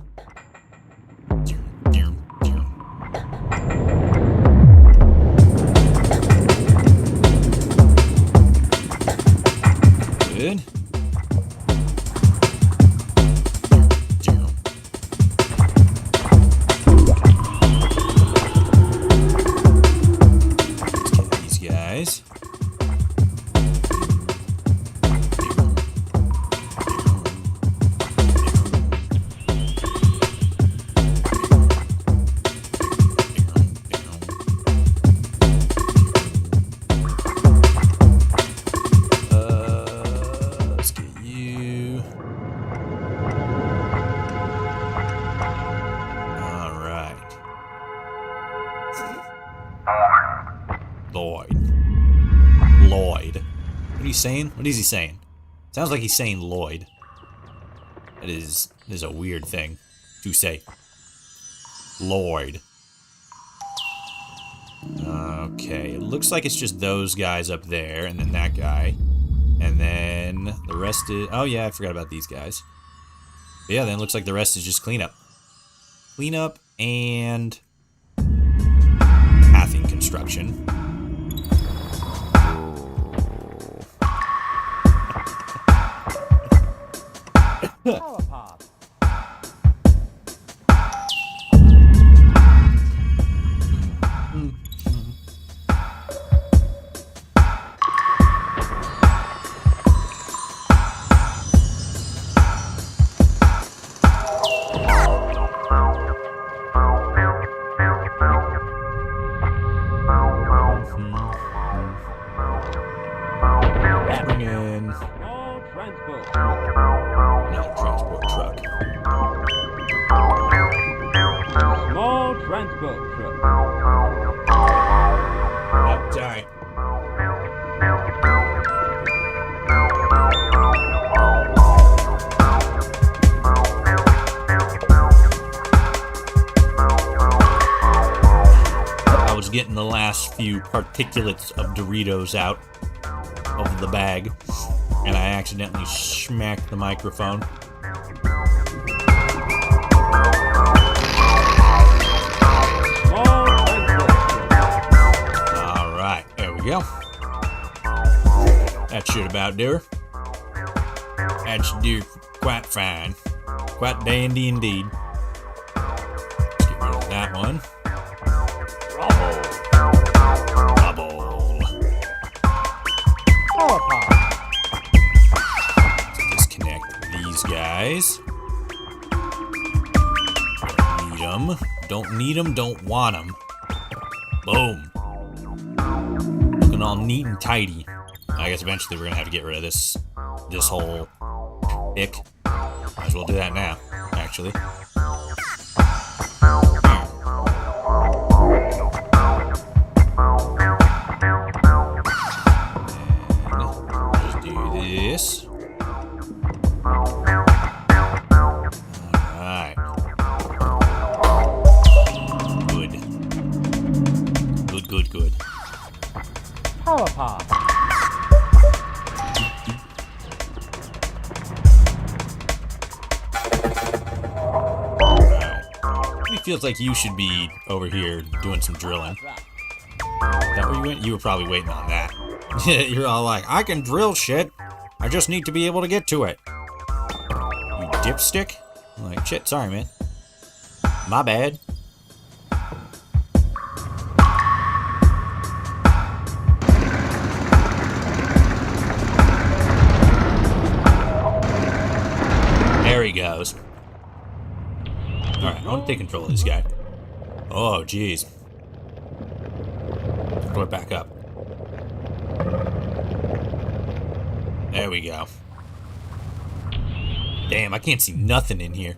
Good. Let's get these guys. Let's get you. All right. Lloyd. What are you saying? What is he saying? Sounds like he's saying Lloyd. That is a weird thing to say. Lloyd. Okay, it looks like it's just those guys up there, and then that guy. And then the rest is... Oh, yeah, I forgot about these guys. But yeah, then it looks like the rest is just cleanup. Cleanup and... pathing construction.
Power path.
Bring in...
Small transport.
Not transport truck.
Small transport truck.
Oh, sorry. I was getting the last few particulates of Doritos out of the bag, and I accidentally smacked the microphone.
Small transport truck.
Alright, there we go. That should about do her. That should do quite fine. Quite dandy indeed. Let's get rid of that one. Rubble.
Power path.
Disconnect these guys. Don't need them, don't want them. Boom. Looking all neat and tidy. I guess eventually we're gonna have to get rid of this whole ick. Might as well do that now, actually. And just do this. Alright. Good.
Power path.
It feels like you should be over here doing some drilling. That where you went? You were probably waiting on that. You're all like, I can drill shit. I just need to be able to get to it. You dipstick? I'm like, shit, sorry, man. My bad. There he goes. Alright, I want to take control of this guy. Oh, jeez. Throw it back up. There we go. Damn, I can't see nothing in here.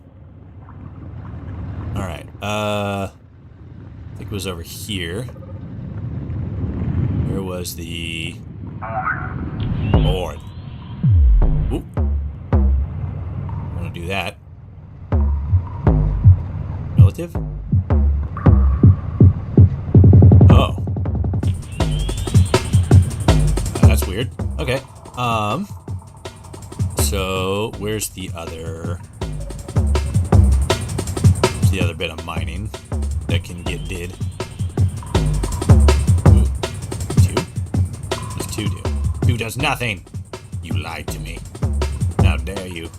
Alright, I think it was over here. Where was the board? Oop. I want to do that. Relative? Oh. Okay. So where's the other bit of mining that can get did? Ooh. 2? What does 2 do? 2 does nothing. You lied to me. How dare you?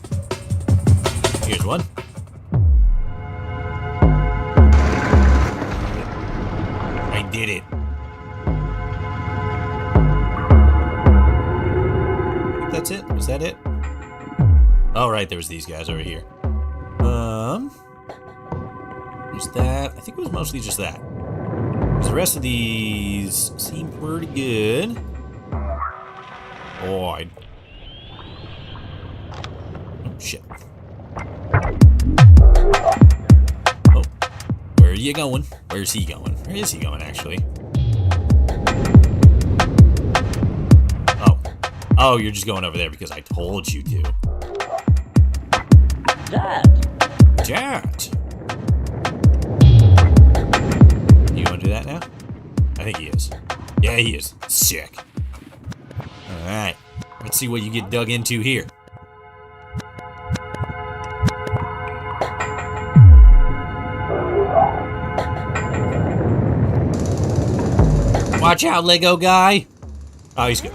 Here's 1. I did it. I think that's it. Was that it? Oh, right. There was these guys over here. Was that? I think it was mostly just that. The rest of these seem pretty good. Oh, oh, shit. Oh. Where are you going? Where's he going? Where is he going, actually? Oh. Oh, you're just going over there because I told you to. Dad! You want to do that now? I think he is. Yeah, he is. Sick. Alright. Let's see what you get dug into here. Watch out, Lego guy! Oh, he's good.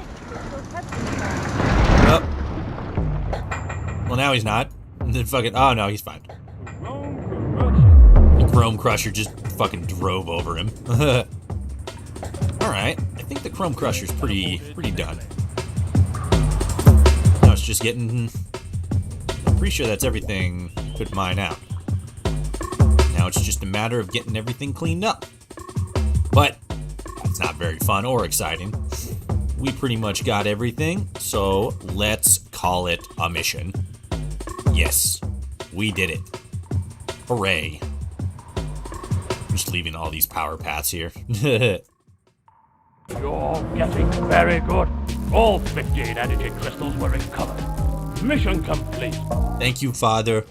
Oh. Well, now he's not. And then fucking... Oh, no, he's fine. The Chrome Crusher just fucking drove over him. Alright. I think the Chrome Crusher's pretty done. Now it's just getting... I'm pretty sure that's everything could mine out. Now it's just a matter of getting everything cleaned up. But it's not very fun or exciting. We pretty much got everything, so let's call it a mission. Yes, we did it. Hooray. I'm just leaving all these power paths here.
You're getting very good. All 15 energy crystals were recovered. Mission complete.
Thank you, Father.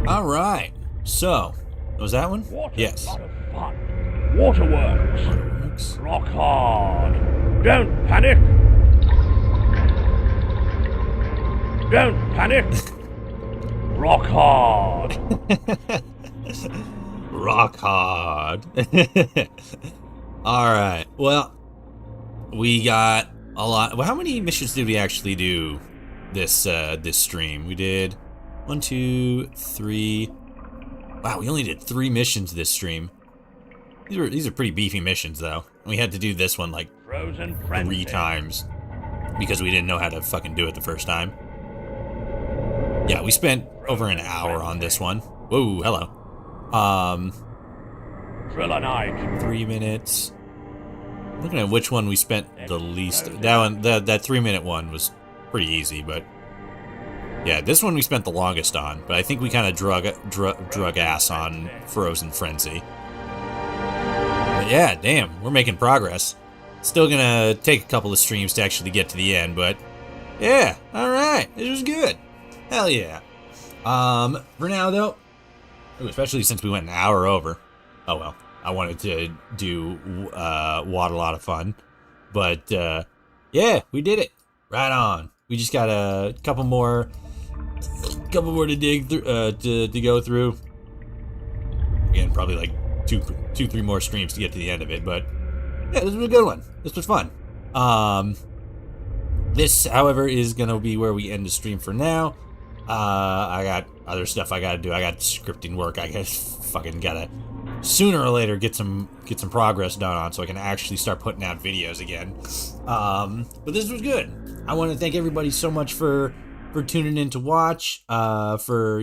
Alright, so, was that one?
What
Yes.
a lot of fun. Waterworks.
Waterworks.
Rock hard. Don't panic. Don't panic. Rock hard.
Rock hard. Alright, well, we got a lot. Well, how many missions did we actually do this stream? We did 1, 2, 3. Wow, we only did 3 missions this stream. These are pretty beefy missions, though. We had to do this one like
Frozen
3 times because we didn't know how to fucking do it the first time. Yeah, we spent over an hour on this one. Whoa, hello.
Trilonite.
3 minutes. Looking at which one we spent the least. That one, that 3-minute one was pretty easy, but yeah, this one we spent the longest on. But I think we kind of drug ass on Frozen Frenzy. But yeah, damn, we're making progress. Still gonna take a couple of streams to actually get to the end, but yeah, all right, it was good. Hell yeah. For now though, especially since we went an hour over. Oh well, I wanted to do WAD a lot of fun, but yeah, we did it. Right on. We just got a couple more to dig through, to go through. Again, probably like two, 3 more streams to get to the end of it, but yeah, this was a good one. This was fun. This, however, is gonna be where we end the stream for now. I got other stuff I gotta do. I got scripting work. I gotta sooner or later get some progress done on so I can actually start putting out videos again. But this was good. I want to thank everybody so much for tuning in to watch, for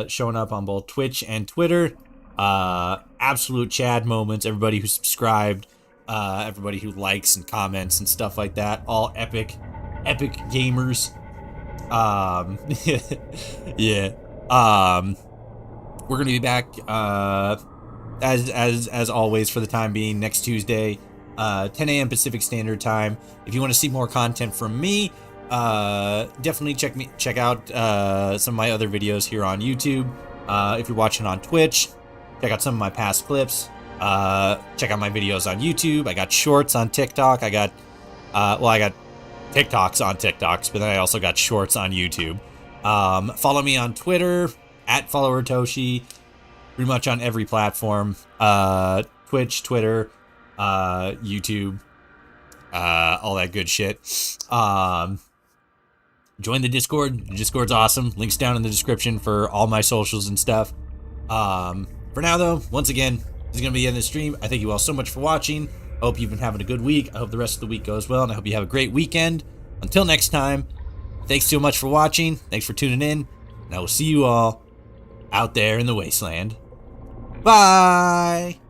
showing up on both Twitch and Twitter. Absolute Chad moments. Everybody who subscribed, everybody who likes and comments and stuff like that. All epic gamers. Yeah. We're gonna be back as always for the time being next Tuesday, 10 a.m. Pacific Standard Time. If you want to see more content from me, definitely check out some of my other videos here on YouTube. If you're watching on Twitch, check out some of my past clips. Check out my videos on YouTube. I got shorts on TikTok. I got TikToks on TikToks, but then I also got shorts on YouTube. Follow me on Twitter at followertoshi. Pretty much on every platform. Twitch, Twitter, YouTube, all that good shit. Join the Discord. The Discord's awesome. Links down in the description for all my socials and stuff. For now, though, once again, this is going to be the end of the stream. I thank you all so much for watching. I hope you've been having a good week. I hope the rest of the week goes well, and I hope you have a great weekend. Until next time, thanks so much for watching. Thanks for tuning in, and I will see you all out there in the wasteland. Bye!